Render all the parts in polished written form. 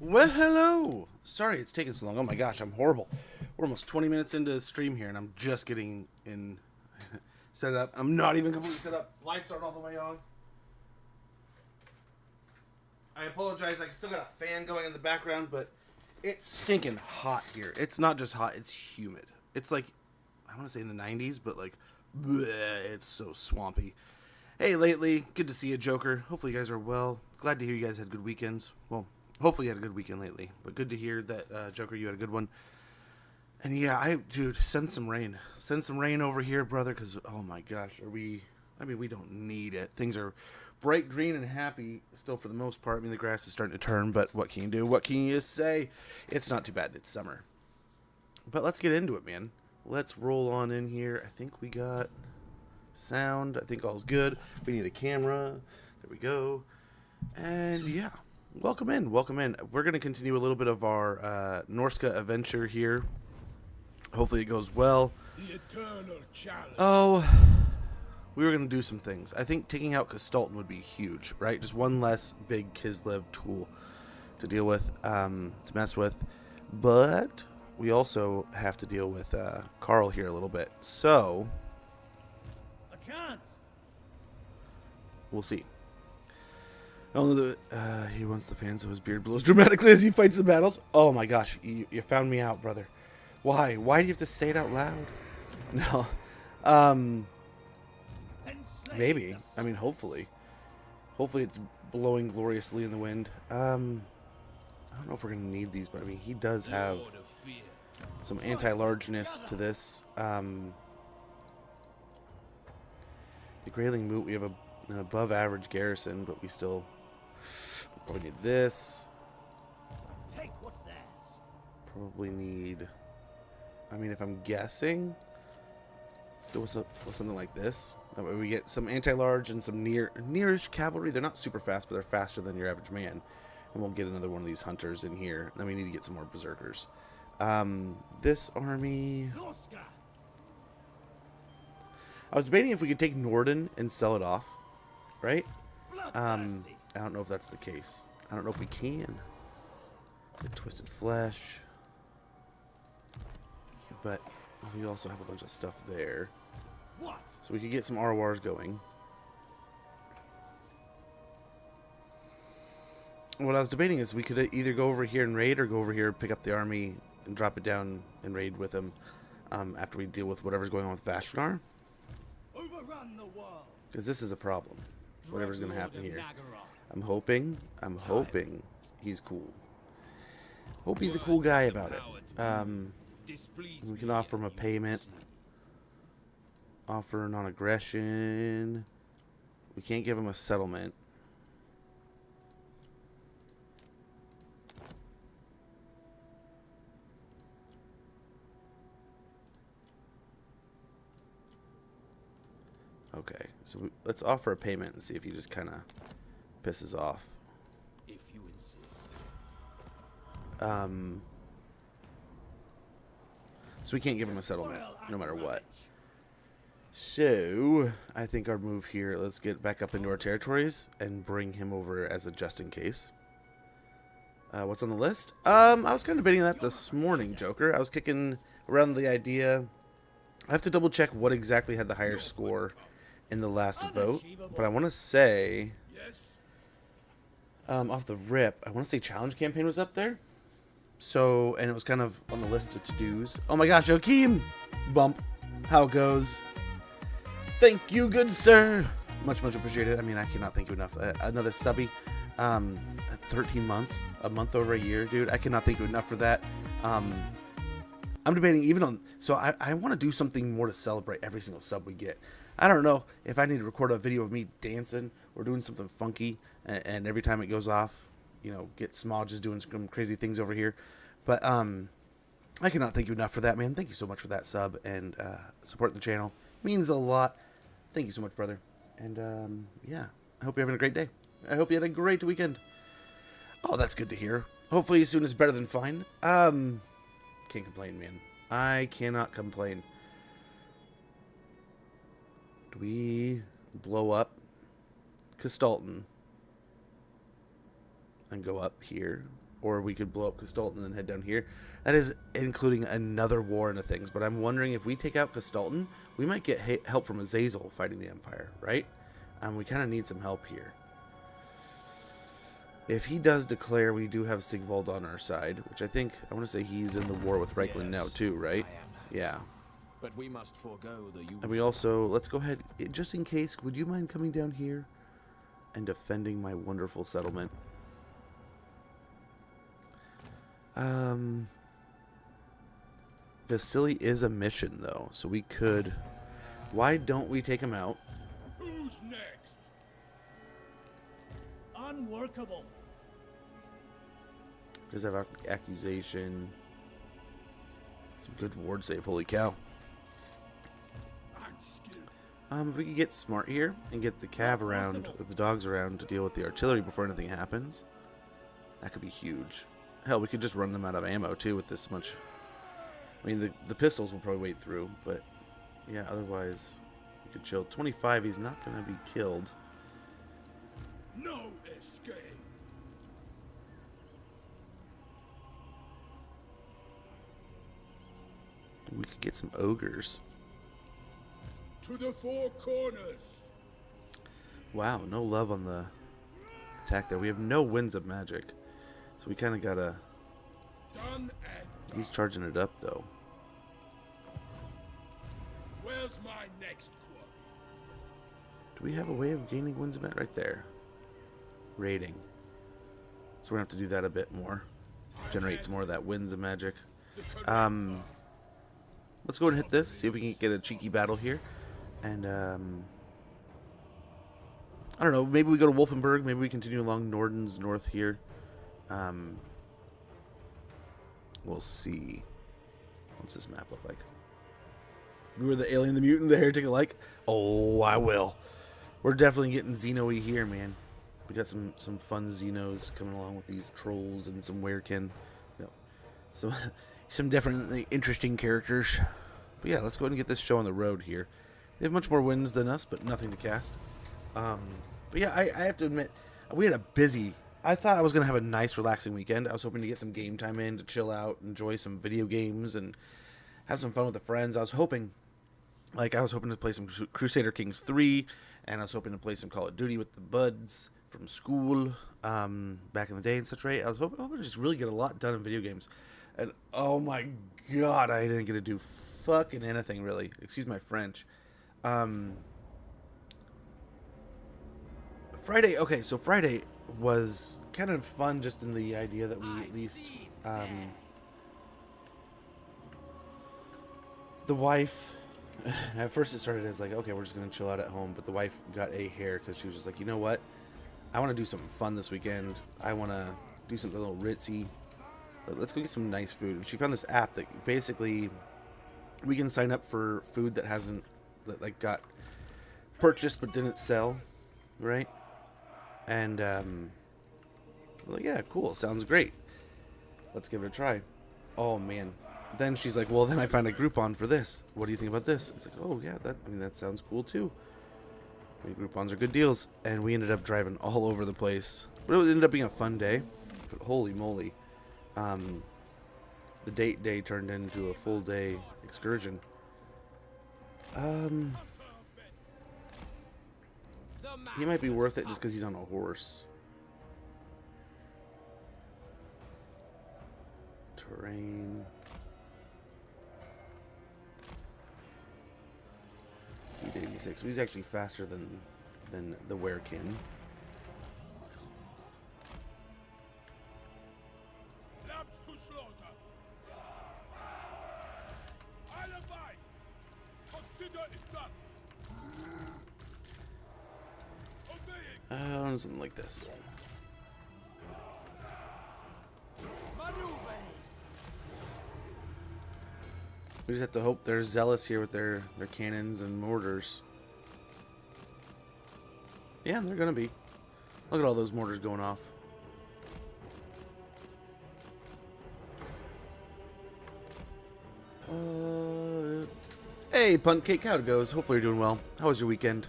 Well, hello. Sorry it's taking so long. Oh my gosh, I'm horrible. We're almost 20 minutes into the stream here, and I'm just getting in set up. I'm not even completely set up. Lights aren't all the way on. I apologize. I still got a fan going in the background, but it's stinking hot here. It's not just hot, it's humid. It's like, I want to say in the 90s, but like, bleh, it's so swampy. Hey, lately, good to see you, Joker. Hopefully you guys are well. Glad to hear you guys had good weekends. Well, hopefully you had a good weekend lately, but good to hear that, Joker, you had a good one. And yeah, dude, send some rain. Send some rain over here, brother, because, oh my gosh, we don't need it. Things are bright green and happy still for the most part. I mean, the grass is starting to turn, but what can you do? What can you say? It's not too bad. It's summer. But let's get into it, man. Let's roll on in here. I think we got sound. I think all's good. We need a camera. There we go. And yeah, welcome in. Welcome in. We're going to continue a little bit of our Norska adventure here. Hopefully it goes well. The eternal challenge. Oh, we were going to do some things. I think taking out Kastalton would be huge, right? Just one less big Kislev tool to deal with, to mess with. But we also have to deal with Karl here a little bit. So I can't. we'll see. Only he wants the fans so his beard blows dramatically as he fights the battles. Oh my gosh, you found me out, brother. Why? Why do you have to say it out loud? No. Maybe. I mean, hopefully. Hopefully it's blowing gloriously in the wind. I don't know if we're going to need these, but I mean, he does have some anti-largeness to this. The Grayling Moot, we have an above average garrison, but we still probably need this. Take what's theirs. Probably need, I mean, if I'm guessing, let's go with something like this. That way we get some anti-large and some nearish cavalry. They're not super fast, but they're faster than your average man. And we'll get another one of these hunters in here. Then we need to get some more berserkers. This army, I was debating if we could take Norden and sell it off, right? I don't know if that's the case. I don't know if we can. The Twisted Flesh. But we also have a bunch of stuff there. What? So we could get some RORs going. What I was debating is we could either go over here and raid or go over here, pick up the army, and drop it down and raid with them after we deal with whatever's going on with Vashnar. Overrun the world. Because this is a problem. Whatever's going to happen here. I'm hoping he's cool. Hope he's a cool guy about it. We can offer him a payment. Offer non-aggression. We can't give him a settlement. Okay, so let's offer a payment and see if he just kind of pisses off. If you insist. So we can't give him a settlement, no matter what. So, I think our move here, let's get back up into our territories and bring him over as a just in case. What's on the list? I was kind of debating that this morning, Joker. I was kicking around the idea. I have to double check what exactly had the higher score in the last vote. But I want to say, off the rip, I want to say Challenge Campaign was up there. So, and it was kind of on the list of to-dos. Oh my gosh, Joaquim! Bump. How it goes. Thank you, good sir. Much, much appreciated. I mean, I cannot thank you enough. Another subby. 13 months. A month over a year, dude. I cannot thank you enough for that. I'm debating even on... So, I want to do something more to celebrate every single sub we get. I don't know if I need to record a video of me dancing or doing something funky. And every time it goes off, you know, get Small just doing some crazy things over here. But, I cannot thank you enough for that, man. Thank you so much for that sub and supporting the channel. Means a lot. Thank you so much, brother. And, yeah. I hope you're having a great day. I hope you had a great weekend. Oh, that's good to hear. Hopefully as soon as better than fine. Can't complain, man. I cannot complain. Do we blow up Kastalton and go up here? or we could blow up Castalton and then head down here. That is including another war into things. But I'm wondering if we take out Castalton, we might get help from Azazel fighting the Empire, right? We kind of need some help here. If he does declare, we do have Sigvald on our side, which I think, I want to say he's in the war with Reikland now too, right? Yeah. But we must forego the usual. And we also, let's go ahead, just in case, would you mind coming down here and defending my wonderful settlement? Vasily is a mission, though, so we could... Why don't we take him out? Who's next? Unworkable. Does have accusation. Some good ward save, holy cow. I'm skilled. If we could get smart here and get the cav around, with the dogs around to deal with the artillery before anything happens, that could be huge. Hell, we could just run them out of ammo, too, with this much... I mean, the pistols will probably wait through, but yeah, otherwise we could chill. 25, he's not going to be killed. No escape. We could get some ogres. To the four corners. Wow, no love on the attack there. We have no winds of magic, so we kind of got to... Done and He's charging it up, though. where's my next quarry? Do we have a way of gaining winds of magic? Right there. Raiding. So we're going to have to do that a bit more. Generate some more of that winds of magic. Let's go and hit this. See if we can get a cheeky battle here. And, I don't know. Maybe we go to Wolfenburg. Maybe we continue along Norden's north here. We'll see. What's this map look like? We were the alien, the mutant, the heretic alike. Oh, I will. We're definitely getting Xeno-y here, man. We got some fun Xenos coming along with these trolls and some werekin. You know, some definitely interesting characters. But yeah, let's go ahead and get this show on the road here. They have much more wins than us, but nothing to cast. But yeah, I have to admit, we had a busy... I thought I was going to have a nice, relaxing weekend. I was hoping to get some game time in, to chill out, enjoy some video games, and have some fun with the friends. I was hoping to play some Crusader Kings 3, and I was hoping to play some Call of Duty with the buds from school back in the day and such, right? I was hoping to just really get a lot done in video games. And oh my god, I didn't get to do fucking anything, really. Excuse my French. Friday, okay, so Friday was kind of fun just in the idea that we at least... the wife... At first it started as like, okay, we're just going to chill out at home, but the wife got a hair because she was just like, you know what? I want to do something fun this weekend. I want to do something a little ritzy. Let's go get some nice food. And she found this app that basically we can sign up for food that like got purchased but didn't sell, right? And we're like, yeah, cool, sounds great. Let's give it a try. Oh man. Then she's like, well, then I found a Groupon for this. What do you think about this? It's like, oh yeah, that sounds cool too. I mean, Groupons are good deals. And we ended up driving all over the place. But it ended up being a fun day. But holy moly. The date day turned into a full day excursion. He might be worth it just because he's on a horse. Terrain. Speed 86. So he's actually faster than the werekin. Lambs to slaughter. I'll abide. Consider it done. Obeying. Something like this. We just have to hope they're zealous here with their cannons and mortars. Yeah, they're gonna be. Look at all those mortars going off. Hey, Punt Cake, how it goes? Hopefully you're doing well. How was your weekend?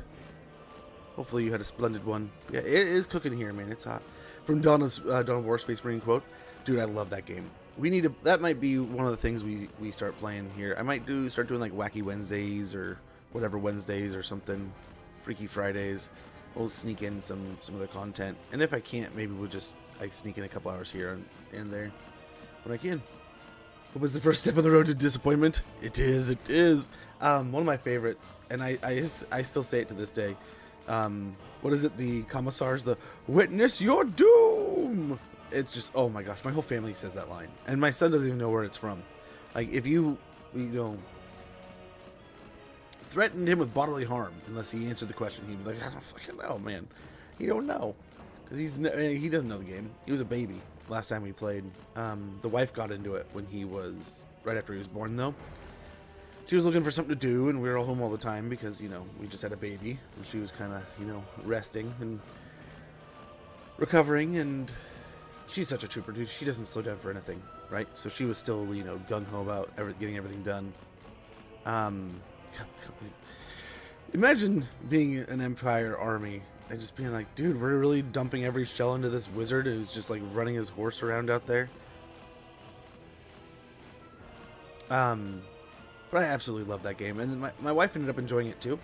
Hopefully you had a splendid one. Yeah, it is cooking here, man. It's hot. From Dawn of War Space Marine quote. Dude, I love that game. We need to. That might be one of the things we start playing here. I might start doing like Wacky Wednesdays or whatever Wednesdays or something, Freaky Fridays. We'll sneak in some other content, and if I can't, maybe we'll just like sneak in a couple hours here and there when I can. What was the first step on the road to disappointment? It is. It is. One of my favorites, and I still say it to this day. What is it? The commissars, the witness your doom. It's just, oh my gosh, my whole family says that line, and my son doesn't even know where it's from. Like, if you threatened him with bodily harm unless he answered the question, he'd be like, I don't fucking know, man. He don't know, because he doesn't know the game. He was a baby last time we played. The wife got into it when he was right after he was born, though. She was looking for something to do, and we were all home all the time because, we just had a baby, and she was kind of, resting and recovering, and she's such a trooper, dude. She doesn't slow down for anything, right? So she was still, gung-ho about getting everything done. Imagine being an Empire army and just being like, dude, we're really dumping every shell into this wizard who's just, like, running his horse around out there. But I absolutely love that game. And my wife ended up enjoying it, too.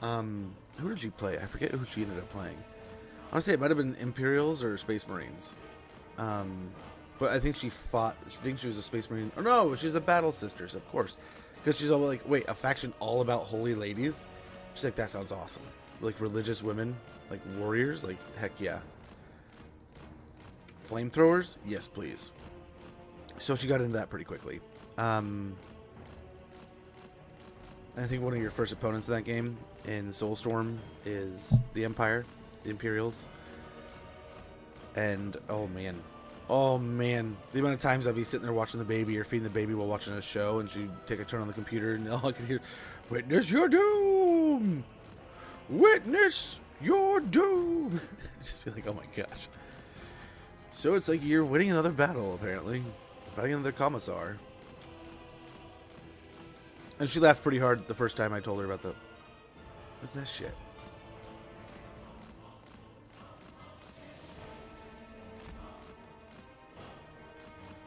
Who did she play? I forget who she ended up playing. I want to say it might have been Imperials or Space Marines. But I think she thinks she was a Space Marine. Oh no, she's the Battle Sisters, of course. Because she's all like, wait, a faction all about holy ladies? She's like, that sounds awesome. Like religious women, like warriors, like heck yeah. Flamethrowers? Yes, please. So she got into that pretty quickly. I think one of your first opponents in that game in Soulstorm is the Empire, the Imperials. And oh man, the amount of times I'd be sitting there watching the baby or feeding the baby while watching a show, and she'd take a turn on the computer, and all I could hear, "Witness your doom! Witness your doom!" Just be like, oh my gosh. So it's like you're winning another battle, apparently, fighting another commissar. And she laughed pretty hard the first time I told her about the. What's that shit?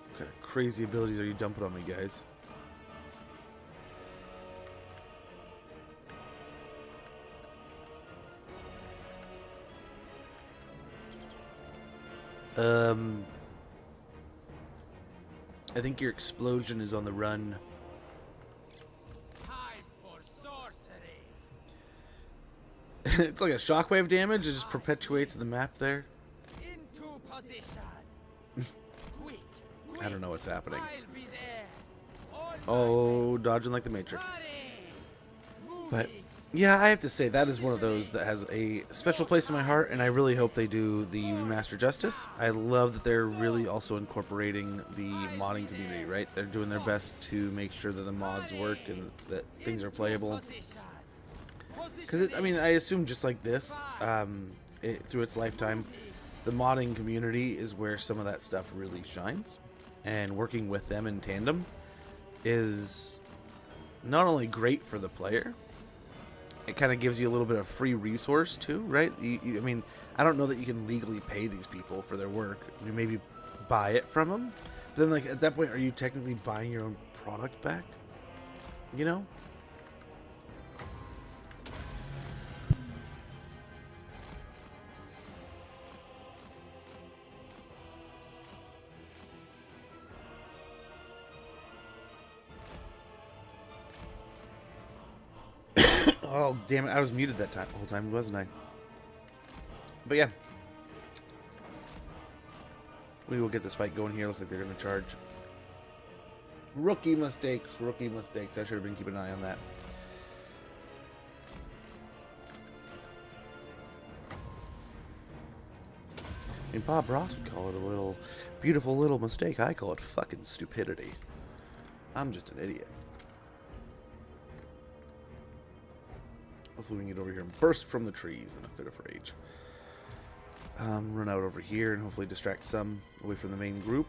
What kind of crazy abilities are you dumping on me, guys? I think your explosion is on the run. It's like a shockwave damage. It just perpetuates the map there. Into position. Quick, I don't know what's happening. I'll be there. Oh, dodging like the Matrix. But yeah, I have to say that is one of those that has a special place in my heart, and I really hope they do the remaster justice. I love that they're really also incorporating the modding community, right? They're doing their best to make sure that the mods work and that things are playable. Because, I mean, I assume just like this, through its lifetime, the modding community is where some of that stuff really shines. And working with them in tandem is not only great for the player, it kind of gives you a little bit of free resource too, right? I mean, I don't know that you can legally pay these people for their work. You maybe buy it from them. But then, like, at that point, are you technically buying your own product back? You know? Oh, damn it. I was muted that whole time, wasn't I? But yeah. We will get this fight going here. Looks like they're going to charge. Rookie mistakes. Rookie mistakes. I should have been keeping an eye on that. And Bob Ross would call it a little beautiful little mistake. I call it fucking stupidity. I'm just an idiot. Hopefully we can get over here and burst from the trees in a fit of rage. Run out over here and hopefully distract some away from the main group.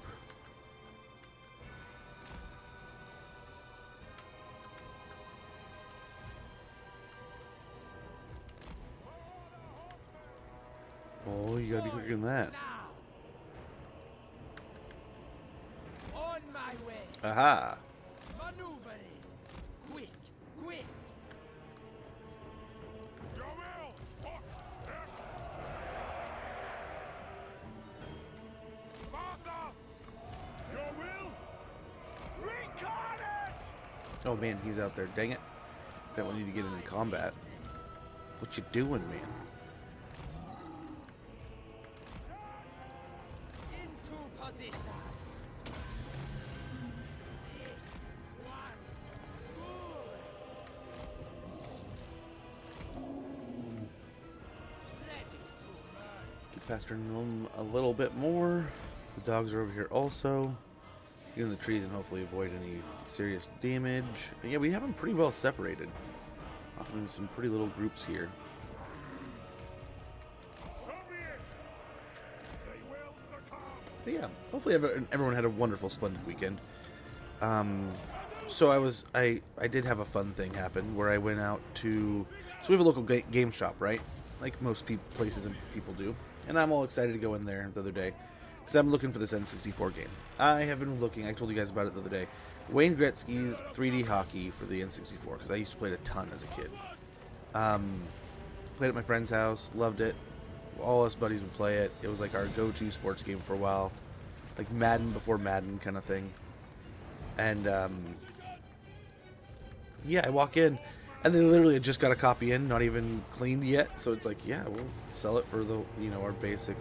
Oh, you gotta be quicker than that. Now, On my way. Aha. Maneuvering. Quick, quick. Your will! What? Yes! Master! Your will? Reincarnate! Oh man, he's out there. Dang it. Don't want you to get into combat. What you doing, man? Into position. This one's good. Ready to murder. Keep pestering them a little bit more. The dogs are over here also. Get in the trees and hopefully avoid any serious damage. And yeah, we have them pretty well separated. Often in some pretty little groups here. So be it! They will succumb! But yeah, hopefully everyone had a wonderful, splendid weekend. So I did have a fun thing happen where I went out to, so we have a local game shop, right? Like most places and people do. And I'm all excited to go in there the other day because I'm looking for this N64 game. I have been looking, I told you guys about it the other day, Wayne Gretzky's 3D hockey for the N64 because I used to play it a ton as a kid. Played at my friend's house, loved it. All us buddies would play it. It was like our go-to sports game for a while. Like Madden before Madden kind of thing. And yeah, I walk in and they literally had just got a copy in, not even cleaned yet. So it's like, yeah, we'll sell it for the, you know, our basic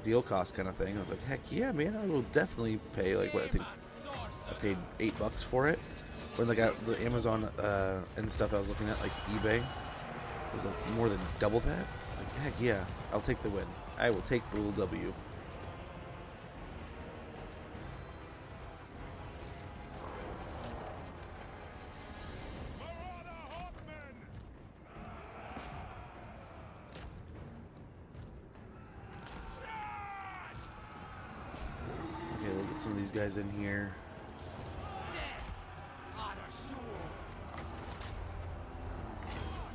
deal cost kind of thing. I was like, heck yeah, man, I will definitely pay like what I think I paid $8 for it. When like the Amazon and stuff I was looking at, like eBay, it was like more than double that. Like, heck yeah, I'll take the win. I will take the little W. Marauder horsemen! Charge! Okay, we'll get some of these guys in here. Deaths are assured.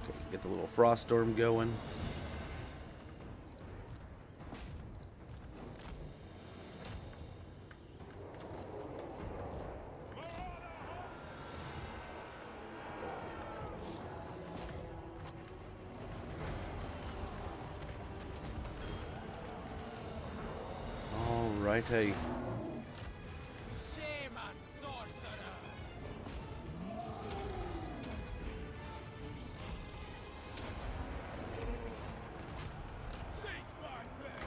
Okay, get the little frost storm going. Alright, hey. Shaman sorcerer. Seek my blade!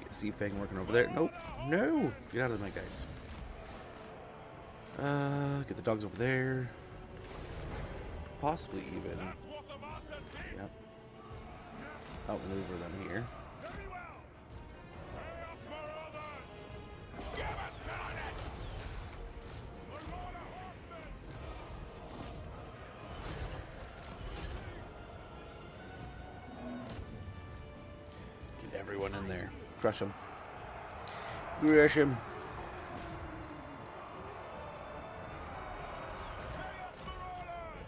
Get Sea Fang working over there. Nope. No! Get out of my guys. Get the dogs over there. Possibly even. That's what the masters need! Yep. Outmaneuver them here. Very well! Chaos Marauders! Give us pillage! Marauder horsemen! Get everyone in there. Crush them. Crush them. Chaos Marauders!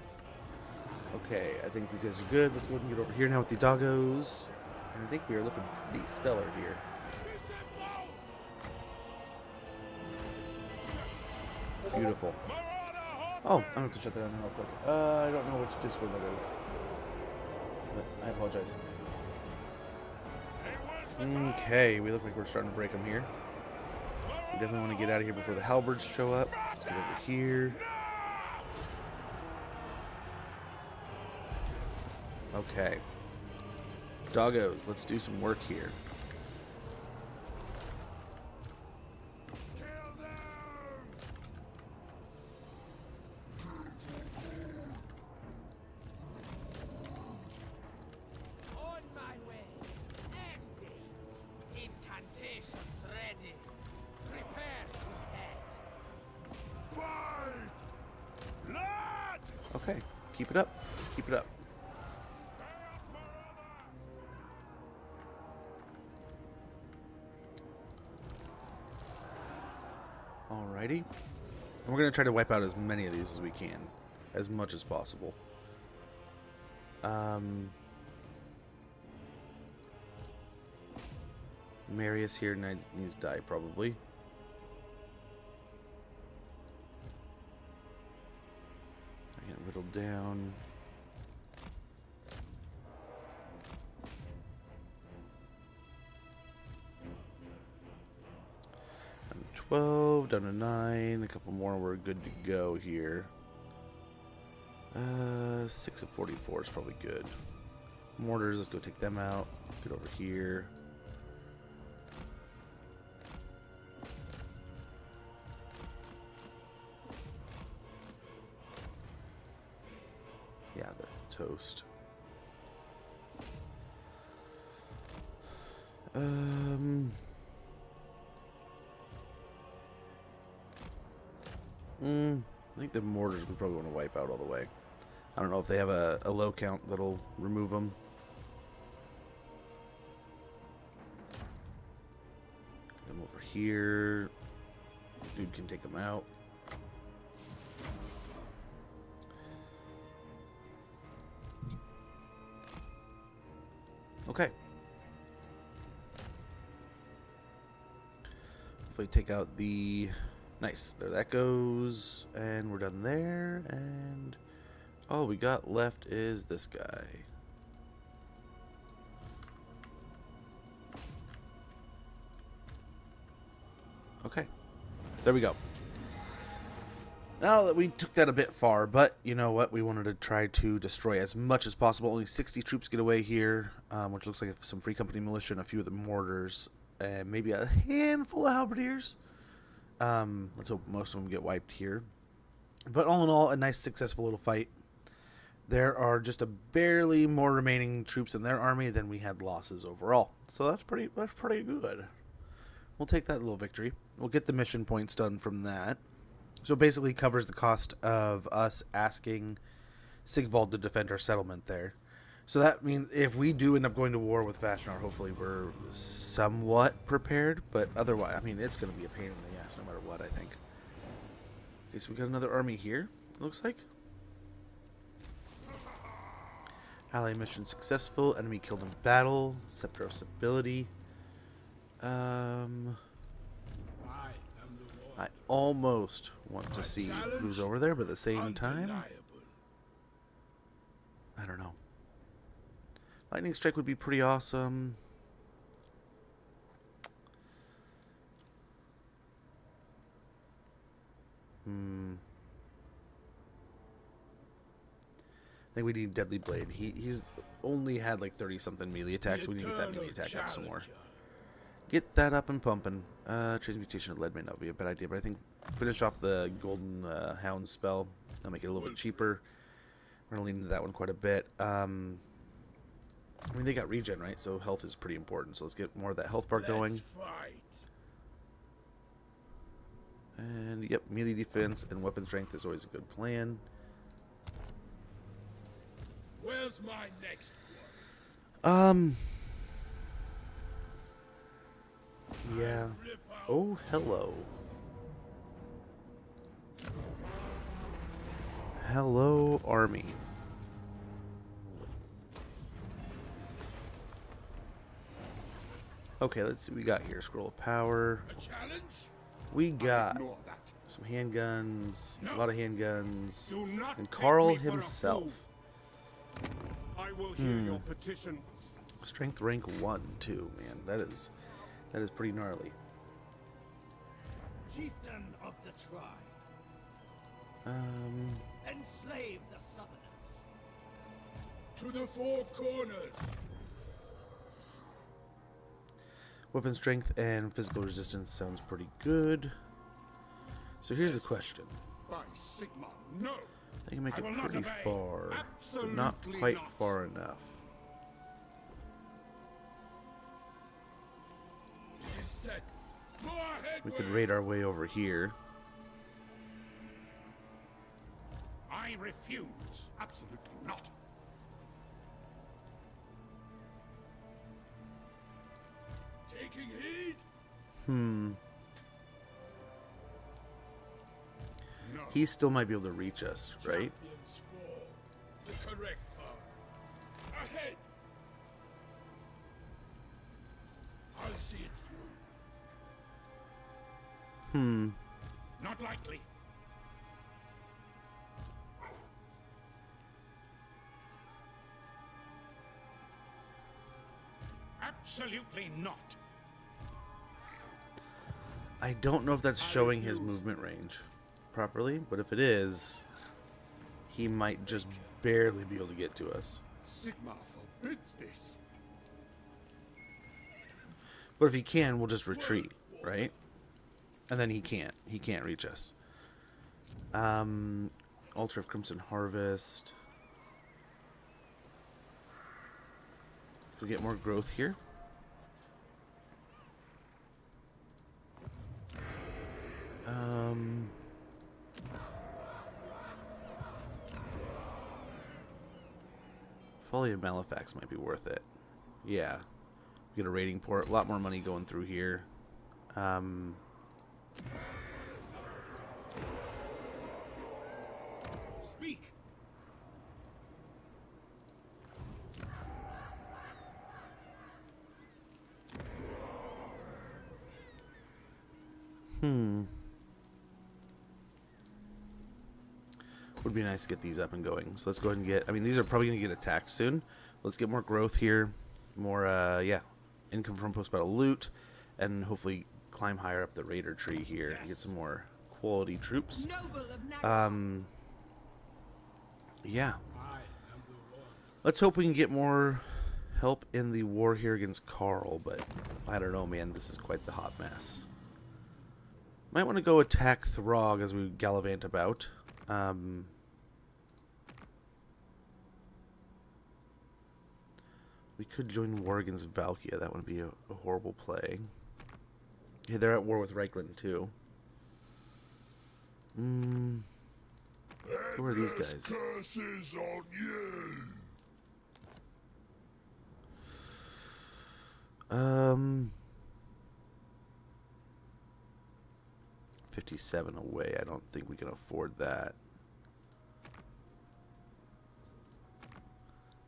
Okay, I think these guys are good. Let's go ahead and get over here now with the doggos. And I think we are looking pretty stellar here. Beautiful. Marauder horsemen! Oh, I'm gonna have to shut that down real quick. I don't know which Discord that is. But I apologize. They will succumb! Okay, we look like we're starting to break them here. We definitely want to get out of here before the halberds show up. Let's get over here. Okay. Doggos, let's do some work here. Kill them! On my way. End date. Incantations ready. Prepare to hex. Fight! Blood! Okay, keep it up. Keep it up. Chaos Marauder! Alrighty. And we're going to try to wipe out as many of these as we can. As much as possible. Marius here needs to die, probably. I get whittled down. I'm 12, down to 9. A couple more, we're good to go here. 6 of 44 is probably good. Mortars, let's go take them out. Get over here. Yeah, that's toast. I think the mortars we probably want to wipe out all the way. I don't know if they have a low count that'll remove them. Get them over here. Dude can take them out. Okay. If we take out the... Nice. There that goes. And we're done there. And all we got left is this guy. Okay. There we go. Now that we took that a bit far, but you know what? We wanted to try to destroy as much as possible. Only 60 troops get away here, which looks like some Free Company militia and a few of the mortars, and maybe a handful of halberdiers. Let's hope most of them get wiped here. But all in all, a nice successful little fight. There are just a barely more remaining troops in their army than we had losses overall. So that's pretty good. We'll take that little victory. We'll get the mission points done from that. So it basically covers the cost of us asking Sigvald to defend our settlement there. So that means if we do end up going to war with Vashnar, hopefully we're somewhat prepared. But otherwise, I mean, it's going to be a pain in the ass no matter what, I think. Okay, so we got another army here, it looks like. Ally mission successful. Enemy killed in battle. Scepter of Stability. I almost want to see who's over there, but at the same time, I don't know. Lightning Strike would be pretty awesome. I think we need Deadly Blade. He's only had like 30-something melee attacks. We need to get that melee attack up some more. Get that up and pumping. Transmutation of lead may not be a bad idea, but I think finish off the Golden Hound spell. That'll make it a little bit cheaper. We're going to lean into that one quite a bit. I mean, they got regen, right? So health is pretty important. So let's get more of that health bar going. And, yep, melee defense and weapon strength is always a good plan. Where's my next Yeah. Oh, hello. Hello, army. Okay, let's see what we got here. Scroll of power. A challenge? We got Ignore that. some handguns, No. a lot of handguns, Do not and take Karl me for a himself. fool. I will hear your petition. Strength rank 1 too, man. That is pretty gnarly. Chieftain of the tribe, enslave the Southerners. To the four corners. Weapon strength and physical resistance sounds pretty good. So here's the question. By Sigma, no. I can make I it will not pretty obey. far, but not Absolutely quite not. far enough. It is said. Go ahead. We could Wade. raid our way over here. I refuse. Absolutely not. Taking heed? No. He still might be able to reach us, right? Champions fall. The correct path. Ahead. I'll see it Not likely. Absolutely not. I don't know if that's showing his movement range properly, but if it is, he might just barely be able to get to us. Sigmar forbids this. But if he can, we'll just retreat, right? And then he can't. He can't reach us. Altar of Crimson Harvest. Let's go get more growth here. Folly of Malefax might be worth it. Yeah. We get a raiding port. A lot more money going through here. Speak. Would be nice to get these up and going. So let's go ahead and get... I mean, these are probably going to get attacked soon. Let's get more growth here. More, yeah, income from post-battle loot. And hopefully climb higher up the raider tree here. Yes. Get some more quality troops. Yeah. Let's hope we can get more help in the war here against Karl. But I don't know, man. This is quite the hot mess. Might want to go attack Throg as we gallivant about. We could join war against Valkia. That would be a horrible play. Yeah, they're at war with Reichland too. Who are these guys? Curses on you. 57 away. I don't think we can afford that.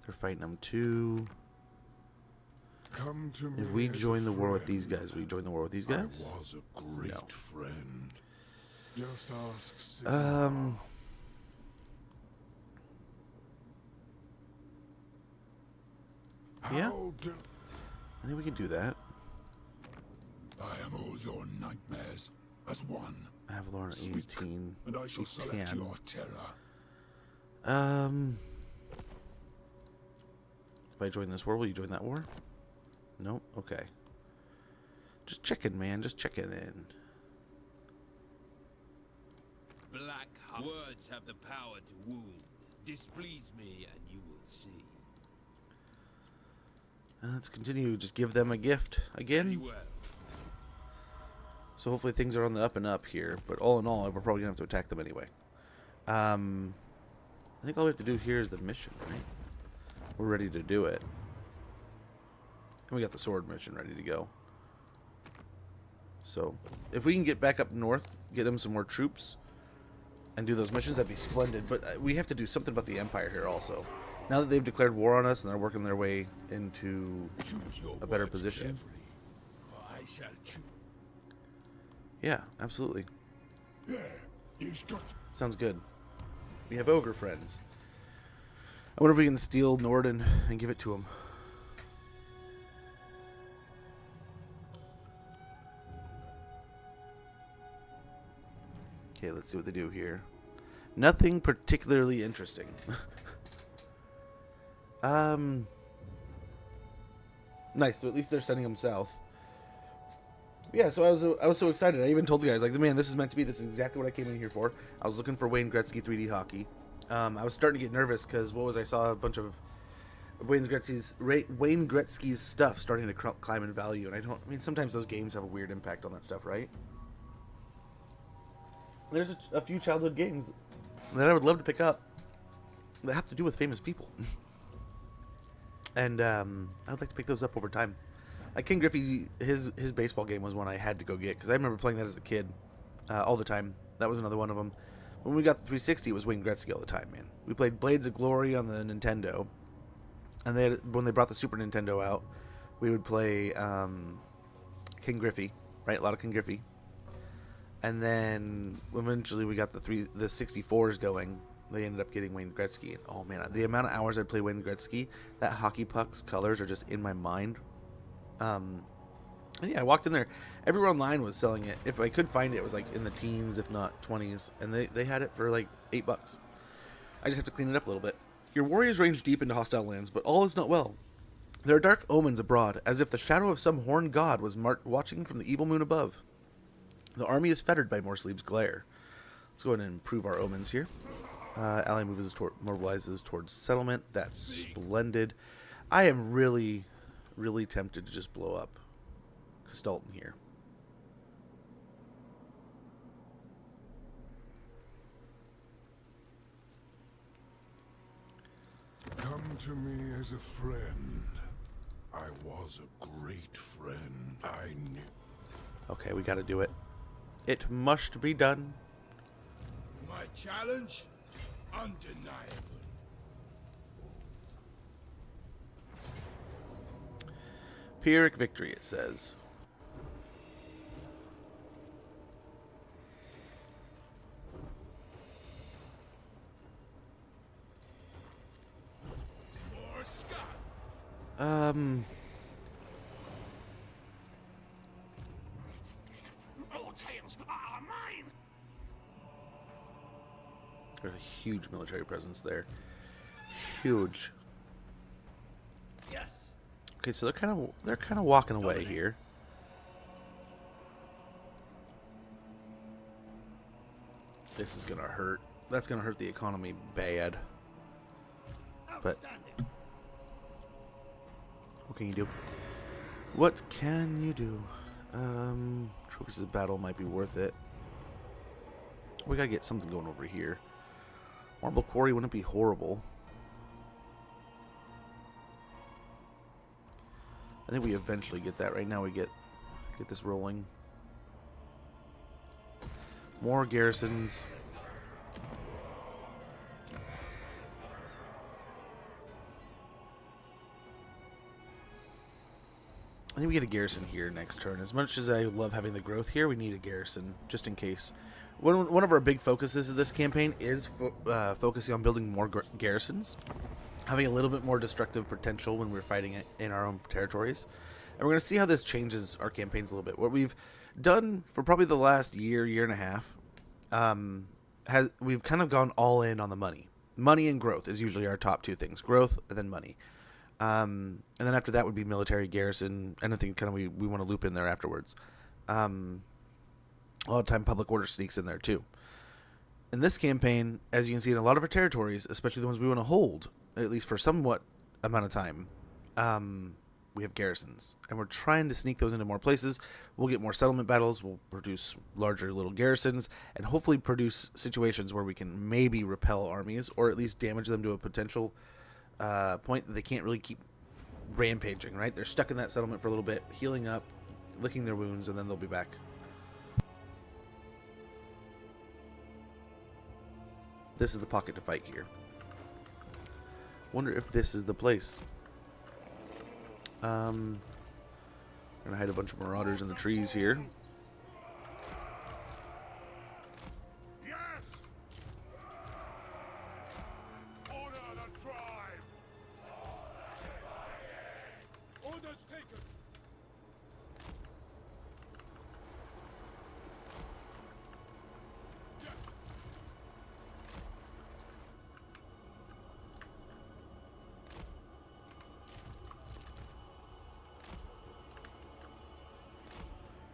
They're fighting them too. Come to me. If we join the war with these guys, we join the war with these guys? I was a great friend. Just ask Sigmar. Yeah. I think we can do that. I am all your nightmares as one. Avalon 18. And I shall select your terror. If I join this war, will you join that war? Nope. Okay. Just checking, man. Just checking in. Black words have the power to wound. Displease me, and you will see. Let's continue. Just give them a gift again. Well. So hopefully things are on the up and up here. But all in all, we're probably going to have to attack them anyway. I think all we have to do here is the mission, right? We're ready to do it. And we got the sword mission ready to go. So if we can get back up north, get them some more troops, and do those missions, that'd be splendid. But we have to do something about the Empire here also. Now that they've declared war on us and they're working their way into a better position. I shall choose. Yeah, absolutely. Yeah, he's got. Sounds good. We have ogre friends. I wonder if we can steal Norden and give it to him. Okay, let's see what they do here. Nothing particularly interesting. Nice. So at least they're sending them south. Yeah, so I was so excited. I even told the guys, like, man, this is meant to be. This is exactly what I came in here for. I was looking for Wayne Gretzky 3D hockey. I was starting to get nervous because I saw a bunch of Wayne Gretzky's stuff starting to climb in value, and I mean, sometimes those games have a weird impact on that stuff, right? There's a few childhood games that I would love to pick up that have to do with famous people. And I would like to pick those up over time. Like King Griffey, his baseball game was one I had to go get because I remember playing that as a kid all the time. That was another one of them. When we got the 360, it was Wayne Gretzky all the time, man. We played Blades of Glory on the Nintendo, and when they brought the Super Nintendo out, we would play King Griffey, right? A lot of King Griffey. And then eventually we got the 64s going. They ended up getting Wayne Gretzky. And oh man, the amount of hours I play Wayne Gretzky, that hockey puck's colors are just in my mind. And yeah, I walked in there. Everyone online was selling it. If I could find it, it was like in the teens, if not 20s. And they had it for like $8. I just have to clean it up a little bit. Your warriors range deep into hostile lands, but all is not well. There are dark omens abroad, as if the shadow of some horned god was watching from the evil moon above. The army is fettered by Morsleep's glare. Let's go ahead and improve our omens here. Ally mobilizes towards settlement. That's splendid. I am really, really tempted to just blow up Castalton here. Come to me as a friend. I was a great friend. I knew. Okay, we gotta do it. It must be done. My challenge? Undeniable. Pyrrhic victory, it says. More scars. All tales are mine. There's a huge military presence there. Huge. Yes. Okay, so they're kind of walking away here. This is gonna hurt. That's gonna hurt the economy bad. But Outstanding. what can you do? What can you do? Trophies of battle might be worth it. We gotta get something going over here. Marble quarry wouldn't be horrible. I think we eventually get that. Right now we get this rolling. More garrisons. I think we get a garrison here next turn. As much as I love having the growth here, we need a garrison just in case. One of our big focuses of this campaign is focusing on building more garrisons, having a little bit more destructive potential when we're fighting it in our own territories. And we're going to see how this changes our campaigns a little bit. What we've done for probably the last year and a half, we've kind of gone all in on the money. Money and growth is usually our top two things. Growth and then money. And then after that would be military, garrison, anything kind of we want to loop in there afterwards. A lot of time public order sneaks in there too. In this campaign, as you can see in a lot of our territories, especially the ones we want to hold, at least for somewhat amount of time, we have garrisons. And we're trying to sneak those into more places. We'll get more settlement battles, we'll produce larger little garrisons, and hopefully produce situations where we can maybe repel armies, or at least damage them to a potential point that they can't really keep rampaging, right? They're stuck in that settlement for a little bit, healing up, licking their wounds, and then they'll be back. This is the pocket to fight here. Wonder if this is the place. Gonna hide a bunch of marauders in the trees here. Yes. Order the tribe. Orders taken.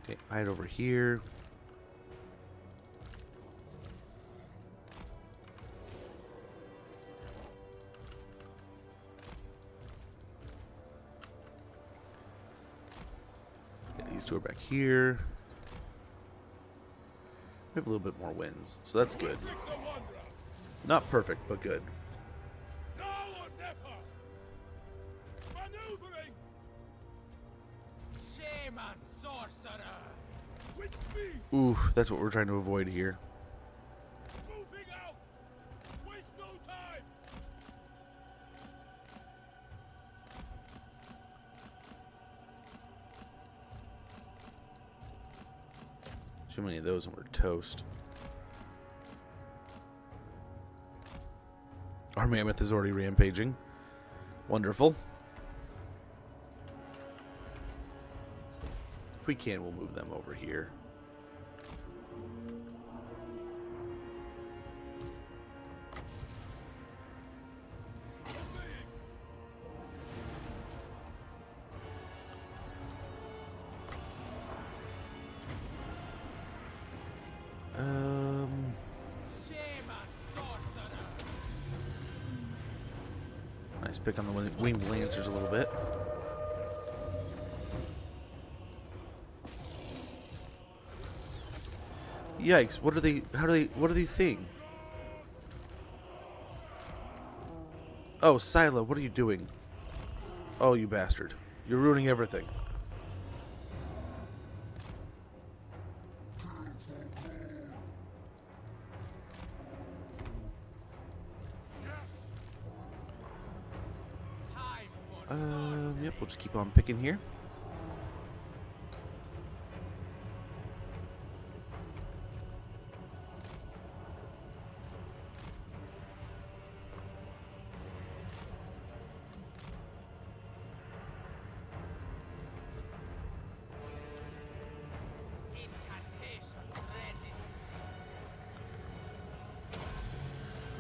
Okay, hide over here. Okay, these two are back here. We have a little bit more wins, so that's good. Wulfrik the Wanderer. Not perfect, but good. Now or never. Maneuvering. Shaman sorcerer! With speed. Oof, that's what we're trying to avoid here. Moving out. Waste no time. Too many of those and we're toast. Our mammoth is already rampaging. Wonderful. If we can, we'll move them over here. Nice pick on the winged lancers a little bit. Yikes! What are they? What are they seeing? Oh, Sila, what are you doing? Oh, you bastard! You're ruining everything. Yep, we'll just keep on picking here.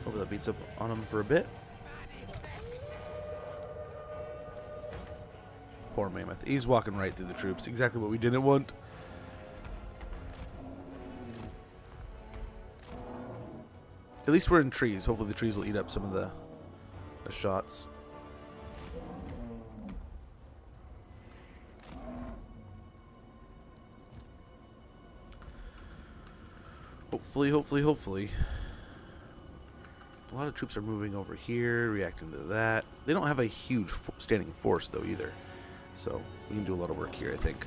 Hopefully that beats up on him for a bit. Poor mammoth. He's walking right through the troops. Exactly what we didn't want. At least we're in trees. Hopefully the trees will eat up some of the shots. Hopefully. A lot of troops are moving over here, reacting to that. They don't have a huge standing force, though, either. So, we can do a lot of work here, I think.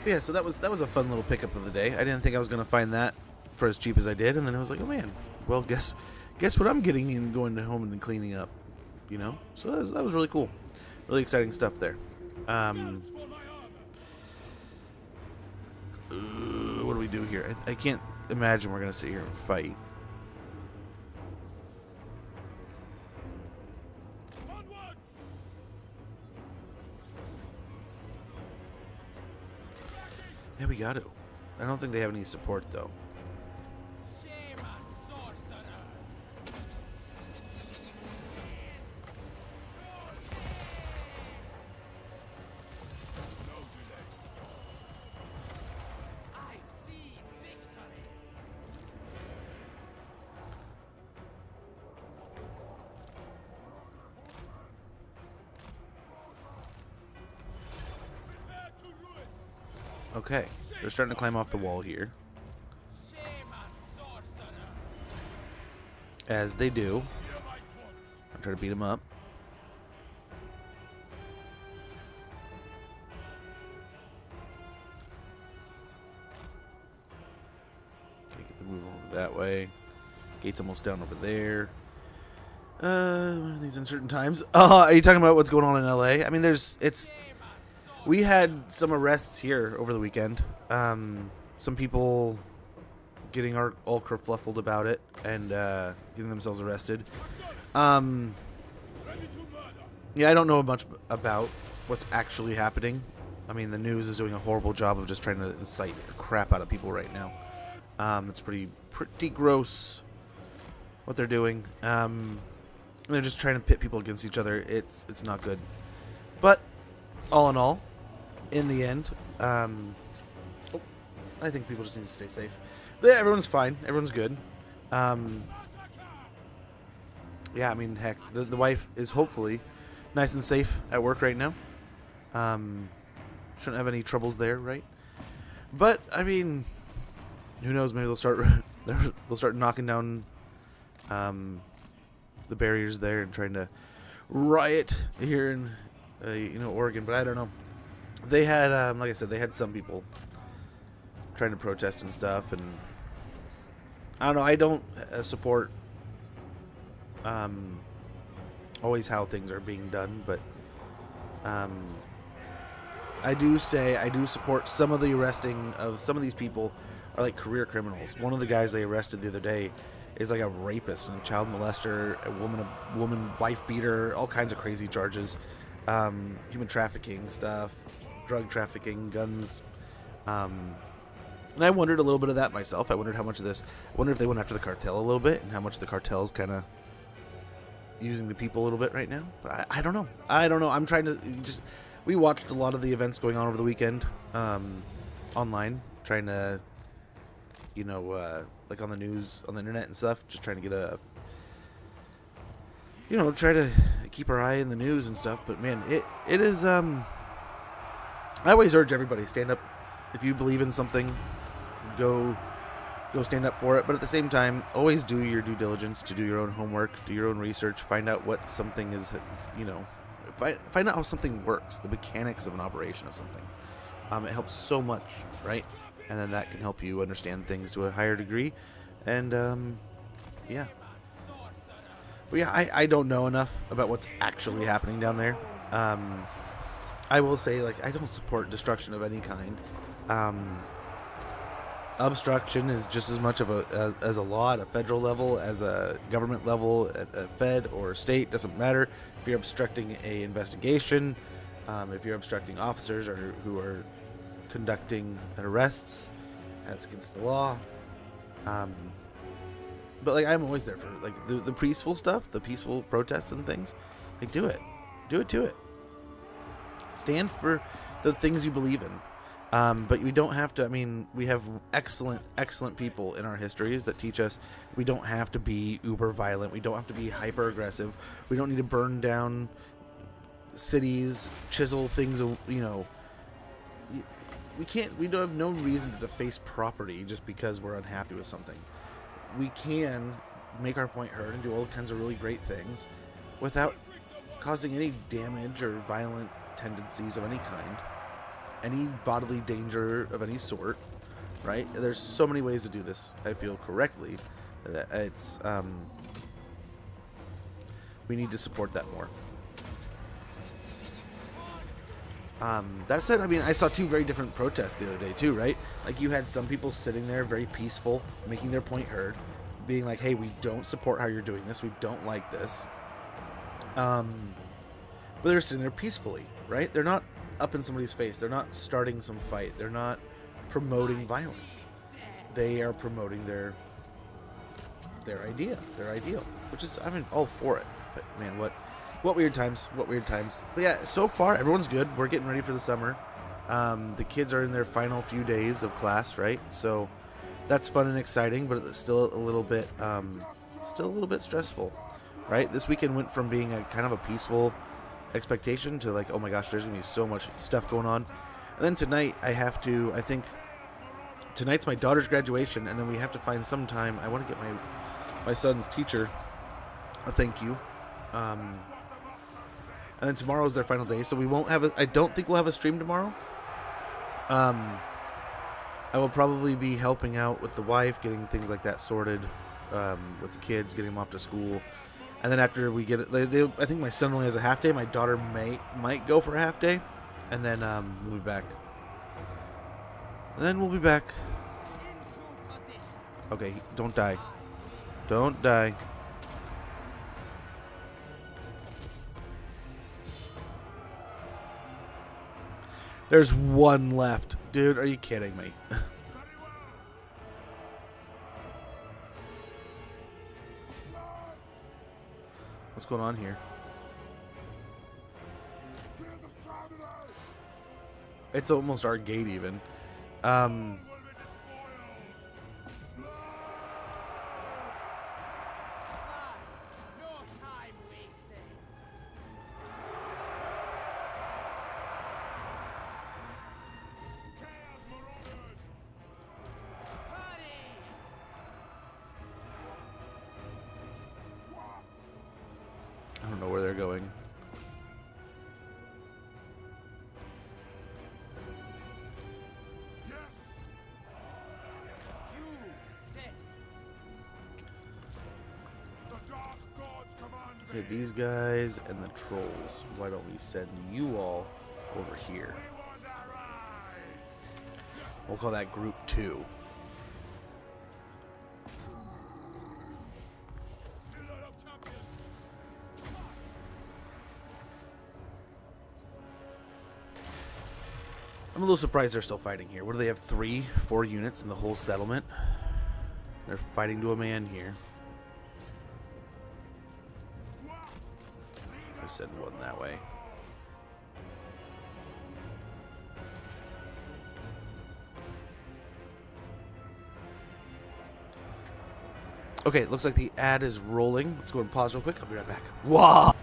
But yeah, so that was a fun little pickup of the day. I didn't think I was going to find that for as cheap as I did, and then I was like, oh man, well, guess what I'm getting and going home and cleaning up, you know? So that was really cool. Really exciting stuff there. What do we do here? I can't imagine we're going to sit here and fight. Yeah, we got to. I don't think they have any support, though. Okay, they're starting to climb off the wall here. As they do. I'll try to beat them up. Okay, get the move over that way. Gate's almost down over there. These uncertain times. Are you talking about what's going on in LA? I mean, we had some arrests here over the weekend. Some people getting all kerfluffled about it and getting themselves arrested. Yeah, I don't know much about what's actually happening. I mean, the news is doing a horrible job of just trying to incite the crap out of people right now. It's pretty gross what they're doing. They're just trying to pit people against each other. It's not good. But all in all, in the end, I think people just need to stay safe. But yeah, everyone's fine. Everyone's good. Yeah, I mean, heck, the wife is hopefully nice and safe at work right now. Shouldn't have any troubles there, right? But I mean, who knows? Maybe they'll start knocking down the barriers there and trying to riot here in Oregon. But I don't know. They had, like I said, they had some people trying to protest and stuff, and I don't know. I don't support always how things are being done, but I do support some of the arresting of some of these people are like career criminals. One of the guys they arrested the other day is like a rapist and a child molester, a woman wife beater, all kinds of crazy charges, human trafficking stuff, drug trafficking, guns. And I wondered a little bit of that myself. I wondered how much of this. I wonder if they went after the cartel a little bit and how much the cartel's kind of using the people a little bit right now. But I don't know. I'm trying to just. We watched a lot of the events going on over the weekend, online, trying to, like on the news, on the internet and stuff, just trying to get try to keep our eye in the news and stuff. But man, it is. I always urge everybody, stand up. If you believe in something, go stand up for it. But at the same time, always do your due diligence, to do your own homework, do your own research, find out what something is, find out how something works, the mechanics of an operation of something. It helps so much, right? And then that can help you understand things to a higher degree. And, yeah. But yeah, I don't know enough about what's actually happening down there. I will say, I don't support destruction of any kind. Obstruction is just as much of as a law at a federal level, as a government level, at a fed or state, doesn't matter. If you're obstructing a investigation, if you're obstructing officers who are conducting arrests, that's against the law. But I'm always there for the peaceful stuff, the peaceful protests and things. Do it to it. Stand for the things you believe in. But we don't have to. We have excellent people in our histories that teach us we don't have to be uber violent. We don't have to be hyper aggressive. We don't need to burn down cities, chisel things. We can't. We don't have no reason to deface property just because we're unhappy with something. We can make our point heard and do all kinds of really great things without causing any damage or violent tendencies of any kind. Any bodily danger of any sort, right? There's so many ways to do this, I feel, correctly. It's, we need to support that more. That said, I saw two very different protests the other day too, right? You had some people sitting there very peaceful, making their point heard, being like, hey, we don't support how you're doing this, we don't like this. But they're sitting there peacefully, right? They're not up in somebody's face. They're not starting some fight. They're not promoting violence. They are promoting their idea, their ideal, which is, all for it. But man, what weird times. But yeah, so far everyone's good. We're getting ready for the summer. The kids are in their final few days of class, right? So that's fun and exciting, but it's still a little bit stressful, right? This weekend went from being a kind of a peaceful expectation to oh my gosh, there's gonna be so much stuff going on. And then tonight I think tonight's my daughter's graduation, and then we have to find some time. I want to get my son's teacher a thank you, and then tomorrow's their final day, so we won't have I don't think we'll have a stream tomorrow. I will probably be helping out with the wife, getting things like that sorted, with the kids, getting them off to school. And then after we get it, I think my son only has a half day. My daughter might go for a half day, and then we'll be back. Okay, don't die. Don't die. There's one left, dude. Are you kidding me? What's going on here? It's almost our gate even. I don't know where they're going. Okay, these guys and the trolls. Why don't we send you all over here? We'll call that group 2. I'm a little surprised they're still fighting here. What do they have? 3, 4 units in the whole settlement? They're fighting to a man here. I send one that way. Okay, looks like the ad is rolling. Let's go and pause real quick. I'll be right back. Wow.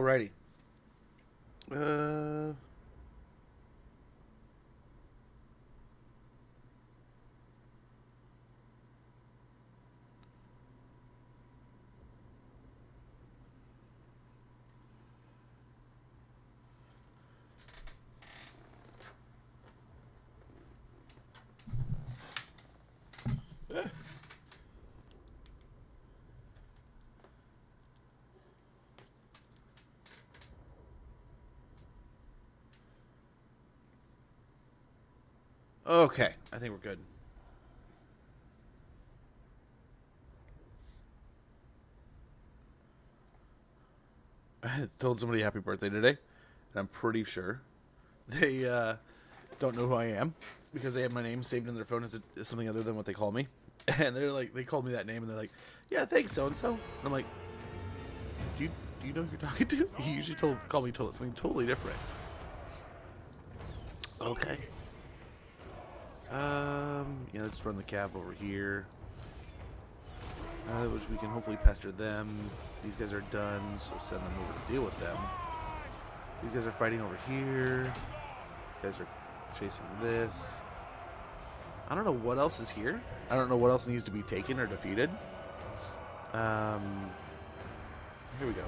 Alrighty. Okay, I think we're good. I told somebody happy birthday today, and I'm pretty sure they don't know who I am because they have my name saved in their phone as something other than what they call me. And they're like, they called me that name, and they're like, "Yeah, thanks, so and so." And I'm like, "Do you know who you're talking to? You usually call me something totally different." Okay. Yeah, let's run the cab over here. Which we can hopefully pester them. These guys are done, so send them over to deal with them. These guys are fighting over here. These guys are chasing this. I don't know what else is here. I don't know what else needs to be taken or defeated. Here we go.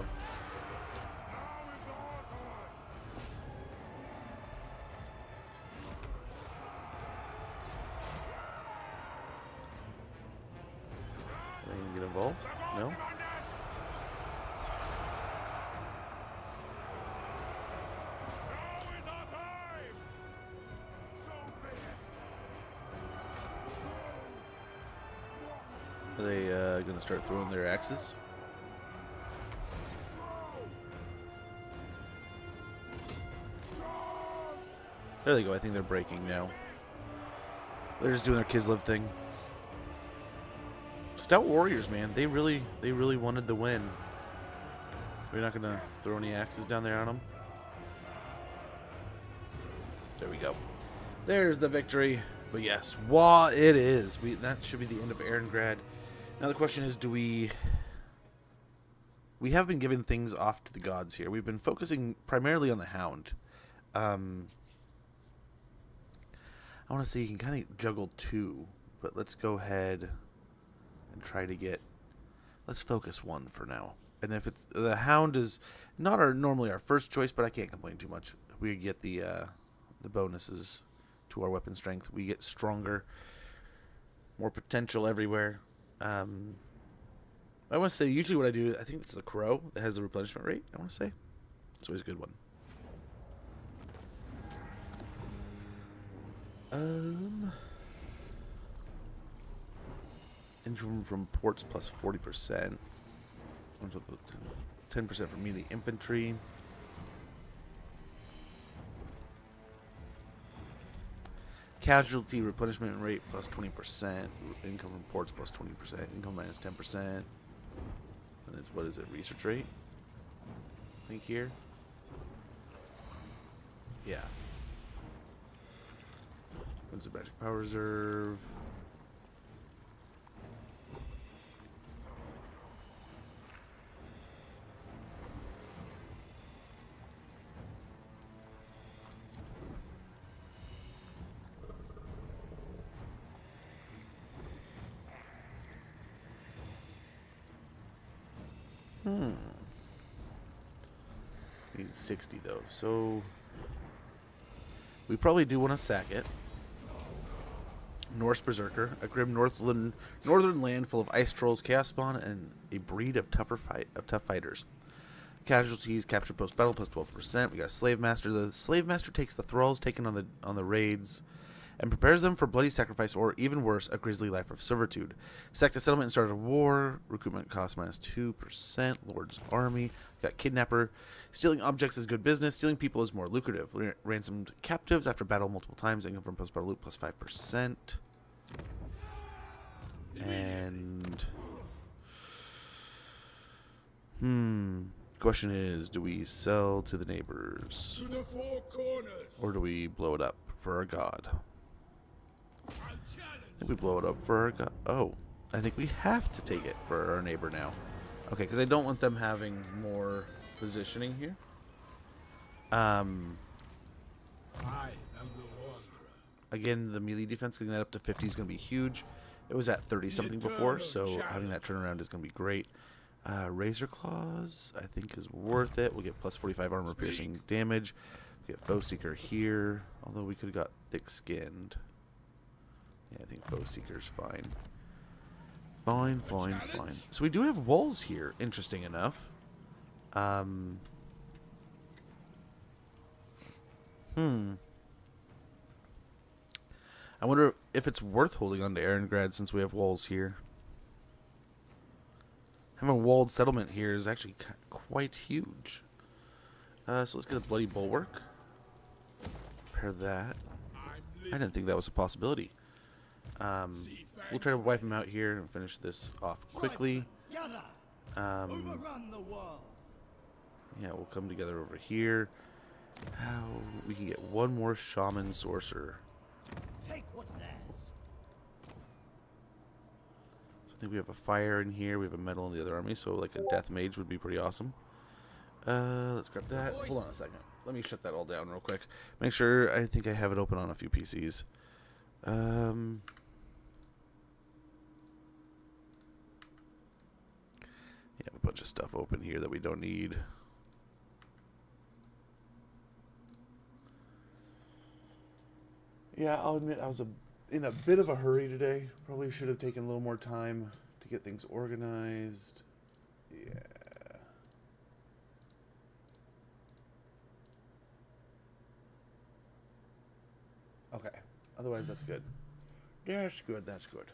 Anyone get involved? No? Are they going to start throwing their axes? There they go. I think they're breaking now. They're just doing their Kislev thing. Stout warriors, man. They really wanted the win. We're not going to throw any axes down there on them. There we go. There's the victory. But yes, it is. That should be the end of Erengrad. Now the question is, do we have been giving things off to the gods here. We've been focusing primarily on the Hound. I want to say you can kind of juggle two, but let's go ahead and try to get. Let's focus one for now. And if it's the Hound is not normally our first choice, but I can't complain too much. We get the bonuses to our weapon strength. We get stronger, more potential everywhere. I want to say usually what I do, I think it's the Crow that has the replenishment rate. I want to say it's always a good one. Income from ports plus 40%. 10% for melee infantry. Casualty replenishment rate plus 20%. Income from ports plus 20%. Income minus 10%. And it's, what is it? Research rate? I think here. Yeah. What's the magic power reserve? Need 60 though, so we probably do want to sack it. Norse Berserker, a grim northern land full of ice trolls, chaos spawn, and a breed of tough fighters. Casualties captured post battle plus 12%. We got a slave master. The slave master takes the thralls taken on the raids and prepares them for bloody sacrifice, or even worse, a grisly life of servitude. Sacked a settlement and started a war. Recruitment cost minus 2%. Lord's army. Got kidnapper. Stealing objects is good business. Stealing people is more lucrative. Ransomed captives after battle multiple times. Income from post battle loot plus 5%. And question is, do we sell to the neighbors, To the four corners. or do we blow it up for our god? I think we blow it up for our god. Oh, I think we have to take it for our neighbor now. Okay, because I don't want them having more positioning here. I am the Wanderer. Again, the melee defense, getting that up to 50 is going to be huge. It was at 30 something before, so having that turnaround is going to be great. Razor Claws, I think, is worth it. We'll get plus 45 armor piercing damage. We get Foe Seeker here, although we could have got Thick Skinned. Yeah, I think Foe Seeker's fine. Fine. So we do have walls here, interesting enough. I wonder if it's worth holding on to Erengrad since we have walls here. Having a walled settlement here is actually quite huge. So let's get the Bloody Bulwark. Repair that. I didn't think that was a possibility. We'll try to wipe him out here and finish this off quickly. Overrun the wall. Yeah, we'll come together over here. How we can get one more Shaman Sorcerer. Take what's theirs. So I think we have a fire in here. We have a metal in the other army, so like a Death Mage would be pretty awesome. Let's grab that. Hold on a second. Let me shut that all down real quick. Make sure. I think I have it open on a few PCs. Yeah, have a bunch of stuff open here that we don't need. Yeah, I'll admit I was in a bit of a hurry today. Probably should have taken a little more time to get things organized. Yeah. Okay. Otherwise, that's good. That's good. That's good.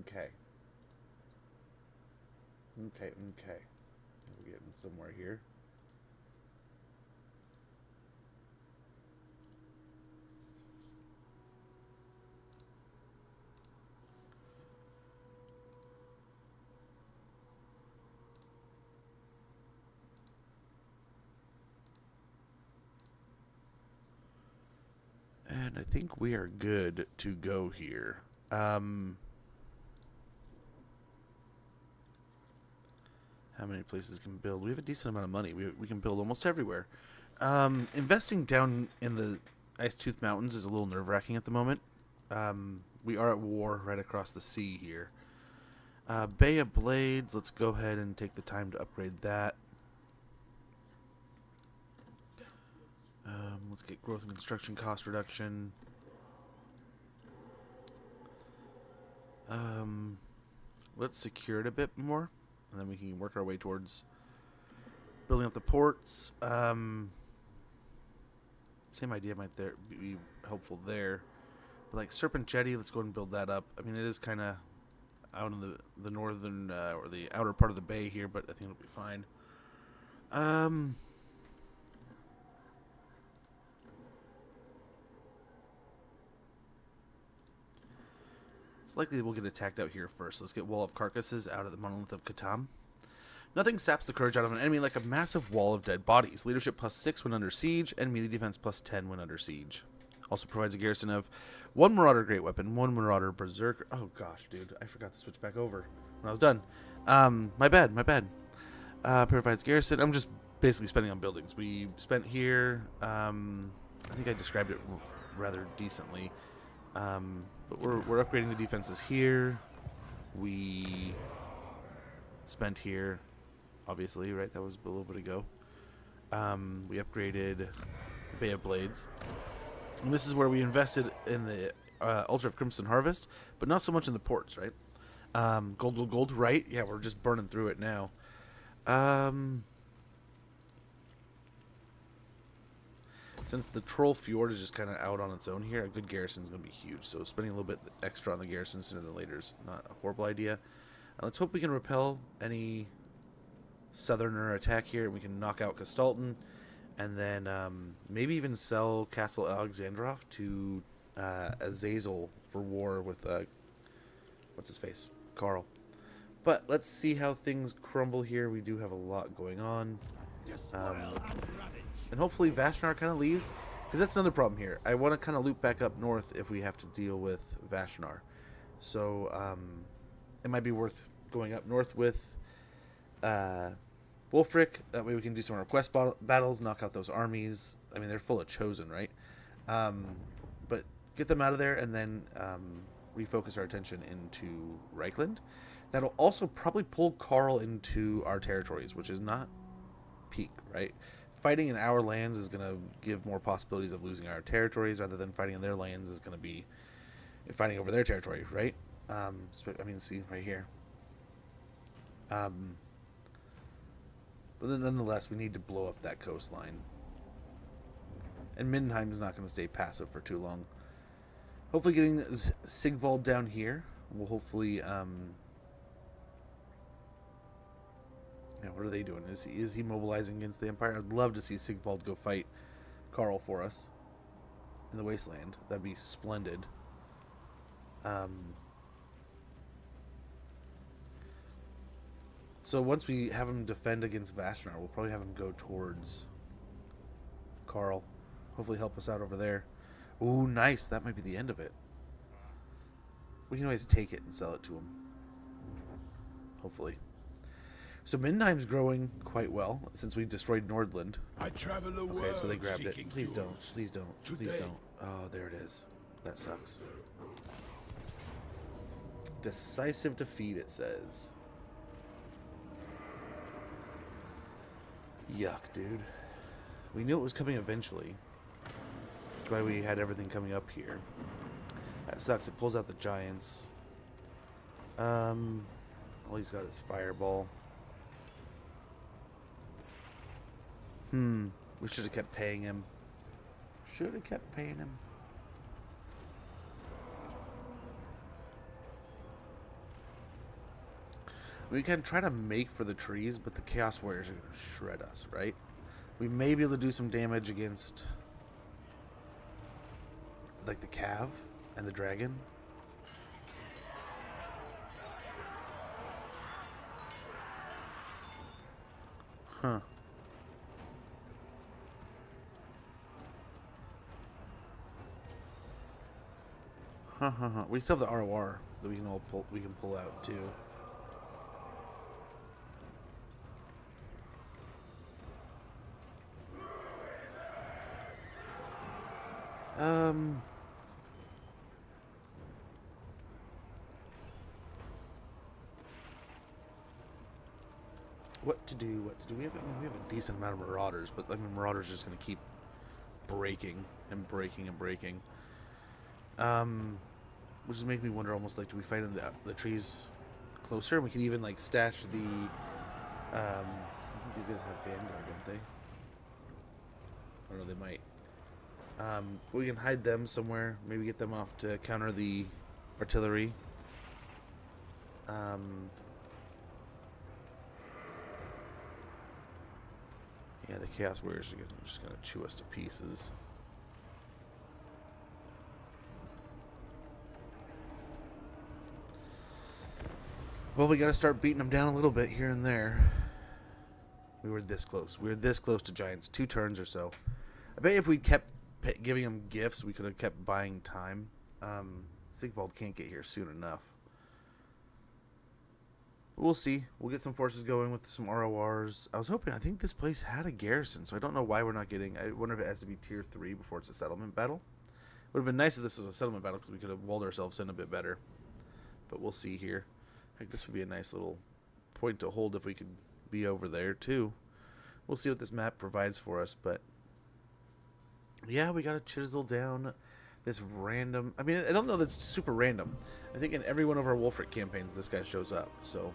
Okay. We're getting somewhere here. And I think we are good to go here. How many places can build? We have a decent amount of money. We can build almost everywhere. Investing down in the Ice Tooth Mountains is a little nerve-wracking at the moment. We are at war right across the sea here. Bay of Blades, let's go ahead and take the time to upgrade that. Let's get growth and construction cost reduction. Let's secure it a bit more, and then we can work our way towards building up the ports. Same idea might be helpful there. But like Serpent Jetty, let's go ahead and build that up. I mean, it is kind of out in the northern or the outer part of the bay here, but I think it'll be fine. It's likely we'll get attacked out here first. Let's get Wall of Carcasses out of the Monolith of Catan. Nothing saps the courage out of an enemy like a massive wall of dead bodies. Leadership +6 when under siege, and melee defense +10 when under siege. Also provides a garrison of 1 Marauder Great Weapon, 1 Marauder Berserker. Oh gosh, dude, I forgot to switch back over when I was done. My bad. Provides garrison. I'm just basically spending on buildings. We spent here. I think I described it rather decently. But we're upgrading the defenses here. We spent here, obviously, right? That was a little bit ago. We upgraded Bay of Blades. And this is where we invested in the Altar of Crimson Harvest, but not so much in the ports, right? Gold, right? Yeah, we're just burning through it now. Since the Troll Fjord is just kind of out on its own here, a good garrison is going to be huge. So spending a little bit extra on the garrison sooner than later is not a horrible idea. Let's hope we can repel any southerner attack here, and we can knock out Castalton, and then maybe even sell Castle Alexandrov to Azazel for war with what's his face? Karl. But let's see how things crumble here. We do have a lot going on. And hopefully Vashnar kind of leaves. Because that's another problem here. I want to kind of loop back up north if we have to deal with Vashnar. So it might be worth going up north with Wulfrik. That way we can do some request battles, knock out those armies. I mean, they're full of chosen, right? But get them out of there and then refocus our attention into Reichland. That'll also probably pull Karl into our territories, which is not peak, right? Fighting in our lands is going to give more possibilities of losing our territories rather than fighting in their lands is going to be fighting over their territory, right? I mean, see right here. But then nonetheless, we need to blow up that coastline. And Mindenheim's not going to stay passive for too long. Hopefully getting Sigvald down here will hopefully... yeah, what are they doing? Is he mobilizing against the Empire? I'd love to see Sigvald go fight Karl for us in the Wasteland. That'd be splendid. So once we have him defend against Vashnar, we'll probably have him go towards Karl. Hopefully help us out over there. Ooh, nice. That might be the end of it. We can always take it and sell it to him. Hopefully. So Mindenheim's growing quite well since we destroyed Nordland. I travel the world. Okay, so they grabbed it. seeking Please don't. jewels. Please don't. Please Today. don't. Oh, there it is. That sucks. Decisive defeat, it says. Yuck, dude. We knew it was coming eventually. That's why we had everything coming up here. That sucks. It pulls out the giants. All he's got is fireball. We should have kept paying him. Should have kept paying him. We can try to make for the trees, but the Chaos Warriors are going to shred us, right? We may be able to do some damage against, like, the Cav and the Dragon. Huh. We still have the ROR that we can pull out too. What to do? We have a decent amount of Marauders, but I mean, Marauders are just going to keep breaking and breaking and breaking. Which is making me wonder, almost like, do we fight in the trees closer? And we can even like stash the. I think these guys have Vanguard, don't they? I don't know, they might. We can hide them somewhere. Maybe get them off to counter the artillery. Yeah, the Chaos Warriors are just gonna chew us to pieces. Well, we gotta start beating them down a little bit here and there. We were this close. We were this close to giants. 2 turns or so. I bet if we kept giving them gifts, we could have kept buying time. Sigvald can't get here soon enough. We'll see. We'll get some forces going with some RORs. I think this place had a garrison, so I don't know why we're not getting... I wonder if it has to be tier 3 before it's a settlement battle. Would have been nice if this was a settlement battle, because we could have walled ourselves in a bit better. But we'll see here. I think this would be a nice little point to hold if we could be over there, too. We'll see what this map provides for us, but... yeah, we gotta chisel down this random... I mean, I don't know that's super random. I think in every one of our Wulfrik campaigns, this guy shows up, so...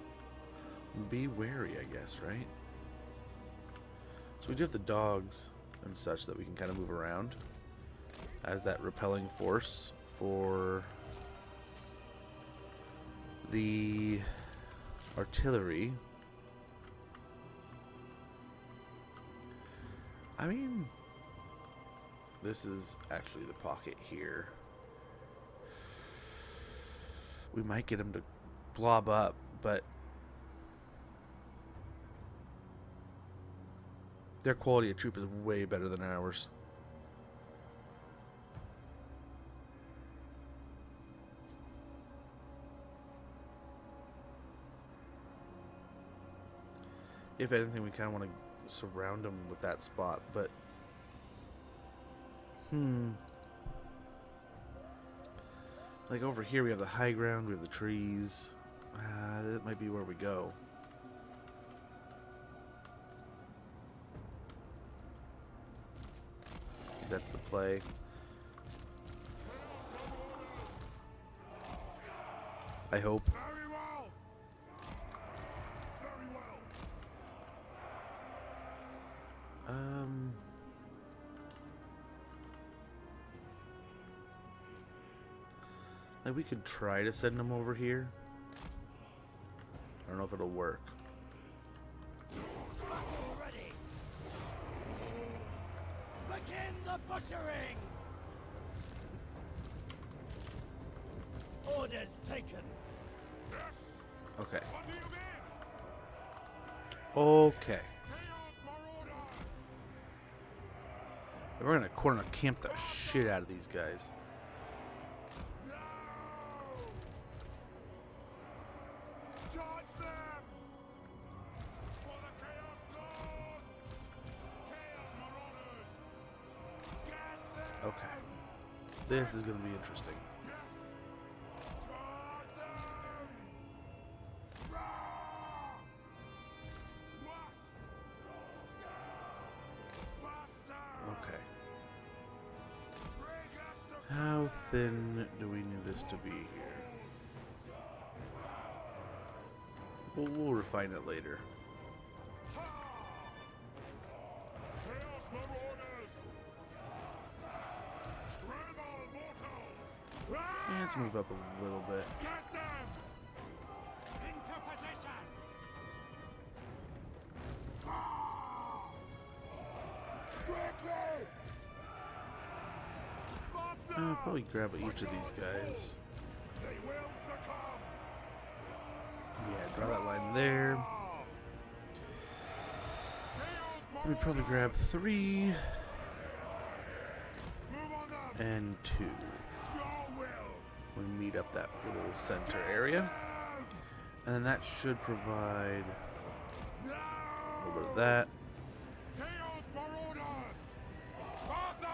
be wary, I guess, right? So we do have the dogs and such that we can kind of move around as that repelling force for the artillery. I mean, this is actually the pocket here. We might get them to blob up, but their quality of troop is way better than ours. If anything, we kind of want to surround them with that spot, but like over here we have the high ground, we have the trees. That might be where we go. That's the play. I hope. Very well. Very well. Like we could try to send them over here. I don't know if it'll work. Ready. Begin the butchering. Orders taken. Okay. What do you mean? Okay. Chaos Marauders! We're gonna corner camp the shit out of these guys. No! Charge them! For the Chaos Lord! Chaos Marauders! Get them! Okay. This is gonna be interesting. Yes! Charge them! Rah! What? Faster! Okay. Bring us to How thin do we need this to be here? We'll refine it later. Chaos Marauders! Rebel Mortal! And let's move up a little bit. Get them! Into position! Quickly! Faster! I'll probably grab each of these guys. They will succumb! Yeah, draw that line there. Chaos We'd probably grab 3 Move on them! and 2. Your will! We meet up that little center area. And then that should provide No! a little bit of that. Chaos Marauders! Faster!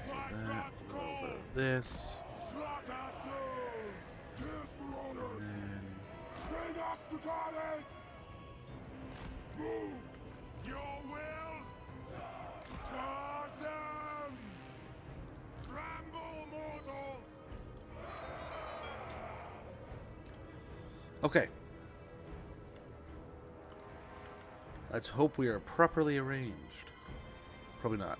Like That, God's a little call! bit of this. Slaughter soon! Chaos Marauders! And Bring us to Karl! Move! Your will! Charge them! Tremble, mortals! okay. Let's hope we are properly arranged. Probably not.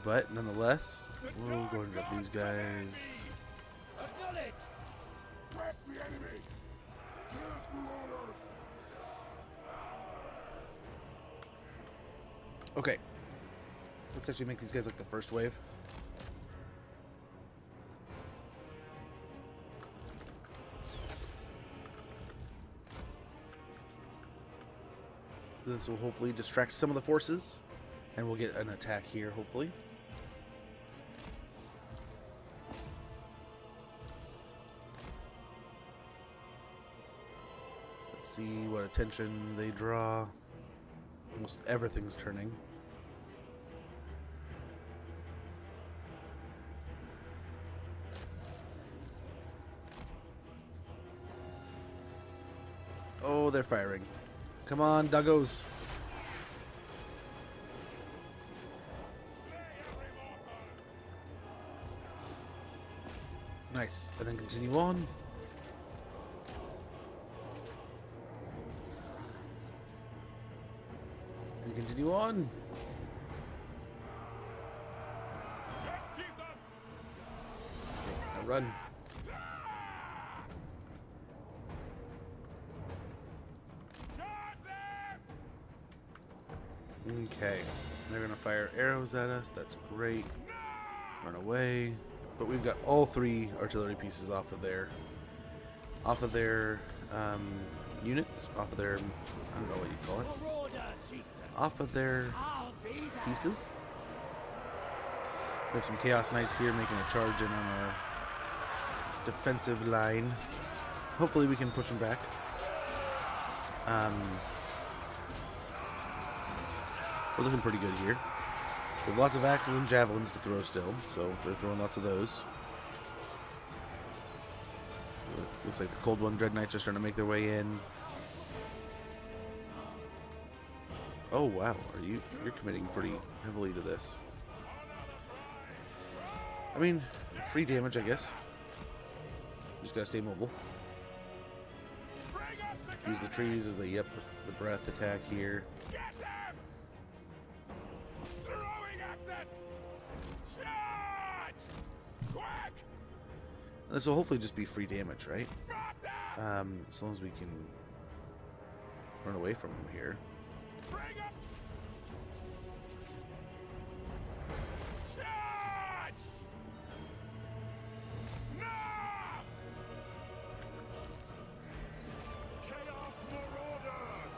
But nonetheless, we'll go and grab these guys. Acknowledged. Press the enemy! Chaos Marauders! Okay. Let's actually make these guys like the first wave. This will hopefully distract some of the forces, and we'll get an attack here, hopefully. Let's see what attention they draw. Almost everything's turning. Oh, they're firing. Come on, doggos. Nice. And then continue on. And continue on. Yes, chieftain! Okay, now run. Charge them! Okay. They're gonna fire arrows at us. That's great. Run away. But we've got all 3 artillery pieces off of their units, off of their, I don't know what you call it, Marauder, chieftain. off of their I'll be there. pieces. We have some Chaos Knights here making a charge in on our defensive line. Hopefully we can push them back. We're looking pretty good here. We have lots of axes and javelins to throw still, so they're throwing lots of those. Looks like the Cold One Dread Knights are starting to make their way in. Oh wow, you're committing pretty heavily to this. I mean, free damage, I guess. Just gotta stay mobile. Use the trees as the breath attack here. Get them! Throwing access! Charge! Quick! This will hopefully just be free damage, right? Faster! As long as we can run away from them here. Bring up! Charge! Now! Chaos Marauders!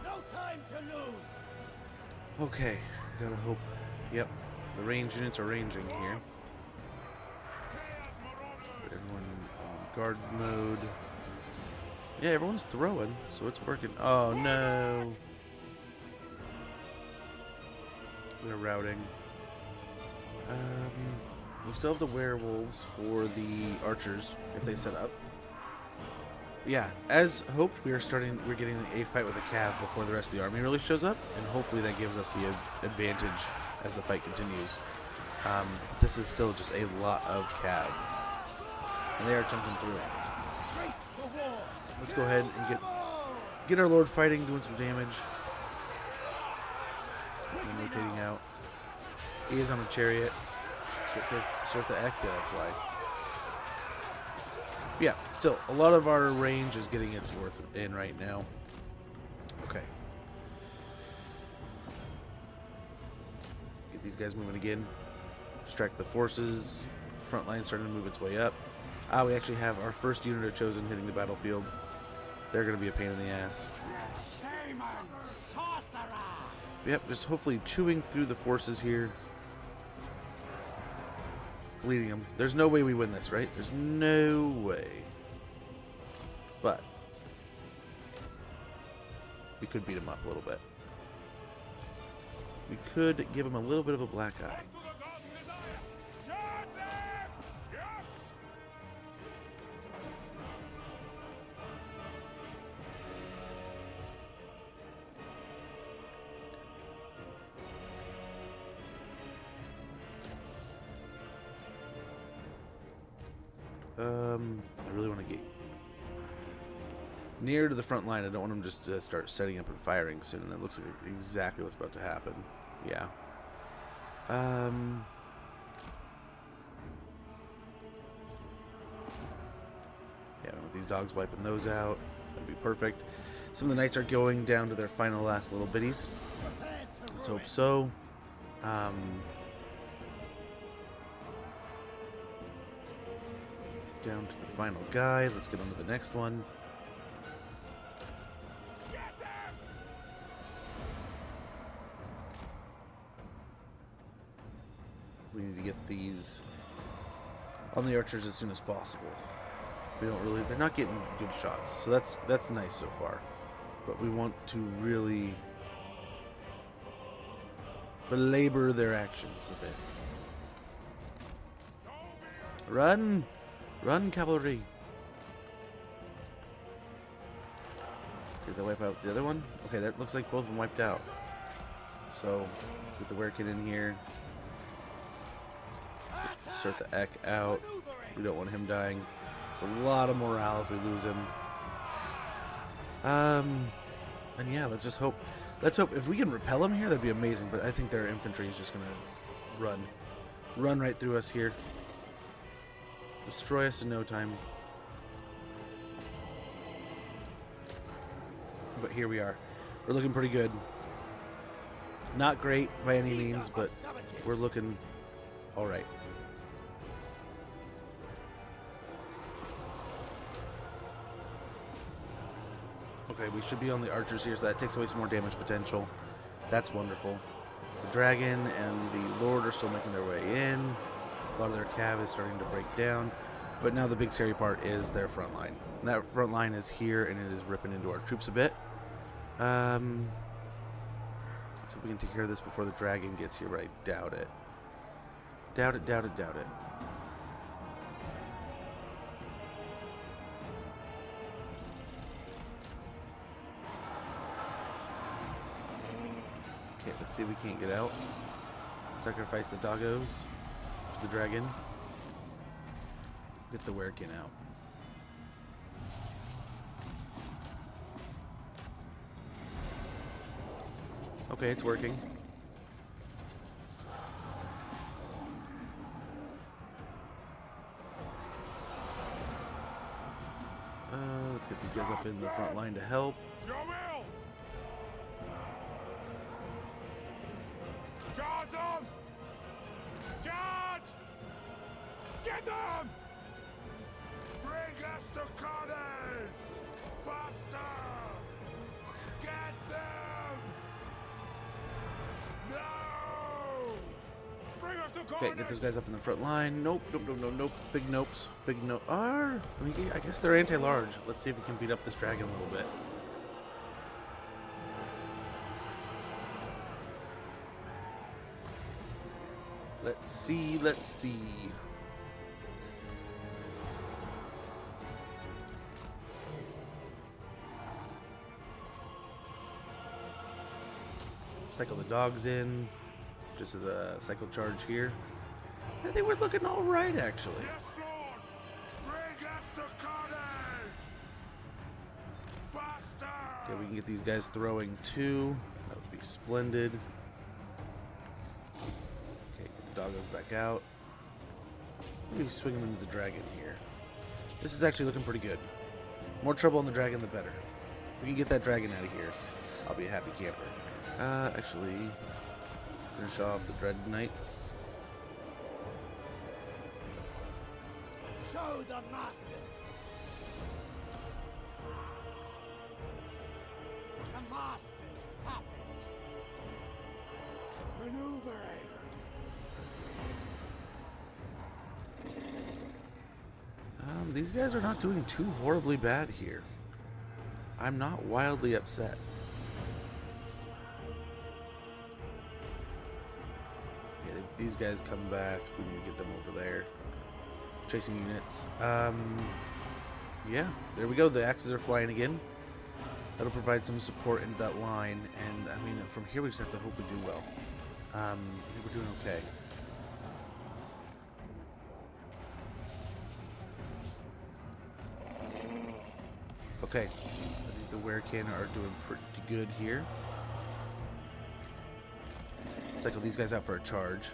No time to lose. Okay, gotta hope. Yep, the range units are ranging here. Chaos Marauders! Everyone on guard mode. Yeah, everyone's throwing, so it's working. Oh no. They're routing. We still have the werewolves for the archers if they set up. Yeah, as hoped, we're getting a fight with a cav before the rest of the army really shows up, and hopefully that gives us the advantage as the fight continues. This is still just a lot of cav, and they are chunking through. Race for war. Let's go ahead and get our lord fighting, doing some damage. And rotating out. He is on a chariot. Sort the Ek, yeah, that's why. Yeah, still, a lot of our range is getting its worth in right now. Okay. Get these guys moving again. Distract the forces. Front line starting to move its way up. We actually have our first unit of Chosen hitting the battlefield. They're going to be a pain in the ass. Shaman, sorcerer. Yep, just hopefully chewing through the forces here. Bleeding them. There's no way we win this, right? There's no way. But we could beat him up a little bit. We could give him a little bit of a black eye. To the God's desire! Charge them! Yes! I really want to get near to the front line. I don't want them just to start setting up and firing soon, and that looks like exactly what's about to happen. Yeah. Yeah, with these dogs wiping those out, that'd be perfect. Some of the knights are going down to their final last little bitties. Prepared to Let's ruin. hope so. Down to the final guy. Let's get on to the next one. Get them! We need to get these on the archers as soon as possible. We don't really, they're not getting good shots, so that's nice so far. But we want to really belabor their actions a bit. Run! Run, cavalry! Did they wipe out the other one? Okay, that looks like both of them wiped out. So, let's get the Werekin in here. Start the Ek out. We don't want him dying. It's a lot of morale if we lose him. And yeah, let's just hope. Let's hope if we can repel him here, that'd be amazing. But I think their infantry is just gonna run right through us here. Destroy us in no time. But here we are. We're looking pretty good. Not great by any means, but we're looking All right. Okay, we should be on the archers here, so that takes away some more damage potential. That's wonderful. The dragon and the lord are still making their way in. A lot of their cav is starting to break down. But now the big scary part is their front line. And that front line is here, and it is ripping into our troops a bit. So we can take care of this before the dragon gets here, but I doubt it. Doubt it, doubt it, doubt it. Okay, let's see if we can't get out. Sacrifice the doggos to the dragon. Get the Werkin out. Okay, it's working. Let's get these guys up in the front line to help. Your will! Charge them! Charge! Get them! Bring us to carnage! Faster! Get them! No! Bring us to carnage! Okay, get those guys up in the front line. Nope, nope, nope, nope, nope. Big nopes. Big nope. I guess they're anti-large. Let's see if we can beat up this dragon a little bit. Let's see, let's see. Cycle the dogs in, just as a cycle charge here. Yeah, they were looking all right, actually. Yes, Lord! Bring us to carnage! Faster! Okay, we can get these guys throwing too. That would be splendid. Okay, get the doggos back out. Maybe swing them into the dragon here. This is actually looking pretty good. More trouble on the dragon, the better. If we can get that dragon out of here, I'll be a happy camper. Actually, finish off the Dread Knights. Show the masters. The masters puppet. Maneuvering. These guys are not doing too horribly bad here. I'm not wildly upset. Yeah, if these guys come back, we need to get them over there. Chasing units. Yeah, there we go. The axes are flying again. That'll provide some support into that line. And, I mean, from here we just have to hope we do well. I think we're doing okay. Okay, I think the Werkin are doing pretty good here. Cycle these guys out for a charge.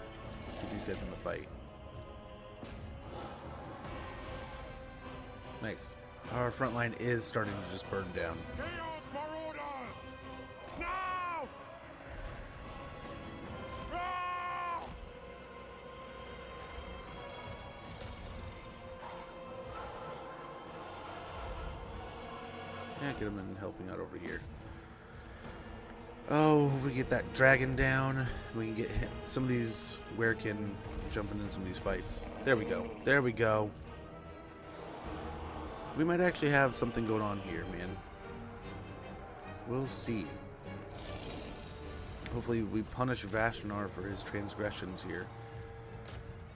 Keep these guys in the fight. Nice. Our front line is starting to just burn down. Chaos Marauders! Now! Ah! Yeah, get them in helping out over here. Oh, if we get that dragon down, we can get some of these Werkin jumping in some of these fights. There we go. There we go. We might actually have something going on here, man. We'll see. Hopefully we punish Vashnar for his transgressions here.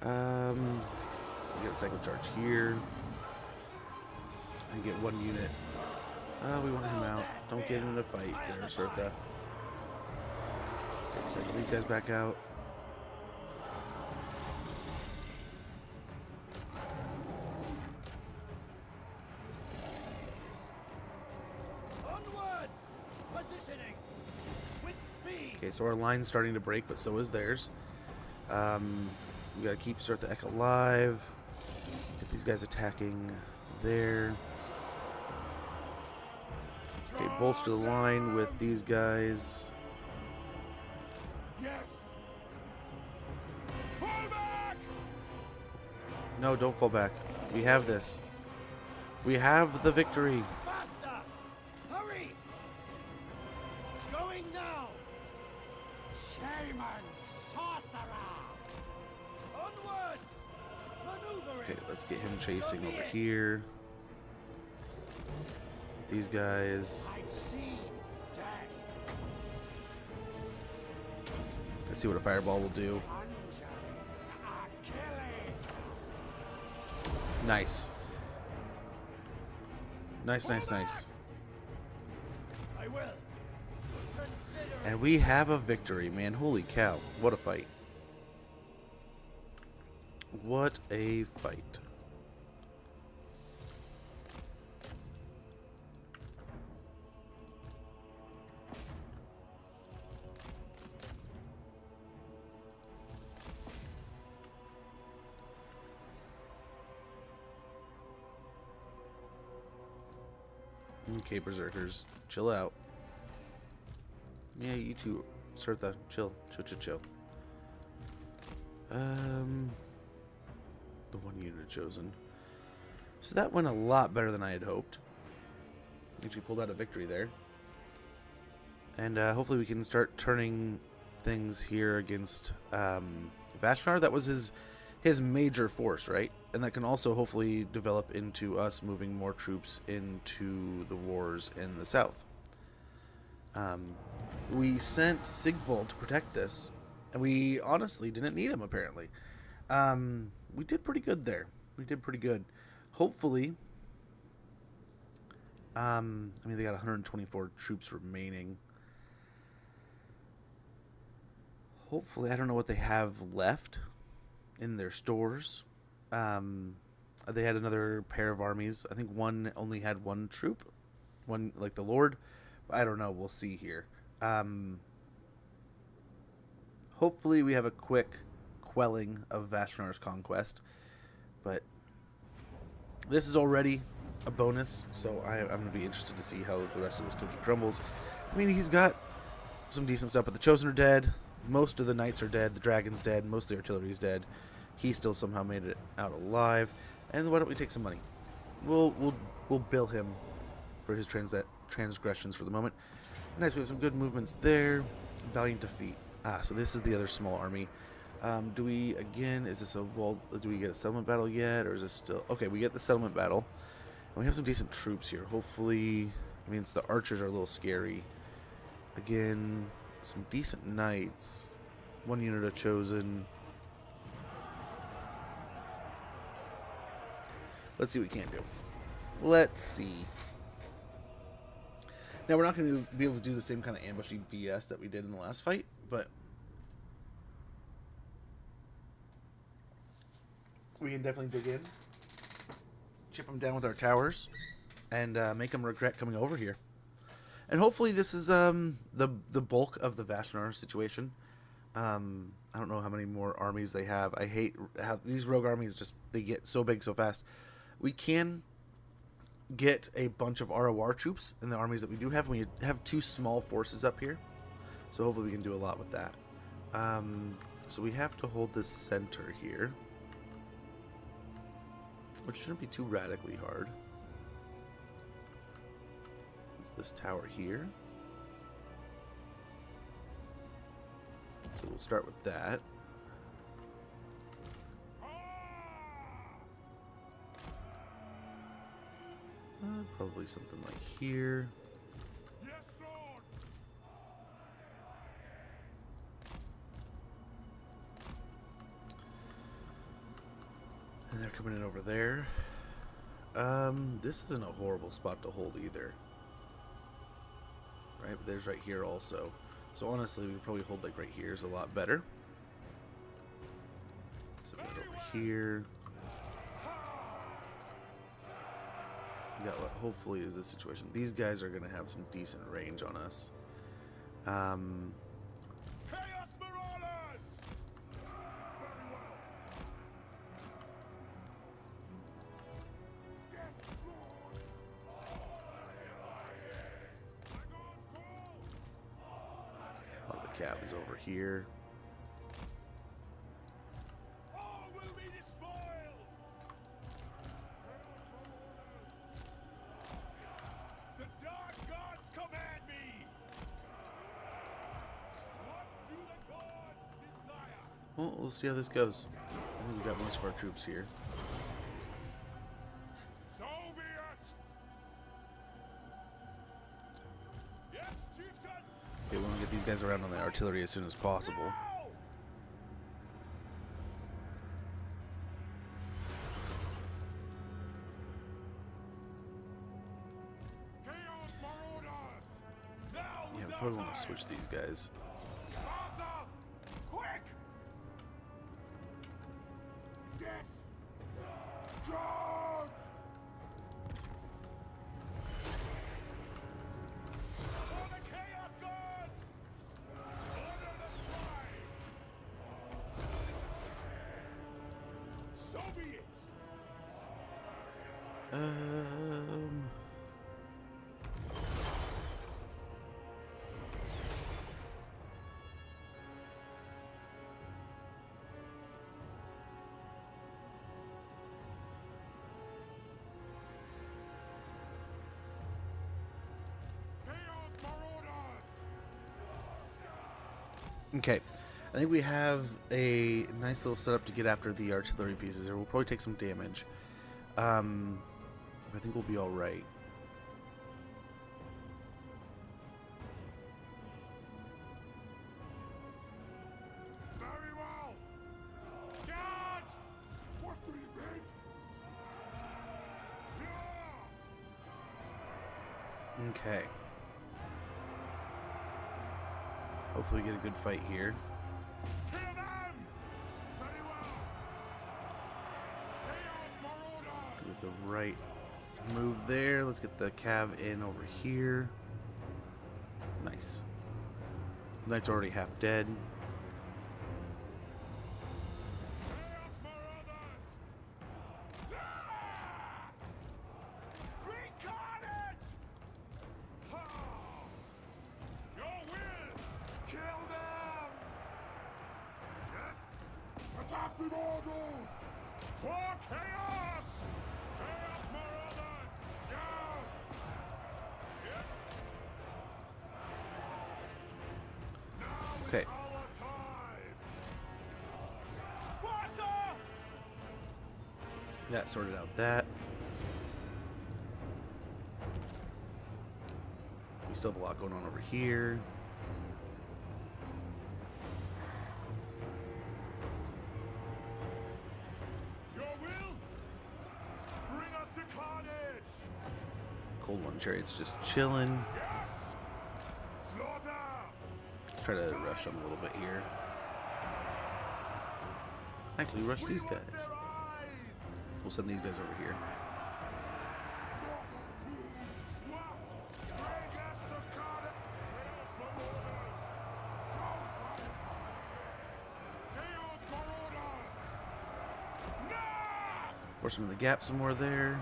We get a cycle charge here. And get one unit. We want him out. Don't get in a fight there, Surtha. Okay, cycle these guys back out. Onwards! Positioning! With speed! Okay, so our line's starting to break, but so is theirs. We gotta keep Surtha Ek alive. Get these guys attacking there. Okay, bolster the line with these guys. Yes! Fall back! No, don't fall back. We have this. We have the victory. Faster! Hurry! Going now! Shaman sorcerer! Onwards! Maneuvering! Okay, let's get him chasing over here. These guys. I've seen death. Let's see what a fireball will do. Conjuring, killing. Nice. Nice, nice, nice. I will. Consider And we have a victory, man. Holy cow. What a fight. What a fight. Okay, berserkers, chill out. Yeah, you two, Sertha, chill, chill, chill, chill. The one unit chosen. So that went a lot better than I had hoped. Actually pulled out a victory there. And hopefully we can start turning things here against Vashnar. That was his major force, right? And that can also hopefully develop into us moving more troops into the wars in the south. We sent Sigvald to protect this, and we honestly didn't need him, apparently. We did pretty good there. We did pretty good. Hopefully, I mean, they got 124 troops remaining. Hopefully, I don't know what they have left in their stores. They had another pair of armies. I think one only had one troop, one like the Lord. I don't know. We'll see here. Hopefully, we have a quick quelling of Vashnar's conquest, but this is already a bonus, so I'm going to be interested to see how the rest of this cookie crumbles. I mean, he's got some decent stuff, but the Chosen are dead. Most of the knights are dead. The dragon's dead. Most of the artillery's dead. He still somehow made it out alive. And why don't we take some money? We'll bill him for his transgressions for the moment. Nice, we have some good movements there. Valiant defeat. So this is the other small army. Do we, again, is this a wall? Do we get a settlement battle yet? Or is this still... Okay, we get the settlement battle. And we have some decent troops here. Hopefully, I mean, the archers are a little scary. Again, some decent knights. One unit of chosen. Let's see what we can do. Let's see. Now, we're not going to be able to do the same kind of ambushing BS that we did in the last fight, but we can definitely dig in, chip them down with our towers, and make them regret coming over here. And hopefully this is the bulk of the Vashnar situation. I don't know how many more armies they have. I hate how these rogue armies just, they get so big so fast. We can get a bunch of ROR troops in the armies that we do have. We have two small forces up here, so hopefully we can do a lot with that. So we have to hold this center here, which shouldn't be too radically hard. It's this tower here. So we'll start with that. Probably something like here. Yes, Lord. And they're coming in over there. This isn't a horrible spot to hold either. Right, but there's right here also. So honestly, we probably hold like right here is a lot better. So go over here. We got what hopefully is this situation. These guys are going to have some decent range on us. Chaos Marauders! Part of the cab is over here. All will be despoiled! Well, we'll see how this goes. I think we got most of our troops here. So be it! Yes, chieftain! Okay, we want to get these guys around on the artillery as soon as possible. Now! Chaos Marauders! Now Yeah, we is our probably want to time! switch these guys. Faster! Quick! Death! Charge! For the Chaos Guards! Order the swine! So be it! Chaos Marauders! Okay, I think we have a nice little setup to get after the artillery pieces here. We'll probably take some damage. I think we'll be all right. Very well! Charge! What do you bid? Okay. Hopefully we get a good fight here. Kill them! Very well! Chaos Marauders! With the right move there. Let's get the cav in over here. Nice. Knight's already half dead. Chaos Marauders! Ah! Recarnage! Ha! Your will! Kill them! Yes? Attack the orders! For chaos! Chaos Marauders! Yes! Yes! Now Okay. is our time! Faster! That sorted out that. We still have a lot going on over here. Your will? Bring us to carnage! Cold One Chariot's just chilling. Yes! Slaughter! Try to rush them a little bit here. Actually, rush We these want guys. their eyes! We'll send these guys over here. What? Bring us to carnage! Chaos Marauders! Chaos Marauders! No! Force them in the gap some more there.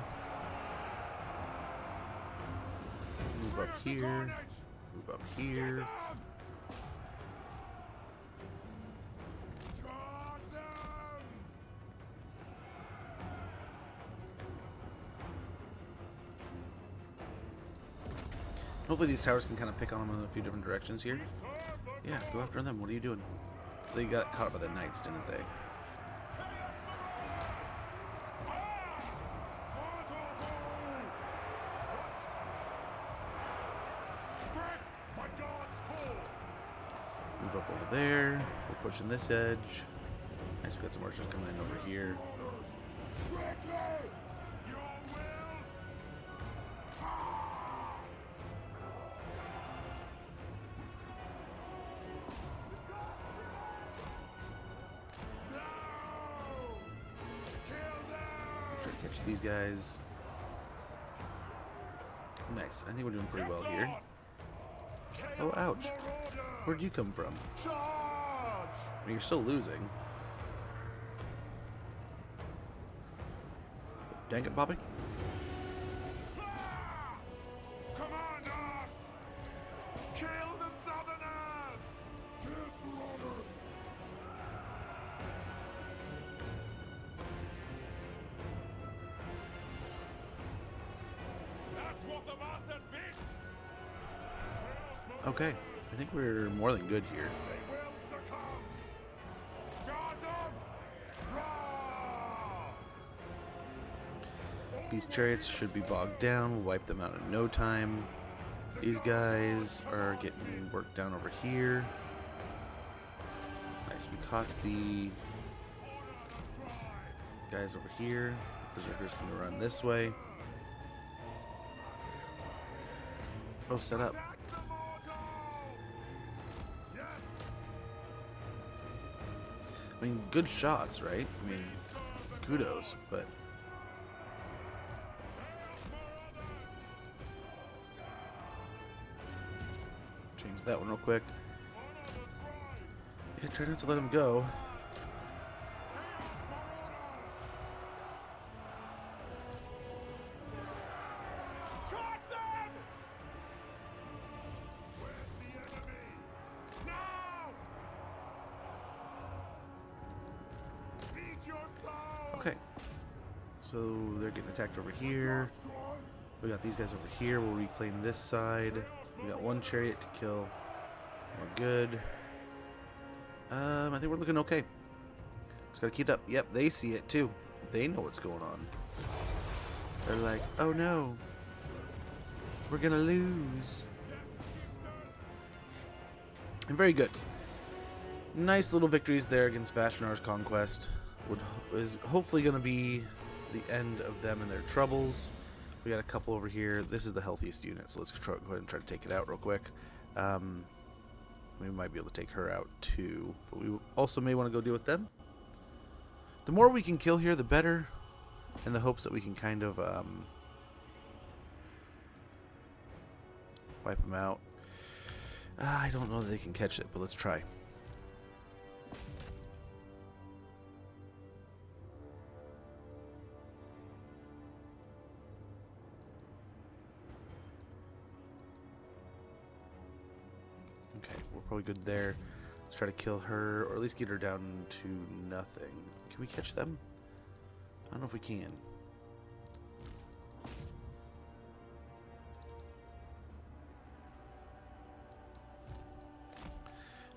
Move Bring up us to here. carnage! Move up Get here. them! Charge them! Hopefully these towers can kind of pick on them in a few different directions here. We serve the Yeah, go after them. What are you doing? They got caught up by the knights, didn't they? Move up over there. We're pushing this edge. Nice, we got some archers coming in over here. Try to catch these guys. Nice. I think we're doing pretty well here. Oh, ouch. Where'd you come from? Charge! I mean, you're still losing. Dang it, Bobby. Command us! Kill the Southerners! Yes, marauders! That's what the masters bid! Okay. I think we're more than good here. They will succumb! Charge These chariots should be bogged down. We'll wipe them out in no time. These guys are getting worked down over here. Nice. We caught the guys over here. Berserker's going to run this way. Oh, set up. I mean, good shots, right? I mean, kudos, but... Change that one real quick. Yeah, try not to let him go. Charge them! Where's the enemy? Now! Feed your soul! Okay. So they're getting attacked over here. We got these guys over here. We'll reclaim this side. We got one chariot to kill. We're good. I think we're looking okay. Just gotta keep it up. Yep, they see it too. They know what's going on. They're like, oh no, we're gonna lose. And very good. Nice little victories there against Vashnar's conquest. Is hopefully gonna be the end of them and their troubles. We got a couple over here. This is the healthiest unit, so let's go ahead and try to take it out real quick. We might be able to take her out too, but we also may want to go deal with them. The more we can kill here, the better, in the hopes that we can kind of wipe them out. I don't know that they can catch it, but let's try. Okay, we're probably good there. Let's try to kill her, or at least get her down to nothing. Can we catch them? I don't know if we can.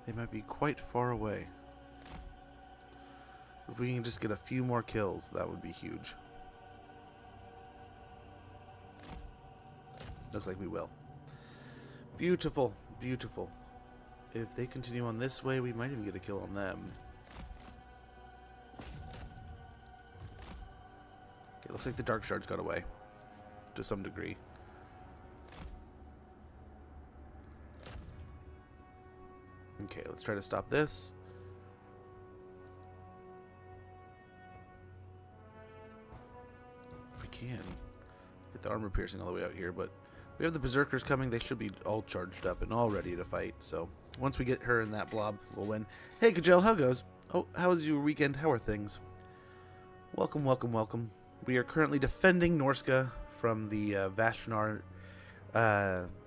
They might be quite far away. If we can just get a few more kills, that would be huge. Looks like we will. Beautiful, beautiful. If they continue on this way, we might even get a kill on them. Okay, looks like the Dark Shards got away. To some degree. Okay, let's try to stop this. If we can. Get the armor piercing all the way out here, but we have the Berserkers coming. They should be all charged up and all ready to fight, so once we get her in that blob, we'll win. Hey, Kajel, how goes? Oh, how was your weekend? How are things? Welcome, welcome, welcome. We are currently defending Norska from the Vashnar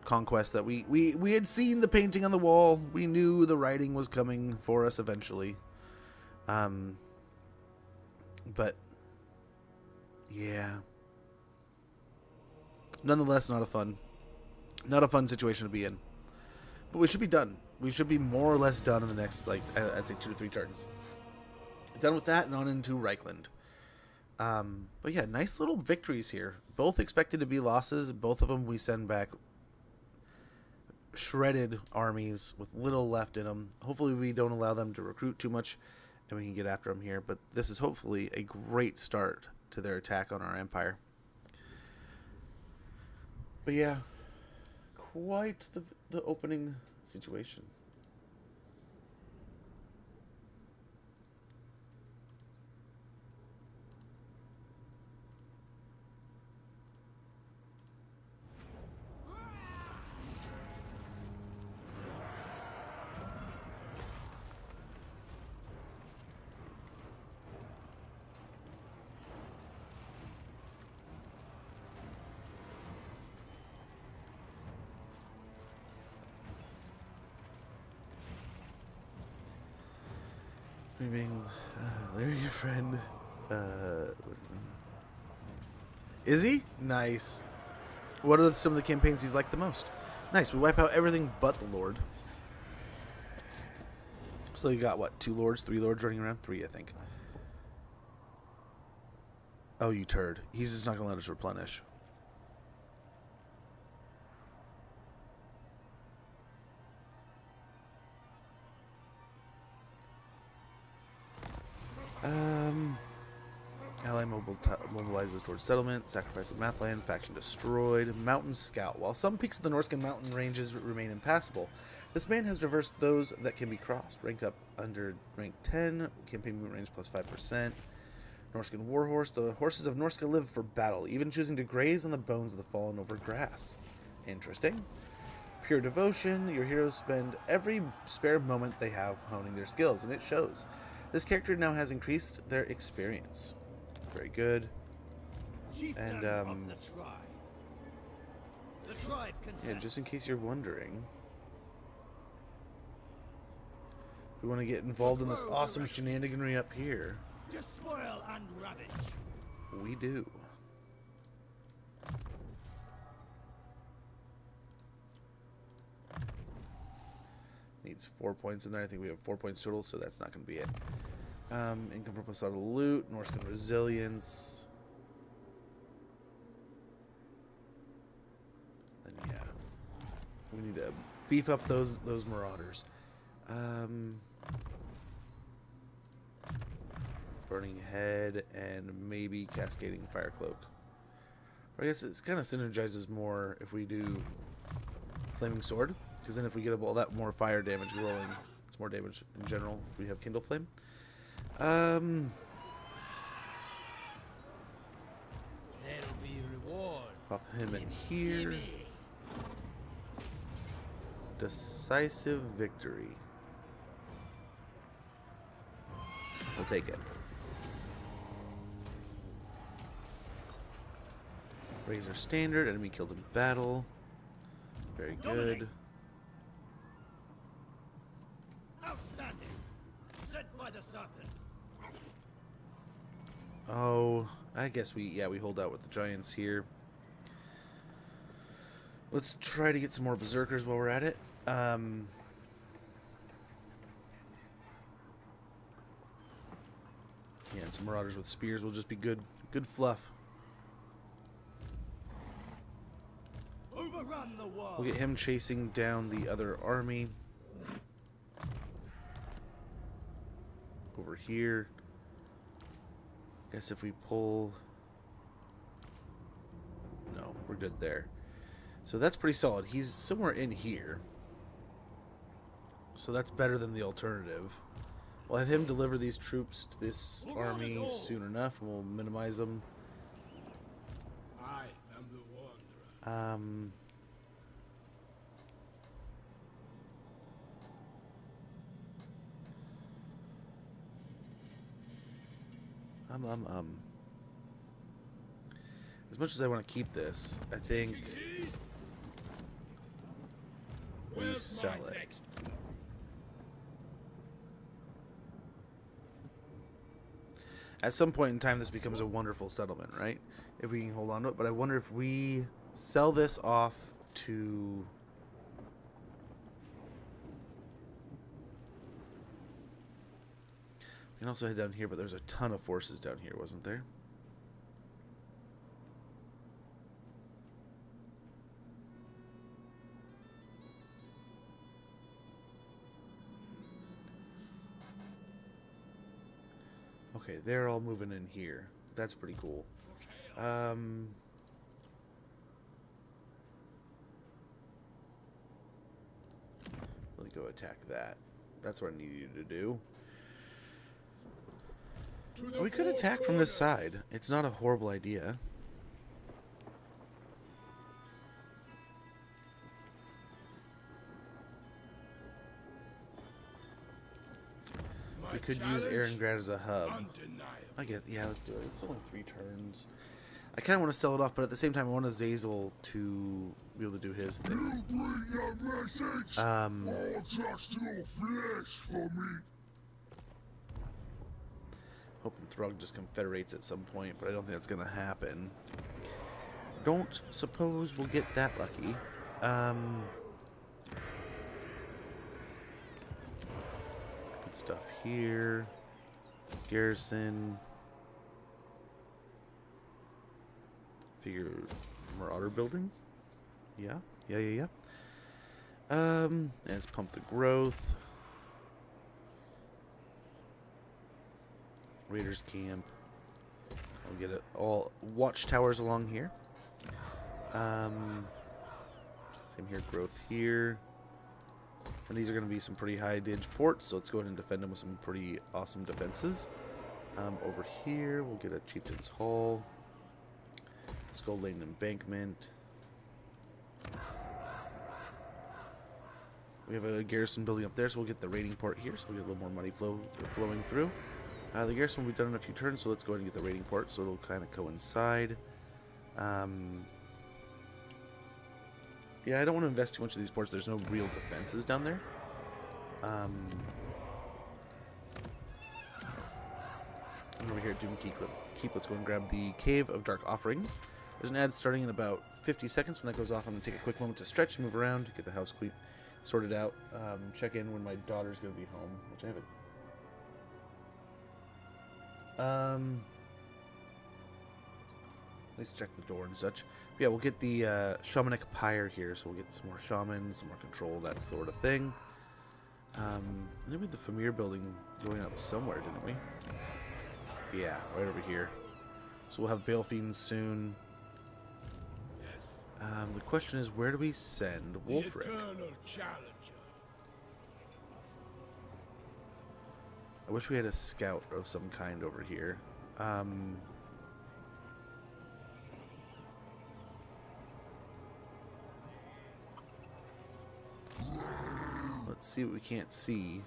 conquest that we had seen the painting on the wall. We knew the writing was coming for us eventually. But yeah. Nonetheless, not a fun situation to be in. But we should be done. We should be more or less done in the next, like, I'd say 2 to 3 turns. Done with that and on into Reichland. But yeah, nice little victories here. Both expected to be losses. Both of them we send back shredded armies with little left in them. Hopefully we don't allow them to recruit too much and we can get after them here. But this is hopefully a great start to their attack on our empire. But yeah, quite the opening situation. Being Larry, your friend. Is he? Nice. What are some of the campaigns he's liked the most? Nice. We wipe out everything but the Lord. So you got what? 2 lords, 3 lords running around? 3, I think. Oh, you turd. He's just not going to let us replenish. Ally mobilizes towards settlement. Sacrifice of Mathland. Faction destroyed. Mountain Scout. While some peaks of the Norscan mountain ranges remain impassable, this man has traversed those that can be crossed. Rank up under rank 10. Campaign movement range plus 5%. Norscan Warhorse. The horses of Norska live for battle, even choosing to graze on the bones of the fallen over grass. Interesting. Pure devotion. Your heroes spend every spare moment they have honing their skills, and it shows. This character now has increased their experience. Very good. Chieftain And of the tribe. The tribe consents. yeah, just in case you're wondering, if we want to get involved in this awesome shenaniganry up here, Despoil and ravage. we do. Needs 4 points in there. I think we have 4 points total, so that's not going to be it. Income from Posada loot, Norscan resilience. Then yeah, we need to beef up those marauders. Burning Head and maybe Cascading Fire Cloak. Or I guess it kind of synergizes more if we do Flaming Sword, because then if we get all that more fire damage rolling, it's more damage in general if we have Kindle Flame. There'll be reward. Pop him in here. Decisive victory. We'll take it. Razor standard. Enemy killed in battle. Very good. Outstanding. Sent by the serpent. Oh, I guess we hold out with the giants here. Let's try to get some more berserkers while we're at it. Yeah, and some marauders with spears will just be good fluff. Overrun the world. We'll get him chasing down the other army. Over here. Guess if we pull... No, we're good there. So that's pretty solid. He's somewhere in here. So that's better than the alternative. We'll have him deliver these troops to this army soon enough, and we'll minimize them. I am the Wanderer. As much as I want to keep this, I think we sell it. At some point in time, this becomes a wonderful settlement, right? If we can hold on to it. But I wonder if we sell this off to... We can also head down here, but there's a ton of forces down here, wasn't there? Okay, they're all moving in here. That's pretty cool. Let me go attack that. That's what I need you to do. We could attack from this side. It's not a horrible idea. We could use Aarongrad as a hub. I guess, yeah, let's do it. It's only 3 turns. I kind of want to sell it off, but at the same time, I want Azazel to be able to do his thing. You bring your message, or just your flesh for me. Hoping Throg just confederates at some point, but I don't think that's going to happen. Don't suppose we'll get that lucky. Good stuff here. Garrison. Figure Marauder building. Yeah. And let's pump the growth. Raiders camp. I'll get it all watchtowers along here. Same here, growth here. And these are going to be some pretty high dig ports, so let's go ahead and defend them with some pretty awesome defenses. Over here, we'll get a Chieftain's Hall. Skull Lane Embankment. We have a garrison building up there, so we'll get the raiding port here, so we get a little more money flowing through. The garrison will be done in a few turns, so let's go ahead and get the raiding port, so it'll kind of coincide. Yeah, I don't want to invest too much in these ports. There's no real defenses down there. Over here at Doom Keep, let's go and grab the Cave of Dark Offerings. There's an ad starting in about 50 seconds. When that goes off, I'm going to take a quick moment to stretch and move around, get the house clean, sorted out, check in when my daughter's going to be home, which I haven't. Let's check the door and such. But yeah, we'll get the Shamanic Pyre here, so we'll get some more shamans, some more control, that sort of thing. I think we had the Famir building going up somewhere, didn't we? Yeah, right over here. So we'll have Bale Fiends soon. The question is, where do we send Wulfrik? The eternal challenger. I wish we had a scout of some kind over here. Let's see what we can't see.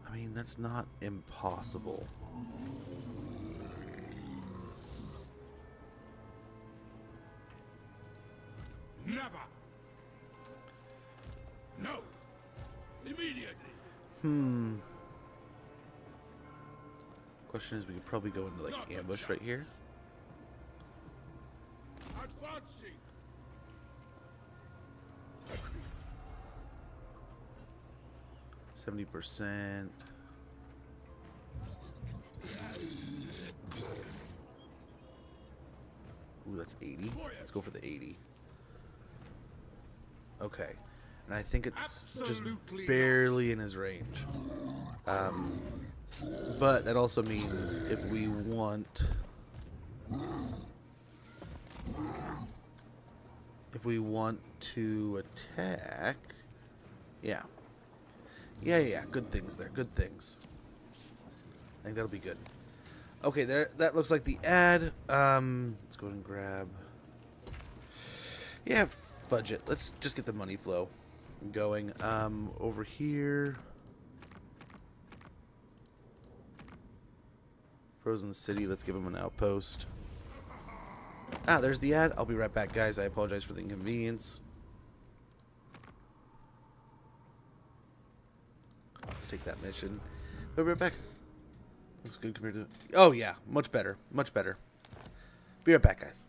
I mean, that's not impossible. Never. No. Immediately. Question is, we could probably go into like ambush right here. Advancing. 70%. Ooh, that's 80. Let's go for the 80. Okay. And I think it's just barely in his range. But that also means if we want... If we want to attack... Yeah. Yeah. Good things there. Good things. I think that'll be good. Okay, there. That looks like the ad. Let's go ahead and grab... Yeah, fudge it. Let's just get the money flow going. Over here... Frozen City, let's give him an outpost. Ah, there's the ad. I'll be right back, guys. I apologize for the inconvenience. Let's take that mission. But we're right back. Looks good compared to... Oh, yeah. Much better. Much better. Be right back, guys.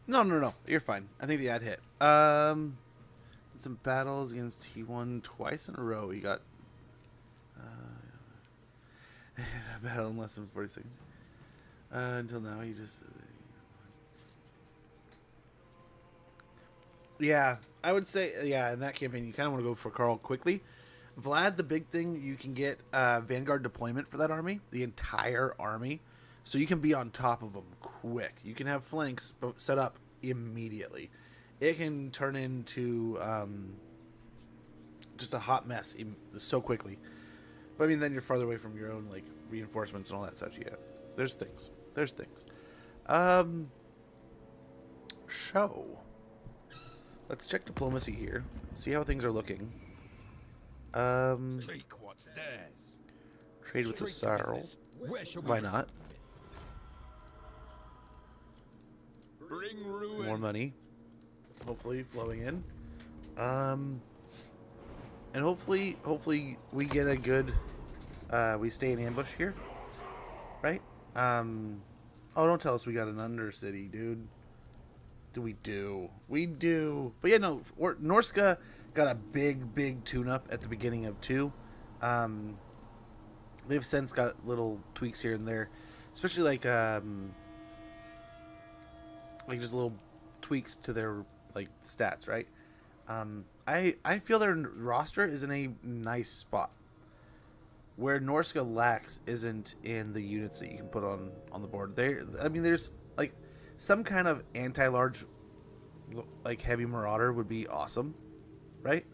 No. You're fine. I think the ad hit. Did some battles against T1 twice in a row. We got a battle in less than 40 seconds. Until now, you just... Yeah, I would say, in that campaign, you kind of want to go for Karl quickly. Vlad, the big thing, you can get Vanguard deployment for that army, the entire army. So you can be on top of them quick. You can have flanks set up immediately. It can turn into just a hot mess so quickly. But I mean, then you're farther away from your own like reinforcements and all that such. Yeah, there's things. Show. Let's check diplomacy here. See how things are looking. Take what's theirs. Trade with the Straight to Sarl. business. Where shall we Why not? Bring ruin. More money, hopefully flowing in, and hopefully we get a good, we stay in ambush here, right? Oh, don't tell us we got an Undercity, dude. We do. But yeah, no, Norska got a big tune-up at the beginning of 2. They've since got little tweaks here and there, especially like just little tweaks to their like stats, right? I feel their roster is in a nice spot. Where Norska lacks isn't in the units that you can put on the board. There's like some kind of anti-large, like heavy marauder would be awesome, right?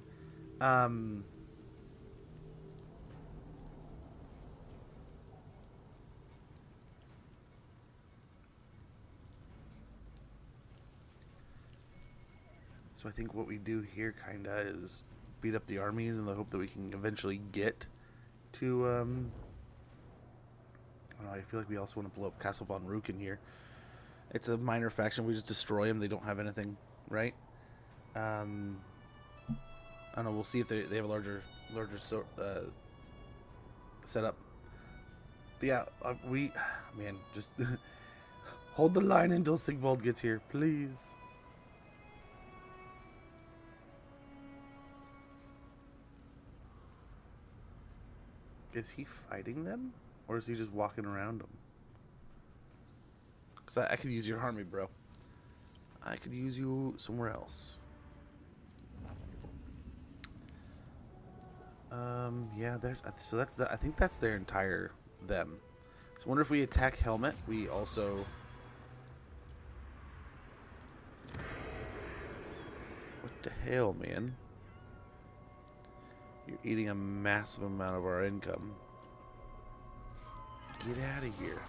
So I think what we do here kinda is beat up the armies in the hope that we can eventually get to I don't know, I feel like we also want to blow up Castle von Ruken here. It's a minor faction, we just destroy them, they don't have anything, right? I don't know, we'll see if they have a larger setup. But yeah, just hold the line until Sigvald gets here, please. Is he fighting them? Or is he just walking around them? Because I could use your army, bro. I could use you somewhere else. Yeah, so that's I think that's their entire them. So I wonder if we attack Helmet, we also... What the hell, man? You're eating a massive amount of our income. Get out of here.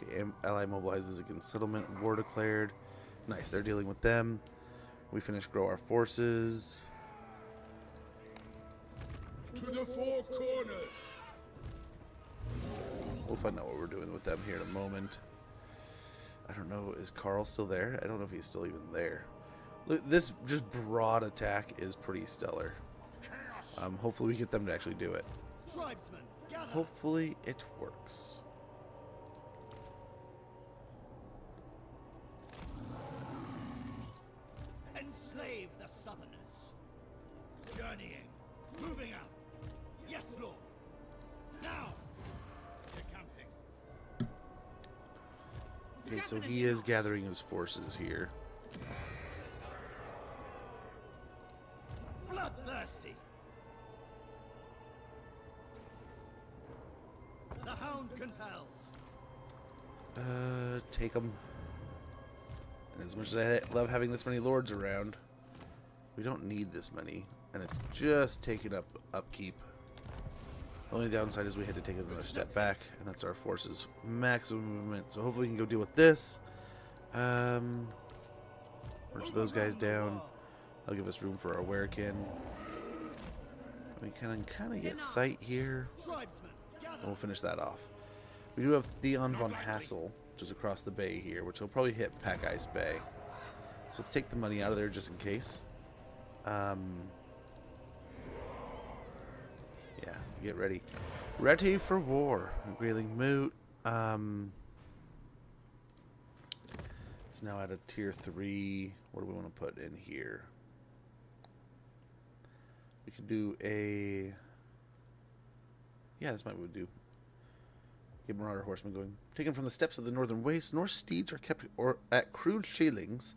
Okay, ally mobilizes against settlement. War declared. Nice, they're dealing with them. We finished grow our forces. To the four corners. We'll find out what we're doing with them here in a moment. I don't know, is Karl still there? I don't know if he's still even there. Look, this just broad attack is pretty stellar. Hopefully we get them to actually do it. Tribesmen, gather. Hopefully it works. Enslave the Southerners. Journeying. Moving out. Yes, Lord. Now. Decamping. Okay, so he is gathering his forces here. Bloodthirsty. The hound compels. Take them. And as much as I love having this many lords around, we don't need this many, and it's just taking up upkeep. The only downside is we had to take another step back, and that's our forces maximum movement. So hopefully we can go deal with this. Merge those guys down. That'll give us room for our Werekin. We can kind of get sight here. Tribesmen, gather. And we'll finish that off. We do have Theon von Hassel just across the bay here, which will probably hit Pack Ice Bay. So let's take the money out of there just in case. Yeah, get ready. Ready for war. Grayling Moot. It's now at a tier 3. What do we want to put in here? We could do a... Yeah, this might be what we do. Get Marauder Horsemen going. Taken from the steppes of the northern waste, Norse steeds are kept at crude shalings,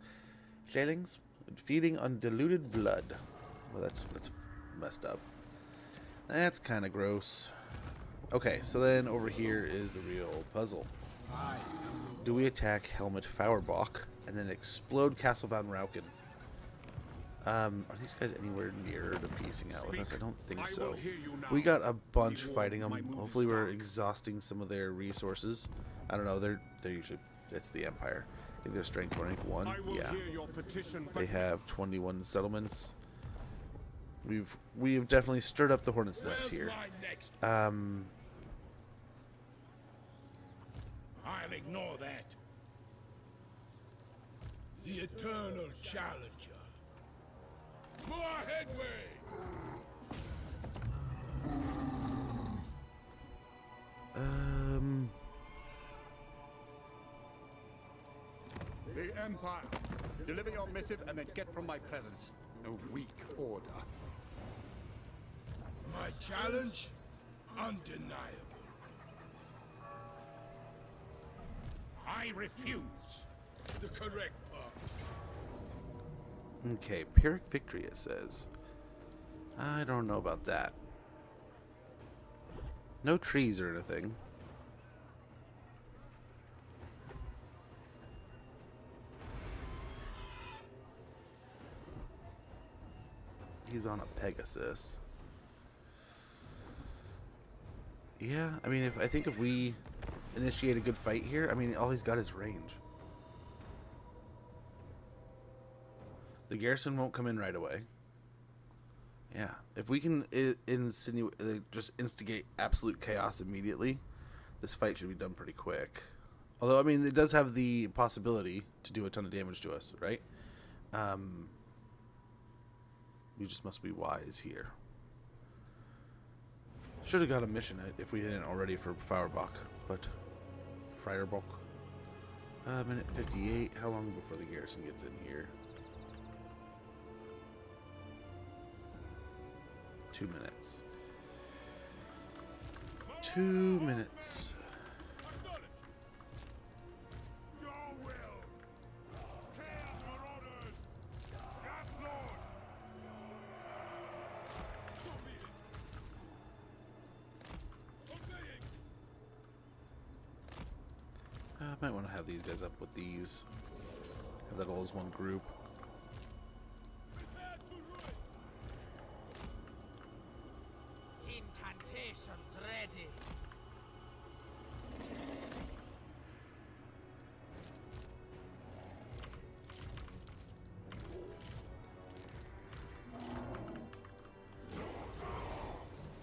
feeding on diluted blood. Well, that's messed up. That's kind of gross. Okay, so then over here is the real puzzle. Do we attack Helmut Fauerbach and then explode Castle Van Rauken? Are these guys anywhere near to piecing out with us? I don't think so. We got a bunch fighting them. Hopefully we're exhausting some of their resources. I don't know. They're usually... It's the Empire. I think they're strength rank 1. Yeah. They have 21 settlements. We've definitely stirred up the Hornet's Nest here. I'll ignore that. The eternal challenger. More headway! The Empire. Deliver your missive and then get from my presence. A weak order. My challenge? Undeniable. I refuse. The correct part. Okay, Pyrrhic victory, it says. I don't know about that. No trees or anything. He's on a Pegasus. Yeah, I mean, I think if we initiate a good fight here, I mean, all he's got is range. The garrison won't come in right away. Yeah, if we can just instigate absolute chaos immediately, this fight should be done pretty quick. Although, I mean, it does have the possibility to do a ton of damage to us, right? We just must be wise here. Should have got a mission if we didn't already for Feuerbach, but Feuerbach. Minute 58. How long before the garrison gets in here? 2 minutes. 2 minutes. Your will. Chaos Marauders. Yes, Lord. So be it. Obeying. I might want to have these guys up with these. Have that all as one group. Prepare to ruin. Incantations ready.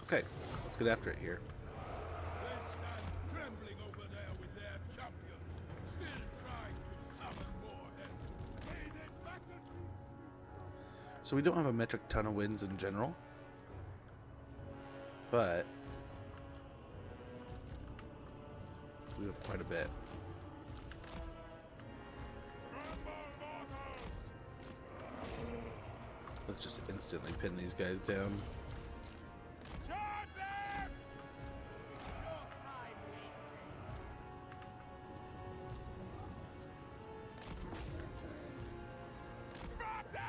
Okay, let's get after it here. They stand trembling over there with their champion, still trying to summon more help. May they battle. So we don't have a metric ton of wins in general, but we have quite a bit. Rumble, mortals! Let's just instantly pin these guys down. Charge them! Faster!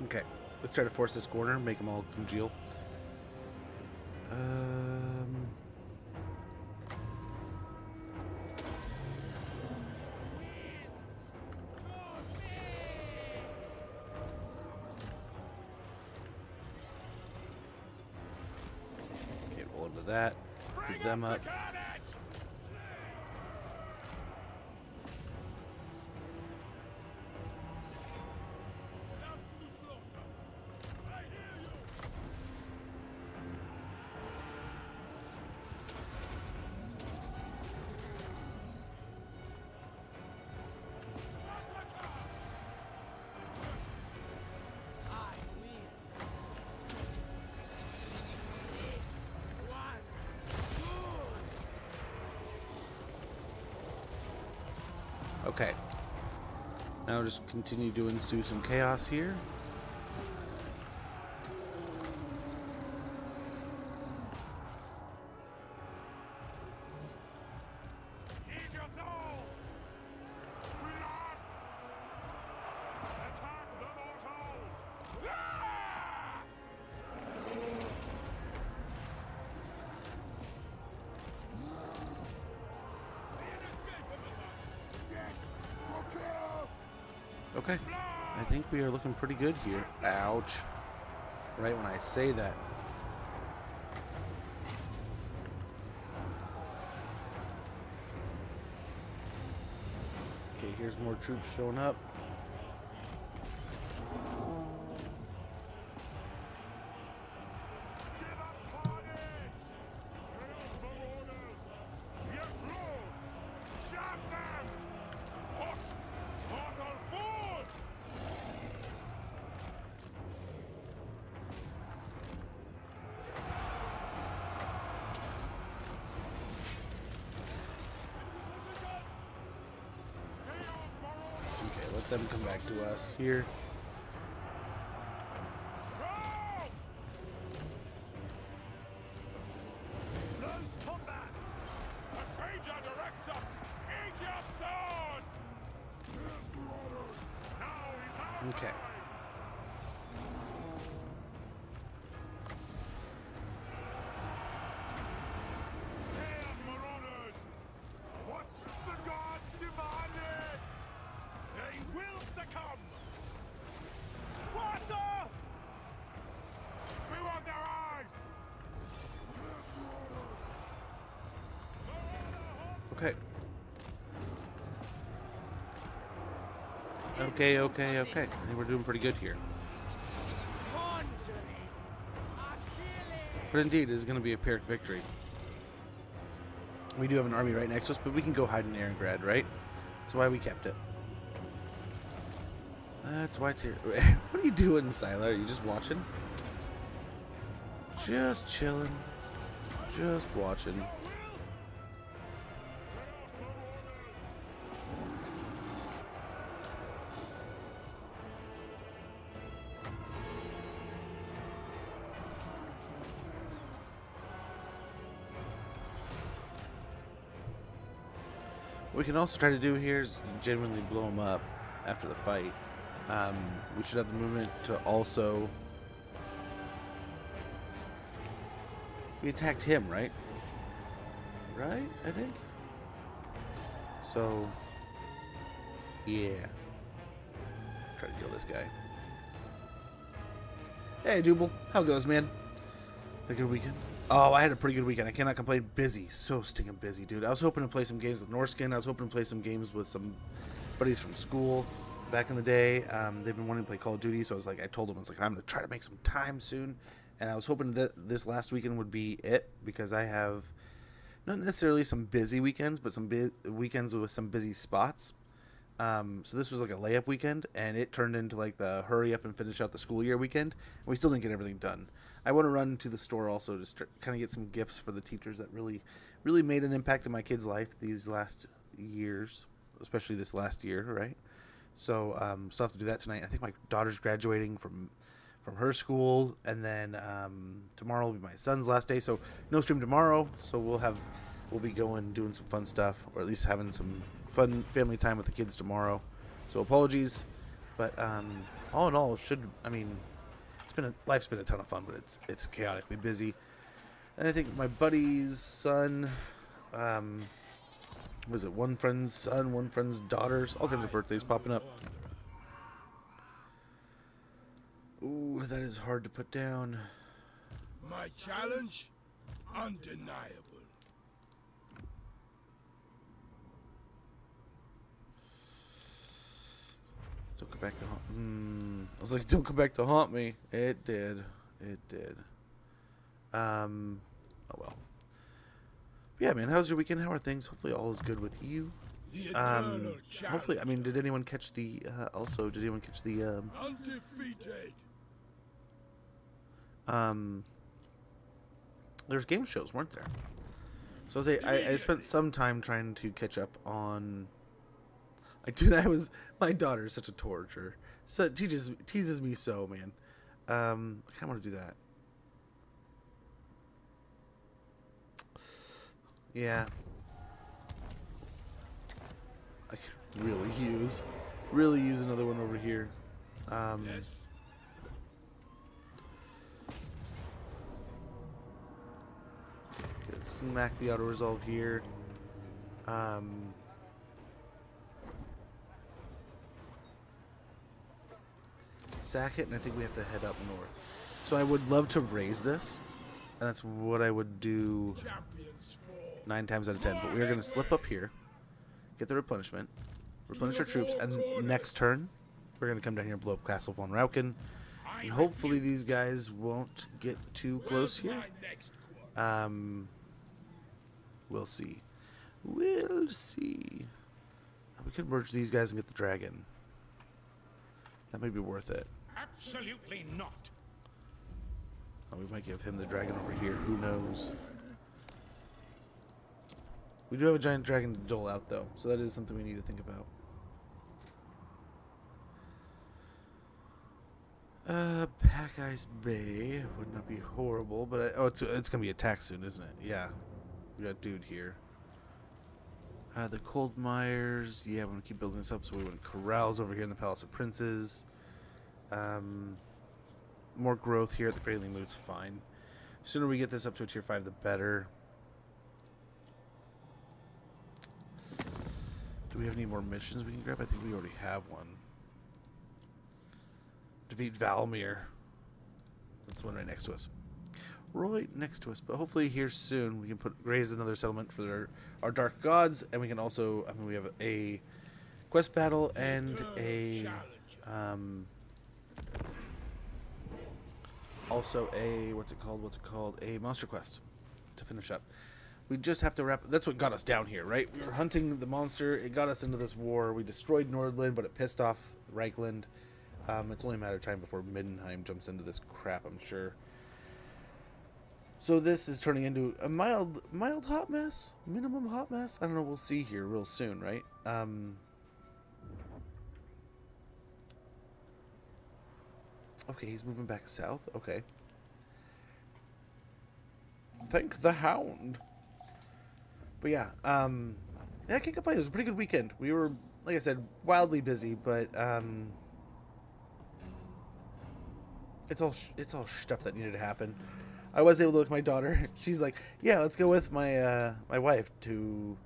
Okay, let's try to force this corner, make them all congeal. Okay, roll into that. Keep them up. Carnage! Lambs to slaughter. I hear you. Master Karl! Okay. Now just continue to ensue some chaos here. Heed your soul! Blood! Attack the mortals! Ah! The inescapable one! Yes! For chaos! Okay. I think we are looking pretty good here. Ouch. Right when I say that. Okay, here's more troops showing up. Give us carnage! Chaos marauders! Yes, Lord! Shaft them! Hot! Hot on foot! Chaos marauders! Okay, let them come back to us here. Go! Close combat! The Trager directs us! Eat your souls! Now he's out! Okay. Chaos Marauders! What the gods demanded! They will succumb! Faster! We want their eyes! Okay. Okay. I think we're doing pretty good here. But indeed, it is going to be a Pyrrhic victory. We do have an army right next to us, but we can go hide in Aarongrad, right? That's why we kept it. That's why it's here. What are you doing, Sylar? Are you just watching? Just chilling. Just watching. What we can also try to do here is genuinely blow them up after the fight. We should have the movement to also... We attacked him, right? Right, I think? So... Yeah. Try to kill this guy. Hey, Jubal. How goes, man? Had a good weekend? Oh, I had a pretty good weekend. I cannot complain. Busy. So stinking busy, dude. I was hoping to play some games with Norskin. I was hoping to play some games with some buddies from school back in the day. They've been wanting to play Call of Duty, so I told them, I'm going to try to make some time soon. And I was hoping that this last weekend would be it, because I have not necessarily some busy weekends, but some weekends with some busy spots. So this was like a layup weekend, and it turned into like the hurry up and finish out the school year weekend. And we still didn't get everything done. I want to run to the store also to kind of get some gifts for the teachers that really made an impact in my kid's life these last years, especially this last year, right? So still have to do that tonight. I think my daughter's graduating from her school, and then tomorrow will be my son's last day. So no stream tomorrow. So we'll be doing some fun stuff, or at least having some fun family time with the kids tomorrow. So apologies, but all in all, life's been a ton of fun, but it's chaotically busy. And I think my buddy's son, was it one friend's son, one friend's daughters, all kinds of birthdays popping up. Ooh, that is hard to put down. My challenge? Undeniable. Don't come back to haunt. I was like, don't come back to haunt me. It did. Oh well. Yeah, man. How's your weekend? How are things? Hopefully all is good with you. The eternal Hopefully, did anyone catch the? Did anyone catch the? Undefeated. There's game shows, weren't there? So I spent some time trying to catch up on My daughter is such a torture. So teases me so, man. I kind of want to do that. Yeah. I could really use another one over here. Yes. Smack the auto resolve here. Sack it, and I think we have to head up north. So I would love to raise this, and that's what I would do Champions fall. 9 times out of 10. But we are going to slip up here, get the replenishment, replenish our troops, and next turn we're going to come down here and blow up Castle von Rauken. And hopefully these guys won't get too close here. My next quote. We'll see. We'll see. We could merge these guys and get the dragon. That may be worth it. Absolutely not. Oh, we might give him the dragon over here. Who knows? We do have a giant dragon to dole out, though, so that is something we need to think about. Pack Ice Bay would not be horrible, but it's gonna be attacked soon, isn't it? Yeah, we got dude here. The Cold Mires, yeah, we're gonna keep building this up so we want corrals over here in the Palace of Princes. More growth here at the Grayling Mood's fine. Sooner we get this up to a tier 5, the better. Do we have any more missions we can grab? I think we already have one. Defeat Valmir. That's the one right next to us. Right next to us. But hopefully here soon we can raise another settlement for our dark gods. And we can also, I mean, we have a quest battle and also a, what's it called? A monster quest to finish up. We just have to wrap. That's what got us down here, right? We were hunting the monster. It got us into this war. We destroyed Nordland, but it pissed off Reichland. It's only a matter of time before Middenheim jumps into this crap, I'm sure. So this is turning into a mild hot mess? Minimum hot mess? I don't know. We'll see here real soon, right? Okay, he's moving back south. Okay. Thank the Hound. But yeah, I can't complain. It was a pretty good weekend. We were, like I said, wildly busy, but it's all stuff that needed to happen. I was able to look at my daughter. She's like, "Yeah, let's go with my my wife to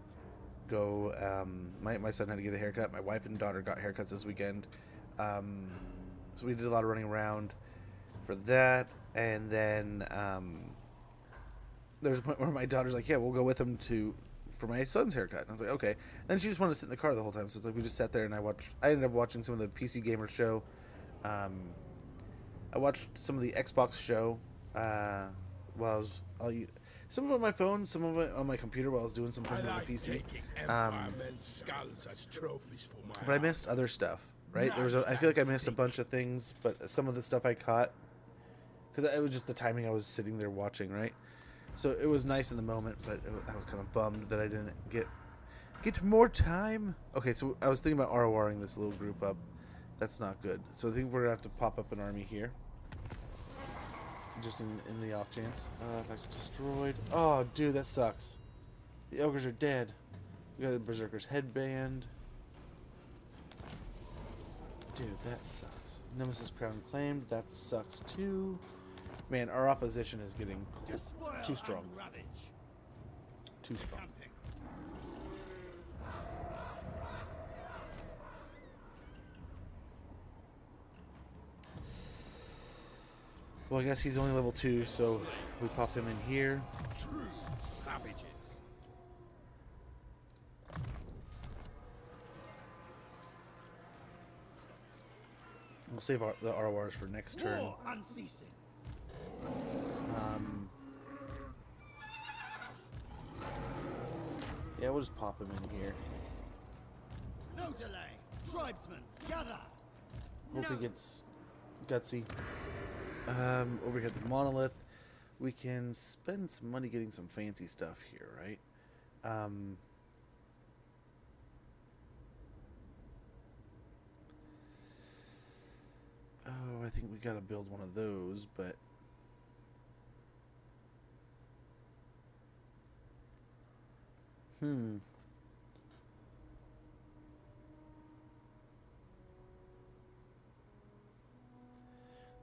go." My son had to get a haircut. My wife and daughter got haircuts this weekend, so we did a lot of running around for that. And then there's a point where my daughter's like, "Yeah, we'll go with him for my son's haircut." And I was like, "Okay." And then she just wanted to sit in the car the whole time, so it's like we just sat there and I ended up watching some of the PC Gamer show. I watched some of the Xbox show while some of it on my phone, some of it on my computer while I was doing some things on the PC. Skulls as trophies for my But I missed other stuff, right? I feel like I missed a bunch of things, but some of the stuff I caught because it was just the timing I was sitting there watching, right? So it was nice in the moment, but I was kind of bummed that I didn't get more time. Okay, so I was thinking about RORing this little group up. That's not good. So I think we're gonna have to pop up an army here. Just in the off chance. Faction destroyed. Oh, dude, that sucks. The ogres are dead. We got a berserker's headband. Dude, that sucks. Nemesis crown claimed. That sucks too. Man, our opposition is getting too strong. Too strong. Well, I guess he's only level 2, so we pop him in here. true savages. We'll save the RORs for next turn. War unceasing. Yeah, we'll just pop him in here. No delay. Tribesmen, gather. Hope he gets gutsy. Over here at the monolith, we can spend some money getting some fancy stuff here, right? Oh, I think we gotta build one of those, but... So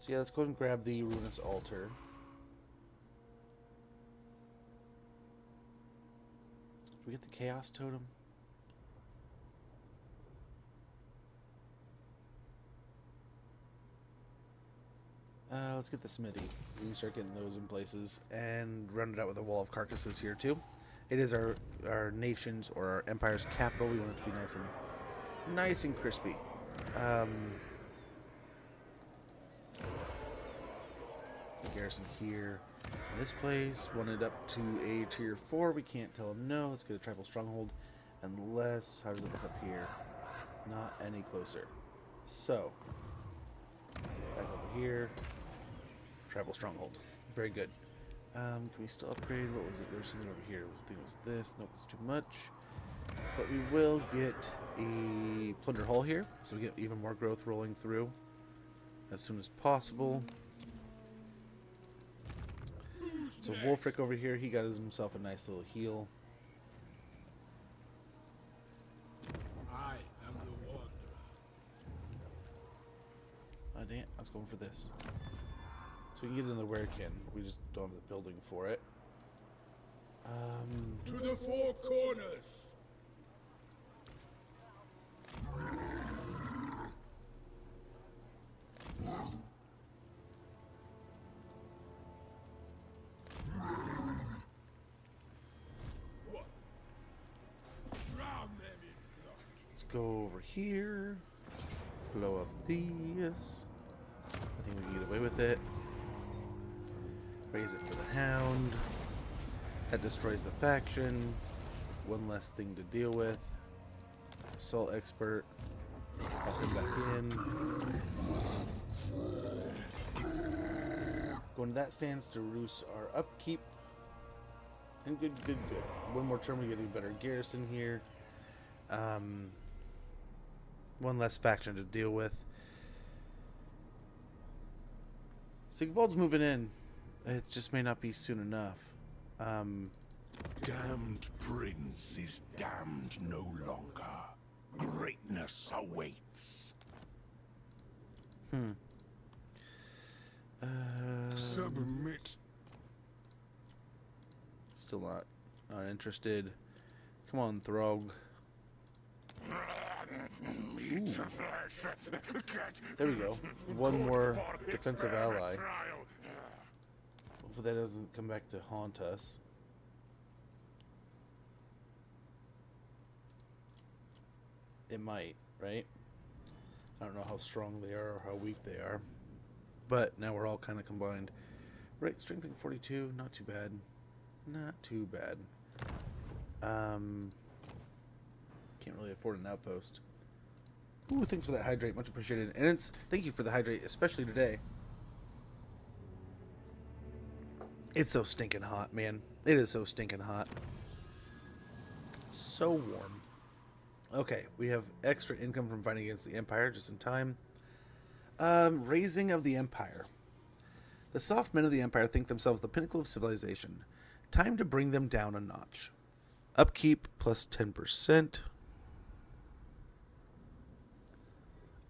yeah, let's go ahead and grab the ruinous altar. Did we get the chaos totem? Let's get the smithy. We can start getting those in places and round it out with a wall of carcasses here too. It is our nation's or our empire's capital. We want it to be nice and crispy. Garrison here. This place wanted up to a tier 4. We can't tell them no. Let's get a tribal stronghold. Unless, how does it look up here? Not any closer. So, back over here. Tribal stronghold. Very good. Can we still upgrade? What was it? There's something over here. I think it was this. Nope, it's too much. But we will get a plunder hull here. So we get even more growth rolling through as soon as possible. So Wulfrik over here, he got himself a nice little heal. I am the Wanderer. Oh, damn, I was going for this. So we can get in the werekin. We just don't have the building for it. To the four corners. What? Drown them in blood. Let's go over here. Blow up these. I think we can get away with it. Raise it for the hound. That destroys the faction. One less thing to deal with. Assault expert. I'll come back in. Going to that stance to reduce our upkeep. And good. One more turn, we get a better garrison here. One less faction to deal with. Sigvald's moving in. It just may not be soon enough. Damned prince is damned no longer. Greatness awaits. Submit. Still not interested. Come on, Throg. There we go. One more defensive ally. Hopefully that doesn't come back to haunt us. It might, right? I don't know how strong they are or how weak they are. But now we're all kind of combined. Right, strength of 42, not too bad. Not too bad. Can't really afford an outpost. Ooh, thanks for that hydrate, much appreciated. And thank you for the hydrate, especially today. It's so stinking hot, man. It is so stinking hot. So warm. Okay, we have extra income from fighting against the Empire just in time. Raising of the Empire. The soft men of the Empire think themselves the pinnacle of civilization. Time to bring them down a notch. Upkeep plus 10%.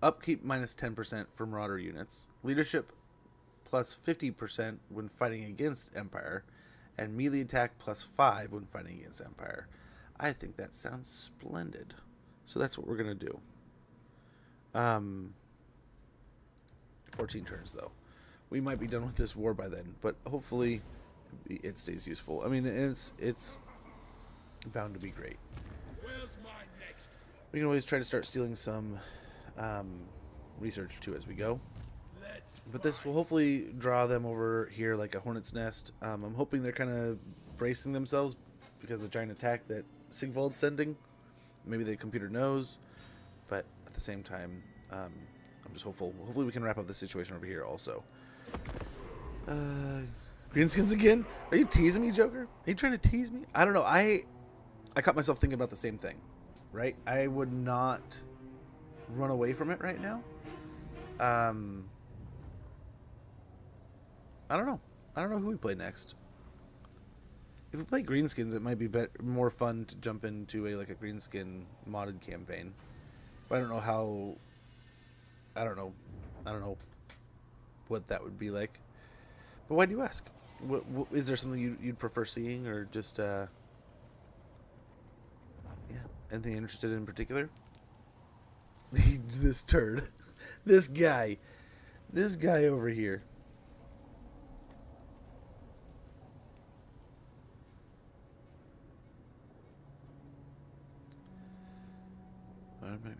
Upkeep minus 10% for Marauder units. Leadership plus 50% when fighting against Empire. And melee attack plus 5 when fighting against Empire. I think that sounds splendid. So that's what we're going to do. 14 turns, though. We might be done with this war by then, but hopefully it stays useful. I mean, it's bound to be great. Where's my next? We can always try to start stealing some research, too, as we go. But this will hopefully draw them over here like a hornet's nest. I'm hoping they're kind of bracing themselves because of the giant attack that Sigvald's sending. Maybe the computer knows, but at the same time, I'm just hopeful. Hopefully we can wrap up the situation over here also. Greenskins again? Are you teasing me, Joker? Are you trying to tease me? I don't know. I caught myself thinking about the same thing, right? I would not run away from it right now. I don't know. I don't know who we play next. If we play greenskins, it might be more fun to jump into a greenskin modded campaign. But I don't know how. I don't know what that would be like. But why do you ask? What is there something you'd prefer seeing, or just yeah, anything interested in particular? This turd, this guy over here. Maybe.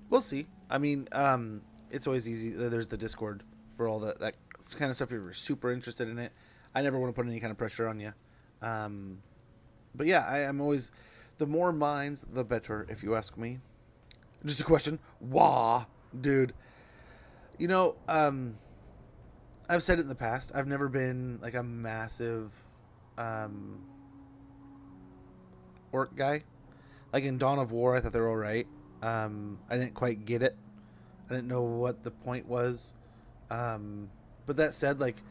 We'll see. I mean, it's always easy. There's the Discord for all that kind of stuff. If you're super interested in it, I never want to put any kind of pressure on you. But yeah, I'm always, the more minds, the better, if you ask me. Just a question. Wah, dude. You know, I've said it in the past. I've never been like a massive orc guy. Like in Dawn of War, I thought they were all right. I didn't quite get it. I didn't know what the point was. But that said, like,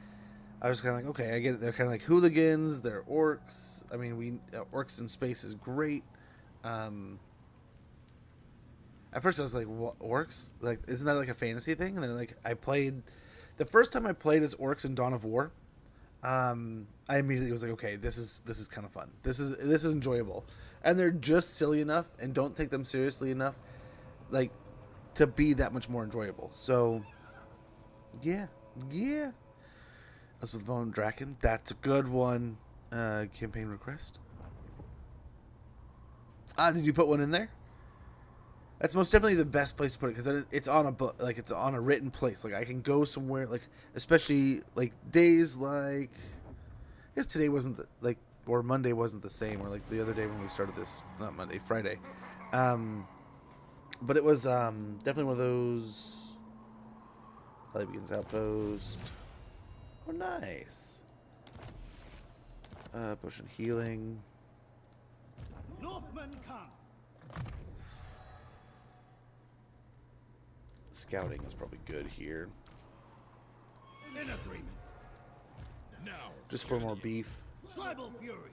I was kind of like, okay, I get it. They're kind of like hooligans. They're orcs. I mean, orcs in space is great. At first I was like, what, orcs? Like, isn't that like a fantasy thing? And then like the first time I played as orcs in Dawn of War, I immediately was like, okay, this is kind of fun. This is enjoyable. And they're just silly enough and don't take them seriously enough, like, to be that much more enjoyable. So, yeah. Elspeth von Draken, that's a good one. Campaign request. Did you put one in there? That's most definitely the best place to put it, because it's on a book, like it's on a written place. Like I can go somewhere, like especially like days like, I guess today wasn't or Monday wasn't the same, or like the other day when we started this, not Monday, Friday. But it was definitely one of those. Play begins outpost. Oh, nice. Potion healing. Northmen come. Scouting is probably good here. In agreement. Now, Just for more beef. Tribal fury.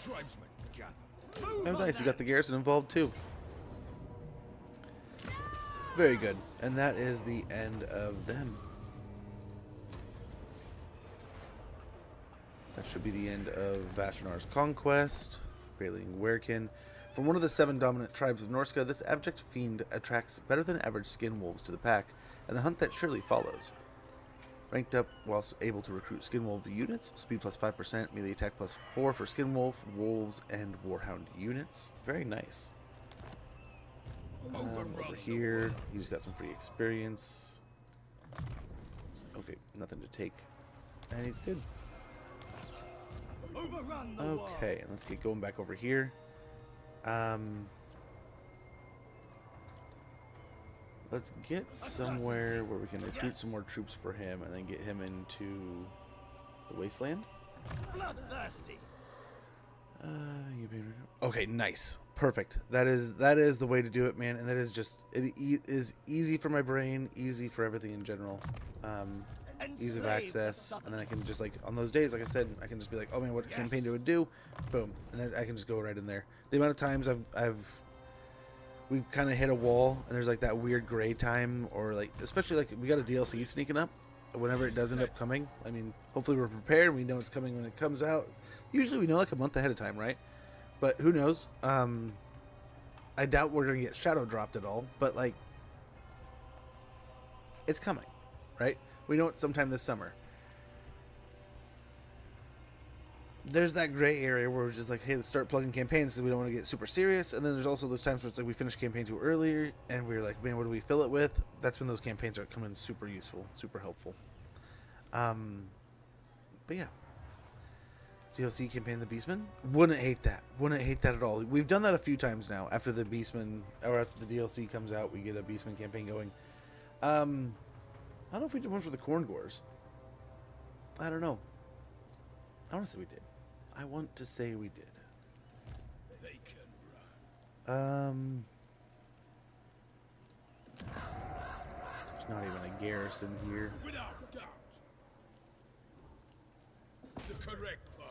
tribesmen, gather. Oh, nice. You got the garrison involved too. Very good. And that is the end of them. That should be the end of Vashnar's conquest. Grayling Werkin. From one of the 7 dominant tribes of Norska, this abject fiend attracts better than average skin wolves to the pack, and the hunt that surely follows. Ranked up whilst able to recruit skin wolf units, speed plus 5%, melee attack plus 4 for skin wolf, wolves, and warhound units. Very nice. Over here, he's got some free experience. Okay, nothing to take. And he's good. Overrun the Okay, and let's get going back over here. Let's get somewhere where we can recruit some more troops for him, and then get him into the wasteland. Bloodthirsty. Okay, nice, perfect. That is the way to do it, man. And that is just is easy for my brain, easy for everything in general. Ease of access, and then I can just, like, on those days, like I said, I can just be like, oh man, what campaign do it do? Boom, and then I can just go right in there. The amount of times we've kind of hit a wall, and there's like that weird gray time, or like, especially like we got a DLC sneaking up. Whenever it does end up coming, I mean, hopefully we're prepared. We know it's coming when it comes out. Usually we know like a month ahead of time, right? But who knows? I doubt we're gonna get shadow dropped at all. But like, it's coming, right? We know it sometime this summer. There's that gray area where we're just like, hey, let's start plugging campaigns because we don't want to get super serious. And then there's also those times where it's like we finish campaign too early and we're like, man, what do we fill it with? That's when those campaigns are coming super useful, super helpful. But yeah. DLC campaign the Beastmen. Wouldn't hate that. Wouldn't hate that at all. We've done that a few times now. After the Beastmen, or after the DLC comes out, we get a Beastman campaign going. I don't know if we did one for the Corn Gores. I don't know. I want to say we did. I want to say we did. They can run. There's not even a garrison here. Without doubt. The correct path.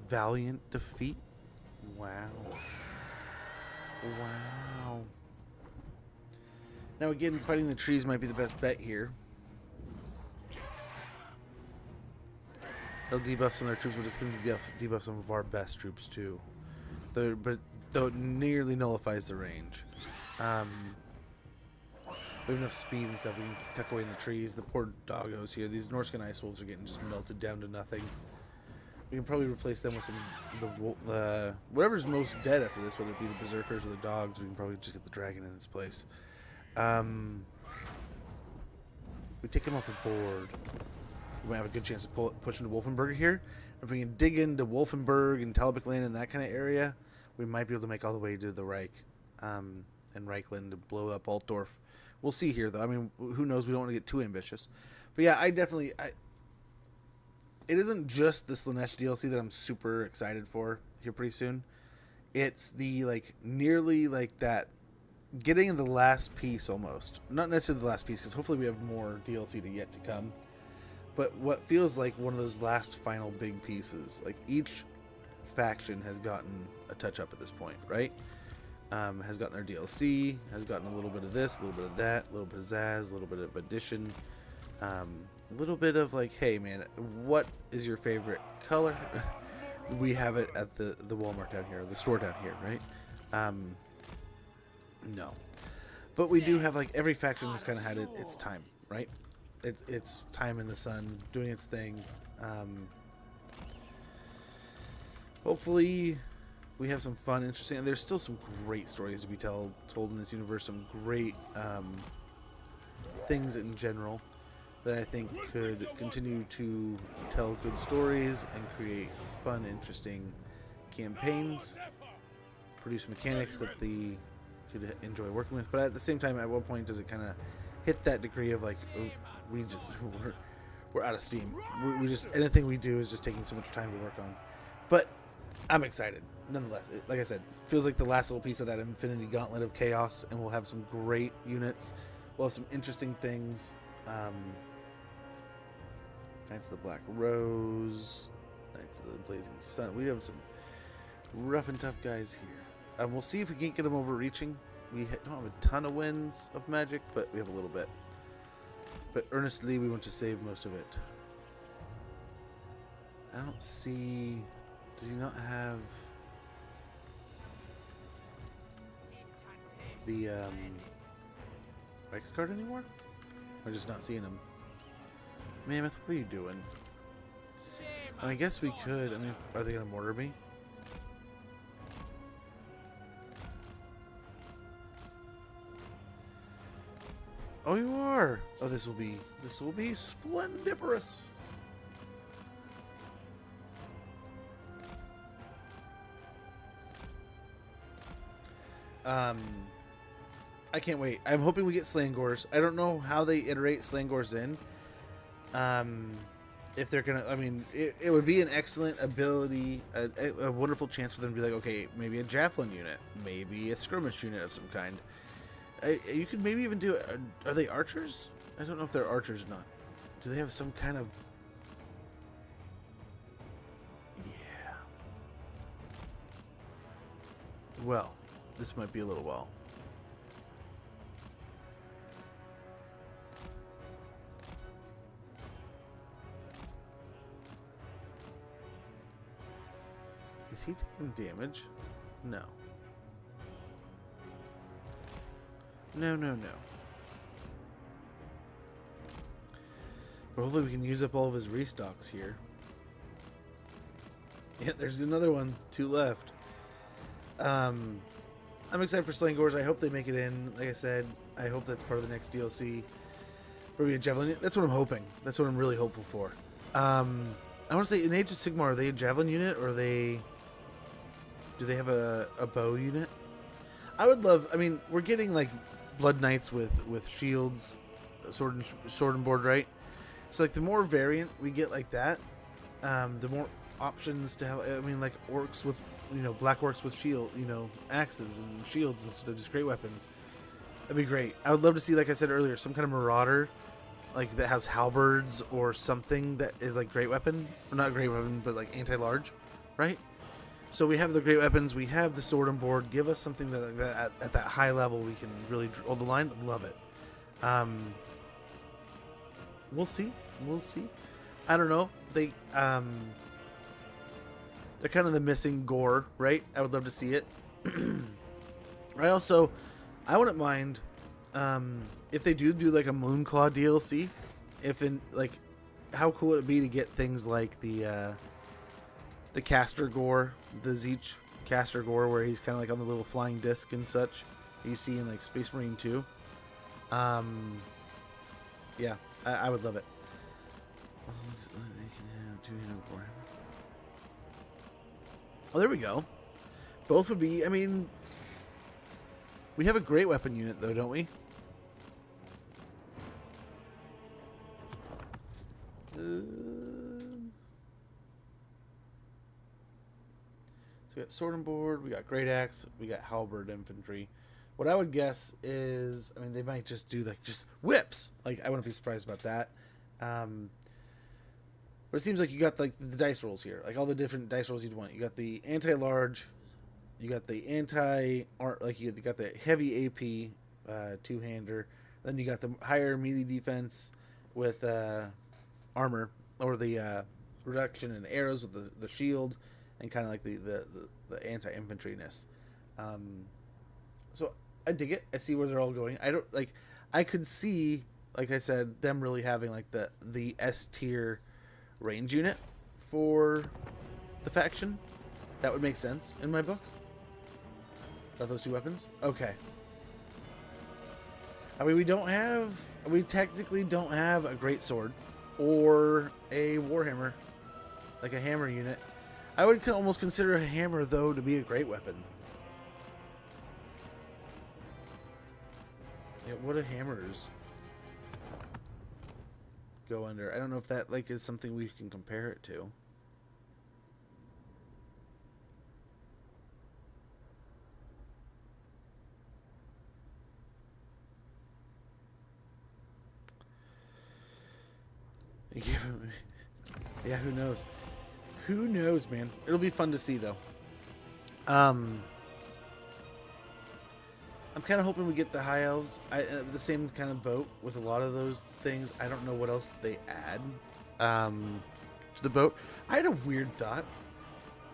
Valiant defeat? Wow. Wow. Now again, fighting the trees might be the best bet here. They'll debuff some of their troops, but it's going to debuff some of our best troops too. But though it nearly nullifies the range. We have enough speed and stuff. We can tuck away in the trees. The poor doggos here. These Norscan ice wolves are getting just melted down to nothing. We can probably replace them with some whatever's most dead after this, whether it be the berserkers or the dogs. We can probably just get the dragon in its place. We take him off the board. We might have a good chance to push into Wolfenburg here. If we can dig into Wolfenburg and Talbot Land and that kind of area, we might be able to make all the way to the Reich and Reichland to blow up Altdorf. We'll see here, though. I mean, who knows? We don't want to get too ambitious. But yeah, it isn't just the Slaanesh DLC that I'm super excited for here pretty soon. It's the, nearly that getting in the last piece almost. Not necessarily the last piece, because hopefully we have more DLC yet to come. But what feels like one of those last final big pieces. Like, each faction has gotten a touch up at this point, right? Has gotten their DLC, has gotten a little bit of this, a little bit of that, a little bit of Zaz, a little bit of addition, a little bit of hey man, what is your favorite color? We have it at the Walmart down here, the store down here, right? No, but we do have every faction has kind of had its time, right? It's time in the sun, doing its thing. Hopefully we have some fun, interesting, and there's still some great stories to be told in this universe, some great things in general that I think could continue to tell good stories and create fun, interesting campaigns, produce mechanics that they could enjoy working with. But at the same time, at what point does it kind of hit that degree of we're out of steam? We just, anything we do is just taking so much time to work on. But I'm excited. Nonetheless, like I said, feels like the last little piece of that Infinity Gauntlet of Chaos, and we'll have some great units. We'll have some interesting things. Knights of the Black Rose, Knights of the Blazing Sun. We have some rough and tough guys here. We'll see if we can't get them overreaching. We don't have a ton of wins of magic, but we have a little bit. But earnestly, we want to save most of it. I don't see... Does he not have... the Reichsguard anymore? We're just not seeing him. Mammoth, what are you doing? I guess we could. I mean, are they gonna mortar me? Oh, you are. Oh, this will be splendiferous. I can't wait. I'm hoping we get Slangors. I don't know how they iterate Slangors in. If they're gonna, I mean, it would be an excellent ability, a wonderful chance for them to be like, okay, maybe a javelin unit, maybe a skirmish unit of some kind. You could maybe even do. Are they archers? I don't know if they're archers or not. Do they have some kind of? Yeah. Well, this might be a little while. Is he taking damage? No. No. But hopefully we can use up all of his restocks here. Yeah, there's another one. 2 left. I'm excited for Slangors. I hope they make it in. Like I said, I hope that's part of the next DLC. Maybe a javelin. That's what I'm hoping. That's what I'm really hopeful for. I want to say, in Age of Sigmar, are they a javelin unit, or are they... Do they have a bow unit? I would love... I mean, we're getting, Blood Knights with shields, sword and board, right? So like the more variant we get like that, the more options to have. I mean, like orcs with, you know, black orcs with shield, you know, axes and shields instead of just great weapons. That'd be great. I would love to see, like I said earlier, some kind of marauder, like that has halberds or something that is like great weapon, or not great weapon, but like anti-large, right? So we have the great weapons, we have the sword and board. Give us something that at that high level we can really hold the line. Love it. We'll see. We'll see. I don't know. They're kind of the missing gore, right? I would love to see it. I wouldn't mind if they do like a Moonclaw DLC. If in like, how cool would it be to get things like the caster gore, the Zeech caster gore, where he's kind of like on the little flying disc and such you see in like Space Marine 2. Yeah, I would love it. Oh, there we go. Both would be, I mean, we have a great weapon unit though, don't we? So we got sword and board, we got great axe, we got halberd infantry. What I would guess is, I mean, they might just do like just whips. Like, I wouldn't be surprised about that. But it seems like you got like the dice rolls here, like all the different dice rolls you'd want. You got the anti-large, you got the anti-art, like you got the heavy AP two-hander. Then you got the higher melee defense with armor, or the reduction in arrows with the shield, and kind of like the anti-infantry-ness. So I dig it. I see where they're all going. I could see, like I said, them really having like the S tier range unit for the faction. That would make sense in my book. Got those two weapons? Okay. I mean, we technically don't have a great sword or a warhammer, like a hammer unit. I would almost consider a hammer, though, to be a great weapon. Yeah, what do hammers go under? I don't know if that like is something we can compare it to. Yeah, who knows? Who knows, man? It'll be fun to see, though. I'm kind of hoping we get the high elves. The same kind of boat with a lot of those things. I don't know what else they add to the boat. I had a weird thought.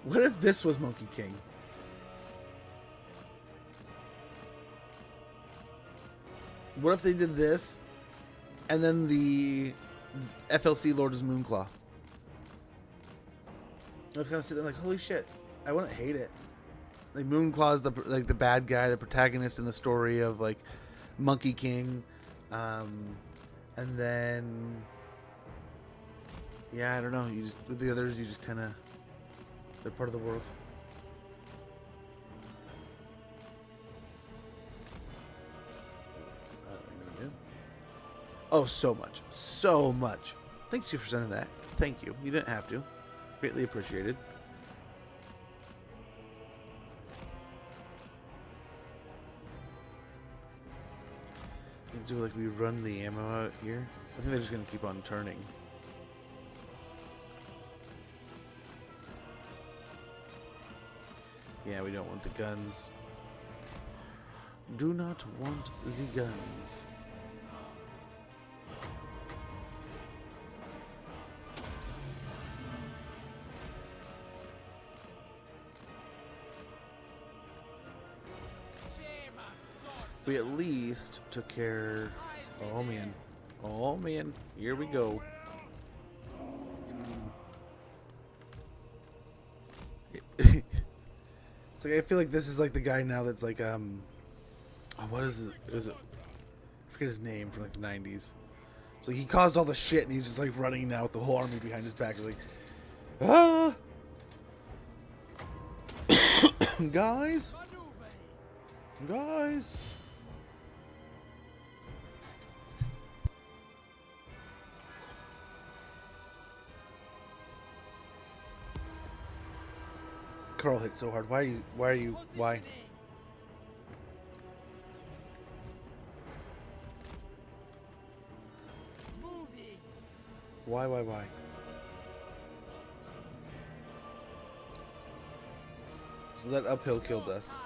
What if this was Monkey King? What if they did this, and then the FLC Lord is Moonclaw? I was kind of sitting there like, holy shit, I wouldn't hate it. Like Moonclaw's the bad guy, the protagonist in the story of like Monkey King, and then yeah, I don't know. You just with the others, you just kind of they're part of the world. Oh, so much, so much. Thanks you for sending that. Thank you. You didn't have to. Greatly appreciated. Do like we run the ammo out here. I think they're just gonna keep on turning. Yeah, we don't want the guns. Do not want the guns. We at least took care. Oh man, oh man, here we go. It's like I feel like this is like the guy now that's like oh, what is it? Is it? I forget his name from like the 90s. So he caused all the shit and he's just like running now with the whole army behind his back. He's like, ah, guys. Karl hit so hard? Why are you why? Why? So that uphill killed us.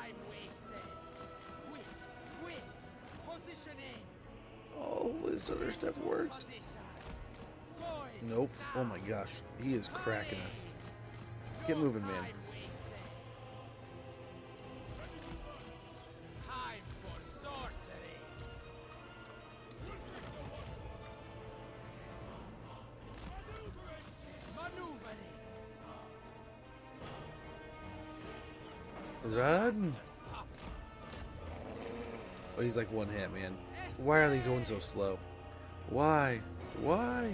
Oh, this other stuff worked. Nope. Oh my gosh. He is cracking us. Get moving, man. Run! Oh, he's like one hit, man. Why are they going so slow? Why? Why?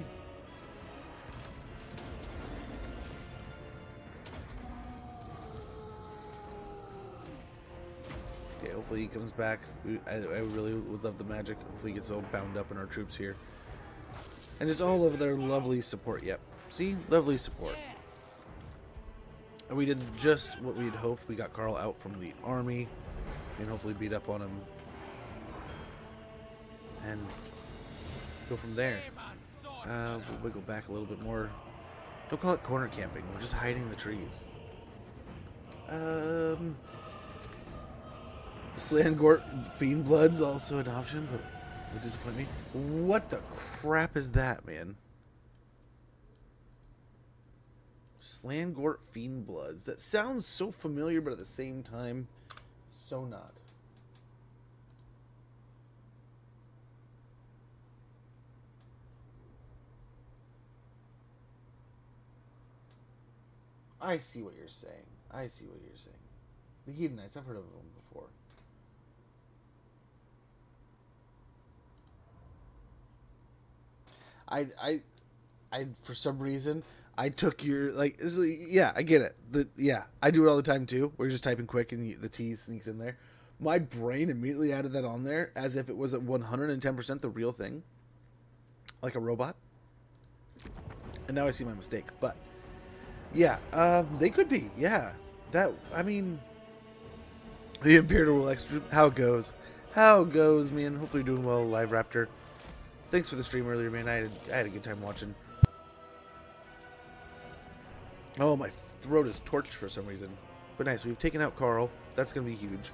Okay, hopefully he comes back. I really would love the magic. Hopefully he gets all bound up in our troops here. And just all of their lovely support. Yep. See? Lovely support. And we did just what we'd hoped. We got Karl out from the army. And hopefully beat up on him. And go from there. We'll wiggle back a little bit more. Don't call it corner camping. We're just hiding the trees. Slangort Fiendblood's also an option, but it would disappoint me. What the crap is that, man? Slangort Fiendbloods. That sounds so familiar, but at the same time, so not. I see what you're saying. I see what you're saying. The Hedonites, I've heard of them before. I for some reason I took your yeah, I get it. Yeah, I do it all the time too. We're just typing quick and the T sneaks in there. My brain immediately added that on there as if it was at 110% the real thing, like a robot. And now I see my mistake. But yeah, they could be. Yeah, that I mean, the Imperial will extra. How it goes? How it goes, man? Hopefully you're doing well, Live Raptor. Thanks for the stream earlier, man. I had a good time watching. Oh, my throat is torched for some reason. But nice, we've taken out Karl. That's going to be huge.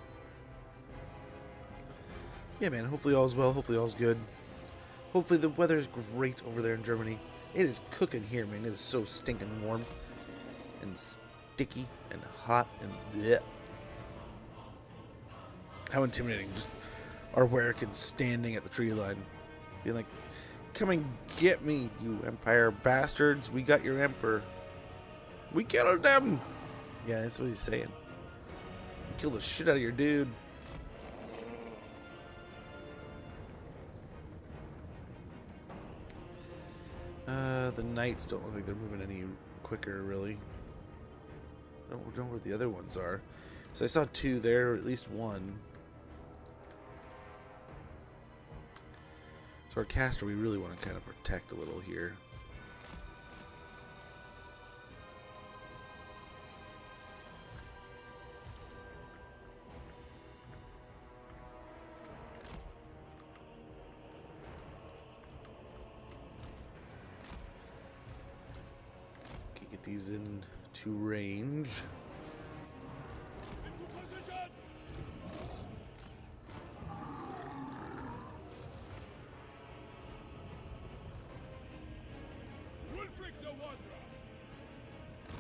Yeah, man, hopefully all's well. Hopefully all's good. Hopefully the weather is great over there in Germany. It is cooking here, man. It is so stinking warm. And sticky and hot and bleh. How intimidating. Just our Werrican standing at the tree line. Being like, come and get me, you Empire bastards. We got your Emperor. We killed them. Yeah, that's what he's saying. We killed the shit out of your dude. The knights don't look like they're moving any quicker, really. I don't know where the other ones are. So I saw two there, or at least one. So our caster, we really want to kind of protect a little here. Okay, get these into range. Wulfrik the Wanderer!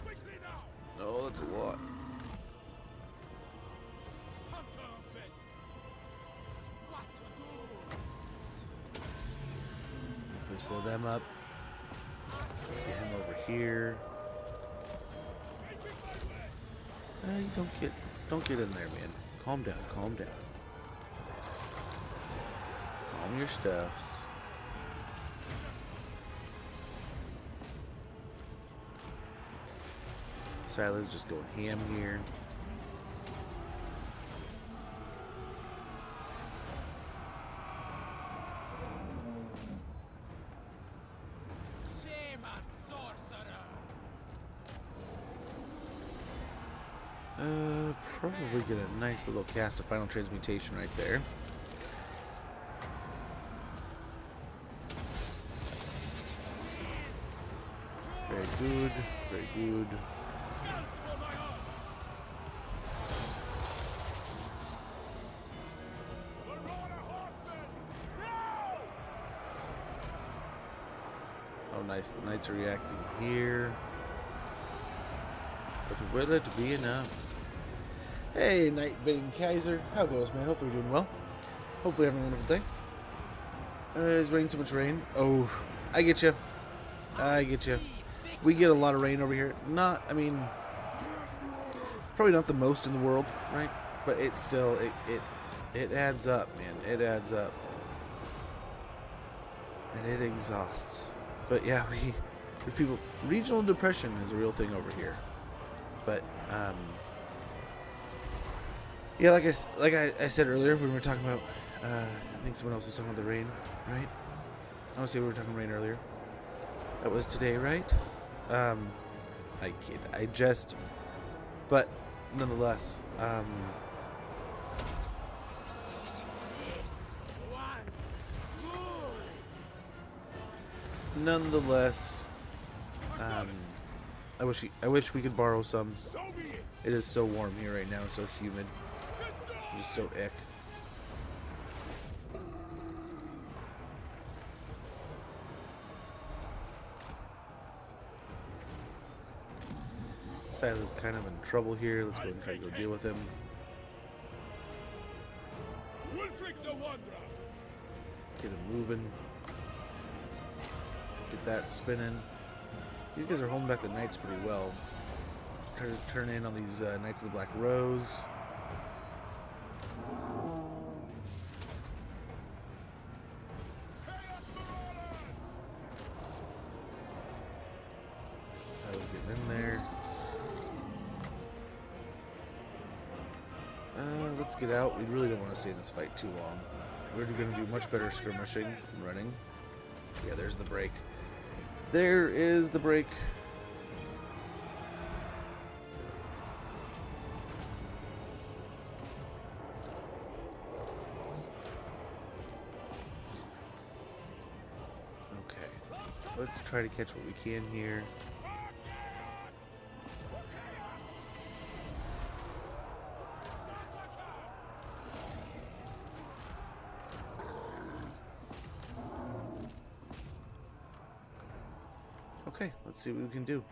Quickly now! Oh, that's a lot. Hunter of men! What to do? If we slow them up, get him over here. You don't get in there, man. Calm down, calm down. Calm your stuffs. Silas just going ham here. Shame on sorcerer! probably get a nice little cast of Final Transmutation right there. Very good, very good. Oh, nice. The knights are reacting here. But will it be enough? Hey, Nightbane Kaiser. How goes, man? Hopefully you're doing well. Hopefully having a wonderful day. It's raining so much rain. Oh, I get you. I get you. We get a lot of rain over here. Not, I mean, probably not the most in the world, right? But it's still, it adds up, man. It adds up. And it exhausts. But yeah, there's people, regional depression is a real thing over here. But, yeah, like I said earlier when we were talking about, I think someone else was talking about the rain, right? I want to say we were talking rain earlier. That was today, right? I kid. I jest. But, nonetheless, I wish we could borrow some. It is so warm here right now, so humid. Just so ick. Silas kind of in trouble here. Let's go and try to go deal with him. Wulfrik the Wanderer. Get him moving. Get that spinning. These guys are holding back the knights pretty well. Try to turn in on these Knights of the Black Rose. Silas getting in there. Let's get out. We really don't want to stay in this fight too long. We're going to do much better skirmishing and running. Yeah, there's the break. There is the break. Okay. Let's try to catch what we can here. Okay, let's see what we can do.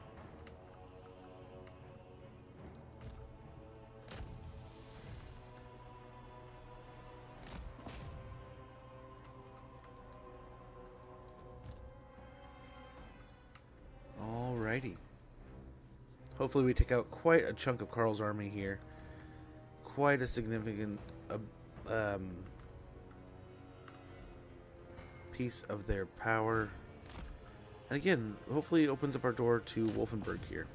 Alrighty. Hopefully we take out quite a chunk of Karl's army here. Quite a significant piece of their power. And again, hopefully it opens up our door to Wolfenburg here.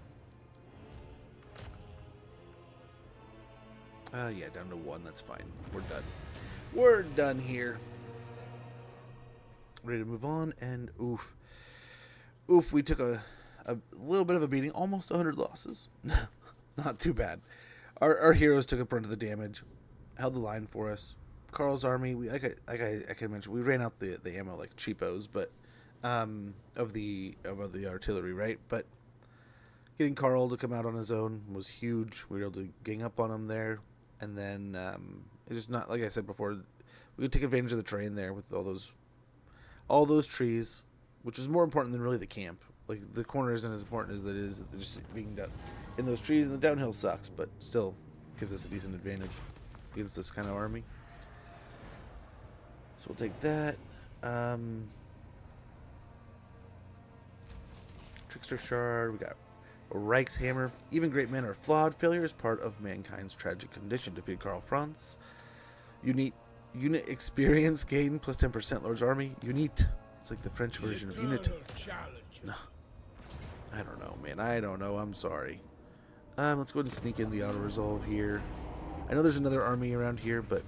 Yeah, down to 1. That's fine. We're done. We're done here. Ready to move on, and oof. Oof, we took a little bit of a beating. Almost 100 losses. Not too bad. Our heroes took a brunt of the damage. Held the line for us. Karl's army, like I can mention, we ran out the ammo like cheapos, but of the artillery, right? But getting Karl to come out on his own was huge. We were able to gang up on him there, and then it just not like I said before. We could take advantage of the terrain there with all those trees, which is more important than really the camp. Like the corner isn't as important as that is just being done in those trees, and the downhill sucks, but still gives us a decent advantage against this kind of army. So we'll take that. Trickster Shard, we got a Reich's Hammer. Even great men are flawed. Failure is part of mankind's tragic condition. Defeat Karl Franz. Unit experience gain plus 10%. Lord's Army. Unit. It's like the French version of unit. No. I don't know, man. I don't know. I'm sorry. Let's go ahead and sneak in the auto resolve here. I know there's another army around here, but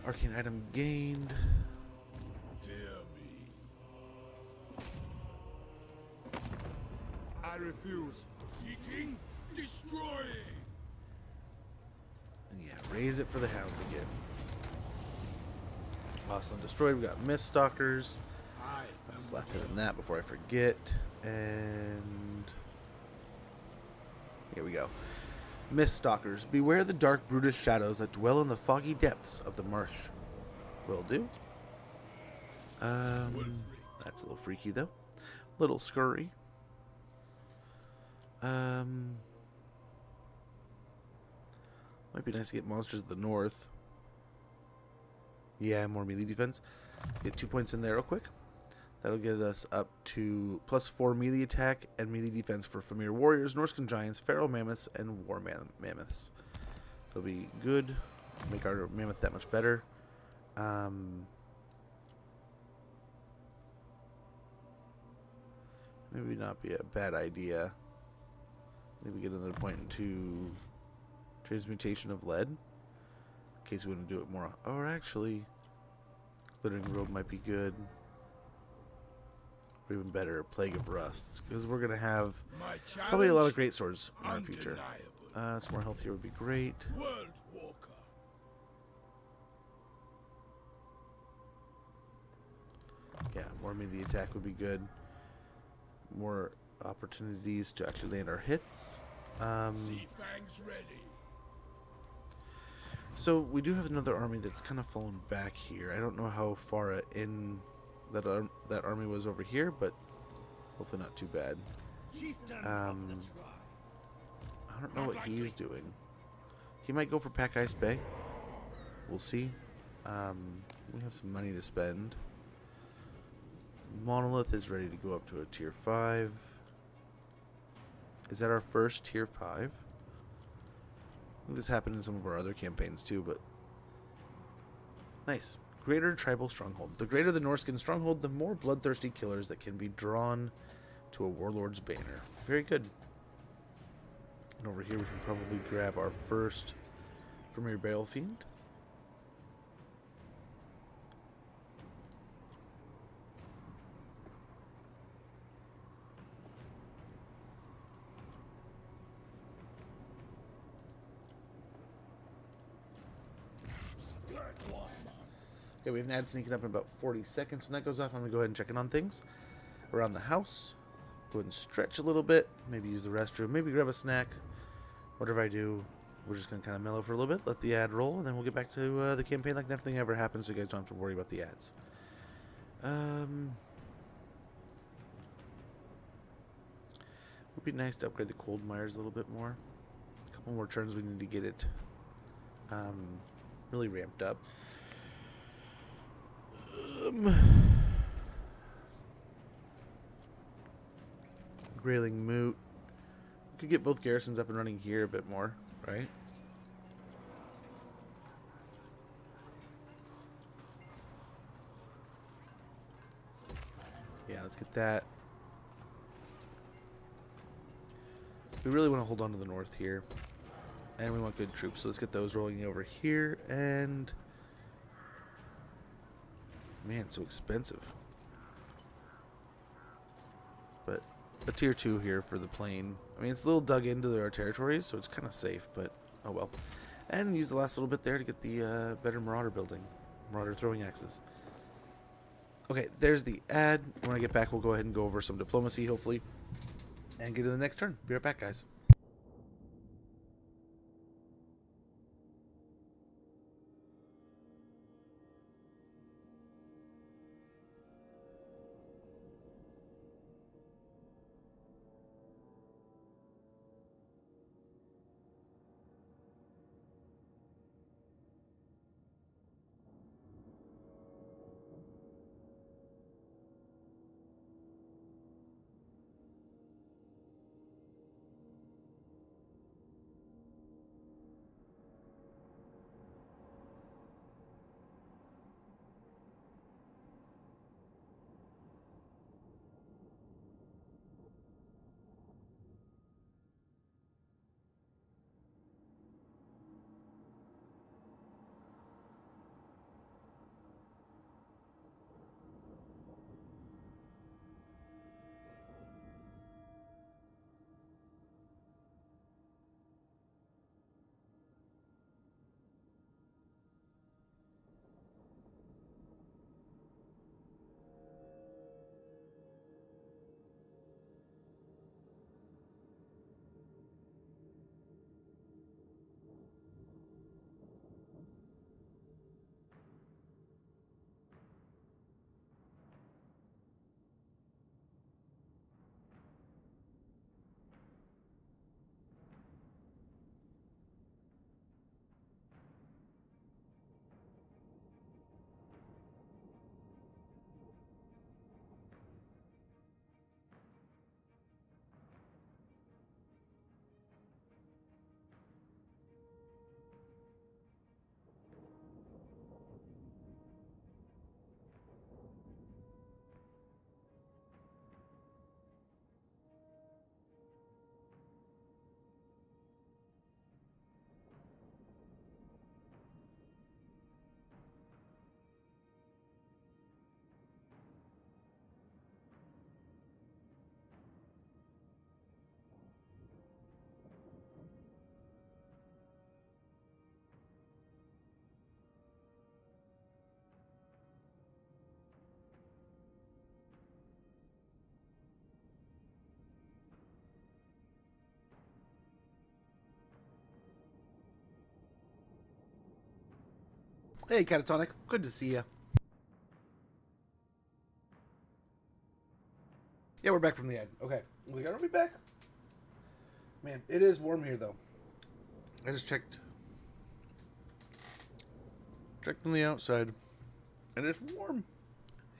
arcane item gained. I refuse. Seek Attacking, destroying. And yeah, raise it for the hound again. Lost and destroyed. We got Mist Stalkers. Let's slap it in that before I forget. And here we go. Mist Stalkers. Beware the dark, brutish shadows that dwell in the foggy depths of the marsh. Will do. That's a little freaky though. Little scurry. Might be nice to get monsters to the north. Yeah, more melee defense. Let's get 2 points in there real quick. That'll get us up to +4 melee attack and melee defense for familiar warriors, Norscan giants, feral mammoths, and war mammoths. That'll be good. Make our mammoth that much better. Maybe not be a bad idea. Maybe get another point into transmutation of lead. In case we want to do it more. Or actually, glittering robe might be good. Or even better, plague of rusts. Because we're going to have probably a lot of great swords in our future. Some more health here would be great. World Walker. Yeah, more melee attack would be good. More opportunities to actually land our hits. Sea fangs ready. So we do have another army that's kind of fallen back here. I don't know how far in that army was over here, but hopefully not too bad. Chieftain of the tribe. I don't know what he's doing. He might go for Pack Ice Bay. We'll see. We have some money to spend. Monolith is ready to go up to a tier 5. Is that our first tier 5? I think this happened in some of our other campaigns too, but nice. Greater tribal stronghold. The greater the Norscan stronghold, the more bloodthirsty killers that can be drawn to a warlord's banner. Very good. And over here we can probably grab our first Premier Bale Fiend. Okay, we have an ad sneaking up in about 40 seconds. When that goes off, I'm going to go ahead and check in on things around the house. Go ahead and stretch a little bit. Maybe use the restroom. Maybe grab a snack. Whatever I do, we're just going to kind of mellow for a little bit. Let the ad roll, and then we'll get back to the campaign like nothing ever happened, so you guys don't have to worry about the ads. Would be nice to upgrade the cold mires a little bit more. A couple more turns, we need to get it really ramped up. Grayling Moot. We could get both garrisons up and running here a bit more, right? Yeah, let's get that. We really want to hold on to the north here. And we want good troops, so let's get those rolling over here. And man, it's so expensive. But a tier 2 here for the plane. I mean, it's a little dug into our territories, so it's kind of safe, but oh well. And use the last little bit there to get the better Marauder building. Marauder throwing axes. Okay, there's the ad. When I get back, we'll go ahead and go over some diplomacy, hopefully. And get to the next turn. Be right back, guys. Hey, Catatonic. Good to see ya. Yeah, we're back from the end. Okay. We gotta be back. Man, it is warm here, though. I just checked. Checked on the outside. And it's warm.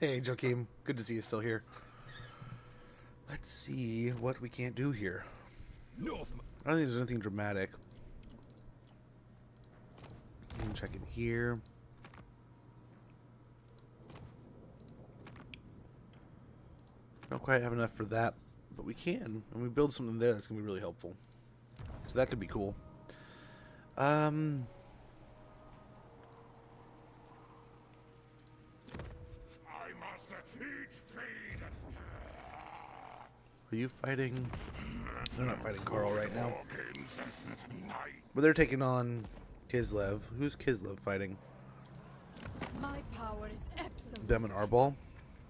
Hey, Joakim. Good to see you still here. Let's see what we can't do here. North. I don't think there's anything dramatic. You can check in here. Don't quite have enough for that, but we can. And we build something there that's going to be really helpful. So that could be cool. I must eat, feed. Are you fighting? They're not fighting Karl right now. Hawkins, night. But they're taking on Kislev. Who's Kislev fighting? My power is absolute. Them and Arbol?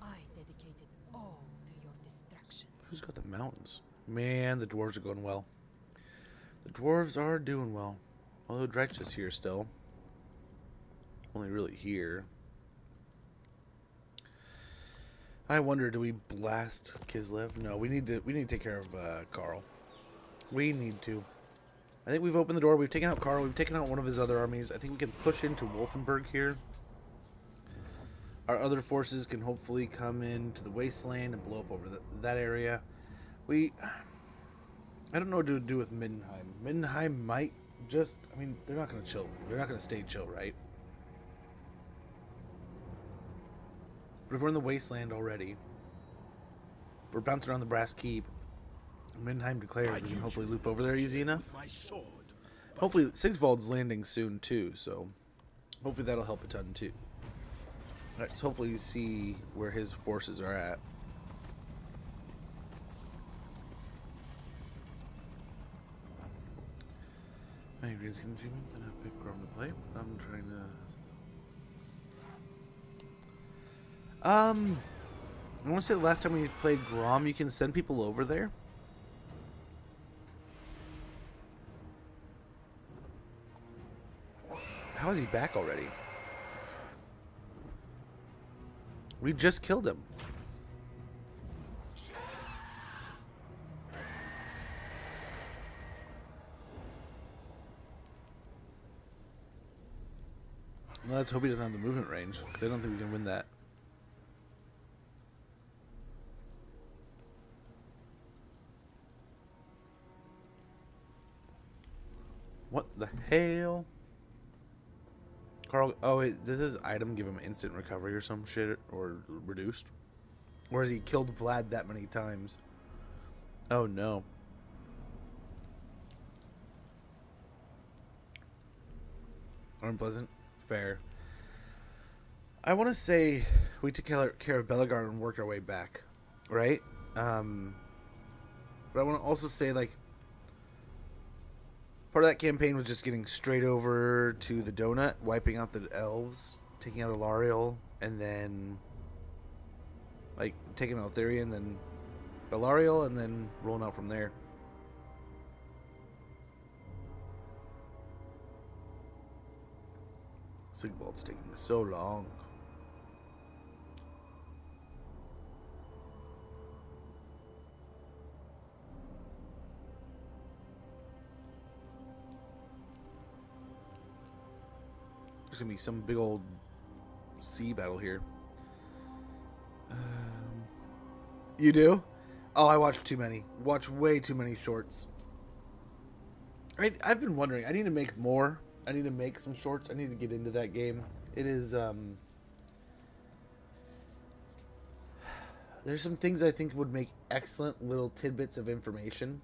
I dedicated all to your destruction. Who's got the mountains? Man, the dwarves are going well. The dwarves are doing well. Although Drek's here still. Only really here. I wonder, do we blast Kislev? No, we need to take care of Karl. We need to. I think we've opened the door. We've taken out Karl. We've taken out one of his other armies. I think we can push into Wolfenburg here. Our other forces can hopefully come into the wasteland and blow up over that area. I don't know what to do with Middenheim. Middenheim might just, I mean, they're not going to chill. They're not going to stay chill, right? But if we're in the wasteland already, we're bouncing around the Brass Keep. Middenheim declares we can hopefully loop over there easy enough. My sword. Hopefully, Sigvald's landing soon too, so hopefully that'll help a ton too. Alright, so hopefully you see where his forces are at. My green skin achievement, then I pick Grom to play. I'm trying to. I want to say the last time we played Grom, you can send people over there. How is he back already? We just killed him. Well, let's hope he doesn't have the movement range, because I don't think we can win that. What the hell? Karl, oh wait, does his item give him instant recovery or some shit, or reduced? Or has he killed Vlad that many times? Oh no. Unpleasant? Fair. I want to say we took care of Bellegarde and worked our way back, right? But I want to also say, like, part of that campaign was just getting straight over to the donut, wiping out the elves, taking out Alariel, and then, like, taking out Therian, then Belariel, and then rolling out from there. Sigvald's taking so long. There's gonna be some big old sea battle here. You do? Oh, I watch too many. Watch way too many shorts. I've been wondering. I need to make more. I need to make some shorts. I need to get into that game. It is, there's some things I think would make excellent little tidbits of information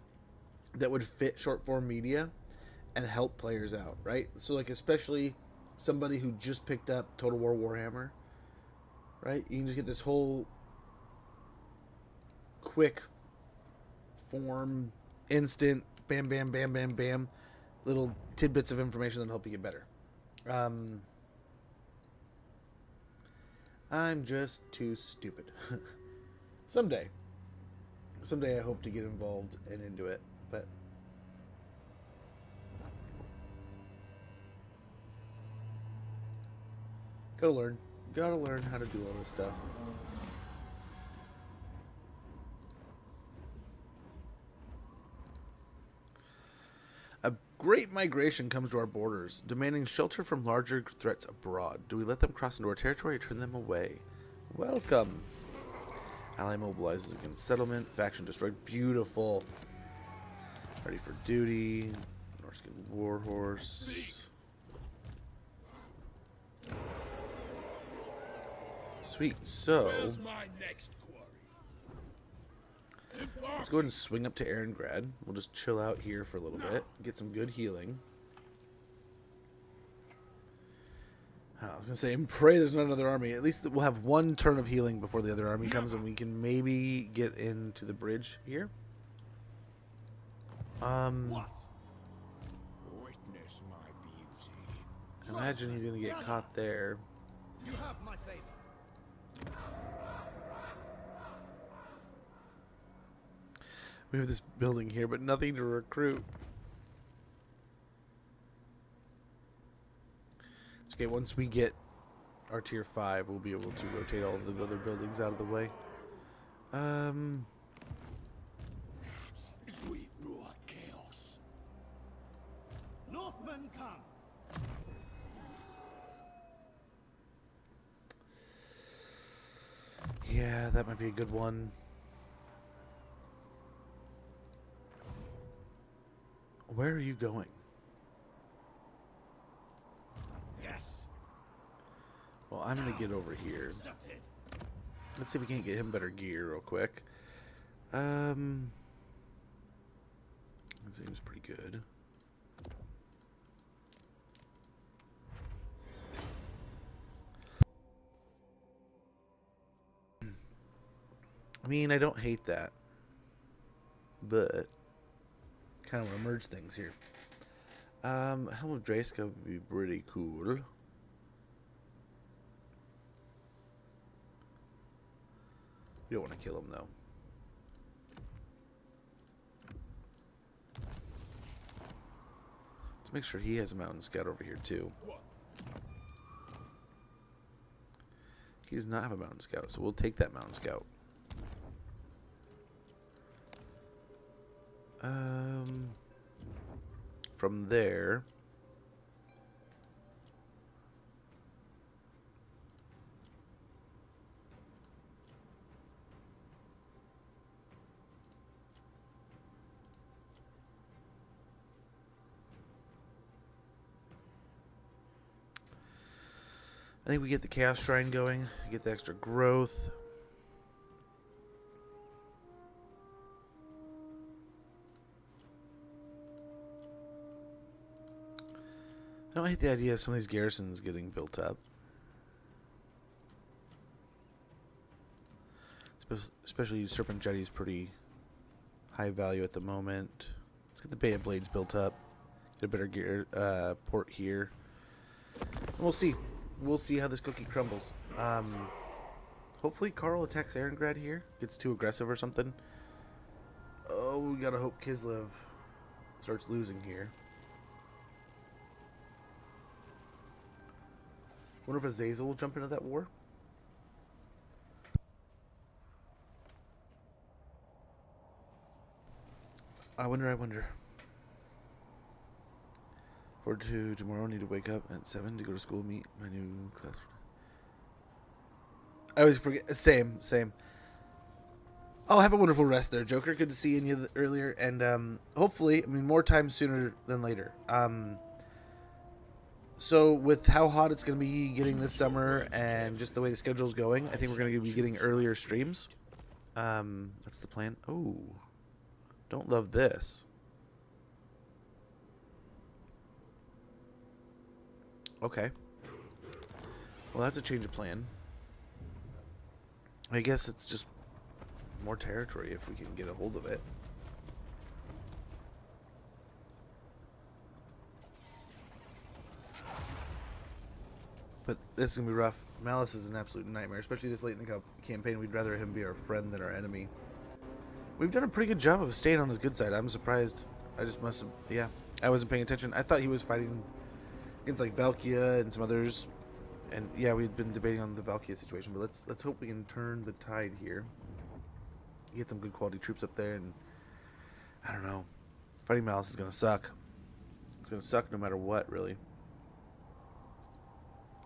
that would fit short form media and help players out, right? So, like, especially somebody who just picked up Total War Warhammer, right? You can just get this whole quick form, instant, bam, bam, bam, bam, bam, little tidbits of information that'll help you get better. I'm just too stupid. Someday I hope to get involved and into it, but Gotta learn. Gotta learn how to do all this stuff. A great migration comes to our borders, demanding shelter from larger threats abroad. Do we let them cross into our territory or turn them away? Welcome. Ally mobilizes against settlement. Faction destroyed. Beautiful. Ready for duty. Norskin warhorse. Sweet. So Where's my next quarry? let's go ahead and swing up to Erengrad. We'll just chill out here for a little bit. Get some good healing. I was going to say, and pray there's not another army. At least we'll have one turn of healing before the other army comes, and we can maybe get into the bridge here. What? Witness my beauty. I imagine he's going to get caught there. You have my favor. We have this building here, but nothing to recruit. Okay, once we get our tier 5, we'll be able to rotate all the other buildings out of the way. We brought chaos. Northmen come. Yeah, that might be a good one. Where are you going? Yes. Well, I'm going to get over here. Accepted. Let's see if we can't get him better gear real quick. That seems pretty good. I mean, I don't hate that. But kind of want to merge things here. Helm of Draska would be pretty cool. You don't want to kill him, though. Let's make sure he has a mountain scout over here, too. He does not have a mountain scout, so we'll take that mountain scout. From there... I think we get the Chaos Shrine going, get the extra growth. I don't hate the idea of some of these garrisons getting built up. Especially Serpent Jetty is pretty high value at the moment. Let's get the Bay of Blades built up. Get a better gear, port here. And we'll see. We'll see how this cookie crumbles. Hopefully Karl attacks Erengrad here. Gets too aggressive or something. Oh, we gotta hope Kislev starts losing here. Wonder if Azazel will jump into that war. I wonder. Tomorrow, need to wake up at 7 to go to school, meet my new class. I always forget. Same. Oh, have a wonderful rest there, Joker. Good to see you earlier. And hopefully, I mean, more time sooner than later. So with how hot it's going to be getting this summer and just the way the schedule's going, I think we're going to be getting earlier streams. That's the plan. Oh, don't love this. Okay. Well, that's a change of plan. I guess it's just more territory if we can get a hold of it. But this is going to be rough. Malice is an absolute nightmare, especially this late in the campaign. We'd rather him be our friend than our enemy. We've done a pretty good job of staying on his good side. I'm surprised. I just must have... Yeah, I wasn't paying attention. I thought he was fighting against like Valkia and some others. And yeah, we've been debating on the Valkyria situation, but let's hope we can turn the tide here. Get some good quality troops up there, and I don't know. Fighting Malice is gonna suck. It's gonna suck no matter what, really.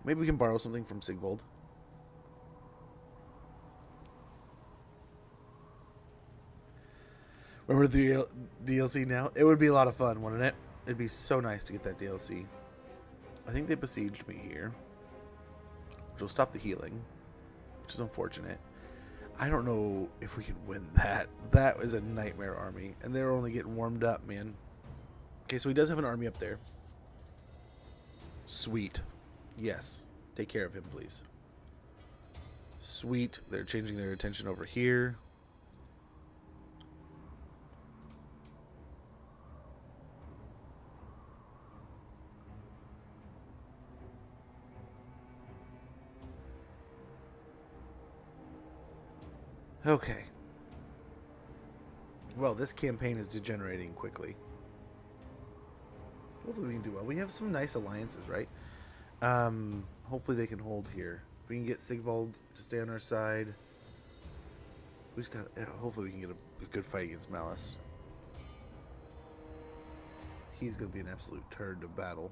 Maybe we can borrow something from Sigvold. Remember the DLC now? It would be a lot of fun, wouldn't it? It'd be so nice to get that DLC. I think they besieged me here, which will stop the healing, which is unfortunate. I don't know if we can win that. That is a nightmare army, and they're only getting warmed up, man. Okay, so he does have an army up there. Sweet. Yes. Take care of him, please. Sweet. They're changing their attention over here. Okay. Well, this campaign is degenerating quickly. Hopefully we can do well. We have some nice alliances, right? Hopefully they can hold here. If we can get Sigvald to stay on our side. We just got. Hopefully we can get a good fight against Malice. He's going to be an absolute turd to battle.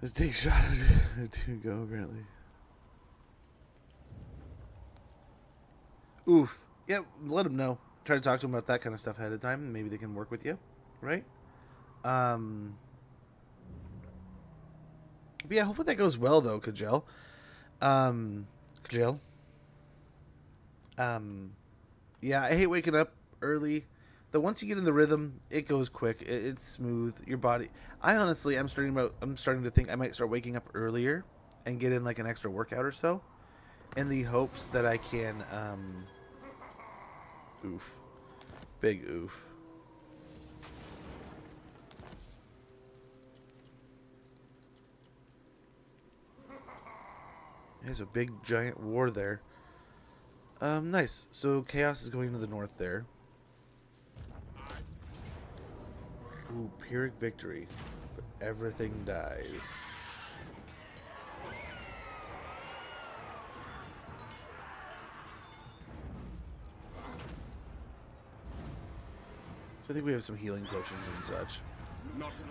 Let's take a shot to go, apparently. Oof. Yeah, let him know. Try to talk to him about that kind of stuff ahead of time, and maybe they can work with you, right? But yeah, hopefully that goes well, though, Kajel. Kajel. Yeah, I hate waking up early. Though once you get in the rhythm, it goes quick. It's smooth. Your body. I'm starting to think I might start waking up earlier and get in like an extra workout or so, in the hopes that I can. Oof. Big oof. There's a big giant war there. Nice. So Chaos is going to the north there. Ooh, Pyrrhic victory. But everything dies. So I think we have some healing potions and such.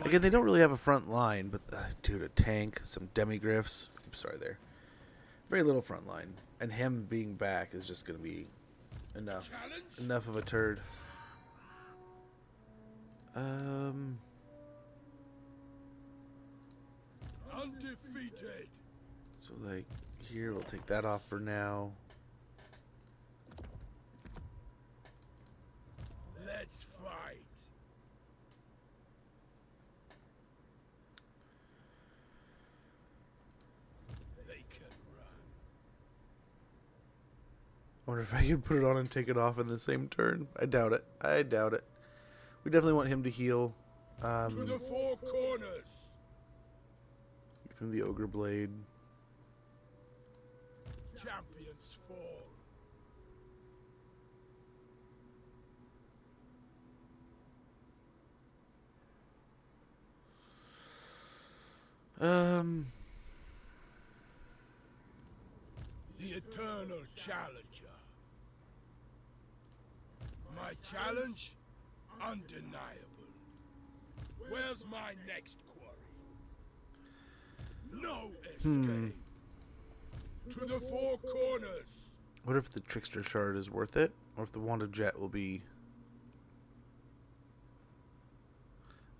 Again, they don't really have a front line, but dude, a tank, some demigryphs. I'm sorry there. Very little front line. And him being back is just going to be enough. Enough of a turd. Undefeated. So like here, we'll take that off for now. Let's fight. They can run. I wonder if I can put it on and take it off in the same turn. I doubt it. I doubt it. We definitely want him to heal. To the four corners. Give him the Ogre Blade. Champions fall. The eternal challenger. My challenge? Undeniable. Where's my next quarry? No escape. To the four corners. What if the Trickster Shard is worth it? Or if the Wand of Jet will be...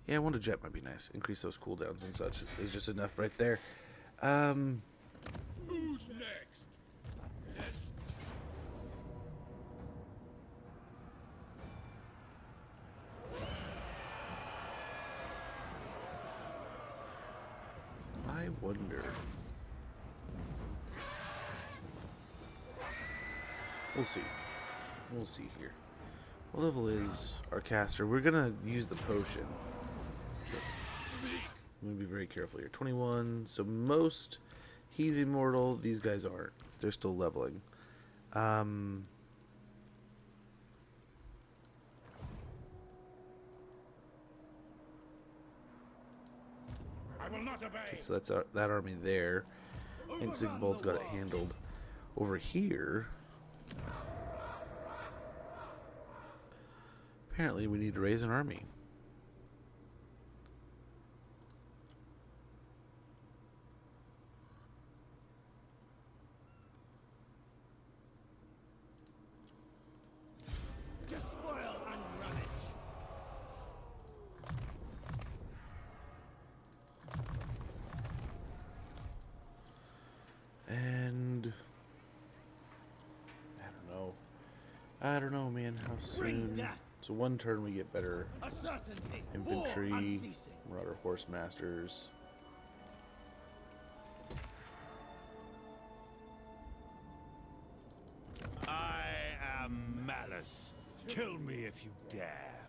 Yeah, Wand of Jet might be nice. Increase those cooldowns and such. Is just enough right there. Who's next? Yes. I wonder. We'll see. We'll see here. What level is our caster? We're gonna use the potion. I'm gonna be very careful here. 21. So most, he's immortal. These guys aren't. They're still leveling. Otterby! So that's that army there. I think Sigvald's got it handled. Over here, apparently we need to raise an army. Despoil and ravage. And I don't know, man. How Bring soon? death. So one turn we get better A certainty. infantry, War unceasing. Marauder horse masters. I am Malice. Kill me if you dare.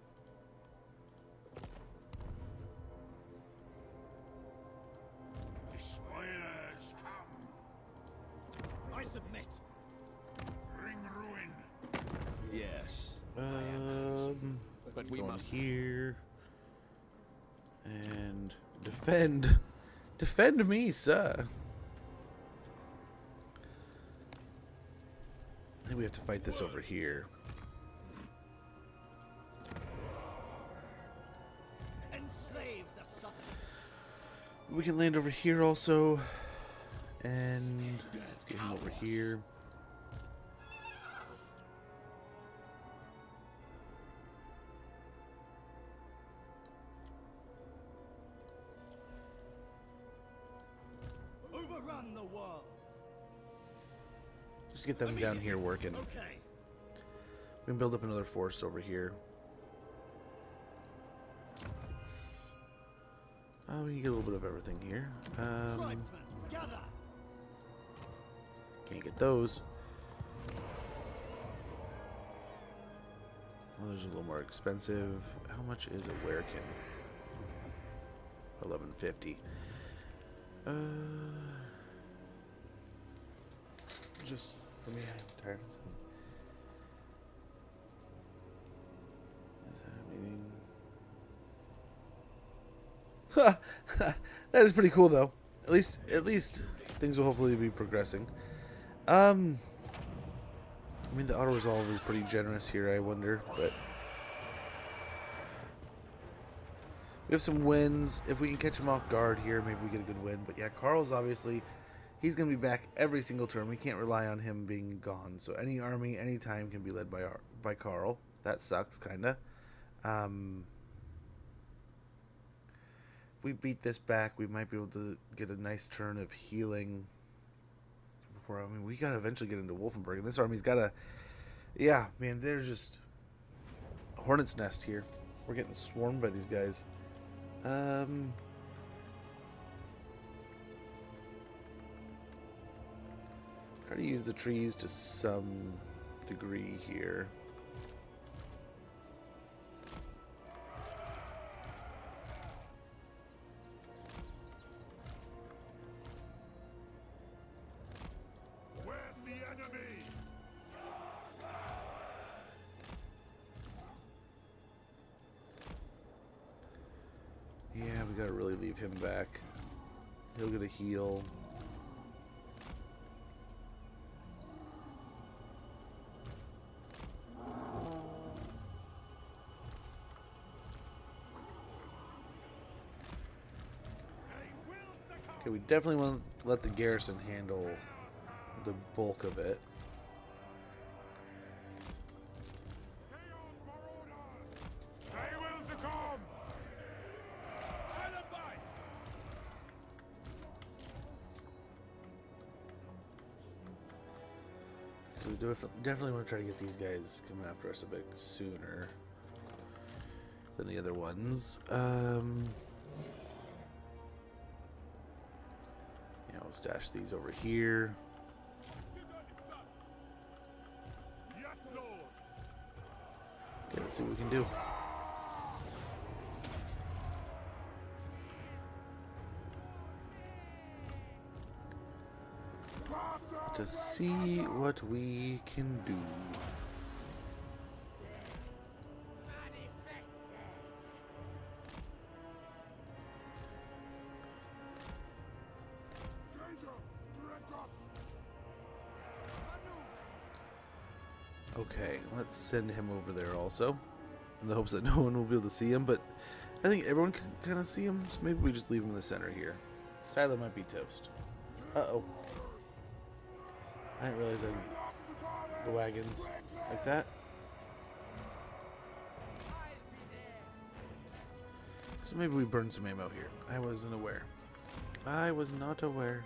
The spoilers come. I submit. Bring ruin. Yes. But we Going must. here and defend me, sir. I think we have to fight this over here. Enslave the Southrons. We can land over here also, and let's get him over here. Overrun the world. Just to get them down here working. Okay. We can build up another force over here. Oh, we can get a little bit of everything here. Tribesmen, gather. Can't get those. Well, those are a little more expensive. How much is a werekin? 1150. Just for me, I'm tired of something. Is that meeting? That is pretty cool, though. At least things will hopefully be progressing. I mean, the auto resolve is pretty generous here. I wonder, but we have some wins. If we can catch him off guard here, maybe we get a good win. But yeah, Karl's obviously, he's going to be back every single turn. We can't rely on him being gone. So any army, anytime can be led by Karl. That sucks, kind of. If we beat this back, we might be able to get a nice turn of healing. Before, I mean, we got to eventually get into Wulfrik. And this army's got to, yeah, man, they're just a hornet's nest here. We're getting swarmed by these guys. Try to use the trees to some degree here. Where's the enemy? Yeah, we gotta really leave him back. He'll get a heal. Okay, we definitely want to let the garrison handle the bulk of it. They will succumb. So we definitely want to try to get these guys coming after us a bit sooner than the other ones. Yeah, we'll stash these over here. Yes, Lord. Okay, let's see what we can do. To see what we can do. Okay, let's send him over there also, in the hopes that no one will be able to see him, but I think everyone can kind of see him, so maybe we just leave him in the center here. Silo might be toast. Uh-oh. I didn't realize the wagons like that. So maybe we burn some ammo here. I wasn't aware. I was not aware.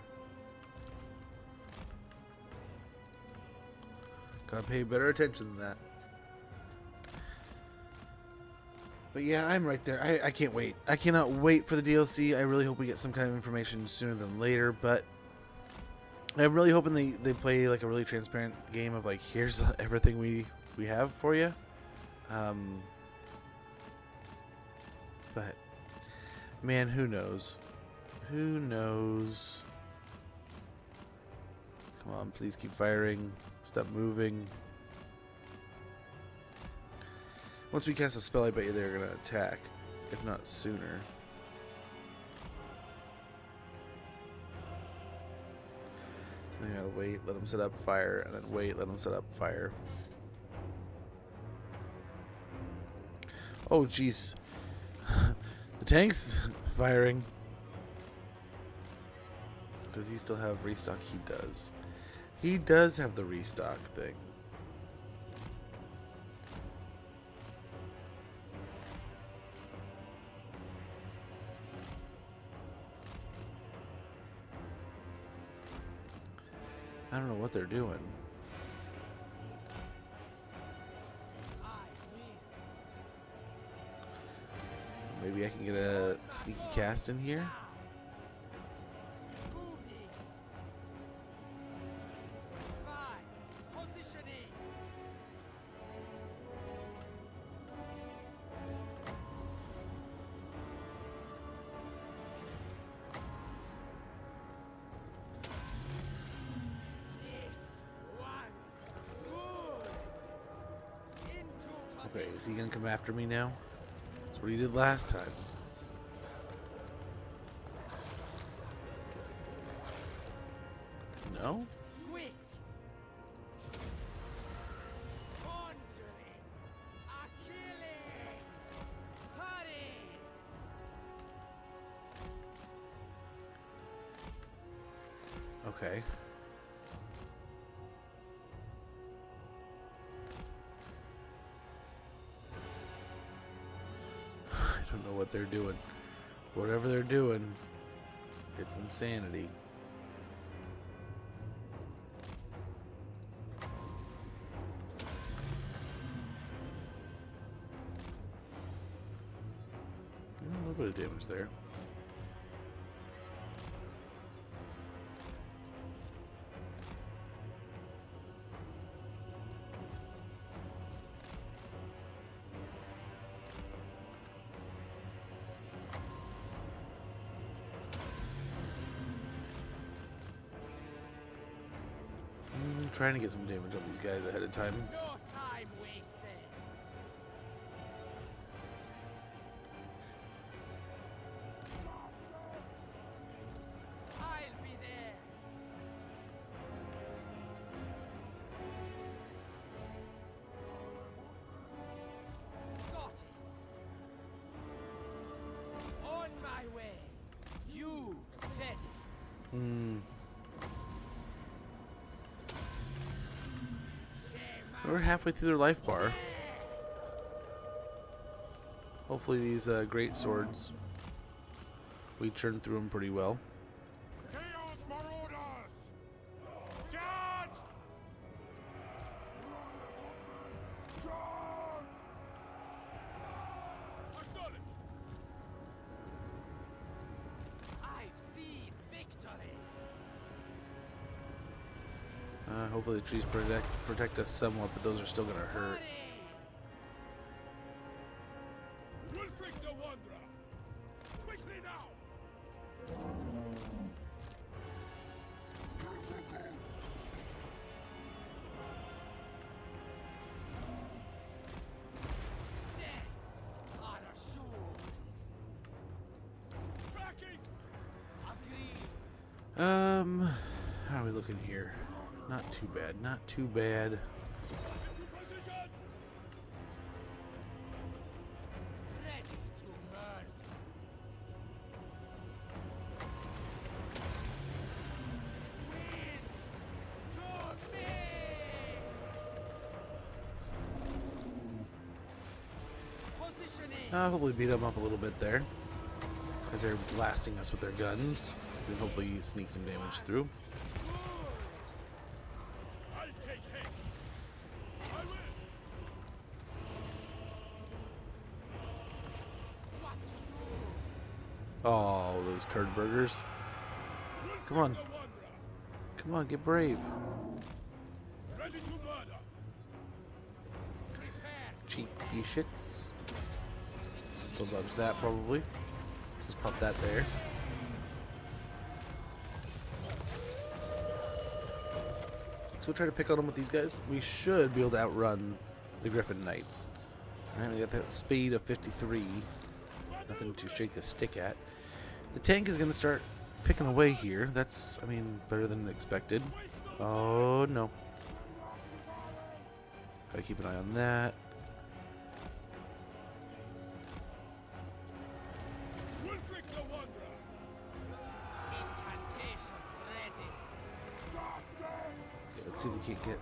Gotta pay better attention than that. But yeah, I'm right there. I can't wait. I cannot wait for the DLC. I really hope we get some kind of information sooner than later, but I'm really hoping they play like a really transparent game of like, here's everything we have for you. But man, who knows? Who knows? Come on, please keep firing. Stop moving. Once we cast a spell, I bet you they're going to attack, if not sooner. So I gotta wait, let them set up fire, and then wait, let them set up fire. Oh, jeez. The tank's firing. Does he still have restock? He does. He does have the restock thing. I don't know what they're doing. Maybe I can get a sneaky cast in here. Okay, is he gonna come after me now? That's what he did last time. No? Quick! Okay. I don't know what they're doing. Whatever they're doing, it's insanity. A little bit of damage there. Trying to get some damage on these guys ahead of time. No time wasted! I'll be there! Got it! On my way! You said it! We're halfway through their life bar. Hopefully these great swords, we churn through them pretty well. Chaos Marauders! Charge! Charge! Acknowledge! I've seen victory! Hopefully the trees protect us somewhat, but those are still gonna hurt. Wulfrik the Wanderer! Quickly now! Deaths are assured! Backing! Agreed! How are we looking here? Not too bad, not too bad. Hopefully beat them up a little bit there. Because they're blasting us with their guns. And hopefully sneak some damage through. I'll take him. I will. Oh, those turd burgers. Come on. The Wanderer, Come on, get brave. ready to murder. Cheeky shits. We'll dodge that probably. Just pop that there. Let's go try to pick on them with these guys. We should be able to outrun the Griffin Knights. Alright, we got that speed of 53. Nothing to shake the stick at. The tank is going to start picking away here. That's, I mean, better than expected. Oh, no. Gotta keep an eye on that. Wulfrik the Wanderer. Incantations ready. Okay, let's see if we can't get,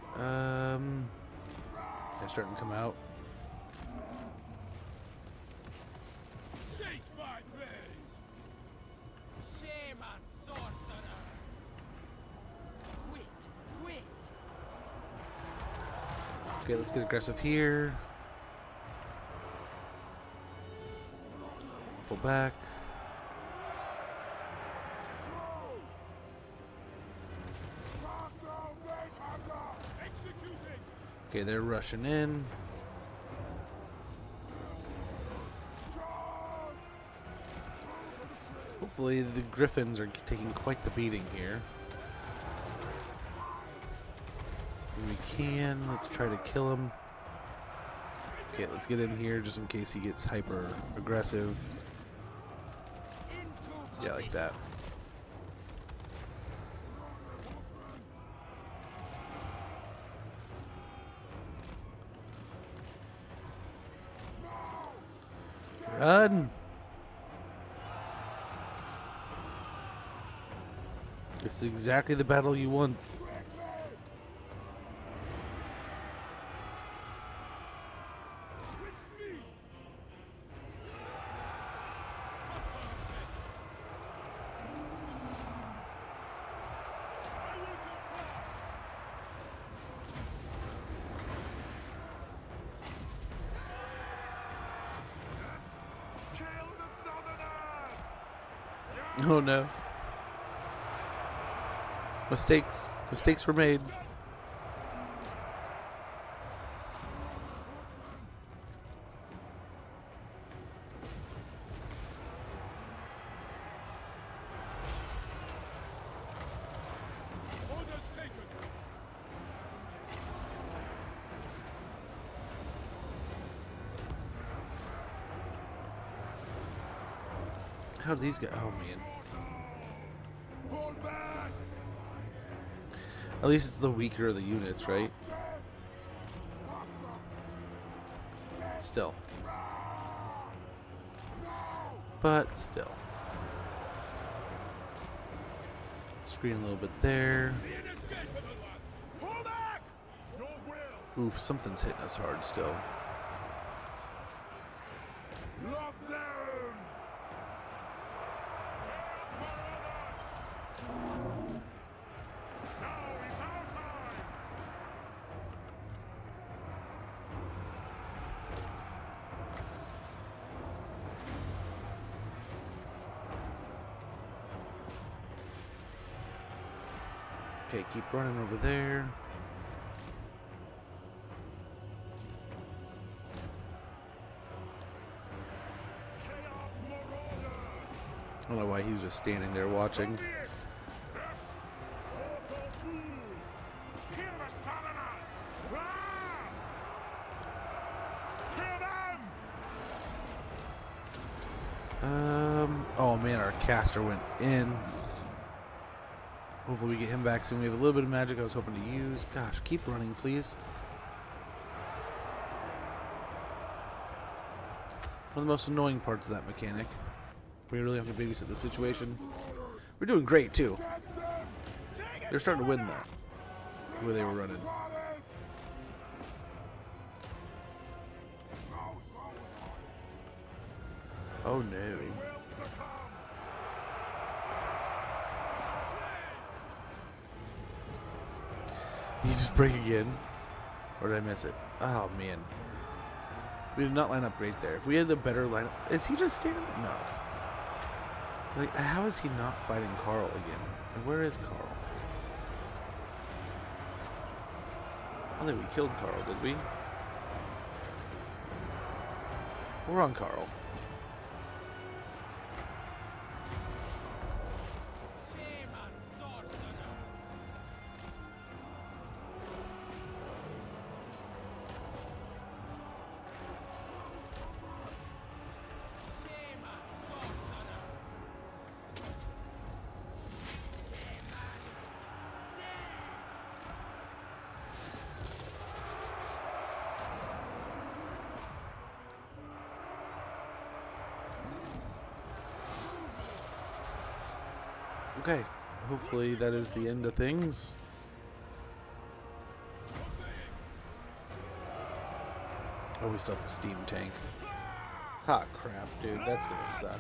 they're starting to come out. Take my blade. Shaman sorcerer. Quick, quick. Okay, let's get aggressive here. Pull back. Executing. Okay, they're rushing in. Hopefully the Griffins are taking quite the beating here. When we can, let's try to kill him. Okay, let's get in here just in case he gets hyper aggressive. Yeah, like that. Run! This is exactly the battle you want. Oh no. Mistakes. Mistakes were made. Orders taken. How do these guys? Oh man. Hold back! At least it's the weaker of the units, right? Still. But still. Screen a little bit there. The inescapable one. Pull back. Your will! Oof, something's hitting us hard still. Lock down! Okay, keep running over there. I don't know why he's just standing there watching. Oh man, our caster went in. Hopefully we get him back soon. We have a little bit of magic I was hoping to use. Gosh, keep running, please. One of the most annoying parts of that mechanic. We really have to babysit the situation. We're doing great, too. They're starting to win, though. The way they were running. Oh no. Did you just break again? Or did I miss it? Oh man. We did not line up great there. If we had the better lineup. Is he just standing there? No. Like, how is he not fighting Karl again? And where is Karl? I don't think we killed Karl, did we? We're on Karl. Okay, hopefully that is the end of things. Oh, we still have the steam tank. Ha, crap, dude, that's gonna suck.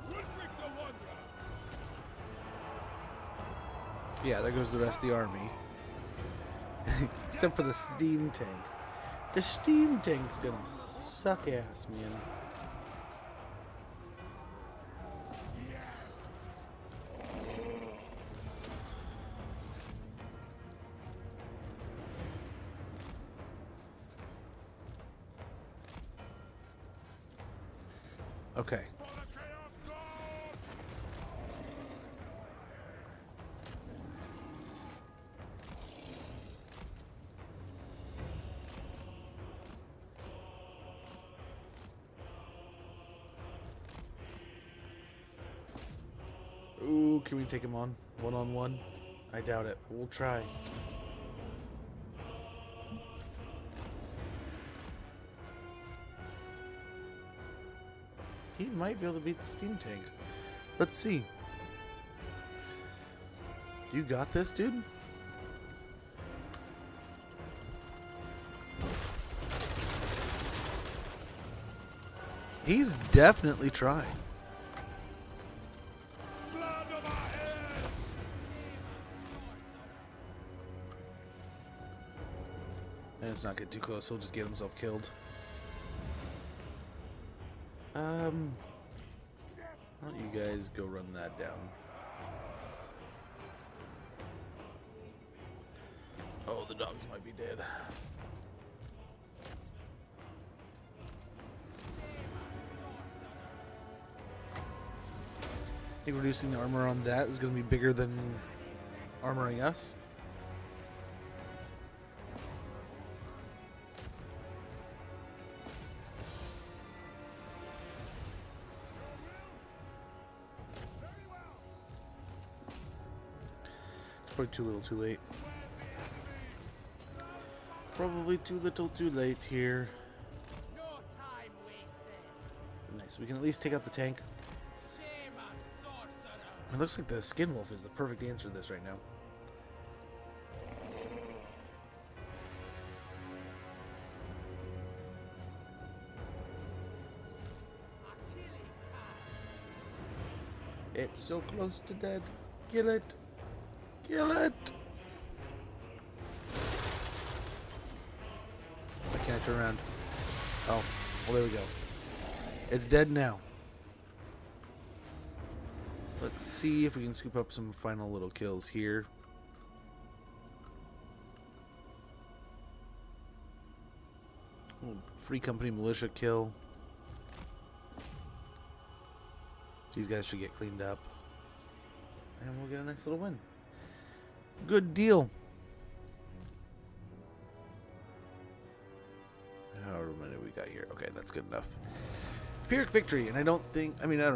Wulfrik the Wanderer. Yeah, there goes the rest of the army. Except for the steam tank. The steam tank's gonna suck ass, man. Okay. For the Chaos God! Ooh, can we take him on? One-on-one? I doubt it. We'll try. He might be able to beat the steam tank. Let's see. You got this, dude? He's definitely trying. Blood of our heirs! And let's not get too close. He'll just get himself killed. Why don't you guys go run that down? Oh, the dogs might be dead. I think reducing the armor on that is going to be bigger than armoring us. Probably too little, too late. Probably too little, too late here. No time wasted. Nice. We can at least take out the tank. Shame on sorcerer. It looks like the Skin Wolf is the perfect answer to this right now. It's so close to dead. Kill it. Kill it. I can't turn around. Oh, well, there we go. It's dead now. Let's see if we can scoop up some final little kills here. Little Free Company militia kill. These guys should get cleaned up. And we'll get a nice little win. Good deal. However many we got here. Okay, that's good enough. Pyrrhic victory, and I don't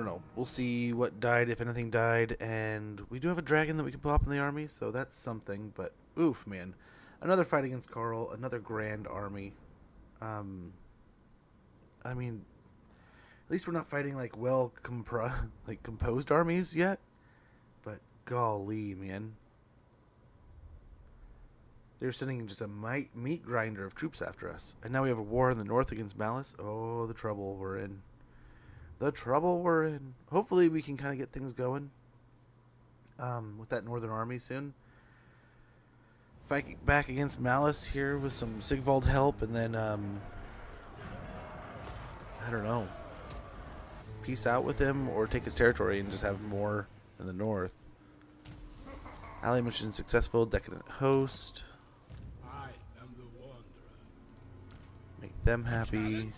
know. We'll see what died, if anything died, and we do have a dragon that we can pop in the army, so that's something, but oof, man. Another fight against Karl, another grand army. I mean, at least we're not fighting like composed armies yet, but golly, man. They're sending just a meat grinder of troops after us. And now we have a war in the north against Malice. Oh, the trouble we're in. The trouble we're in. Hopefully we can kind of get things going with that northern army soon. Fight back against Malice here with some Sigvald help, and then, I don't know, peace out with him or take his territory and just have more in the north. Ally mission successful. Decadent host. I am the Wanderer. Make them happy.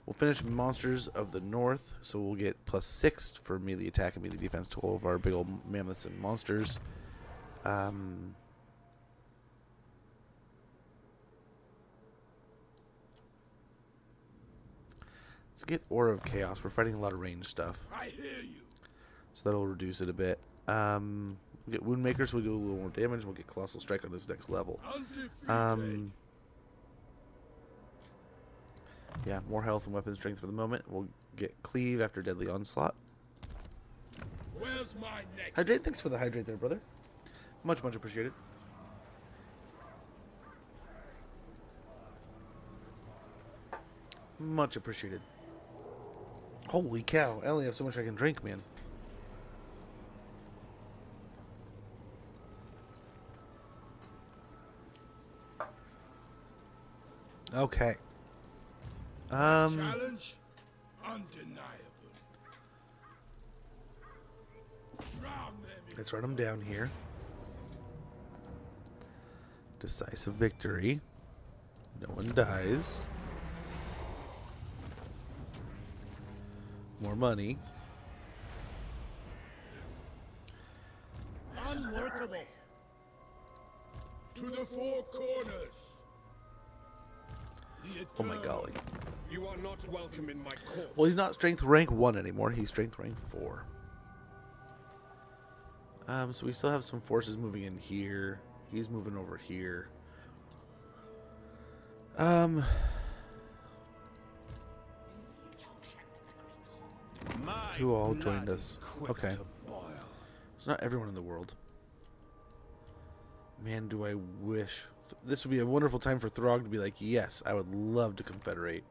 We'll finish Monsters of the North, so we'll get +6 for melee attack and melee defense to all of our big old mammoths and monsters. Let's get Aura of Chaos. We're fighting a lot of range stuff, I hear you. so that'll reduce it a bit. We'll get Wound Maker, so we'll do a little more damage. We'll get Colossal Strike on this next level. Undefeated. Yeah, more health and weapon strength for the moment. We'll get Cleave after Deadly Onslaught. Where's my next? Hydrate, thanks for the hydrate there, brother. Much appreciated. Much appreciated. Holy cow, I only have so much I can drink, man. Okay. Challenge undeniable. Drown them in Let's run them down here. Decisive victory. No one dies. More money. unworkable. To the four corners. The Oh my eternal. golly. You are not welcome in my court. Well, he's not strength rank 1 anymore. He's strength rank 4. So we still have some forces moving in here. He's moving over here. Who all joined us? Okay. It's not everyone in the world. Man, do I wish. This would be a wonderful time for Throg to be like, yes, I would love to confederate.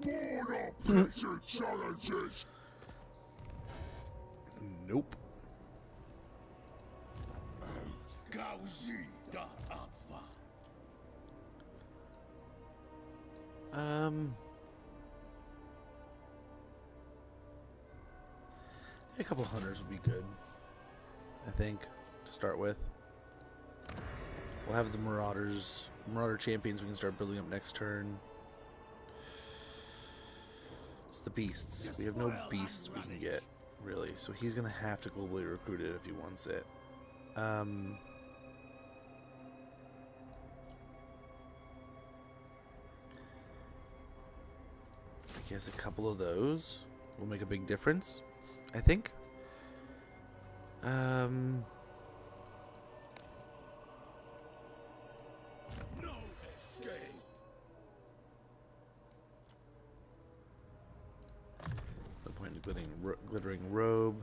Border pressure challenges. Nope. Gauzi da Apfa. A couple hunters would be good, I think, to start with. We'll have the Marauder champions we can start building up next turn. It's the beasts. We have no beasts we can get, really. So he's going to have to globally recruit it if he wants it. I guess a couple of those will make a big difference, I think. No escape. No point in glittering robe.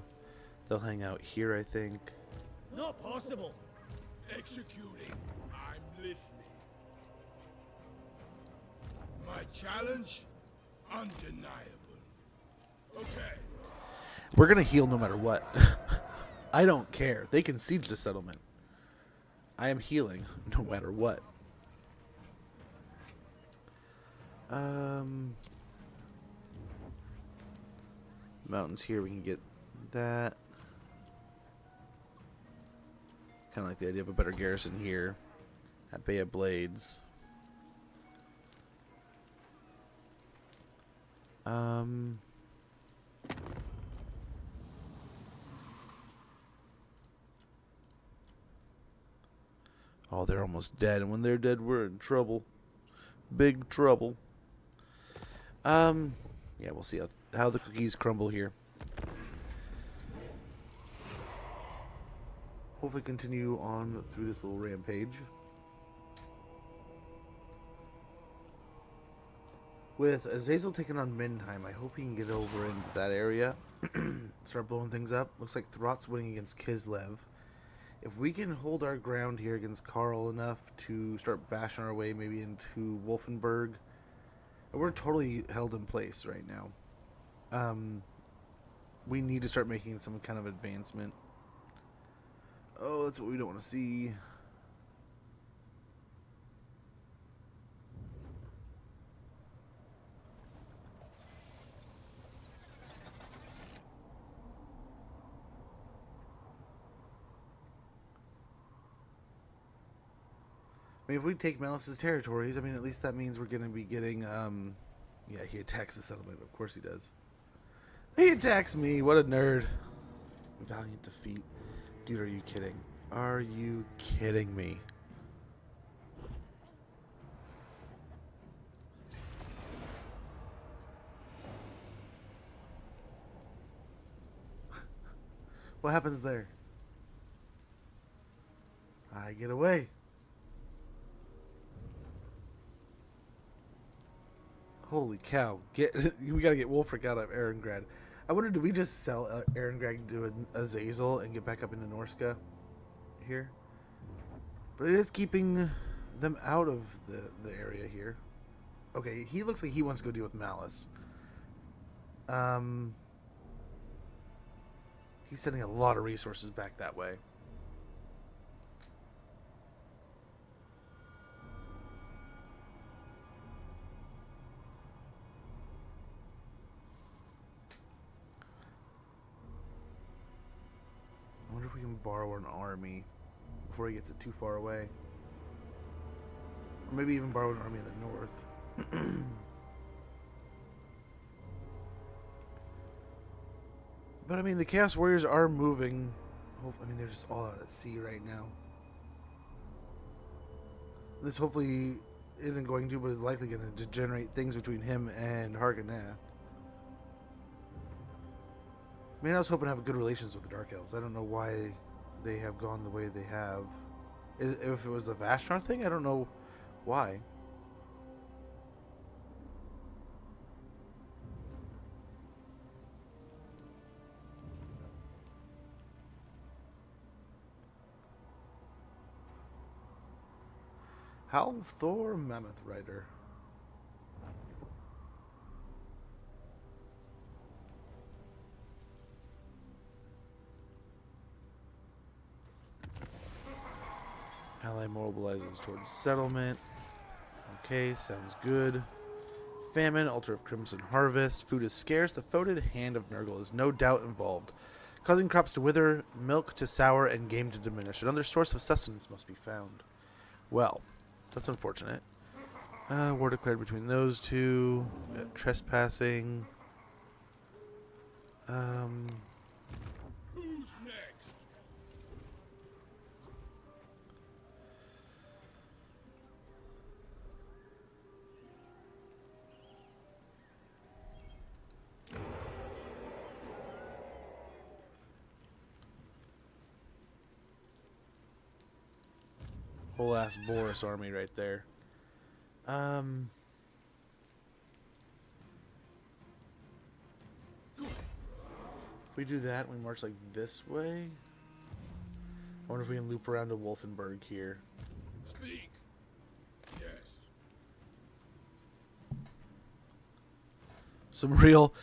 They'll hang out here, I think. Not possible. Executing. I'm listening. My challenge? Undeniable. Okay. We're gonna heal no matter what. I don't care. They can siege the settlement. I am healing no matter what. Mountains here, we can get that. Kind of like the idea of a better garrison here at Bay of Blades. Oh, they're almost dead, and when they're dead, we're in trouble. Big trouble. Yeah, we'll see how the cookies crumble here. Hopefully continue on through this little rampage. With Azazel taking on Mindheim, I hope he can get over into that area. Start blowing things up. Looks like Throt's winning against Kislev. If we can hold our ground here against Karl enough to start bashing our way maybe into Wulfenburg, we're totally held in place right now. We need to start making some kind of advancement. Oh, that's what we don't want to see. I mean, if we take Malice's territories, I mean, at least that means we're going to be getting, yeah, he attacks the settlement. Of course he does. He attacks me. What a nerd. Valiant defeat. Dude, are you kidding? Are you kidding me? What happens there? I get away. Holy cow. We gotta get Wulfrik out of Erengrad. I wonder, do we just sell Erengrad to Azazel and get back up into Norska here? But it is keeping them out of the area here. Okay, he looks like he wants to go deal with Malice. He's sending a lot of resources back that way. I wonder if we can borrow an army before he gets it too far away. Or maybe even borrow an army in the north. But I mean, the Chaos Warriors are moving. I mean, they're just all out at sea right now. This hopefully isn't going to, but is likely going to degenerate things between him and Hargonath. I mean, I was hoping to have good relations with the Dark Elves. I don't know why they have gone the way they have. If it was the Vashtar thing, I don't know why. Halfthor Mammoth Rider. Ally mobilizes towards settlement. Okay, sounds good. Famine, Altar of Crimson Harvest. Food is scarce. The foetid hand of Nurgle is no doubt involved, causing crops to wither, milk to sour, and game to diminish. Another source of sustenance must be found. Well, that's unfortunate. War declared between those two. Trespassing. Who's next? Whole ass Boris army right there. If we do that, we march like this way. I wonder if we can loop around to Wulfenburg here. Speak. Yes. Some real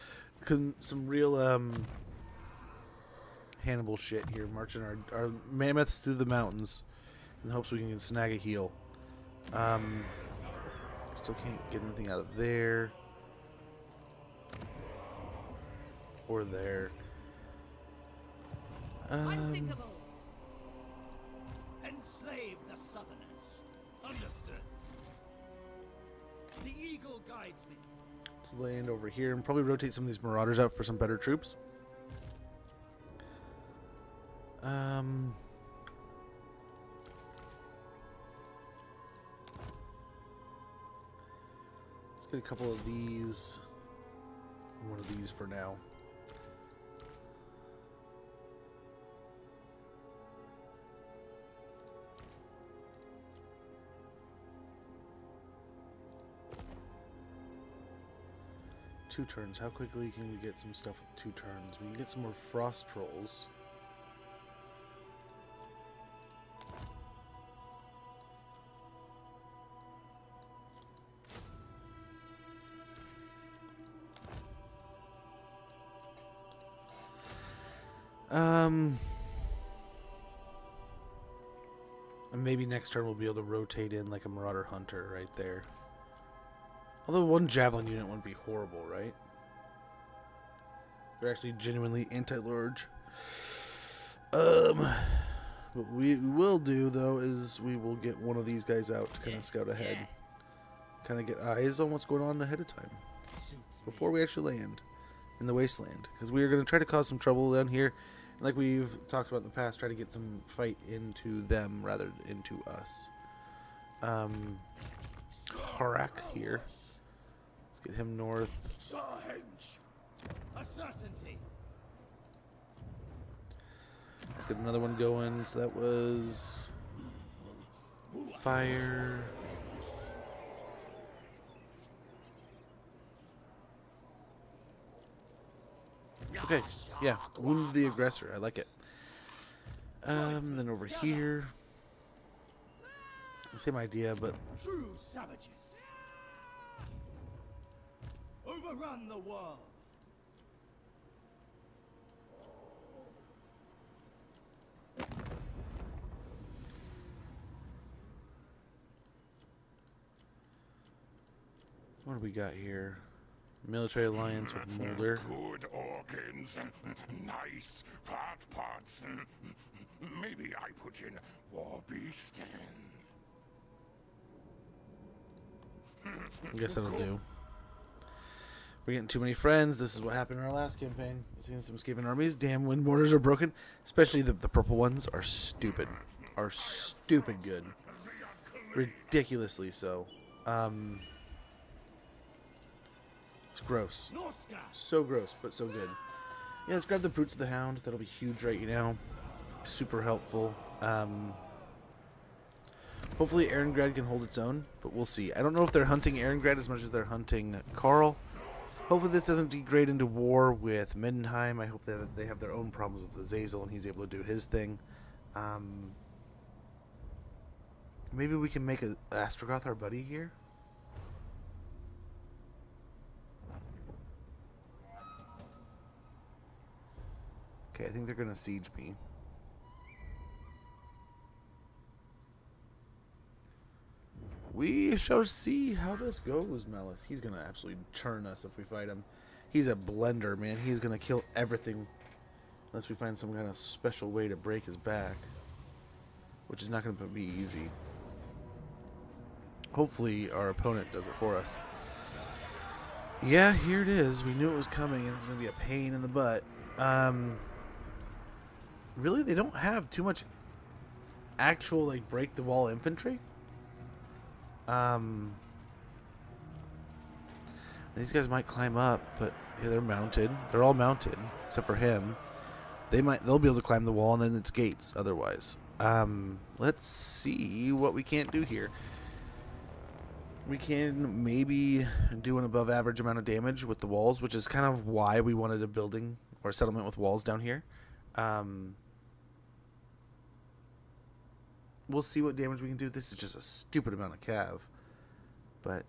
Hannibal shit here, marching our mammoths through the mountains in hopes we can snag a heel. Still can't get anything out of there or there. Unthinkable. Enslave the Southerners. Understood. The eagle guides me. Let's land over here and probably rotate some of these marauders out for some better troops. Let's get a couple of these and one of these for now. Two turns. How quickly can we get some stuff with 2 turns? We can get some more frost trolls. And maybe next turn we'll be able to rotate in like a Marauder Hunter right there. Although one Javelin unit wouldn't be horrible, right? They're actually genuinely anti-large. What we will do, though, is we will get one of these guys out to kind of scout ahead. Kind of get eyes on what's going on ahead of time. Before we actually land in the wasteland. Because we are going to try to cause some trouble down here. And like we've talked about in the past, try to get some fight into them rather than into us. Harak here. Let's get him north. A certainty. Let's get another one going. So that was fire. Okay, yeah, wound the aggressor. I like it. Then over here, same idea, but True savages. Overrun the world. what do we got here? Military alliance with Mulder. Good organs. Nice parts. Maybe I put in War Beast. I guess that'll do. We're getting too many friends. This is what happened in our last campaign. Seeing some Skaven armies. Damn, wind borders are broken. Especially the purple ones are stupid. Are stupid good. Ridiculously so. It's gross. So gross, but so good. Yeah, let's grab the Brutes of the Hound. That'll be huge right now. Super helpful. Hopefully Erengrad can hold its own, but we'll see. I don't know if they're hunting Erengrad as much as they're hunting Karl. Hopefully this doesn't degrade into war with Middenheim. I hope that they have their own problems with Azazel and he's able to do his thing. Maybe we can make Astrogoth our buddy here. Okay, I think they're going to siege me. We shall see how this goes, Melis. He's going to absolutely churn us if we fight him. He's a blender, man. He's going to kill everything unless we find some kind of special way to break his back, which is not going to be easy. Hopefully our opponent does it for us. Yeah, here it is. We knew it was coming and it was going to be a pain in the butt. Really, they don't have too much actual, like, break the wall infantry. These guys might climb up, but yeah, they're mounted. They're all mounted except for him. They'll be able to climb the wall, and then it's gates otherwise. Let's see what we can't do here. We can maybe do an above average amount of damage with the walls, which is kind of why we wanted a building or a settlement with walls down here. We'll see what damage we can do. This is just a stupid amount of cav, but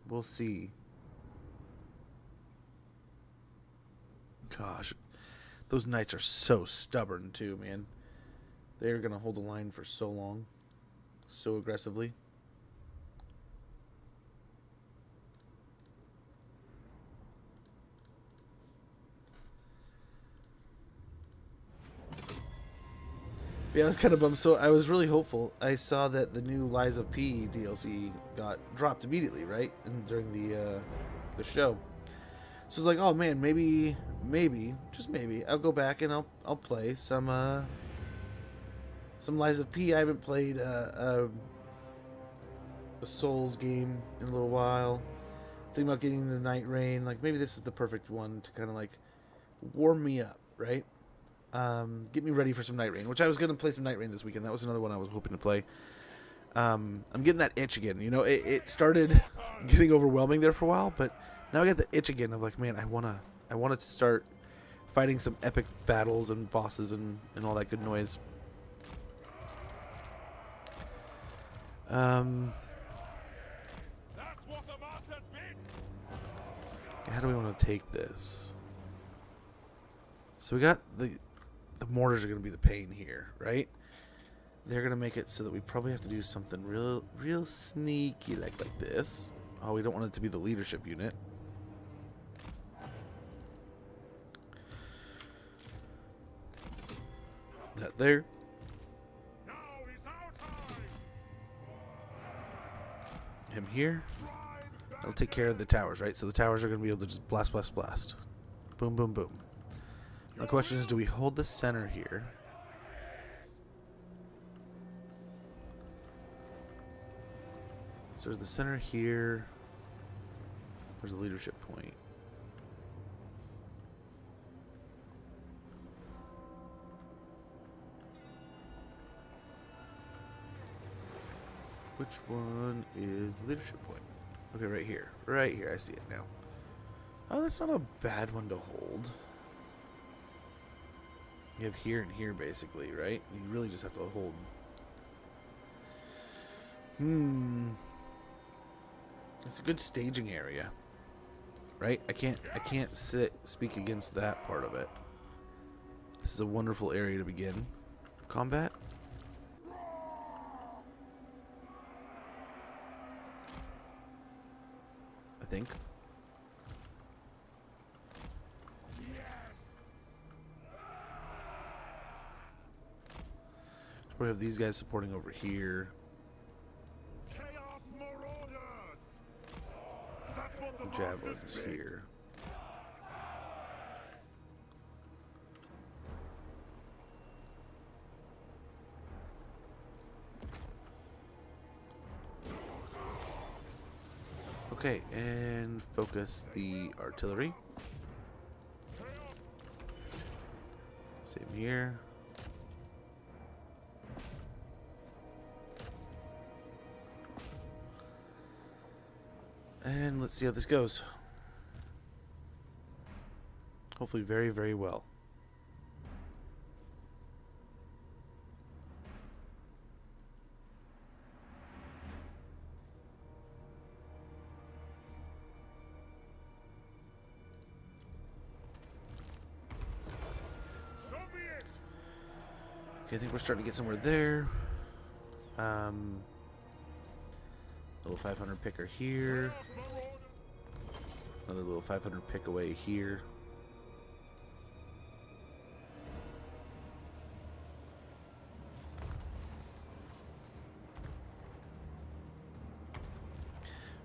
we'll see. Gosh, those knights are so stubborn too, man. They're gonna hold the line for so long, so aggressively. Yeah, I was kind of bummed. So I was really hopeful. I saw that the new Lies of P DLC got dropped immediately, right? And during the show. So I was like, oh man, maybe, just maybe, I'll go back and I'll play some Lies of P. I haven't played a Souls game in a little while. Thinking about getting the Night Rain. Like maybe this is the perfect one to kind of like warm me up, right? Get me ready for some Night Rain, which I was going to play some Night Rain this weekend. That was another one I was hoping to play. I'm getting that itch again. You know, it started getting overwhelming there for a while, but now I got the itch again of like, man, I want to start fighting some epic battles and bosses and all that good noise. That's what the mark has been. How do we want to take this? So we got the the mortars are going to be the pain here, right? They're going to make it so that we probably have to do something real sneaky like this. Oh, we don't want it to be the leadership unit. That there. Now is our time. Him here. That'll take care of the towers, right? So the towers are going to be able to just blast, blast, blast. Boom, boom, boom. Now the question is, do we hold the center here? So there's the center here. Where's the leadership point? Which one is the leadership point? Okay, right here. Right here. I see it now. Oh, that's not a bad one to hold. You have here and here, basically, right? You really just have to hold. It's a good staging area, right? I can't speak against that part of it. This is a wonderful area to begin combat. I think. We have these guys supporting over here. Chaos Marauders. That's what the Javelins here. Okay, and focus the artillery. Same here. And let's see how this goes. Hopefully very, very well. Okay, I think we're starting to get somewhere there. Little 500 picker here. Another little 500 pick away here.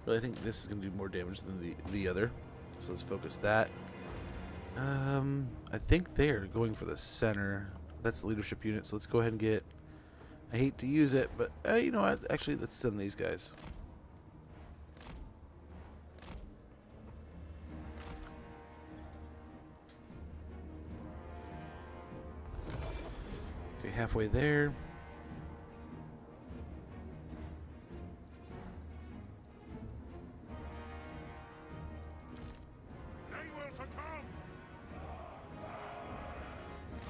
Really, I think this is going to do more damage than the other. So let's focus that. I think they're going for the center. That's the leadership unit, so let's go ahead and get... I hate to use it, but you know what? Actually, let's send these guys. Okay, halfway there. They will succumb.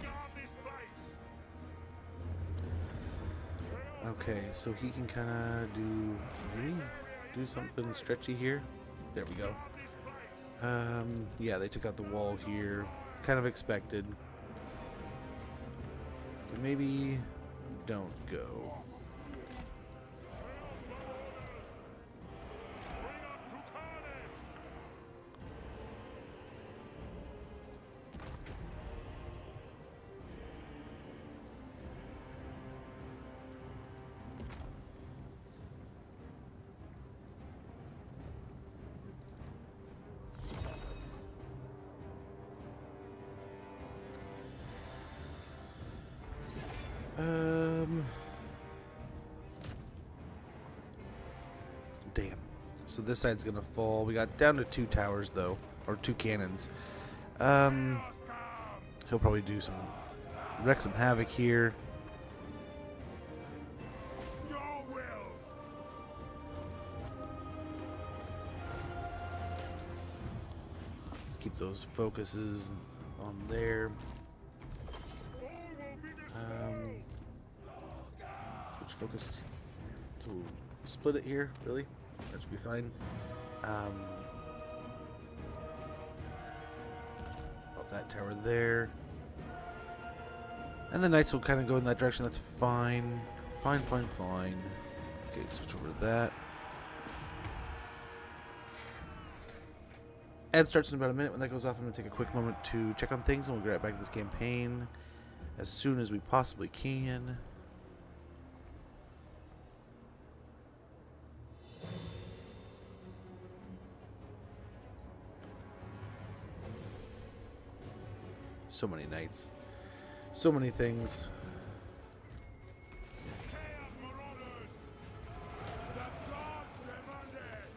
Guard this place. Okay, so he can kind of do something stretchy here. There we go. Yeah, they took out the wall here. Kind of expected. But maybe don't go. Damn. So this side's gonna fall. We got down to 2 towers though, or 2 cannons. He'll probably do wreck some havoc here. Your will. Let's keep those focuses on there. All will be destroyed. Which focus to split it here, really? That should be fine. Up that tower there. And the knights will kind of go in that direction. That's fine. Fine. Okay, switch over to that. Ad starts in about a minute. When that goes off, I'm going to take a quick moment to check on things, and we'll get right back to this campaign as soon as we possibly can. So many knights. So many things. Chaos Marauders! The gods demanded!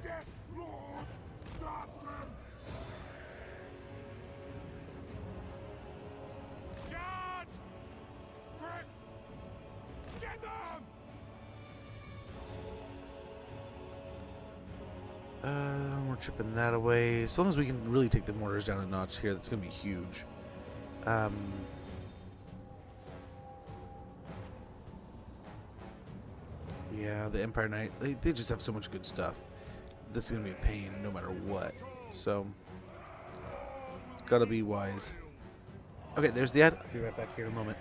Yes, Lord! Stop them! Guard! Quick! Get them! We're chipping that away. As long as we can really take the mortars down a notch here, that's going to be huge. Yeah, the Empire Knight, they just have so much good stuff. This is going to be a pain no matter what. So, it's got to be wise. Okay, there's the ad. I'll be right back here in a moment.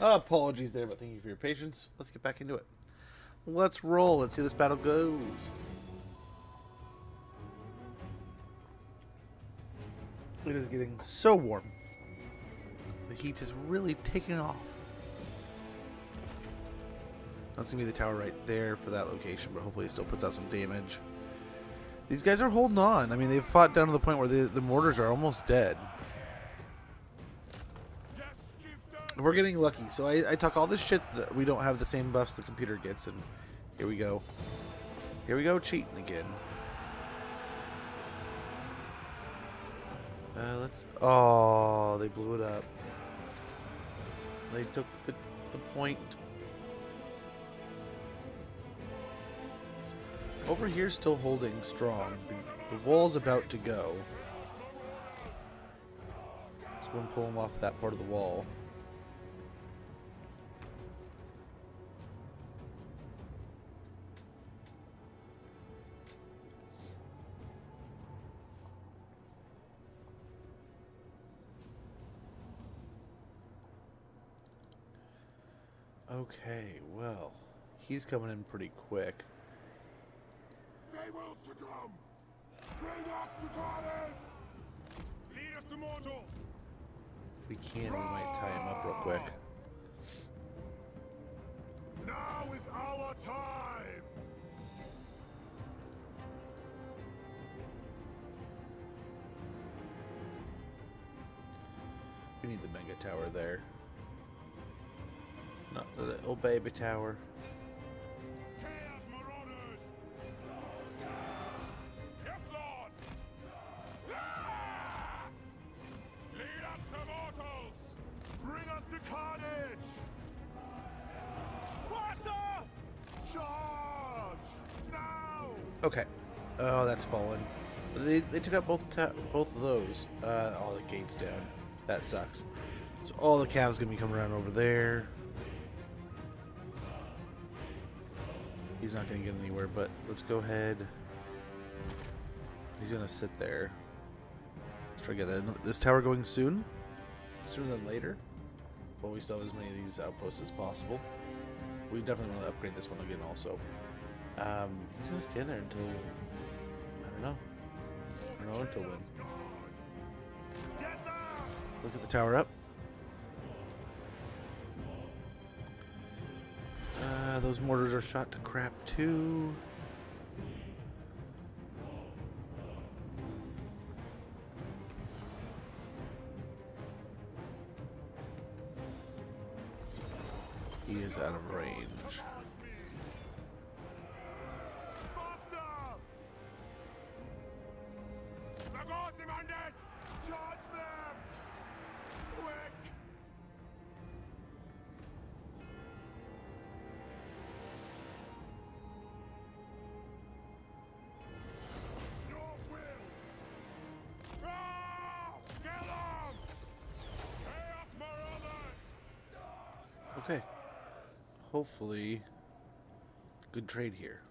Apologies there, but thank you for your patience. Let's get back into it. Let's roll. Let's see how this battle goes. It is getting so warm. The heat is really taking off. That's going to be the tower right there for that location, but hopefully it still puts out some damage. These guys are holding on. I mean, they've fought down to the point where the mortars are almost dead. We're getting lucky. So I talk all this shit that we don't have the same buffs the computer gets, and here we go. Here we go, cheating again. Let's... Oh, they blew it up. They took the point. Over here, still holding strong. The wall's about to go. So we're going to pull them off that part of the wall. Okay, well, he's coming in pretty quick. They will succumb! Bring us to Karl! Lead us to mortal! If we can, we might tie him up real quick. Now is our time! We need the mega tower there. Not the little baby tower. Chaos Marauders! Yes, Lord! Ah! Lead us to mortals! Bring us to carnage! Faster! Charge! Now! Okay. Oh, that's fallen. They took out both of those. Oh, the gate's down. That sucks. So all the calves gonna be coming around over there. He's not going to get anywhere, but let's go ahead. He's going to sit there. Let's try to get this tower going soon. Sooner than later. But we still have as many of these outposts as possible. We definitely want to upgrade this one again also. He's going to stand there until... I don't know. I don't know until when. Let's get the tower up. Those mortars are shot to crap too. He is out of range. Faster! Charge them! Quick! Okay. Hopefully, good trade here.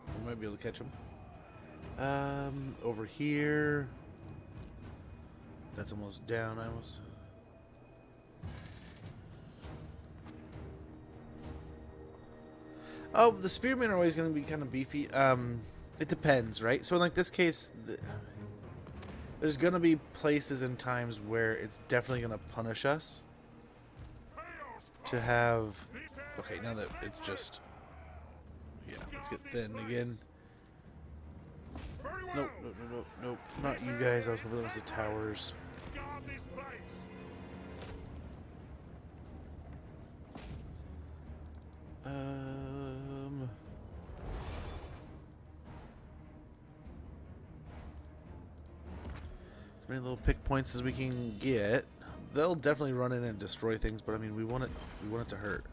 We might be able to catch him. Over here. That's almost down. I almost. Oh, the spearmen are always going to be kind of beefy. It depends, right? So in like this case, there's going to be places and times where it's definitely going to punish us to have. Okay, now that it's just. Yeah, let's get thin again. Nope, nope, not you guys. I was hoping that was the towers. As many little pick points as we can get. They'll definitely run in and destroy things, but I mean, we want it to hurt.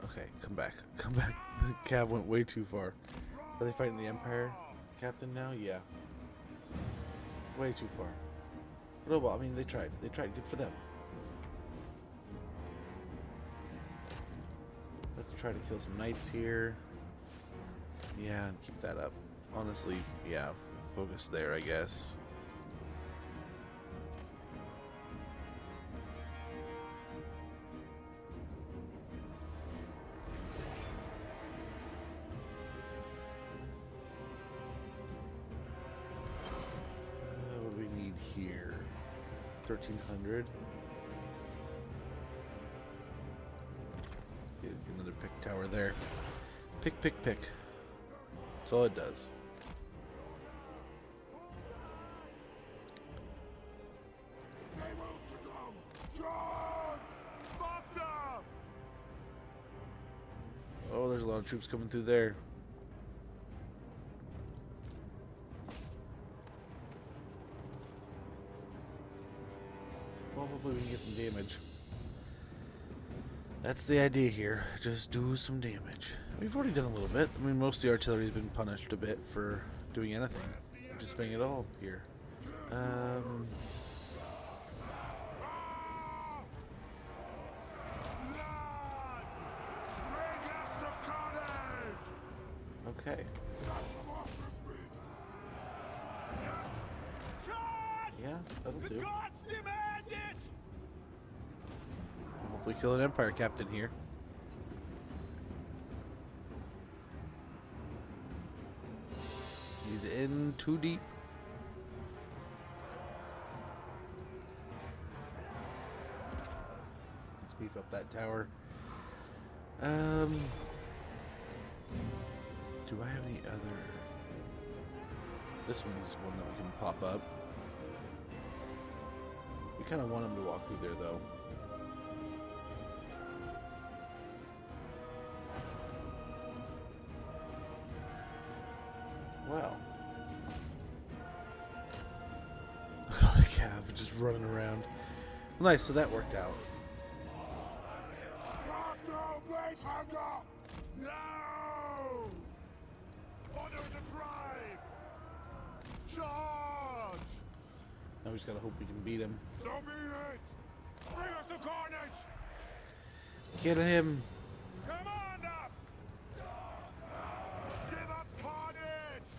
Okay, come back. Come back. The cab went way too far. Are they fighting the Empire Captain now? Yeah. Way too far. But, well, I mean, they tried. They tried. Good for them. Let's try to kill some knights here. Yeah, and keep that up. Honestly, yeah, focus there, I guess. 1300. Get another pick tower there. Pick, pick, pick. That's all it does. They will succumb! Charge! Faster! Oh, there's a lot of troops coming through there. Well, hopefully we can get some damage. That's the idea here. Just do some damage. We've already done a little bit. I mean, most of the artillery's been punished a bit for doing anything. Just paying it all here. Okay. Yeah, that'll do. Gods demand it! Hopefully kill an Empire captain here. He's in too deep. Let's beef up that tower. Do I have any other? This one's one that we can pop up. We kind of want him to walk through there, though. Wow. Look at all the cav just running around. Nice, so that worked out. No! Honor the tribe! Charge! Now we just gotta hope we can beat him. So be it! Bring us to carnage! Kill him! Command us! Give us carnage!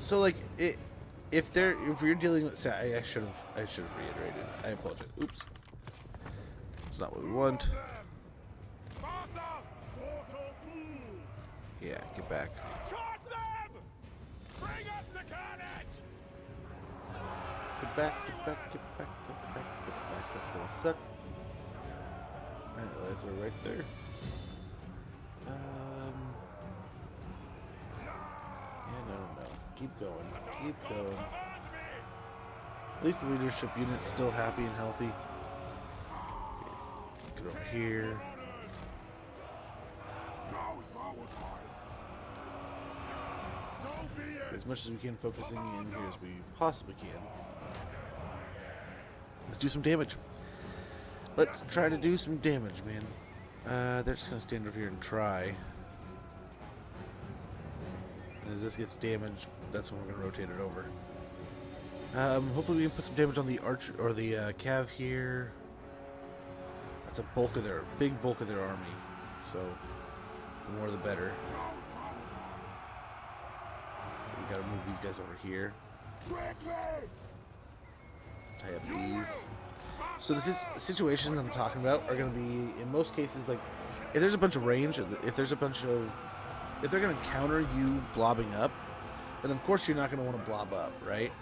So like if you're dealing with, I should have reiterated. I apologize. Oops. That's not what we want. Yeah, get back. Charge them! Bring us to carnage! Get back, get back, get back, get back, get back. That's gonna suck. Alright, they're right there. Yeah, no. Keep going. Keep going. At least the leadership unit's still happy and healthy. Get over here. As much as we can, focusing in here as we possibly can. Let's do some damage. Let's try to do some damage, man. They're just gonna stand over here and try. And as this gets damaged, that's when we're gonna rotate it over. Hopefully we can put some damage on the archer or the cav here. That's a big bulk of their army. So the more the better. We gotta move these guys over here. Tie up these. So the situations I'm talking about are gonna be, in most cases, like if there's a bunch of range, if they're gonna counter you blobbing up, then of course you're not gonna want to blob up, right?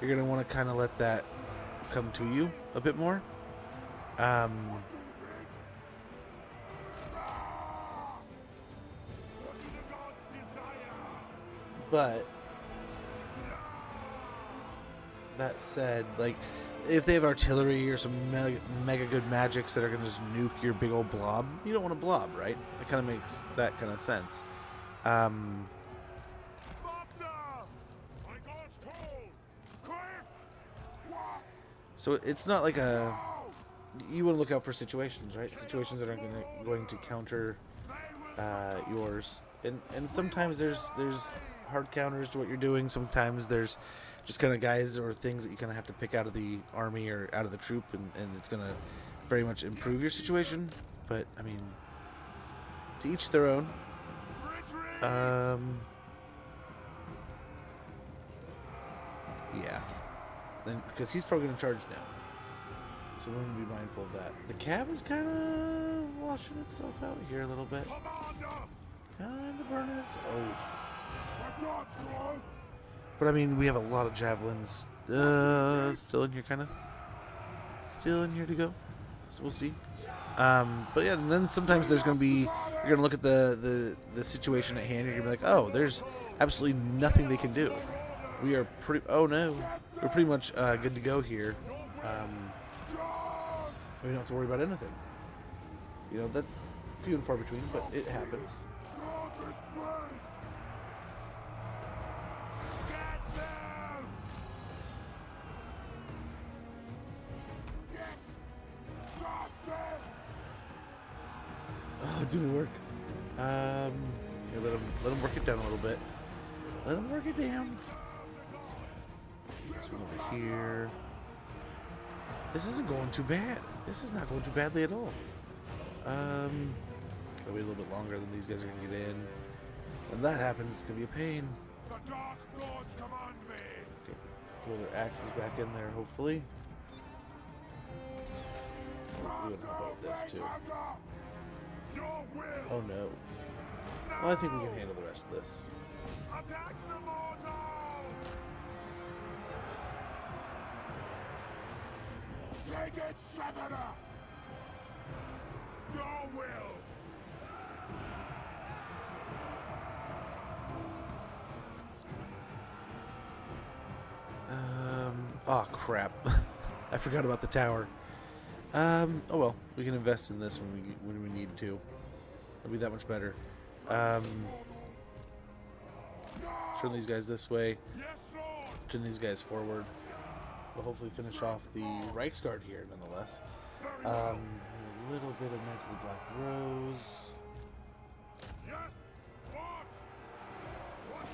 You're gonna want to kind of let that come to you a bit more. But that said, like if they have artillery or some mega good magics that are gonna just nuke your big old blob, you don't want to blob, right? It kind of makes that kind of sense. So it's not like a. You want to look out for situations, right? Situations that are going to counter yours, and sometimes there's hard counters to what you're doing. Sometimes there's just kind of guys or things that you kind of have to pick out of the army or out of the troop, and it's going to very much improve your situation. But I mean, to each their own. Yeah. Then, because he's probably going to charge now. So we're going to be mindful of that. The cab is kind of washing itself out here a little bit. Kind of burning its oath. My God's wrong. But I mean, we have a lot of javelins still in here, kind of. Still in here to go. So we'll see. But yeah, and then sometimes there's going to be, you're going to look at the situation at hand, and you're going to be like, oh, there's absolutely nothing they can do. We are pretty, oh no, we're pretty much good to go here. We don't have to worry about anything. You know, that few and far between, but it happens. Guard this place. Get them. Yes. Just them. Oh, it didn't work. Yeah, let him work it down a little bit. Let him work it down. This one over here. This isn't going too bad. This is not going too badly at all. Gotta wait a little bit longer than these guys are gonna get in. When that happens, it's gonna be a pain. The Dark Lords command me. Okay, throw their axes back in there, hopefully. Oh, we would help out with this too. Your will. Oh no. Well, I think we can handle the rest of this. Attack the mortals. Take it, Southerner. Your will. Oh crap. I forgot about the tower. Oh well, we can invest in this when we need to. It'll be that much better. Turn these guys this way. Yes, Lord. Turn these guys forward. We'll hopefully finish off the Reichsguard here, nonetheless. A little bit of Knights of the Black Rose. Yes. Watch.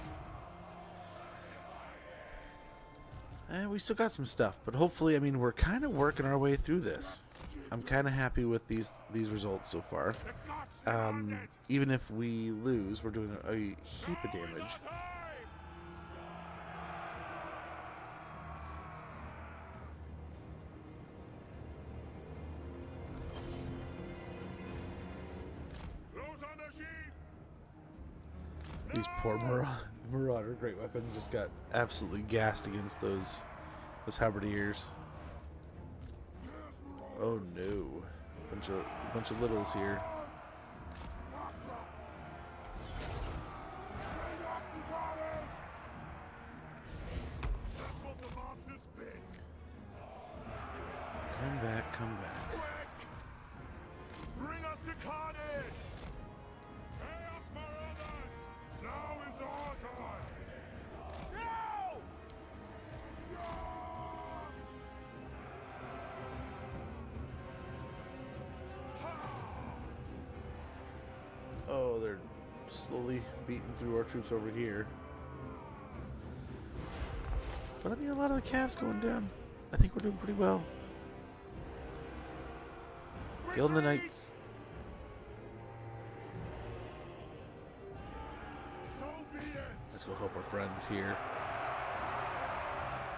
And we still got some stuff, but hopefully, I mean, we're kind of working our way through this. I'm kind of happy with these results so far. Even if we lose, we're doing a heap of damage. These poor Marauder great weapons just got absolutely gassed against those halberdiers. Oh no, bunch of littles here. Come back, come back. Bring us to carnage. Chaos Marauders. Now is our time. No! Oh, they're slowly beating through our troops over here. But I mean, a lot of the calves going down. I think we're doing pretty well. Killing the knights. So be it. Let's go help our friends here.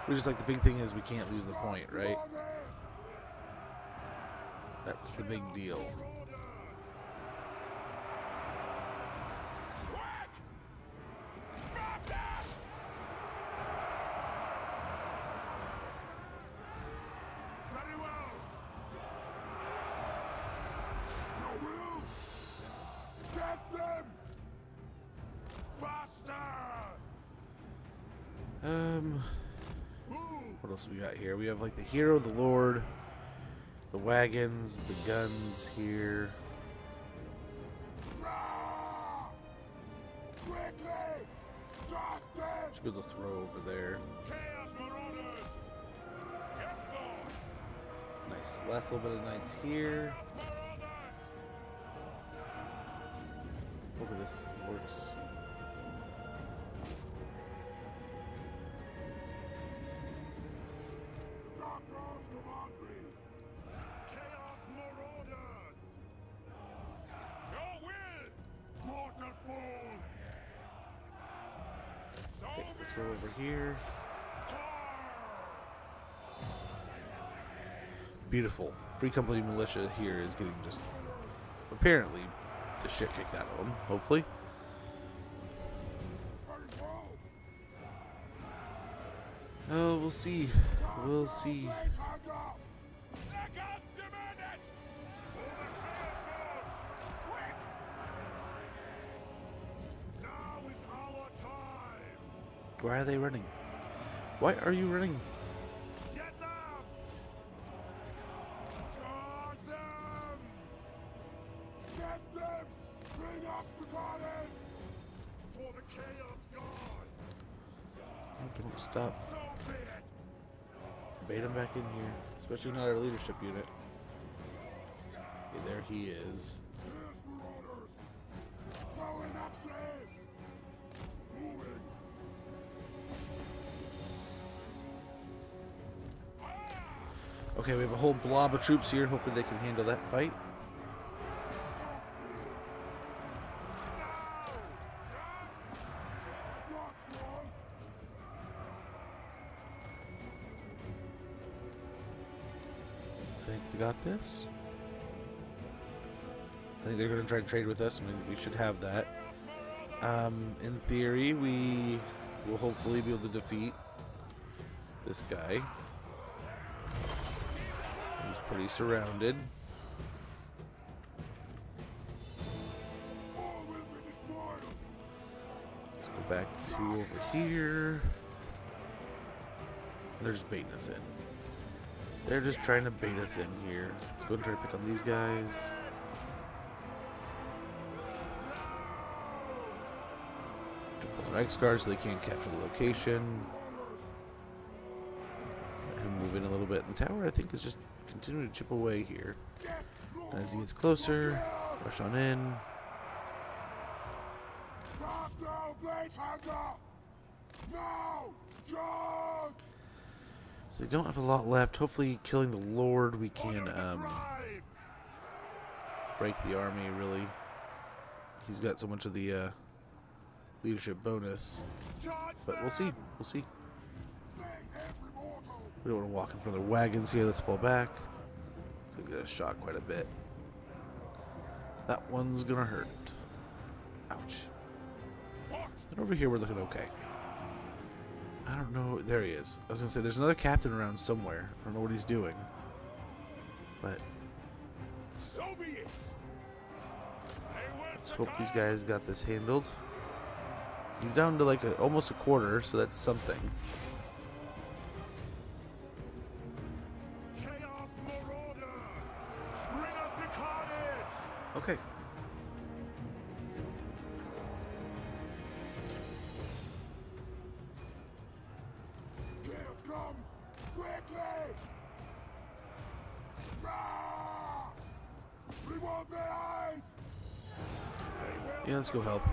We just like, the big thing is we can't lose the point, right? That's the big deal. Very well. Your will. Get them. Faster. What else we got here? We have like the hero, the lord, the wagons, the guns here. Quickly. Justin. Should be able to throw over there. Chaos Marauders. Yes, Lord. Nice. Last little bit of knights here. Chaos Marauders. Hopefully this works. Dark Lords command me. Chaos Marauders. Your will. Mortal fool. So Okay, let's go be it. over here. Beautiful. Free Company Militia here is getting just apparently the shit kicked out of them, hopefully. Oh, we'll see. We'll see. Why are they running? Why are you running? Get them! Charge them! Get them! Bring us to Karl! For the Chaos Gods! Don't stop. So be it! Bait him back in here. Especially not our leadership unit. Okay, there he is. Here's marauders! Throwing axes! Moving! Okay, we have a whole blob of troops here. Hopefully they can handle that fight. I think we got this. I think they're going to try to trade with us. I mean, we should have that. In theory, we will hopefully be able to defeat this guy. He's pretty surrounded. Let's go back to over here. They're just baiting us in. They're just trying to bait us in here. Let's go and try to pick on these guys. Put their X guard so they can't capture the location. Let him move in a little bit. The tower, I think, is just continuing to chip away here. And as he gets closer, rush on in. So they don't have a lot left. Hopefully, killing the Lord, we can break the army, really. He's got so much of the leadership bonus. But we'll see. We'll see. We don't want to walk in front of their wagons here. Let's fall back. It's going to get us shot quite a bit. That one's going to hurt. Ouch. And over here, we're looking okay. I don't know. There he is. I was going to say, there's another captain around somewhere. I don't know what he's doing. But let's hope these guys got this handled. He's down to like almost a quarter, so that's something. Chaos Marauders! Bring us to carnage! Okay. Chaos comes! Quickly! Rah! We want their eyes! Yeah, let's go help.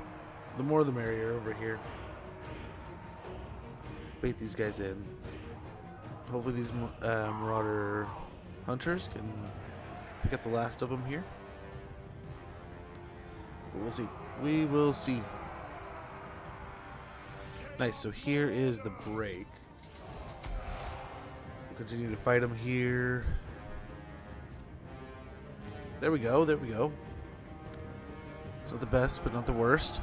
The more the merrier over here. Bait these guys in. Hopefully these marauder hunters can pick up the last of them here. But we'll see. We will see. Nice, so here is the break. We'll continue to fight them here. There we go, there we go. It's not the best, but not the worst.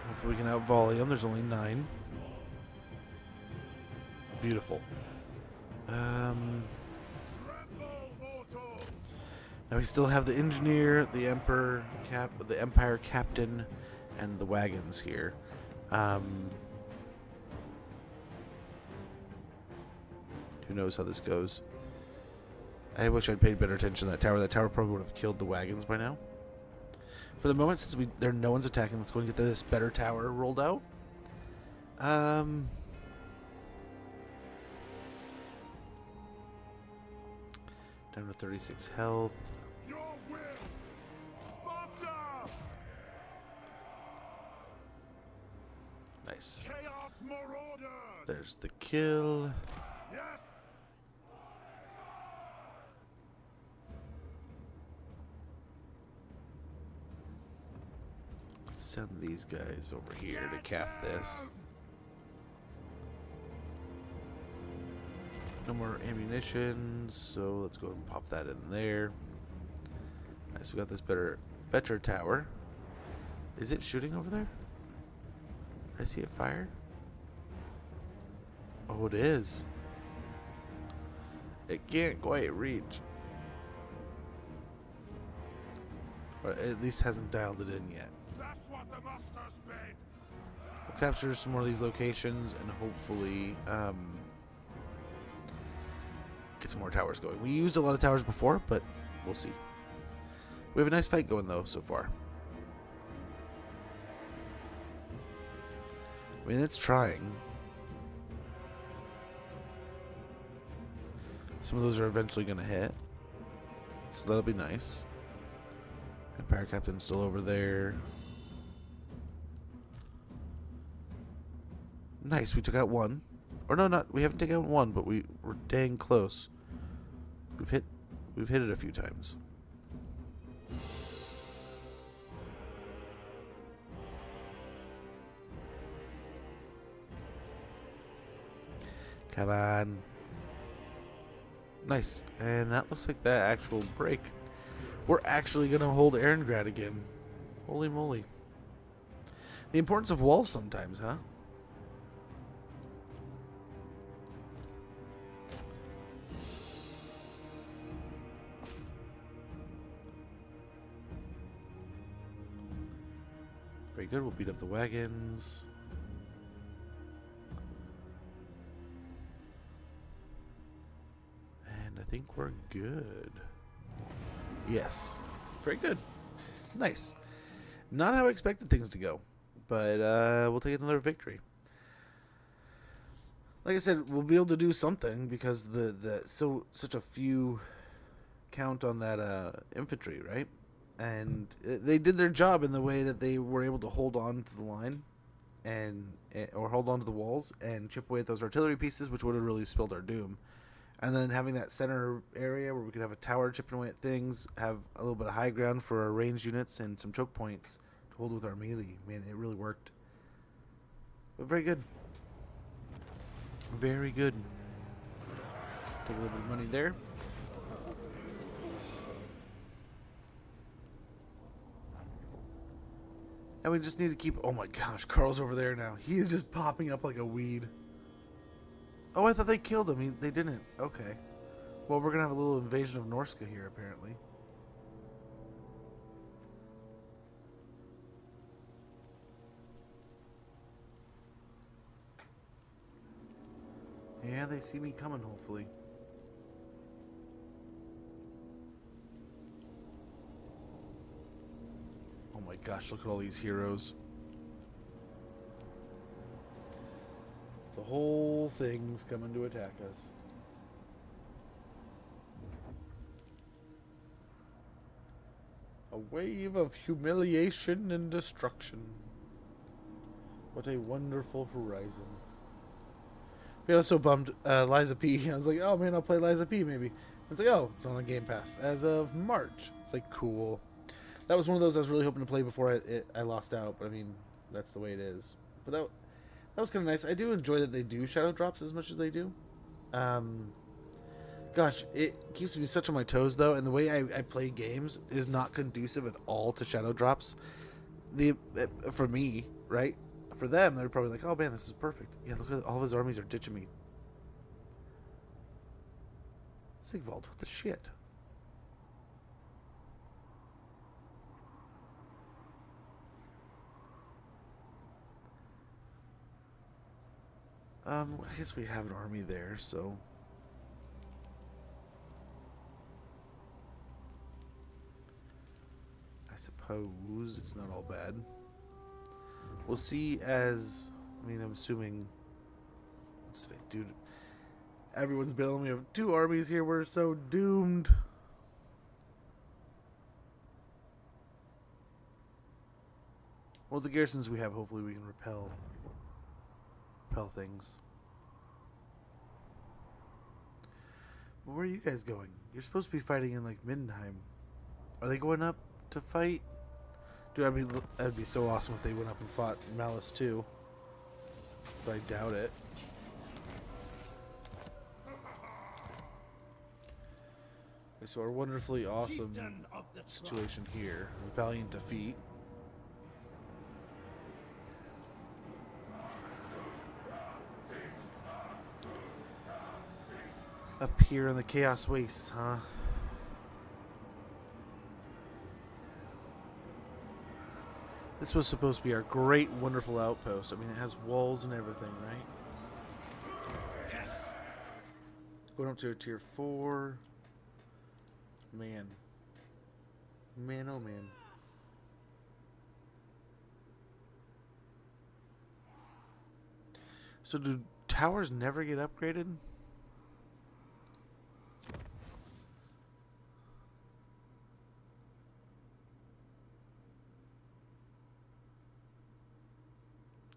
Hopefully we can out-volley them. There's only 9. Beautiful. Now we still have the engineer, the emperor, the empire captain, and the wagons here. Who knows how this goes? I wish I'd paid better attention to that tower. That tower probably would have killed the wagons by now. For the moment, since no one's attacking, let's go and get this better tower rolled out. Down to 36 health. Your will! Faster! Nice. Chaos Marauders! There's the kill. Yes! Send these guys over here to cap this. No more ammunition, so let's go and pop that in there. Nice, we got this better tower. Is it shooting over there? Did I see it fire? Oh, it is. It can't quite reach. Or at least hasn't dialed it in yet. That's what the master's made. We'll capture some more of these locations and hopefully get some more towers going. We used a lot of towers before, but we'll see. We have a nice fight going though so far. I mean, it's trying. Some of those are eventually going to hit. So that'll be nice. Empire Captain's still over there. Nice, we took out one. Or no, we haven't taken out one, but we're dang close. We've hit it a few times. Come on. Nice. And that looks like that actual break. We're actually going to hold Erengrad again. Holy moly. The importance of walls sometimes, huh? Very good. We'll beat up the wagons. And I think we're good. Yes. Very good. Nice. Not how I expected things to go. But we'll take another victory. Like I said, we'll be able to do something because such a few count on that infantry, right? And they did their job in the way that they were able to hold on to the line or hold on to the walls and chip away at those artillery pieces, which would have really spilled our doom. And then having that center area where we could have a tower chipping away at things, have a little bit of high ground for our ranged units and some choke points to hold with our melee. Man, it really worked. But very good. Very good. Take a little bit of money there. And we just need to keep... Oh my gosh, Karl's over there now. He is just popping up like a weed. Oh, I thought they killed him. They didn't. Okay. Well, we're going to have a little invasion of Norska here, apparently. Yeah, they see me coming, hopefully. Oh my gosh, look at all these heroes. The whole thing's coming to attack us. A wave of humiliation and destruction. What a wonderful horizon. I was so bummed. Liza P. I was like, oh man, I'll play Liza P. maybe. It's like, oh, it's on the Game Pass as of March. It's like, cool. That was one of those I was really hoping to play before I lost out. But I mean, that's the way it is. But that was kind of nice. I do enjoy that they do shadow drops as much as they do. Gosh, it keeps me such on my toes though, and the way I play games is not conducive at all to shadow drops. For me, right? For them, they're probably like, oh man, this is perfect. Yeah, look at all of his armies are ditching me. Sigvald, what the shit? I guess we have an army there, so... I suppose it's not all bad. We'll see as... I mean, I'm assuming... Dude, everyone's bailing. We have 2 armies here. We're so doomed. Well, the garrisons we have, hopefully we can repel things. But where are you guys going? You're supposed to be fighting in, like, Mindenheim. Are they going up to fight? Dude, that'd be so awesome if they went up and fought Malice too. But I doubt it. Okay, so our wonderfully awesome situation here. Valiant defeat. Up here in the Chaos Wastes, huh? This was supposed to be our great, wonderful outpost. I mean, it has walls and everything, right? Yes. Going up to a tier 4. Man. Man, oh man. So do towers never get upgraded?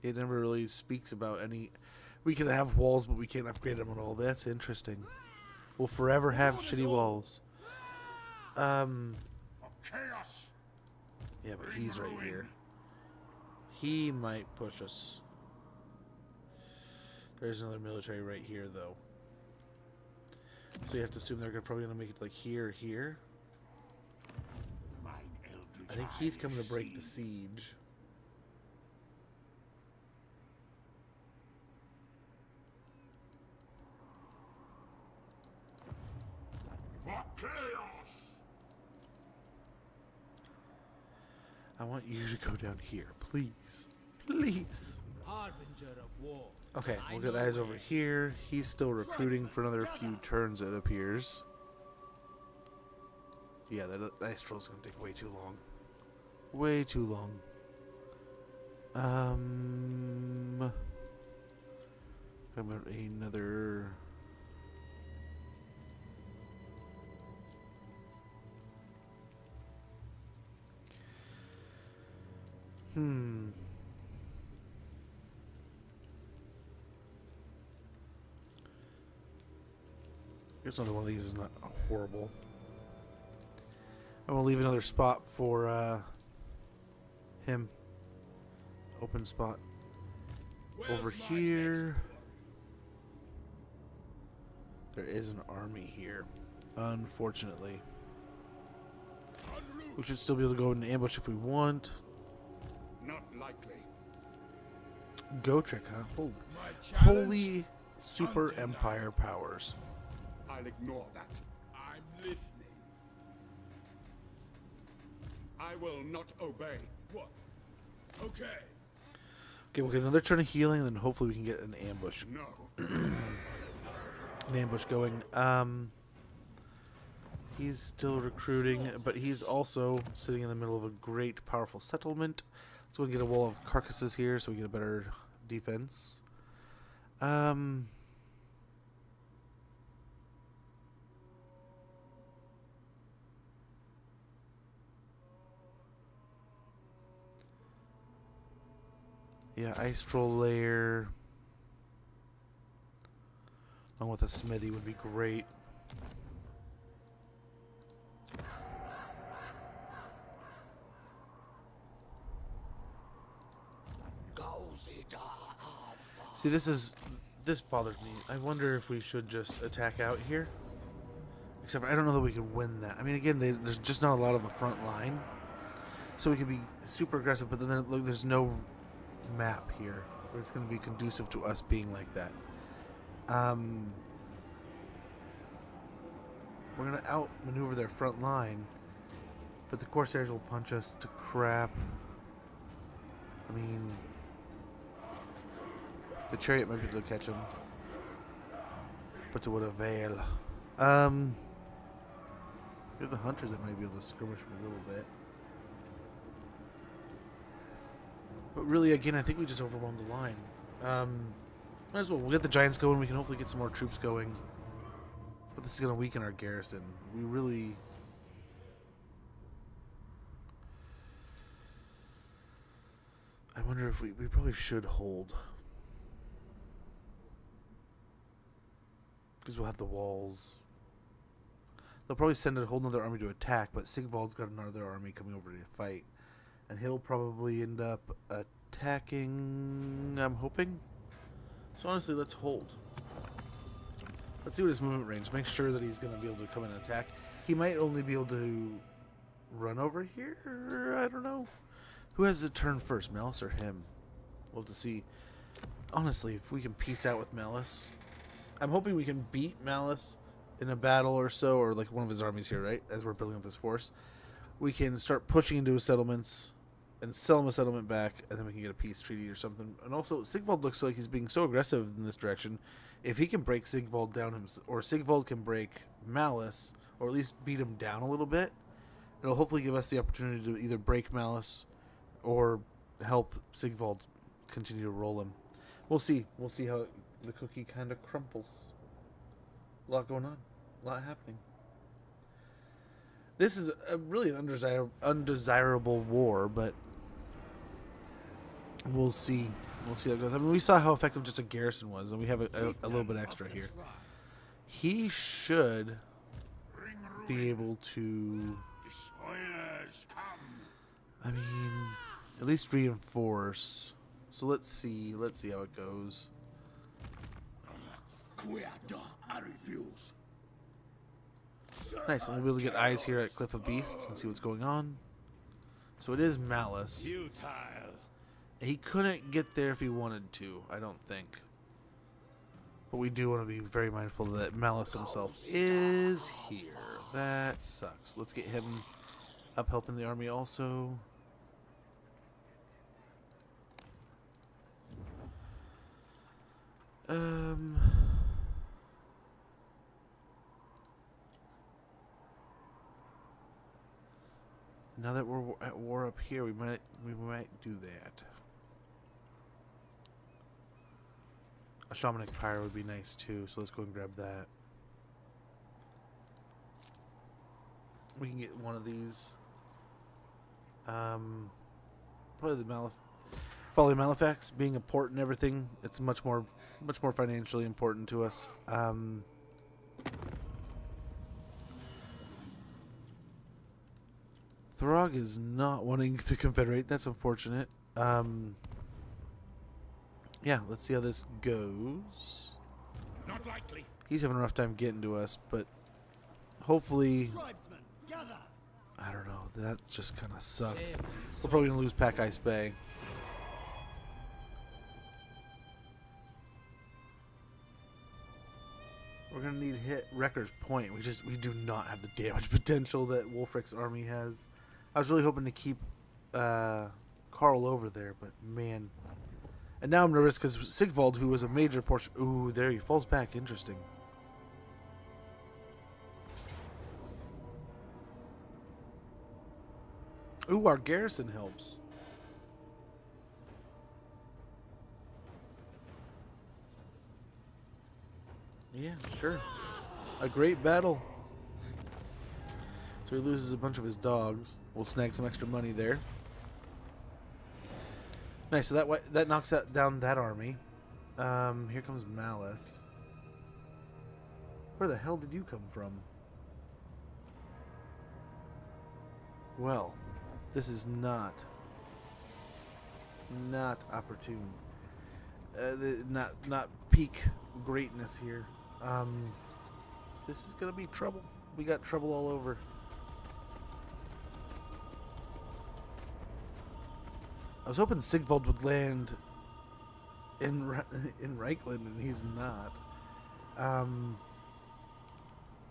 It never really speaks about any... We can have walls, but we can't upgrade them at all. That's interesting. We'll forever have shitty walls. Chaos. Yeah, but he's right here. He might push us. There's another military right here, though. So you have to assume they're probably going to make it like here or here. I think he's coming to break the siege. I want you to go down here, please. Please. Harbinger of war. Okay, we'll get eyes over here. He's still recruiting for another few turns, it appears. Yeah, that ice troll's gonna take way too long. Way too long. How about another... I guess another one of these is not horrible. I'm gonna leave another spot for him. Open spot. Over here. There is an army here. Unfortunately. We should still be able to go in and ambush if we want. Not likely. Go trick, huh? Holy super empire powers. I'll ignore that. I'm listening. I will not obey. What? Okay. Okay, we'll get another turn of healing, and then hopefully we can get an ambush. No. An ambush going. He's still recruiting, but he's also sitting in the middle of a great, powerful settlement. Let's go and get a wall of carcasses here so we get a better defense. Yeah, ice troll layer along with a smithy would be great. See, this bothers me. I wonder if we should just attack out here. Except for I don't know that we can win that. I mean, again, there's just not a lot of a front line, so we can be super aggressive. But then look, there's no map here where it's going to be conducive to us being like that. We're going to outmaneuver their front line, but the Corsairs will punch us to crap. I mean, the chariot might be able to catch him, but to what avail? We have the hunters that might be able to skirmish a little bit. But really, again, I think we just overwhelmed the line. Might as well. We'll get the giants going. We can hopefully get some more troops going. But this is going to weaken our garrison. We really... I wonder if we probably should hold. Because we'll have the walls. They'll probably send a whole nother army to attack, but Sigvald's got another army coming over to fight. And he'll probably end up attacking, I'm hoping. So honestly, let's hold. Let's see what his movement range. Make sure that he's going to be able to come and attack. He might only be able to run over here. I don't know. Who has the turn first, Malice or him? We'll have to see. Honestly, if we can peace out with Malice. I'm hoping we can beat Malice in a battle or so, or like one of his armies here, right? As we're building up this force, we can start pushing into his settlements and sell him a settlement back, and then we can get a peace treaty or something. And also, Sigvald looks like he's being so aggressive in this direction. If he can break Sigvald down, or Sigvald can break Malice, or at least beat him down a little bit, it'll hopefully give us the opportunity to either break Malice or help Sigvald continue to roll him. We'll see. We'll see how the cookie kind of crumples. A lot going on. A lot happening. This is really an undesirable war, but we'll see. We'll see how it goes. I mean, we saw how effective just a garrison was, and we have a little bit extra here. He should be able to, I mean, at least reinforce. So let's see how it goes. Nice, and we'll be able to get eyes here at Cliff of Beasts and see what's going on. So it is Malice. He couldn't get there if he wanted to, I don't think. But we do want to be very mindful that Malice himself is here. That sucks. Let's get him up helping the army also. Now that we're at war up here, we might do that. A shamanic pyre would be nice too, so let's go and grab that. We can get one of these. Probably the Folly Malefax, being a port and everything. It's much more financially important to us. Throg is not wanting to confederate. That's unfortunate. Yeah, let's see how this goes. Not likely. He's having a rough time getting to us, but hopefully, Tribesmen, gather. I don't know. That just kind of sucks. We're probably gonna lose Pack Ice Bay. We're gonna need hit Wrecker's Point. We do not have the damage potential that Wulfrik's army has. I was really hoping to keep Karl over there, but man. And now I'm nervous because Sigvald, who was a major portion... Ooh, there he falls back. Interesting. Ooh, our garrison helps. Yeah, sure. A great battle. So he loses a bunch of his dogs. We'll snag some extra money there. Nice, so that knocks down that army. Here comes Malice. Where the hell did you come from? Well, this is not opportune. Not peak greatness here. This is gonna be trouble. We got trouble all over. I was hoping Sigvald would land in Reichland, and he's not.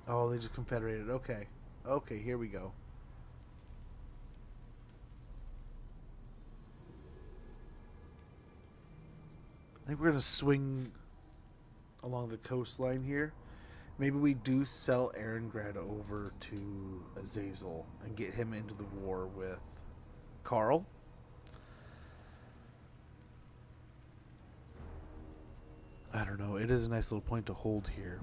Oh, they just confederated. Okay. Okay, here we go. I think we're going to swing along the coastline here. Maybe we do sell Erengrad over to Azazel and get him into the war with Karl. I don't know. It is a nice little point to hold here.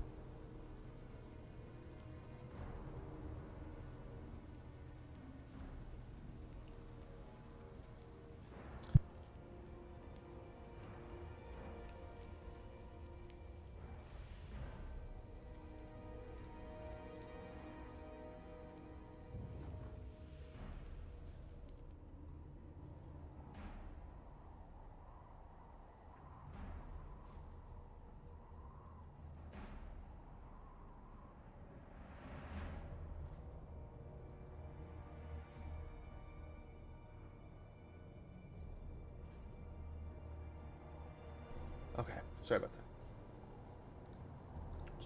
Okay, sorry about that.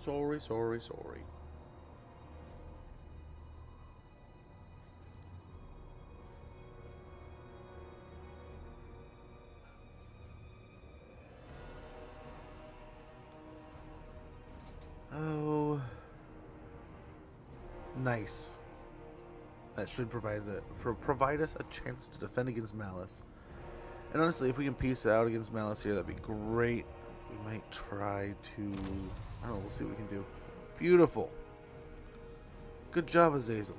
Sorry. Nice. That should provide us a chance to defend against malice. And honestly, if we can piece it out against malice here, that'd be great. We might try to... I don't know, we'll see what we can do. Beautiful. Good job, Azazel.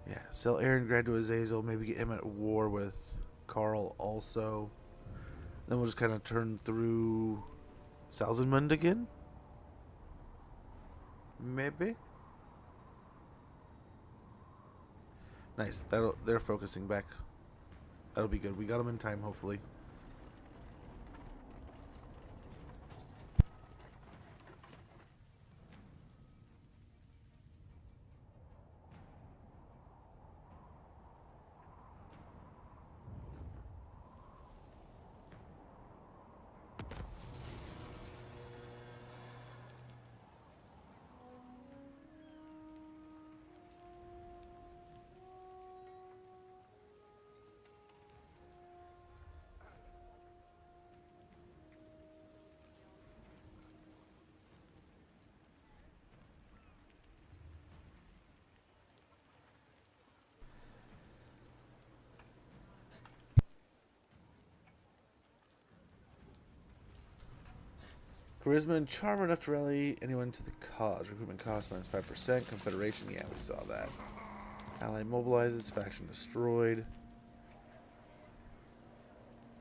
Yeah, sell Aaron to Azazel. Maybe get him at war with Karl also. Then we'll just kind of turn through Salzenmund again. Maybe. Nice. They're focusing back. That'll be good. We got them in time, hopefully. Charisma and charm enough to rally anyone to the cause. Recruitment cost minus 5%. Confederation, yeah, we saw that. Ally mobilizes, faction destroyed.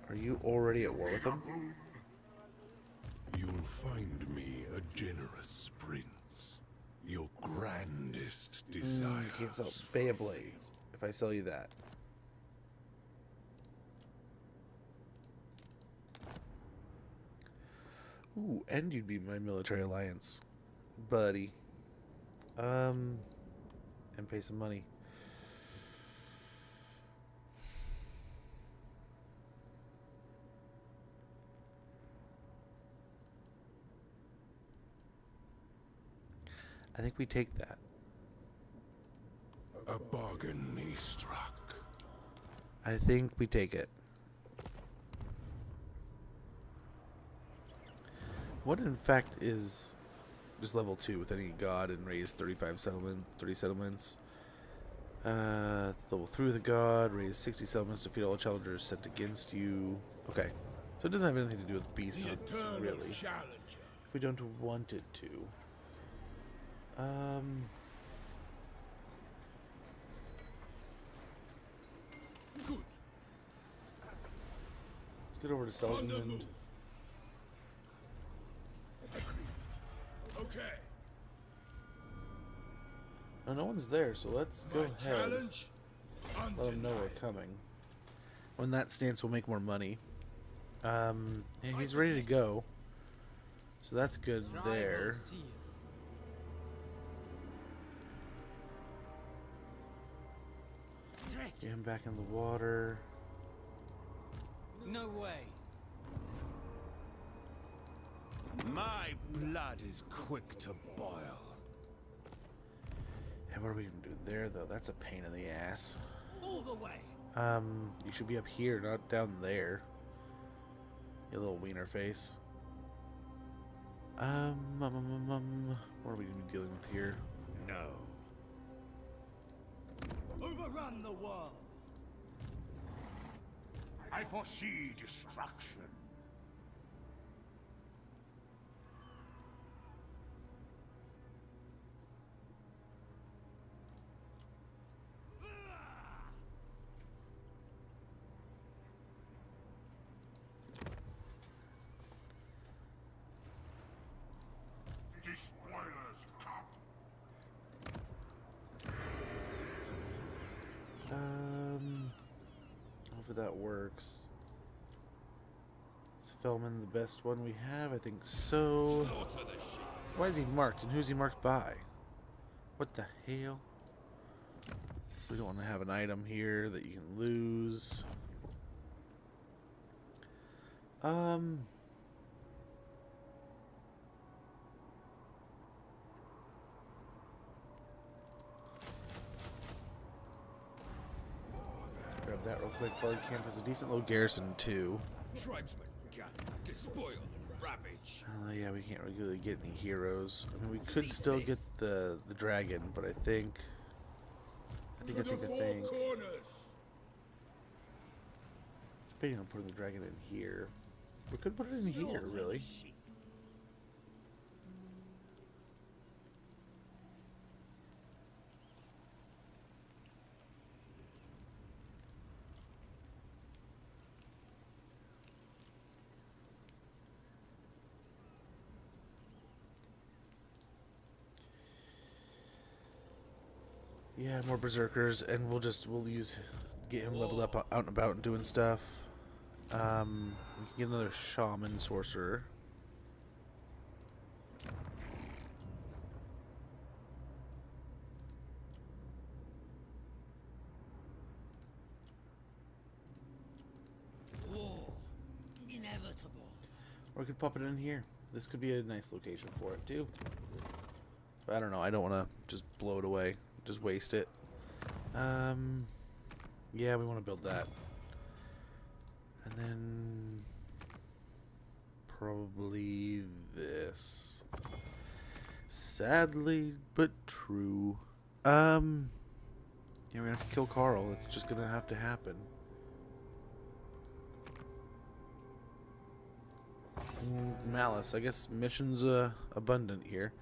Are you already at war with them? You'll find me a generous prince. Your grandest desire. You can't sell Bay of Blades if I sell you that. Ooh, and you'd be my military alliance, buddy. And pay some money. I think we take that. A bargain he struck. I think we take it. What in fact is just level 2 with any god and raise 30 settlements. Level 3 with a god, raise 60 settlements, defeat all challengers sent against you. Okay. So it doesn't have anything to do with beast hunts, really. If we don't want it to. Good. Let's get over to Salzenmund. Okay. Oh, no one's there, so let's go ahead. Challenge. Let them know we're coming. When that stance, we'll make more money. And he's ready to go. So that's good there. Get him back in the water. No way. My blood is quick to boil. Yeah, what are we gonna do there, though? That's a pain in the ass. All the way. You should be up here, not down there. You little wiener face. What are we gonna be dealing with here? No. Overrun the world. I foresee destruction. Despoilers come. Hopefully that works. Is Fellman the best one we have? I think so. Why is he marked, and who's he marked by? What the hell? We don't want to have an item here that you can lose. Grab that real quick. Bard Camp has a decent little garrison too. Tribesmen can despoil. ravage. Yeah, we can't really get any heroes. I mean, we could still get the dragon, but I think. To the four corners. Depending on putting the dragon in here, we could put it in here, really. Yeah, more berserkers, and we'll get him leveled up out and about and doing stuff. We can get another shaman sorcerer. War. Inevitable. Or we could pop it in here. This could be a nice location for it too. But I don't know. I don't want to just blow it away. Just waste it. Yeah, we want to build that. And then probably this. Sadly, but true. Yeah, we're gonna have to kill Karl. It's just gonna have to happen. Malice. I guess missions abundant here.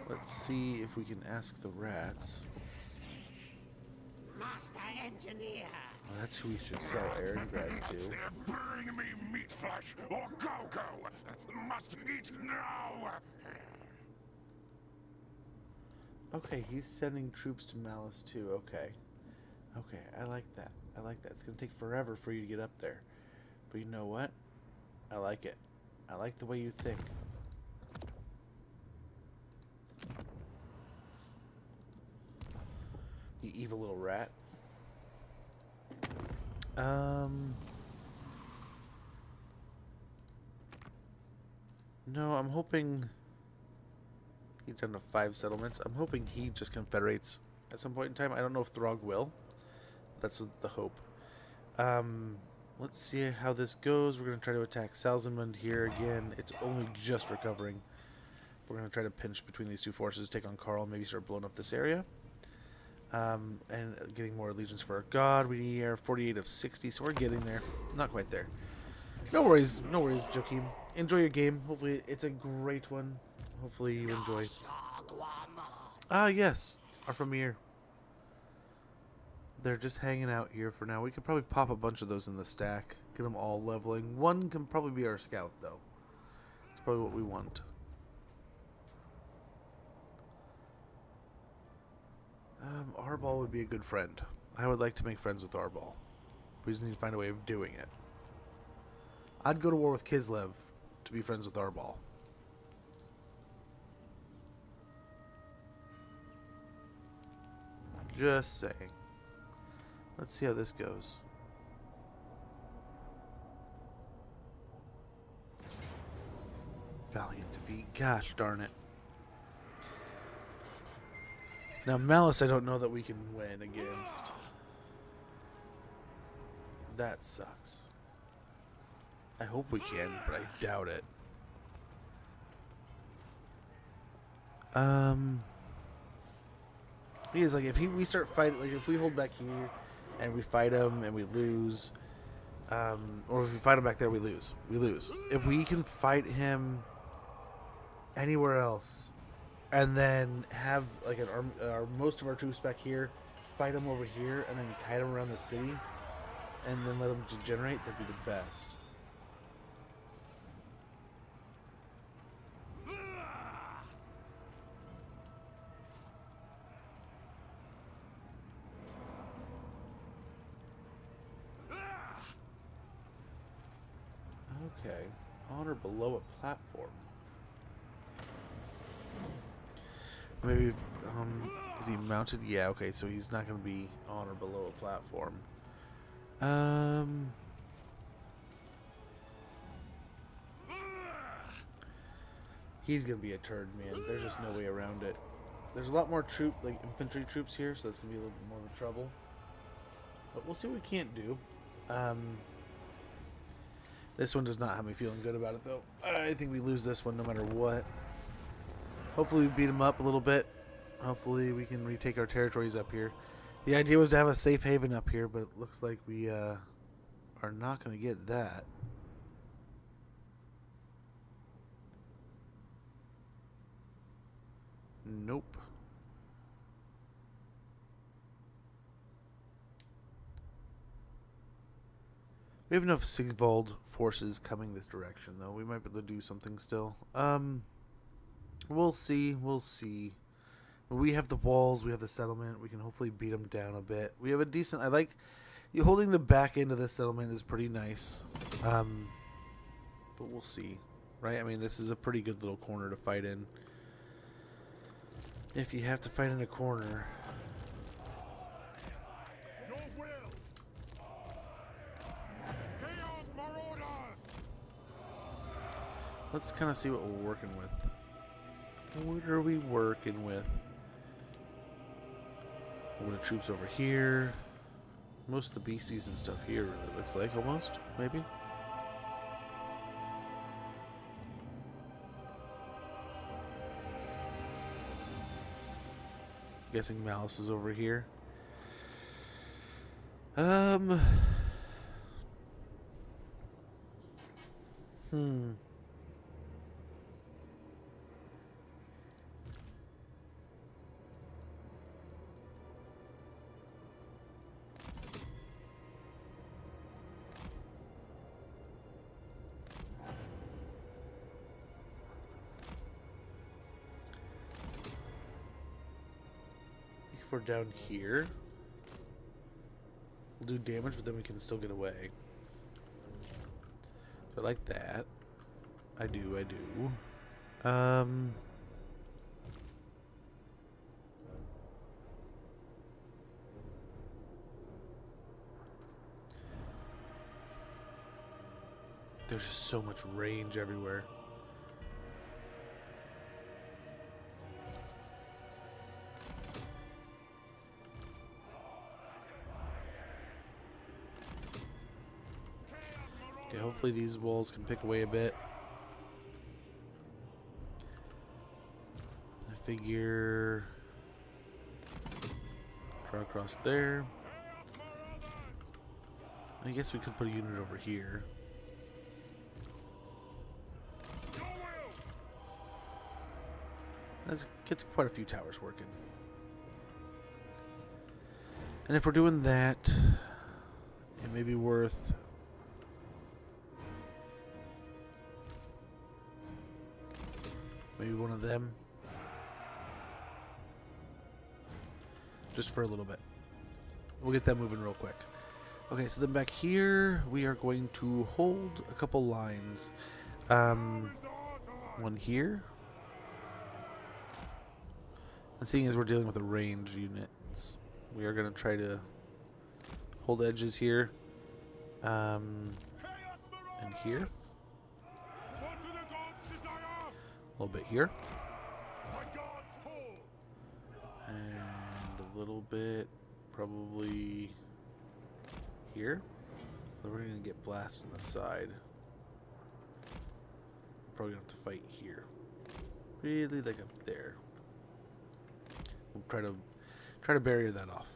Let's see if we can ask the rats. Master engineer. Oh, that's who we should sell Aaron Grad to. Bring me meat flesh or go-go. Must eat now. Okay, he's sending troops to Malice too. Okay. Okay, I like that. I like that. It's going to take forever for you to get up there. But you know what? I like it. I like the way you think. You evil little rat. No, I'm hoping he's down to 5 settlements. I'm hoping he just confederates at some point in time. I don't know if Throg will. That's the hope. Let's see how this goes. We're going to try to attack Salzamund here again. It's only just recovering. We're going to try to pinch between these two forces, take on Karl, maybe start blowing up this area. And getting more allegiance for our god. We are 48 of 60, so we're getting there. Not quite there. No worries, Joachim. Enjoy your game. Hopefully it's a great one. Hopefully you enjoy. Ah, yes. Our Premier. They're just hanging out here for now. We could probably pop a bunch of those in the stack. Get them all leveling. One can probably be our scout, though. It's probably what we want. Arbol would be a good friend. I would like to make friends with Arbol. We just need to find a way of doing it. I'd go to war with Kislev to be friends with Arbol. Just saying. Let's see how this goes. Valiant defeat. Gosh darn it. Now, Malice, I don't know that we can win against. That sucks. I hope we can, but I doubt it. Because, like, if we start fighting, like, if we hold back here and we fight him and we lose, or if we fight him back there, we lose. We lose. If we can fight him anywhere else, and then have like most of our troops back here, fight them over here, and then kite them around the city, and then let them degenerate, that'd be the best. Okay, honor below a platform. Maybe, is he mounted? Yeah, okay, so he's not going to be on or below a platform. He's going to be a turd, man. There's just no way around it. There's a lot more infantry troops here, so that's gonna be a little bit more of a trouble. But we'll see what we can't do. This one does not have me feeling good about it, though. I think we lose this one no matter what. Hopefully we beat them up a little bit. Hopefully we can retake our territories up here. The idea was to have a safe haven up here, but it looks like we are not going to get that. Nope. We have enough Sigvald forces coming this direction, though. We might be able to do something still. We'll see. We'll see. We have the walls. We have the settlement. We can hopefully beat them down a bit. We have a decent... I like... You holding the back end of this settlement is pretty nice. But we'll see. Right? I mean, this is a pretty good little corner to fight in. If you have to fight in a corner... Let's kind of see what we're working with. What are we working with? A little bit of troops over here. Most of the beasties and stuff here, it looks like, almost, maybe. Guessing Malice is over here. We're down here. We'll do damage, but then we can still get away. I like that. I do. There's just so much range everywhere. Okay, hopefully these walls can pick away a bit. I figure... Try across there. I guess we could put a unit over here. That gets quite a few towers working. And if we're doing that, it may be worth... maybe one of them. Just for a little bit. We'll get that moving real quick. Okay, so then back here, we are going to hold a couple lines. One here. And seeing as we're dealing with the range units, we are going to try to hold edges here. And here. A little bit here. And a little bit probably here. Then we're going to get blasted on the side. Probably going to have to fight here. Really like up there. We'll try to barrier that off.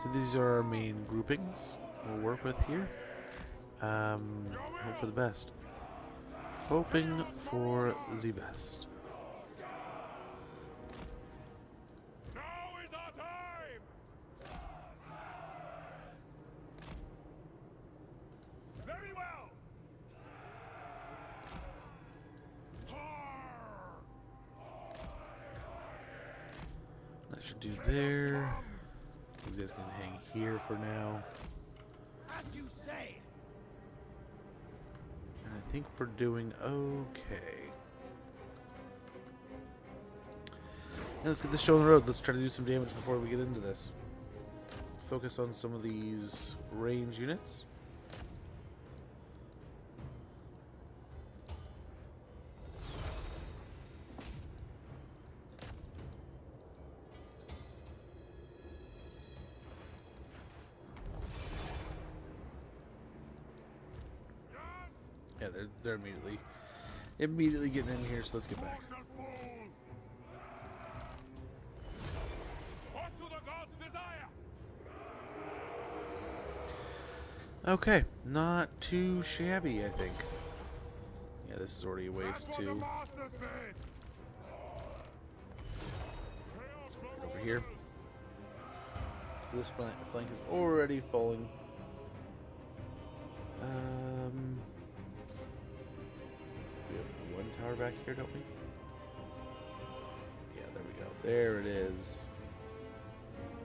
So these are our main groupings we'll work with here. Hope for the best. Hoping for the best. Now is our time. Very well. That should do there. These guys can hang here for now. As you say. And I think we're doing okay. Now let's get this show on the road. Let's try to do some damage before we get into this. Focus on some of these range units. they're immediately getting in here. So let's get back. What do the gods desire? Okay, not too shabby, I think. Yeah, this is already a waste too. Over here. So this flank is already falling. We have one tower back here, don't we? Yeah, there we go. There it is.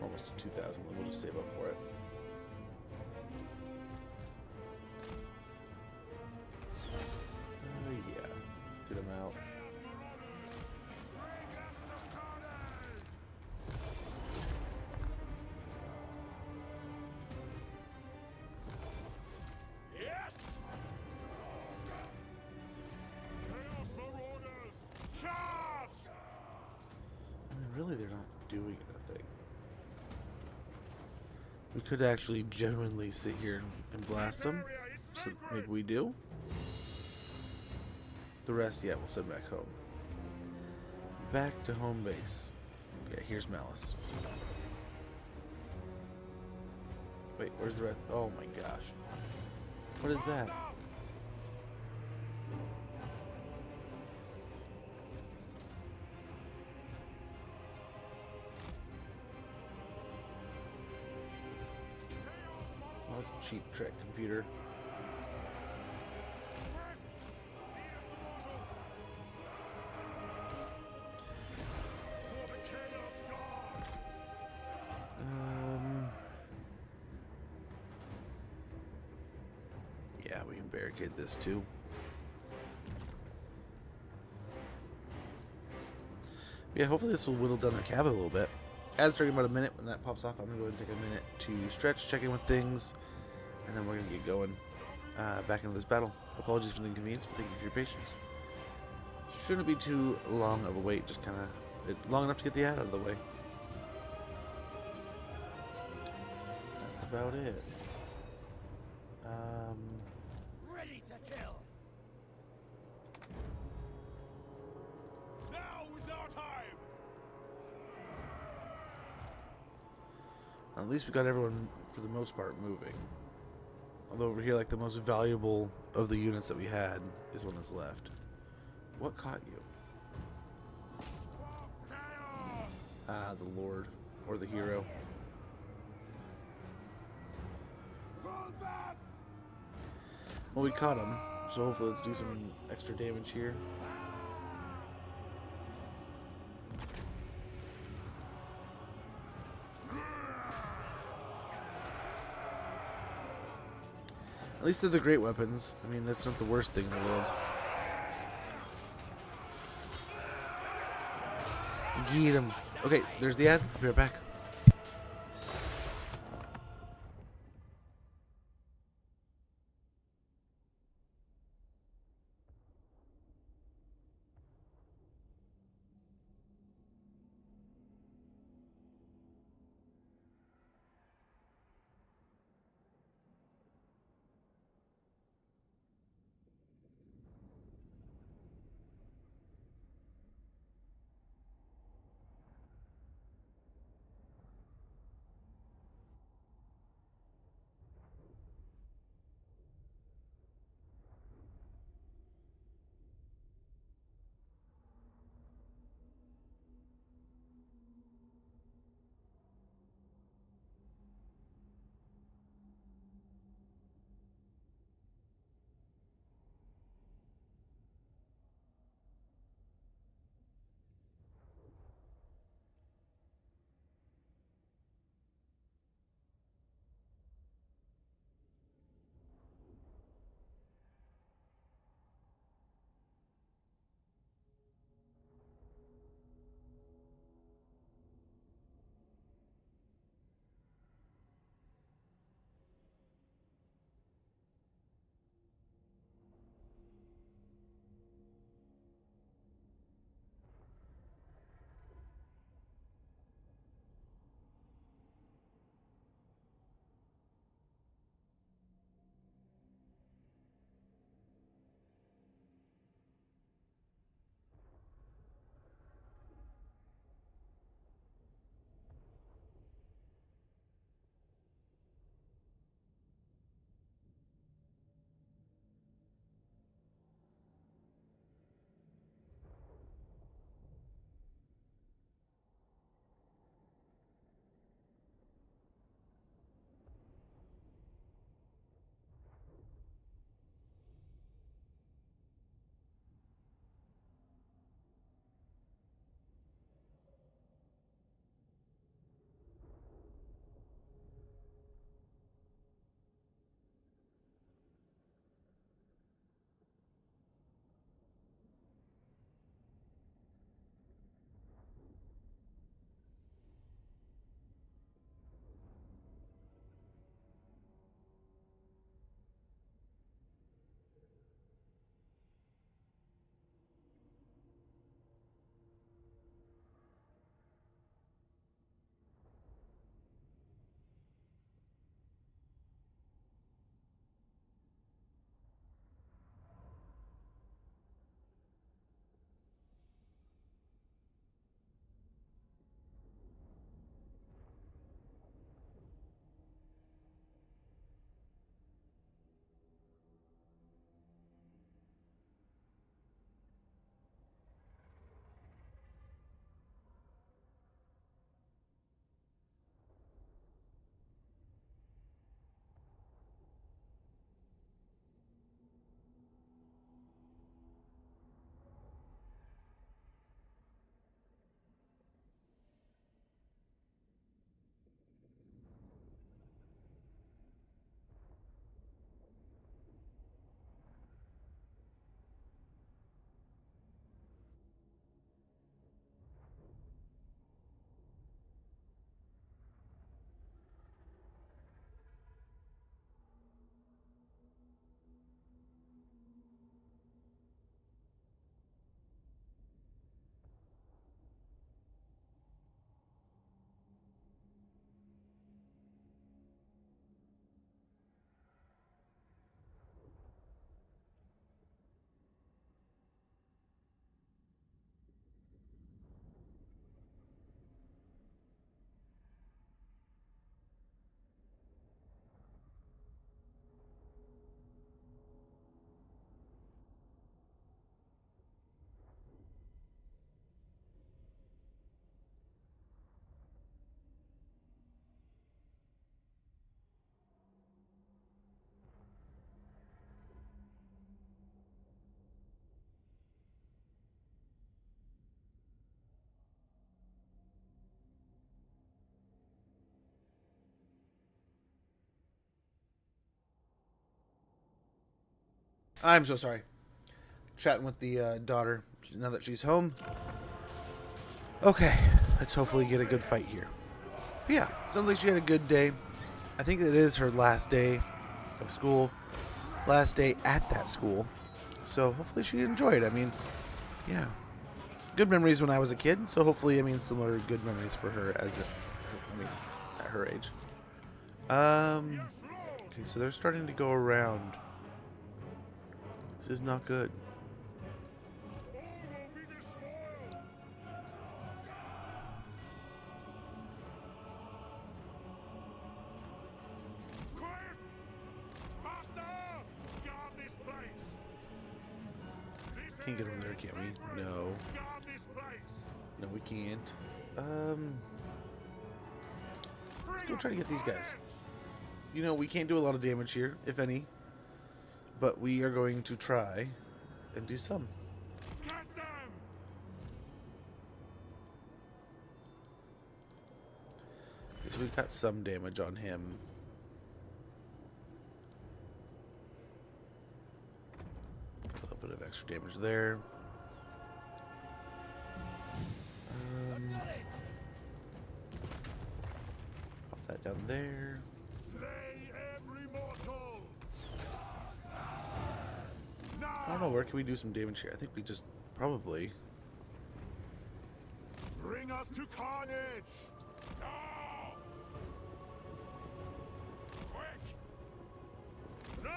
Almost to 2,000. We'll just save up for it. Yeah. Get him out. Yes! Chaos Marauders! Charge! I mean, really, they're not doing anything. We could actually genuinely sit here and blast them. So maybe we do. The rest, yeah, we'll send back home. Back to home base. Yeah, here's Malice. Wait, where's the rest? Oh my gosh. What is that? Oh, that's a cheap trick, computer. Yeah, we can barricade this too. Yeah, hopefully this will whittle down their cav a little bit. As starting about a minute, when that pops off, I'm going to go ahead and take a minute to stretch, check in with things, and then we're going to get going back into this battle. Apologies for the inconvenience, but thank you for your patience. Shouldn't be too long of a wait, just kind of long enough to get the ad out of the way. That's about it. Ready to kill. Now is our time! At least we got everyone, for the most part, moving. Although over here, like, the most valuable of the units that we had is one that's left. What caught you? Chaos! Ah, the Lord. Or the hero. Fall back! Well, we caught him, so hopefully let's do some extra damage here. At least they're the great weapons. I mean, that's not the worst thing in the world. Get him. Okay, there's the ad. I'll be right back. I'm so sorry. Chatting with the daughter now that she's home. Okay, let's hopefully get a good fight here. But yeah, sounds like she had a good day. I think it is her last day of school. Last day at that school. So hopefully she enjoyed. I mean, yeah. Good memories when I was a kid. So hopefully, I mean, similar good memories for her as at her age. Okay, so they're starting to go around. This is not good. Can't get over there, can we? No. No, we can't. Let's go try to get these guys. You know, we can't do a lot of damage here, if any. But we are going to try and do some. Okay, so we've got some damage on him. A little bit of extra damage there. Pop that down there. I don't know, where can we do some damage here? I think we just probably... Bring us to carnage! No! Quick! No!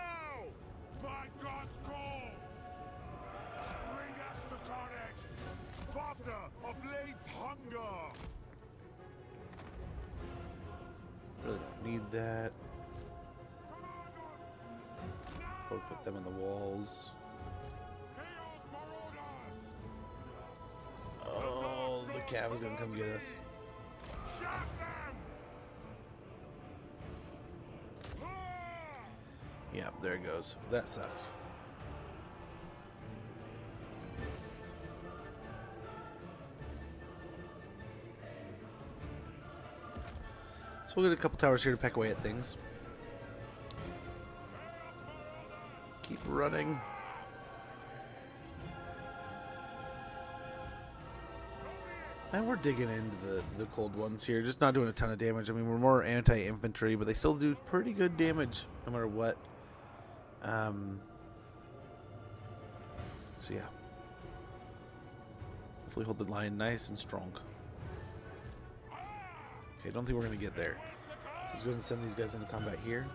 By God's call! Bring us to carnage! Faster! A blade's hunger! Really don't need that. Probably put them in the walls. Oh, the cav is gonna come get us. Yeah, there it goes. That sucks. So we'll get a couple towers here to peck away at things. Keep running. And we're digging into the cold ones here, just not doing a ton of damage. I mean, we're more anti-infantry, but they still do pretty good damage no matter what. So yeah. Hopefully hold the line nice and strong. Okay, I don't think we're going to get there. Let's go ahead and send these guys into combat here.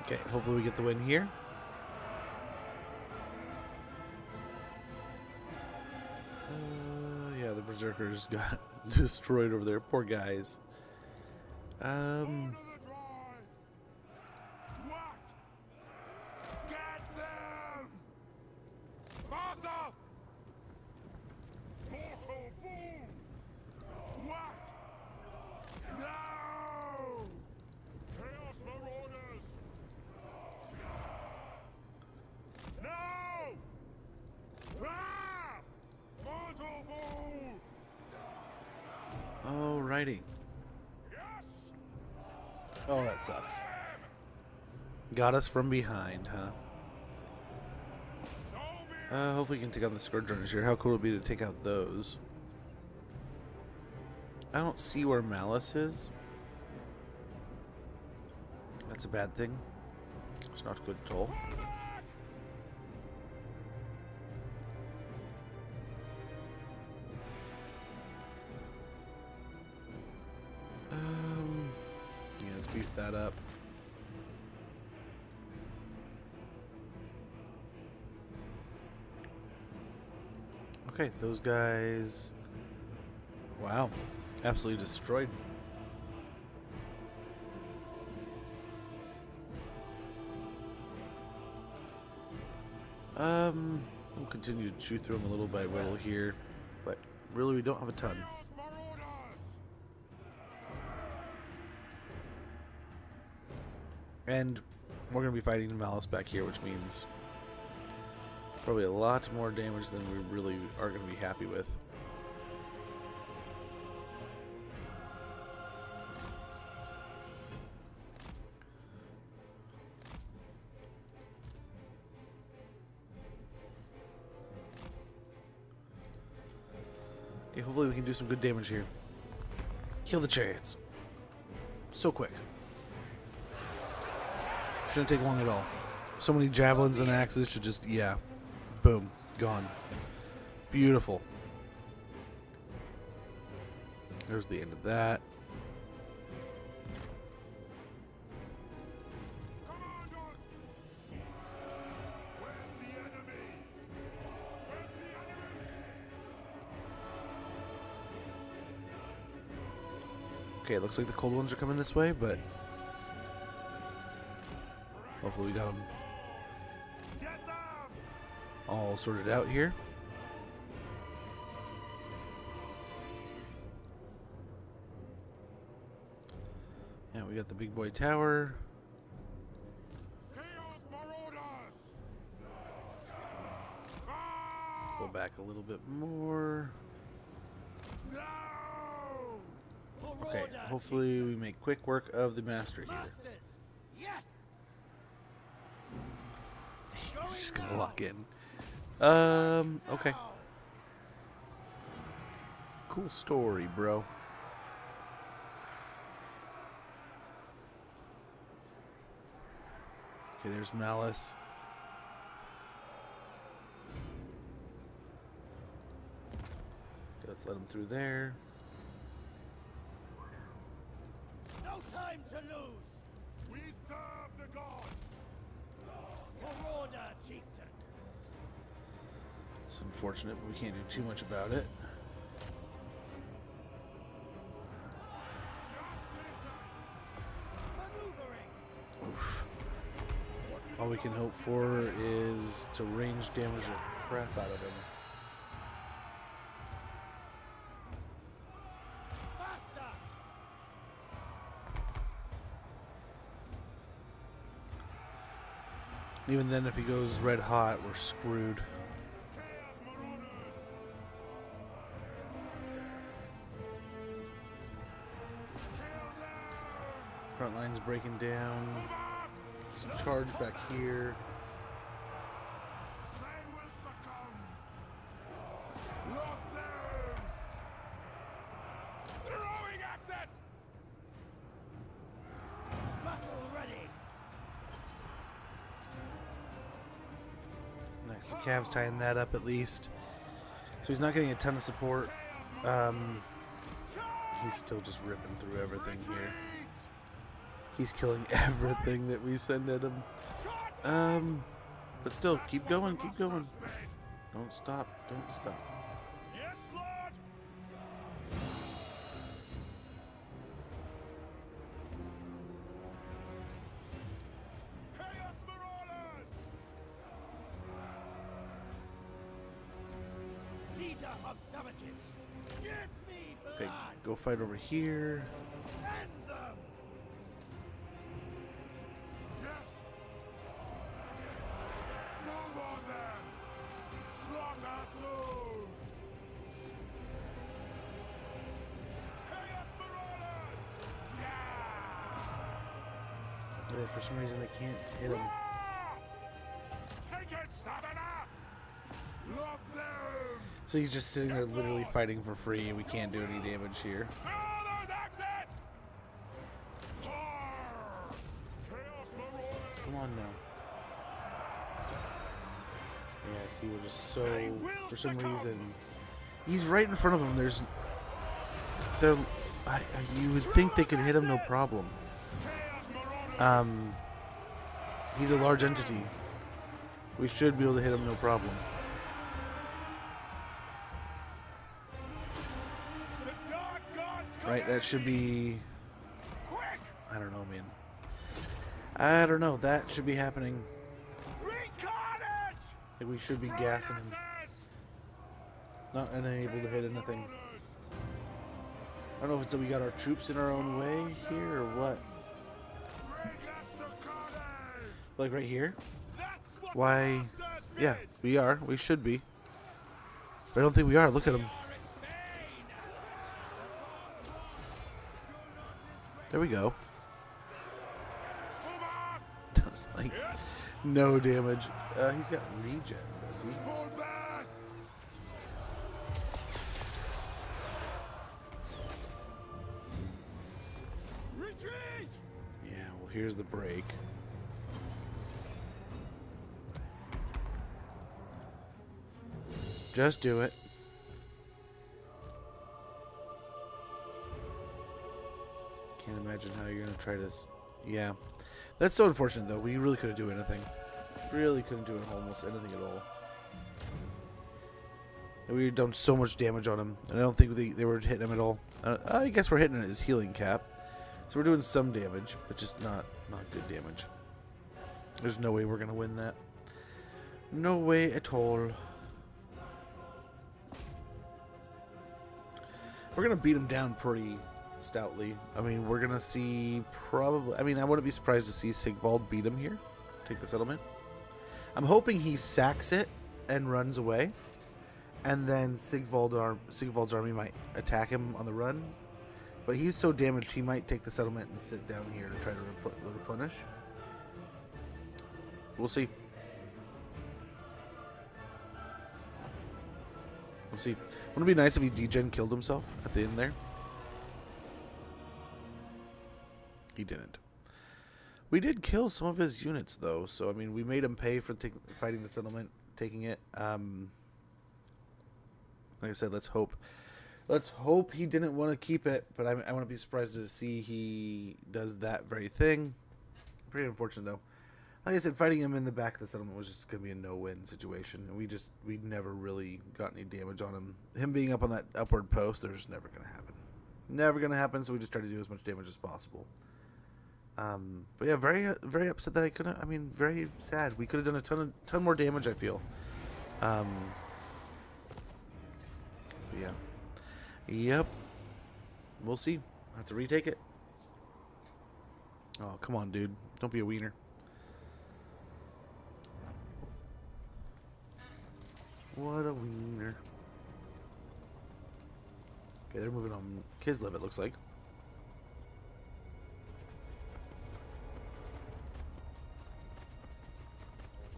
Okay, hopefully we get the win here. Yeah, the berserkers got destroyed over there. Poor guys. Alrighty. Oh, that sucks. Got us from behind, huh? Hopefully we can take out the Scourge Runners here. How cool would it be to take out those? I don't see where Malice is. That's a bad thing. It's not good at all. Yeah, let's beef that up. Okay, those guys... Wow. Absolutely destroyed. We'll continue to chew through them a little by little here, but really we don't have a ton. And we're going to be fighting the Malice back here, which means probably a lot more damage than we really are going to be happy with. Okay, hopefully we can do some good damage here. Kill the chariots. So quick. Shouldn't take long at all. So many javelins and axes should just, yeah. Boom. Gone. Beautiful. There's the end of that. Okay, it looks like the cold ones are coming this way, but hopefully we got them all sorted out here. And we got the big boy tower. Go back a little bit more. Okay, hopefully we make quick work of the master here. Yes. He's just gonna lock in. Okay. Cool story, bro. Okay, there's Malice. Okay, let's let him through there. No time to lose. We serve the gods. Marauder, chieftain. It's unfortunate, but we can't do too much about it. Maneuvering. Oof. All we can hope for is to range damage the crap out of him. Faster. Even then, if he goes red hot, we're screwed. Front line's breaking down. Some charge back here. They will succumb. Lock them. Throwing access! Battle ready. Nice, the Cav's tying that up at least. So he's not getting a ton of support. He's still just ripping through everything here. He's killing everything that we send at him. But still, keep going, keep going. Don't stop, don't stop. Yes, Lord! Chaos Marauders! Leader of savages. Give me blood. Okay, go fight over here. End them. Yes. Move on them. Slaughter soon. Chaos Marauders! Yeah, for some reason they can't hit him. Take it, Stamina! Lock them. So he's just sitting there literally fighting for free and we can't do any damage here. Marauders access! Chaos Marauders. Come on now. Yeah, see, we're just so, for some reason, he's right in front of him. You would think they could hit him no problem. He's a large entity. We should be able to hit him no problem. The Dark Gods Right, that should be, quick! I don't know, man. I don't know, that should be happening. Recarnage! Like we should be gassing him. Access! Not unable to hit anything. I don't know if it's that we got our troops in our own way here or what. Bring us to come. Like right here? That's what Why? the masters Yeah, did. we are. We should be. But I don't think we are. Look at him. There we go. Does like no damage. He's got regen, does he? Fall back! Retreat! Yeah, well here's the break. Just do it. Can't imagine how you're gonna try to. Yeah, that's so unfortunate though. We really couldn't do anything. Really couldn't do almost anything at all. And we've done so much damage on him, and I don't think they were hitting him at all. I guess we're hitting his healing cap, so we're doing some damage, but just not good damage. There's no way we're gonna win that. No way at all. We're gonna beat him down pretty stoutly. I mean, we're gonna see probably. I mean, I wouldn't be surprised to see Sigvald beat him here, take the settlement. I'm hoping he sacks it and runs away, and then Sigvald's army might attack him on the run. But he's so damaged, he might take the settlement and sit down here to try to replenish. We'll see. We'll see. Wouldn't it be nice if he degen killed himself at the end there? He didn't. We did kill some of his units, though. So, I mean, we made him pay for fighting the settlement, taking it. Like I said, let's hope. Let's hope he didn't want to keep it. But I wouldn't be surprised to see he does that very thing. Pretty unfortunate, though. Like I said, fighting him in the back of the settlement was just going to be a no-win situation. And we never really got any damage on him. Him being up on that upward post, there's never going to happen. Never going to happen, so we just tried to do as much damage as possible. But yeah, very upset that I couldn't. I mean, very sad. We could have done a ton more damage, I feel. But yeah. Yep. We'll see. I'll have to retake it. Oh, come on, dude. Don't be a wiener. What a wiener. Okay, they're moving on Kislev, it looks like.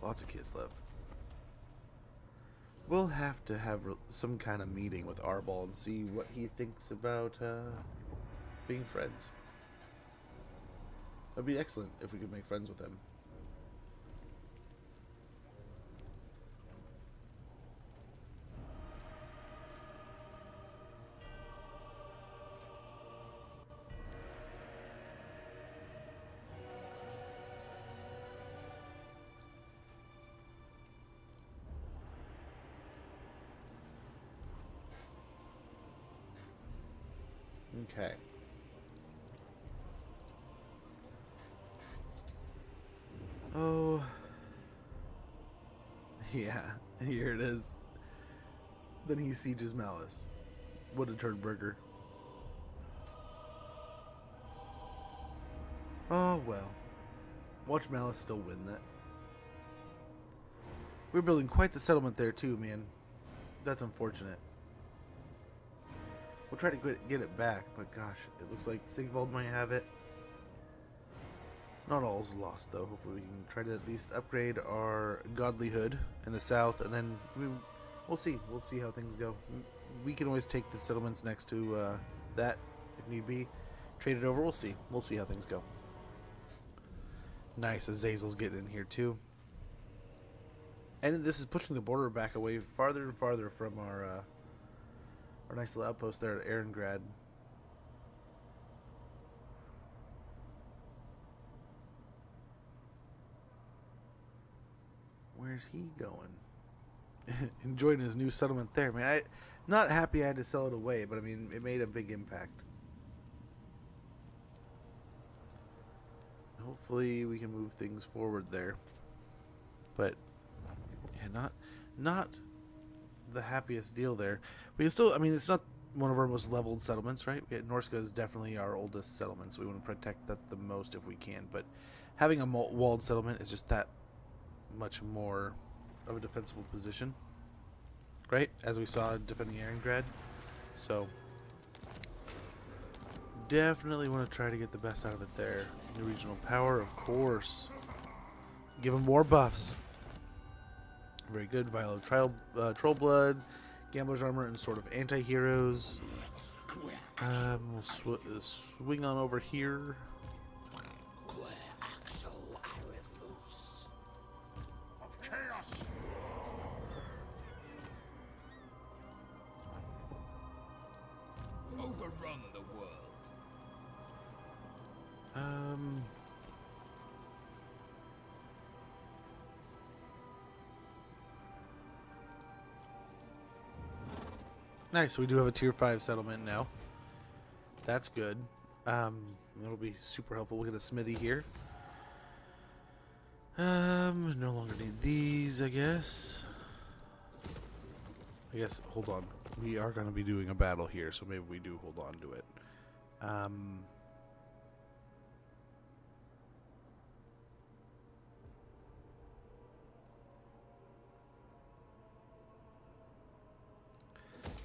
Lots of Kislev. We'll have to have some kind of meeting with Arbol and see what he thinks about being friends. That'd be excellent if we could make friends with him. Okay. Oh. Yeah, here it is. Then he sieges Malice. What a turd burger. Oh, well. Watch Malice still win that. We're building quite the settlement there, too, man. That's unfortunate. We'll try to get it back, but gosh, it looks like Sigvald might have it. Not all's lost, though. Hopefully we can try to at least upgrade our godlyhood in the south, and then we'll see. We'll see how things go. We can always take the settlements next to that, if need be. Trade it over. We'll see. We'll see how things go. Nice. Azazel's getting in here, too. And this is pushing the border back away farther and farther from our nice little outpost there at Erengrad. Where's he going? Enjoying his new settlement there. I mean, I'm not happy I had to sell it away, but I mean, it made a big impact. Hopefully we can move things forward there. But yeah, not the happiest deal there. We can still, I mean, it's not one of our most leveled settlements, right? Norska is definitely our oldest settlement, so we want to protect that the most if we can. But having a walled settlement is just that much more of a defensible position, right? As we saw defending Erengrad. So definitely want to try to get the best out of it there. New regional power, of course. Give them more buffs. Very good. Violet Troll Blood, Gambler's Armor, and sort of anti-heroes. We'll swing on over here. Chaos! Overrun the world. Nice. We do have a tier 5 settlement now. That's good. That'll be super helpful. We'll get a smithy here. No longer need these, I guess. Hold on. We are going to be doing a battle here, so maybe we do hold on to it.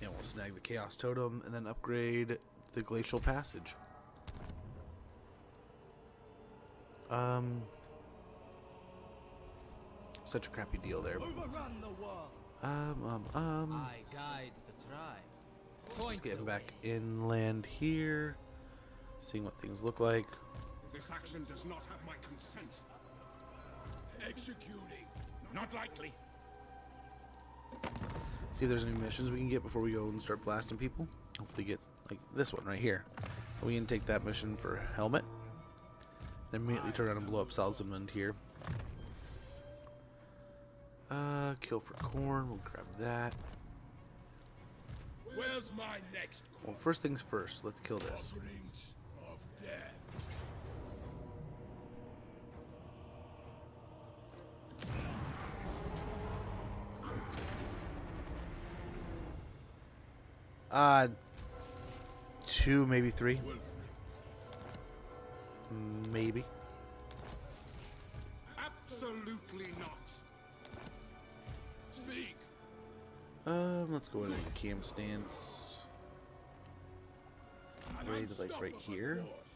Yeah, we'll snag the Chaos Totem and then upgrade the Glacial Passage. Such a crappy deal there. Overrun the world. I guide the tribe. Let's Point get the back way. inland here. Seeing what things look like. This action does not have my consent. Executing. Not likely. See if there's any missions we can get before we go and start blasting people. Hopefully get like this one right here. We can take that mission for Helmet. Then immediately turn around and blow up Salzamund here. Kill for corn. We'll grab that. Where's my next Well, first things first. Let's kill this. offerings of death? Two, maybe three. Maybe. Absolutely not. Speak. Let's go into the camp stance. An Raid like right unstoppable here. force.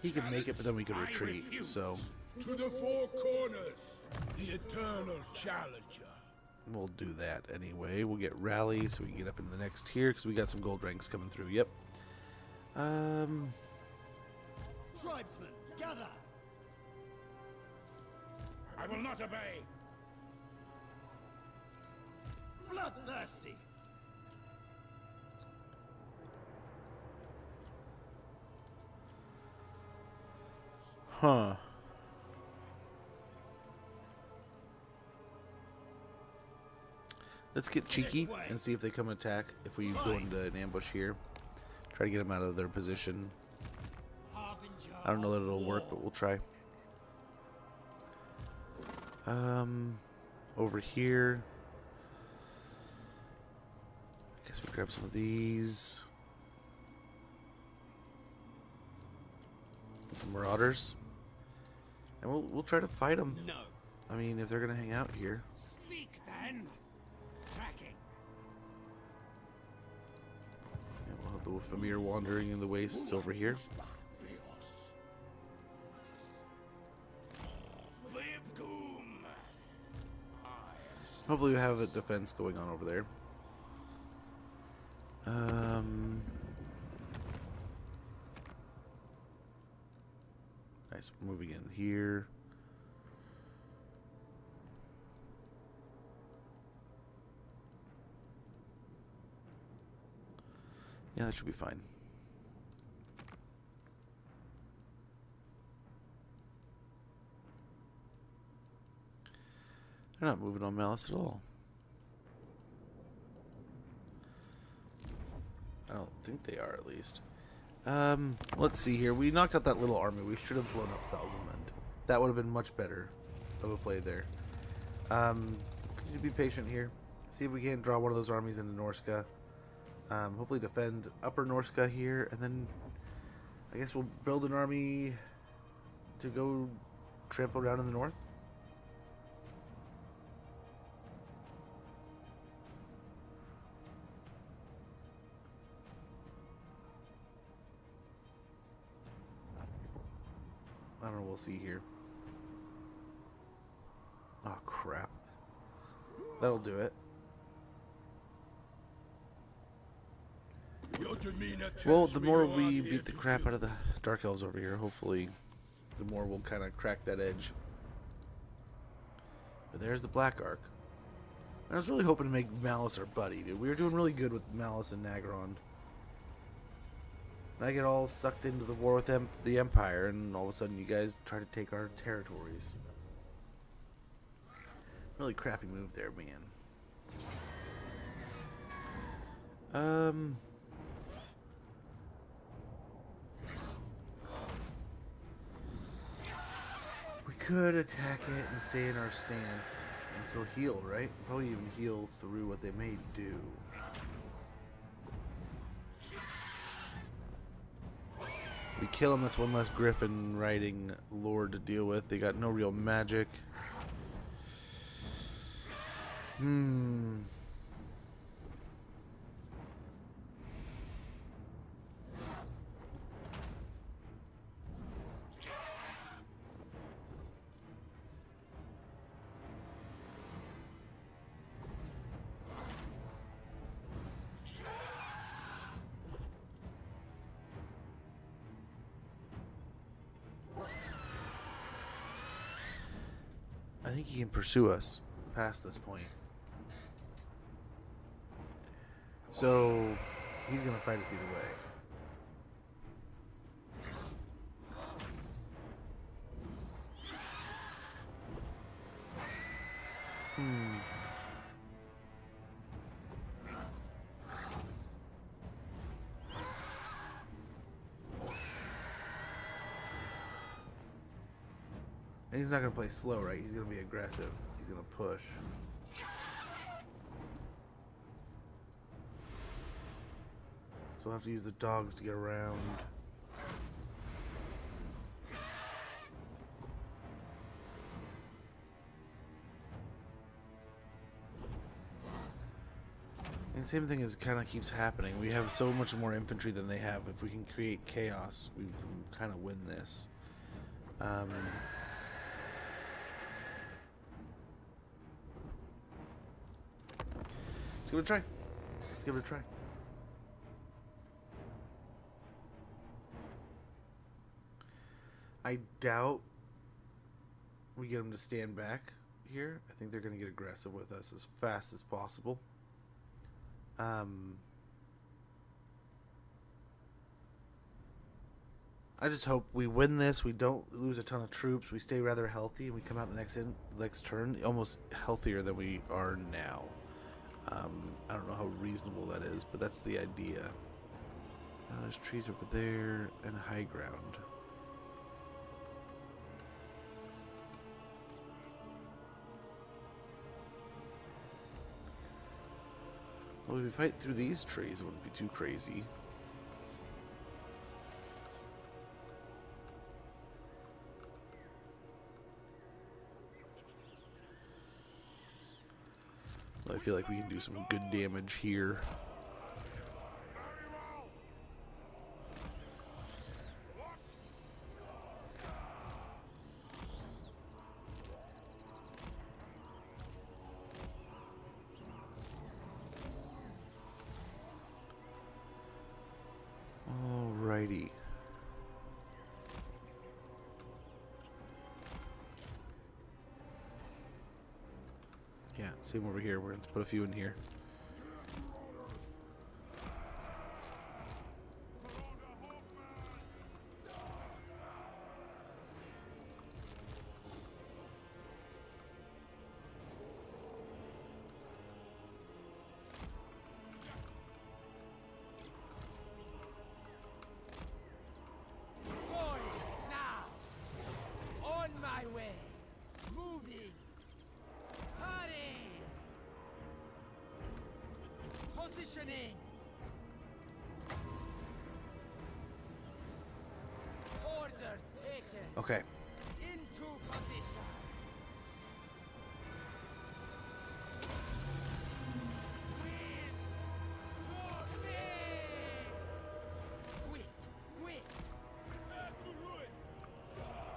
He could make it, but then we could retreat. So To the four corners, the eternal challenger. we'll do that anyway. We'll get rally so we can get up into the next tier because we got some gold ranks coming through. Yep. Tribesmen, gather. I will not obey. Bloodthirsty. Huh. Let's get cheeky and see if they come attack. If we go into an ambush here, try to get them out of their position. I don't know that it'll work, but we'll try. Over here. I guess we grab some of these. Get some marauders, and we'll try to fight them. No. I mean, if they're gonna hang out here. Speak then. Tracking. Yeah, we'll have the Wulfrik wandering in the wastes over here. Hopefully we have a defense going on over there. Nice, we're moving in here. Yeah, that should be fine. They're not moving on Malice at all. I don't think they are, at least. Let's see here. We knocked out that little army. We should have blown up Salzamund. That would have been much better. of a play there. Continue to be patient here. See if we can draw one of those armies into Norska. Hopefully defend Upper Norska here, and then I guess we'll build an army to go trample around in the north. I don't know, we'll see here. Oh crap. That'll do it. Your demeanor Well, tells the me more you aren't we here beat the to crap do- out of the Dark Elves over here, hopefully, the more we'll kind of crack that edge. But there's the Black Ark. I was really hoping to make Malice our buddy, dude. We were doing really good with Malice and Nagron. And I get all sucked into the war with the Empire, and all of a sudden you guys try to take our territories. Really crappy move there, man. We could attack it and stay in our stance and still heal, right? Probably even heal through what they may do. We kill them, that's one less Griffin riding lord to deal with. They got no real magic. I think he can pursue us past this point. So he's gonna fight us either way. And he's not gonna play slow, right? He's gonna be aggressive. He's gonna push. So we'll have to use the dogs to get around. And the same thing is kind of keeps happening. We have so much more infantry than they have. If we can create chaos, we can kind of win this. Let's give it a try. Let's give it a try. I doubt we get them to stand back here. I think they're going to get aggressive with us as fast as possible. I just hope we win this. We don't lose a ton of troops. We stay rather healthy, and we come out the next turn almost healthier than we are now. I don't know how reasonable that is, but that's the idea. There's trees over there and high ground. Well, if we fight through these trees, it wouldn't be too crazy. I feel like we can do some good damage here. Alrighty. Yeah, same over here. We're going to put a few in here. Going now. On my way. Moving. Positioning. Orders taken. Okay. Into position. Winds to me. Quick, quick. Prepare to ruin.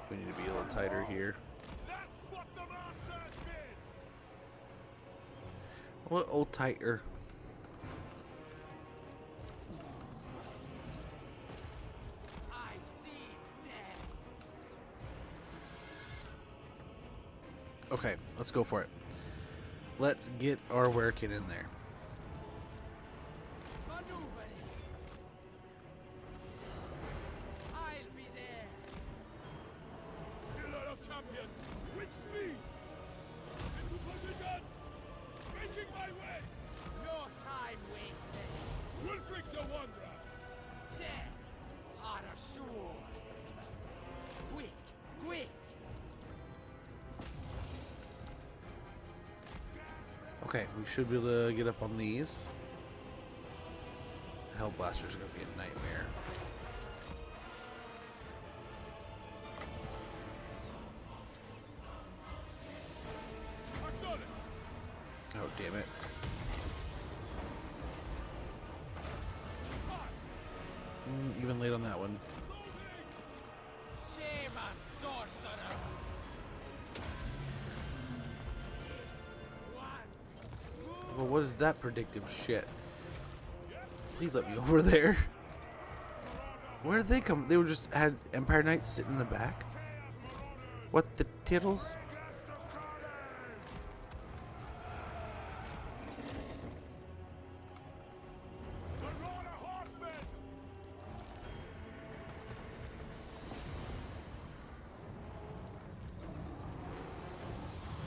We need to be a little tighter here. That's what the masters did. A little tighter. I've seen death. Okay, let's go for it. Let's get our working in there. Maneuvering. I'll be there. Killer of champions, with me. Into position. Making my way. No time wasted. Wulfrik the Wanderer. Deaths are assured. Quick, quick. Okay, we should be able to get up on these. The Hell Blasters are going to be a nightmare. Acknowledge. Oh, damn it. Even late on that one. Shame on sorcerer. Once. Well, what is that predictive shit? Please let me over there. Where did they come? They were just had Empire Knights sitting in the back. What the tittles? Marauder horsemen.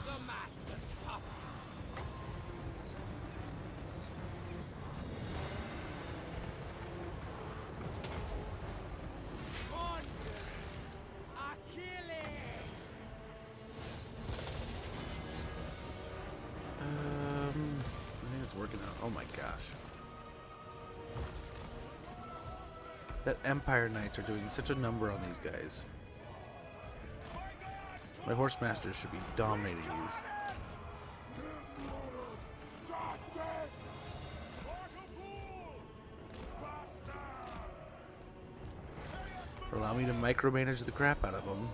The master's puppet. I think it's working out. Oh my gosh. That Empire Knights are doing such a number on these guys. My horse masters should be dominating these. Or allow me to micromanage the crap out of them.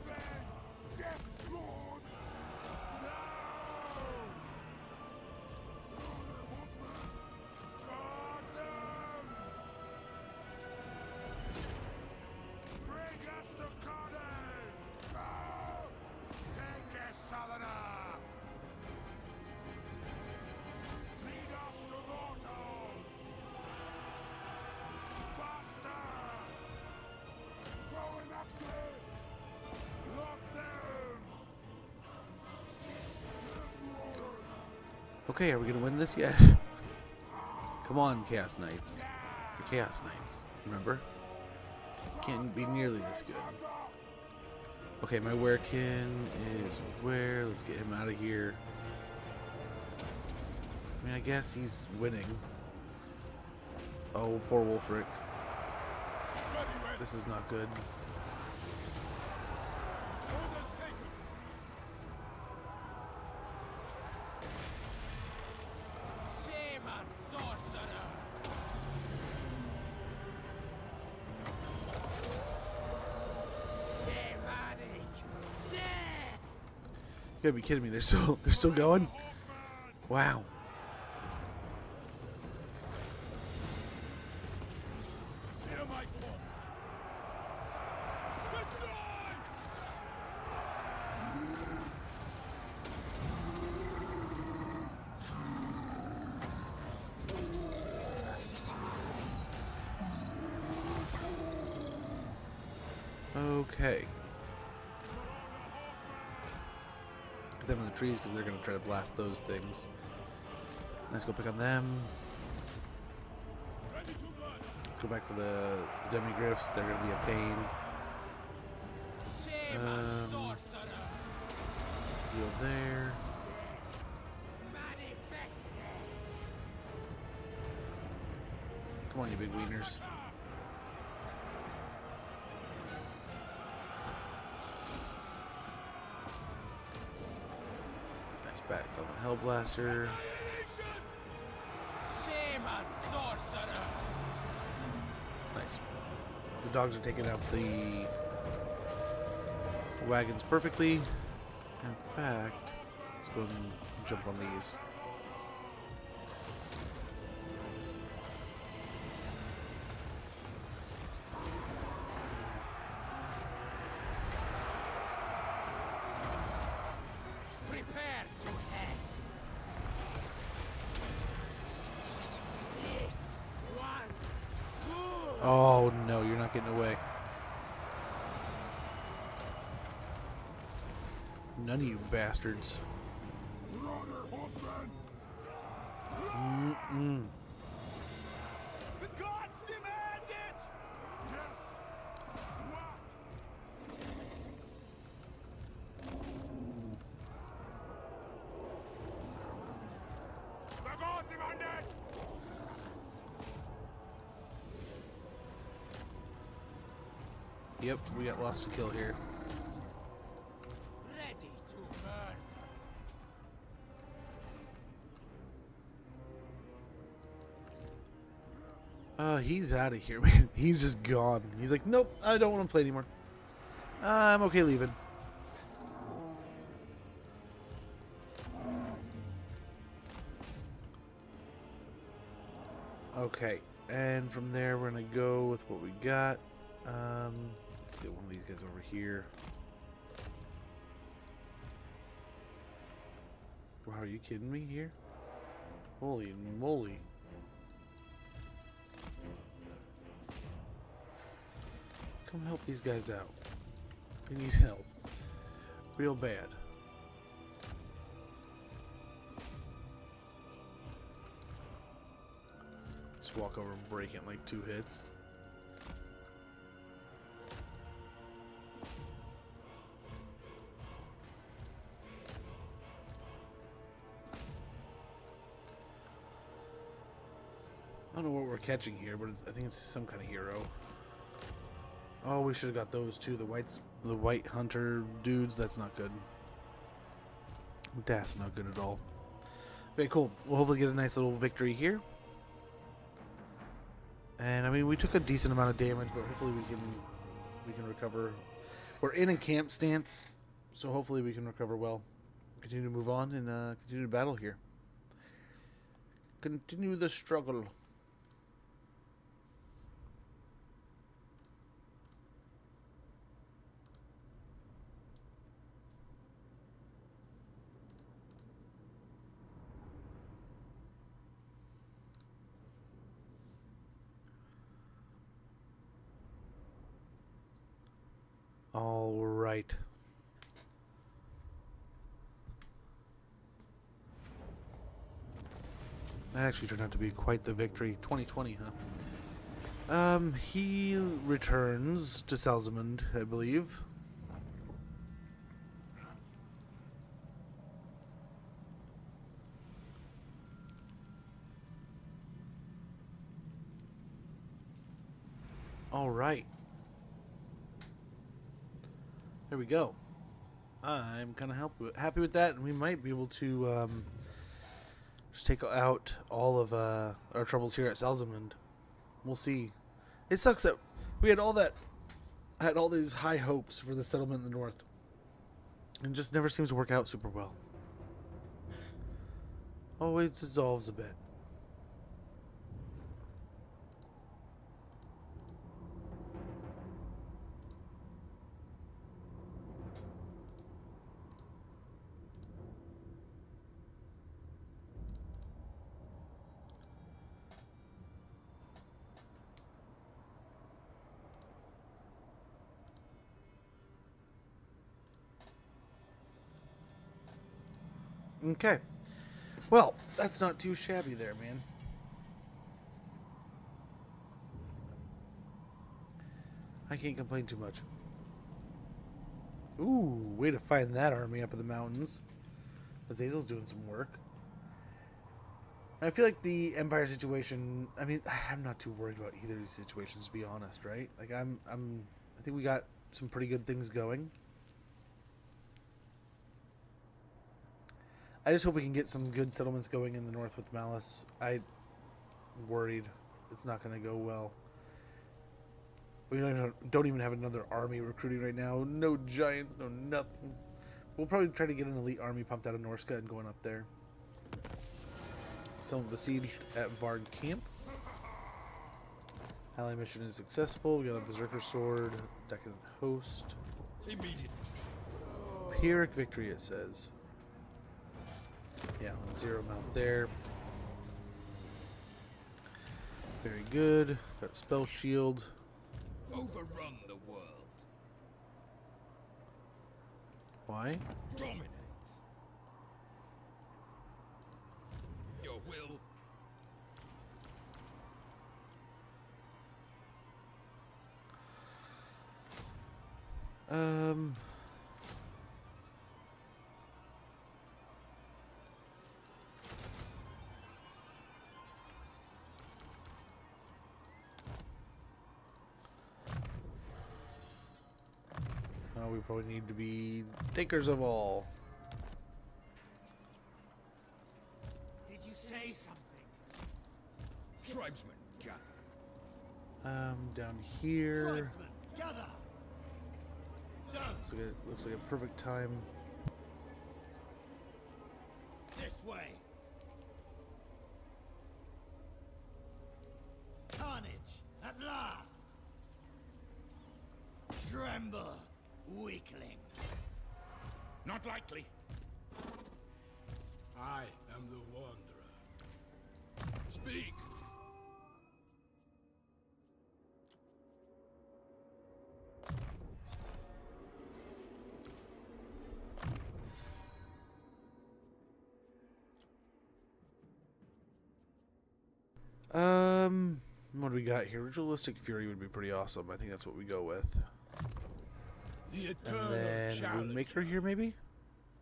Okay, are we gonna win this yet? Come on, Chaos Knights. You're Chaos Knights, remember? Can't be nearly this good. Okay, my Werekin is where? Let's get him out of here. I mean, I guess he's winning. Oh, poor Wulfrik. This is not good. Orders taken. Shame on sorcerer. Shamanic. Death. You gotta be kidding me! They're still going. Wow. Hear my thoughts. Destroy! Okay. Get them in the trees because they're gonna try to blast those things. Let's go pick on them. Ready to run. Let's go back for the demigriffs. They're gonna be a pain. Shame on sorcerer. Heal there. Manifested. Come on, you big wieners. Nice back on the Hellblaster. Shame on sorcerer! Nice. The dogs are taking out the wagons perfectly. In fact, let's go ahead and jump on these. Prepare to hex! This one's good! Oh no, you're not getting away. None of you bastards. Mm-mm. The gods demand it! Yes! What? The gods demand it! Yep, we got lots to kill here. Ready to murder! He's out of here, man. He's just gone. He's like, nope, I don't want to play anymore. I'm okay leaving. Okay, and from there we're gonna go with what we got. Let's get one of these guys over here. Wow, are you kidding me here? Holy moly. Come help these guys out. They need help. Real bad. Just walk over and break it in like 2 hits. I don't know what we're catching here, but I think it's some kind of hero. Oh, we should have got those too. The white hunter dudes. That's not good. That's not good at all. Okay, cool. We'll hopefully get a nice little victory here. And I mean, we took a decent amount of damage, but hopefully we can recover. We're in a camp stance, so hopefully we can recover well. Continue to move on and continue to battle here. Continue the struggle. All right. That actually turned out to be quite the victory. 2020, huh? He returns to Salzamund, I believe. All right. There we go. I'm kind of happy with that, and we might be able to just take out all of our troubles here at Salzamund. We'll see. It sucks that we had all these high hopes for the settlement in the north, and just never seems to work out super well. Always dissolves a bit. Okay. Well, that's not too shabby there, man. I can't complain too much. Ooh, way to find that army up in the mountains. Azazel's doing some work. I feel like the Empire situation. I mean, I'm not too worried about either of these situations, to be honest. Right? Like, I think we got some pretty good things going. I just hope we can get some good settlements going in the north with Malice. I'm worried it's not going to go well. We don't even have another army recruiting right now. No giants, no nothing. We'll probably try to get an elite army pumped out of Norska and going up there. Some besieged at Vard Camp. Ally mission is successful. We got a Berserker Sword, Decadent Host. Immediately. Pyrrhic victory, it says. Yeah, 0 amount there. Very good. Got a spell shield. Overrun the world. Why? Dominate. Your will. We probably need to be takers of all. Did you say something? Tribesmen, gather. Down here. Tribesmen, gather! Done! Looks like a perfect time. This way! Carnage, at last! Tremble, weaklings! Not likely. I am the Wanderer. Speak! What do we got here? Ritualistic Fury would be pretty awesome. I think that's what we go with. The And eternal then challenge. Woundmaker here, maybe?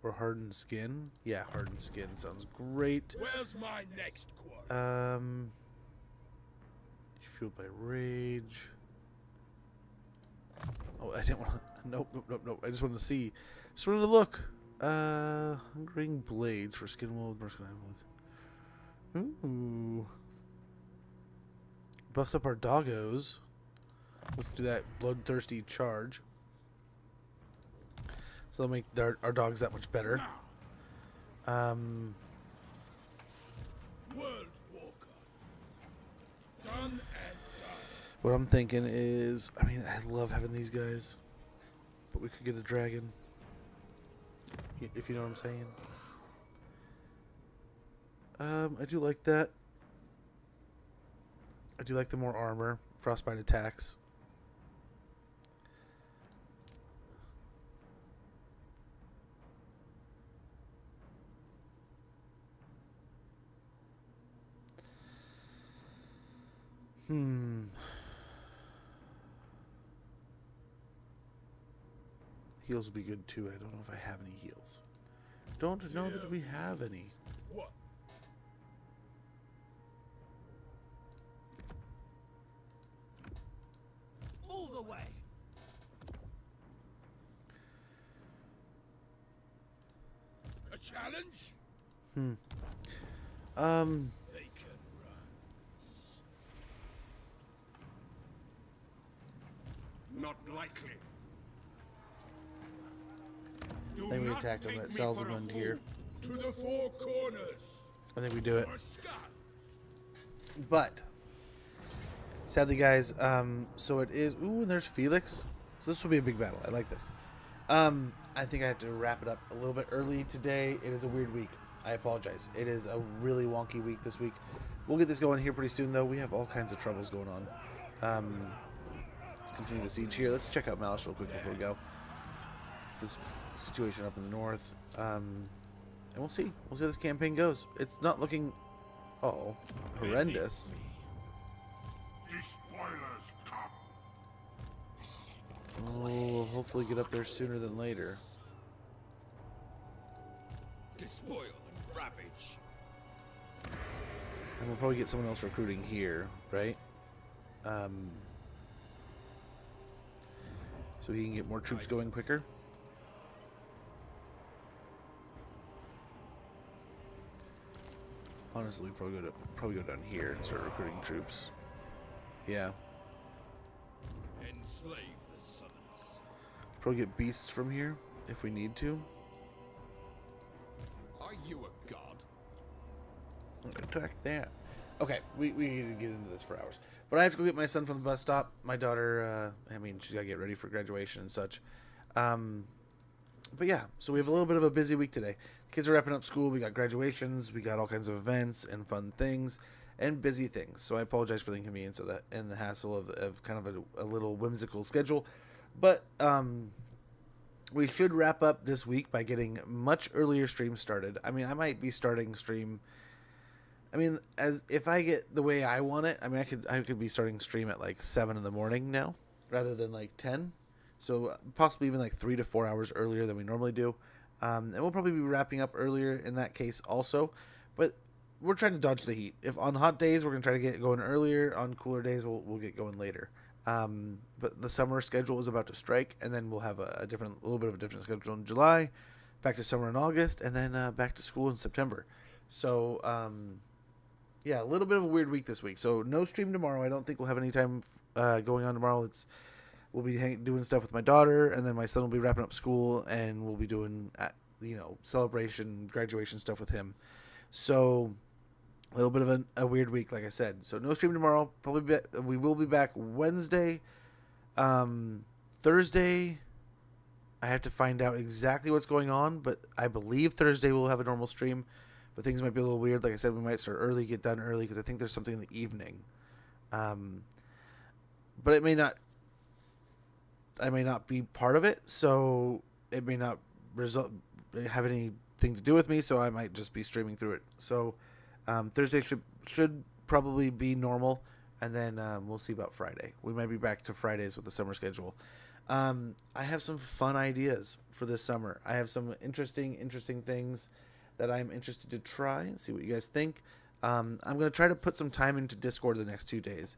Or Hardened Skin? Yeah, Hardened Skin sounds great. Where's my next quarry? Fueled by Rage. Oh, I didn't want to... Nope. I just wanted to see. Just wanted to look. Hungering Blades for Skin Wool. Ooh. Buffs up our doggos. Let's do that bloodthirsty charge. So that'll make our dogs that much better. World Walker. Done and done. What I'm thinking is, I mean, I love having these guys, but we could get a dragon, if you know what I'm saying. I do like that. I do like the more armor, frostbite attacks. Heals would be good too. I don't know if I have any heals. Don't know that we have any. What? All the way! A challenge? They can run. Not likely. Do I think we not attack them take at me for a Salzamund here. fool. To the four corners. I think we do it. Or Scott. But sadly, guys, so it is. Ooh, and there's Felix. So this will be a big battle. I like this. I think I have to wrap it up a little bit early today. It is a weird week. I apologize. It is a really wonky week this week. We'll get this going here pretty soon, though. We have all kinds of troubles going on. Let's continue the siege here. Let's check out Malice real quick before we go. This situation up in the north. And we'll see. We'll see how this campaign goes. It's not looking, horrendous. The spoilers come. We'll hopefully get up there sooner than later. Despoil and ravage. And we'll probably get someone else recruiting here, right? So he can get more troops going quicker. Honestly, we probably go down here and start recruiting troops. Yeah. Enslave the Southerners. Probably get beasts from here if we need to. Are you a god? Attack that. Okay, we need to get into this for hours. But I have to go get my son from the bus stop. My daughter, I mean, she's got to get ready for graduation and such. But yeah, so we have a little bit of a busy week today. Kids are wrapping up school. We got graduations. We got all kinds of events and fun things and busy things. So I apologize for the inconvenience of that and the hassle of kind of a little whimsical schedule. But we should wrap up this week by getting much earlier stream started. I mean, I might be starting stream. I mean, as if I get the way I want it, I mean, I could be starting stream at like 7 in the morning now, rather than like 10. So possibly even like 3 to 4 hours earlier than we normally do. And we'll probably be wrapping up earlier in that case also. But we're trying to dodge the heat. If on hot days we're gonna try to get going earlier, on cooler days we'll get going later. But the summer schedule is about to strike, and then we'll have a little bit of a different schedule in July, back to summer in August, and then back to school in September. So yeah, a little bit of a weird week this week. So no stream tomorrow. I don't think we'll have any time going on tomorrow. We'll be doing stuff with my daughter, and then my son will be wrapping up school, and we'll be doing celebration, graduation stuff with him. So a little bit of a weird week, like I said. So no stream tomorrow. We will be back Wednesday. Thursday, I have to find out exactly what's going on, but I believe Thursday we'll have a normal stream. But things might be a little weird. Like I said, we might start early, get done early, because I think there's something in the evening. But it may not. I may not be part of it, so it may not have anything to do with me. So I might just be streaming through it. So Thursday should probably be normal, and then we'll see about Friday. We might be back to Fridays with the summer schedule. I have some fun ideas for this summer. I have some interesting things that I'm interested to try and see what you guys think. I'm going to try to put some time into Discord the next 2 days.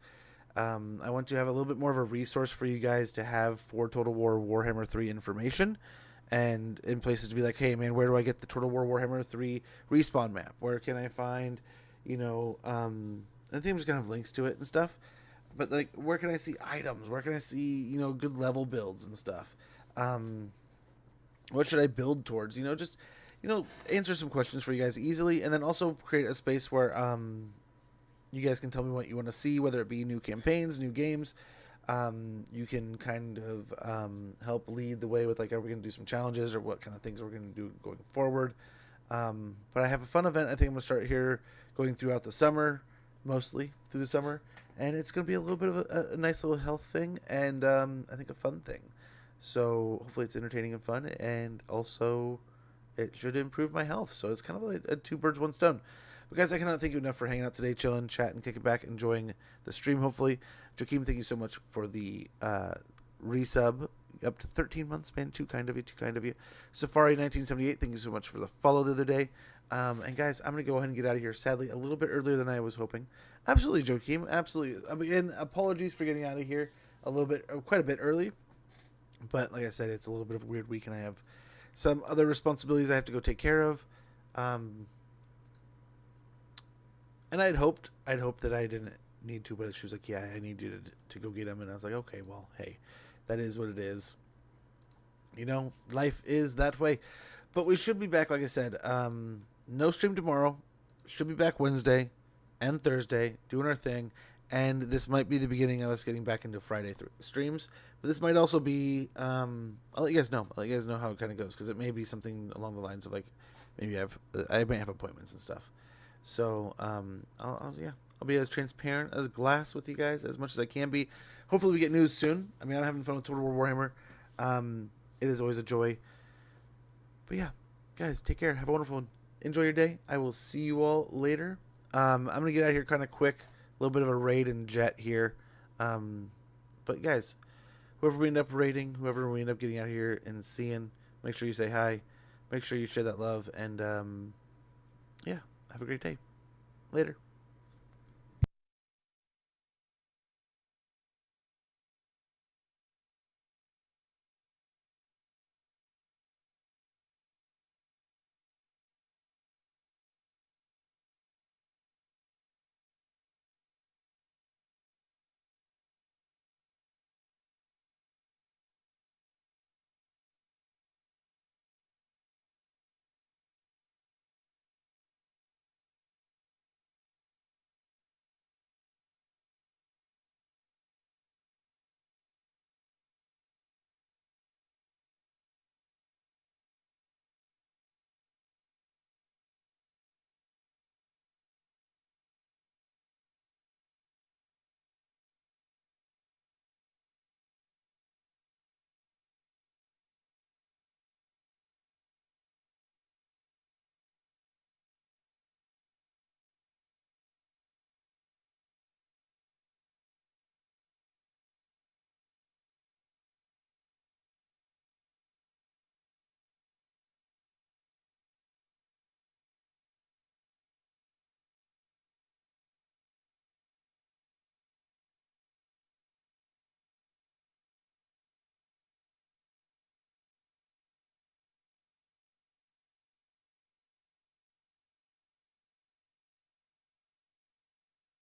I want to have a little bit more of a resource for you guys to have for Total War Warhammer 3 information, and in places to be like, hey man, where do I get the Total War Warhammer 3 respawn map? Where can I find, I think I'm just gonna have links to it and stuff. But like, where can I see items? Where can I see, good level builds and stuff? What should I build towards? Just answer some questions for you guys easily, and then also create a space where you guys can tell me what you want to see, whether it be new campaigns, new games. You can kind of help lead the way with, like, are we going to do some challenges, or what kind of things we're going to do going forward. But I have a fun event I think I'm going to start here going throughout the summer, mostly through the summer. And it's going to be a little bit of a nice little health thing, and I think a fun thing. So hopefully it's entertaining and fun, and also it should improve my health. So it's kind of like a 2 birds, 1 stone. But guys, I cannot thank you enough for hanging out today, chilling, chatting, kicking back, enjoying the stream, hopefully. Joaquim, thank you so much for the resub. Up to 13 months, man. Too kind of you. Safari1978, thank you so much for the follow the other day. And guys, I'm going to go ahead and get out of here, sadly, a little bit earlier than I was hoping. Absolutely, Joaquim. Absolutely. Again, apologies for getting out of here quite a bit early. But like I said, it's a little bit of a weird week, and I have some other responsibilities I have to go take care of. And I'd hoped that I didn't need to, but she was like, yeah, I need you to go get him. And I was like, okay, well, hey, that is what it is. Life is that way. But we should be back, like I said. No stream tomorrow. Should be back Wednesday and Thursday doing our thing. And this might be the beginning of us getting back into Friday streams. But this might also be, I'll let you guys know. I'll let you guys know how it kind of goes. Because it may be something along the lines of, like, maybe I may have appointments and stuff. So, I'll be as transparent as glass with you guys as much as I can be. Hopefully we get news soon. I mean, I'm having fun with Total War Warhammer. It is always a joy. But yeah, guys, take care. Have a wonderful one. Enjoy your day. I will see you all later. I'm going to get out of here kind of quick. A little bit of a raid and jet here. But guys, whoever we end up raiding, whoever we end up getting out of here and seeing, make sure you say hi. Make sure you share that love. And, yeah. Have a great day. Later.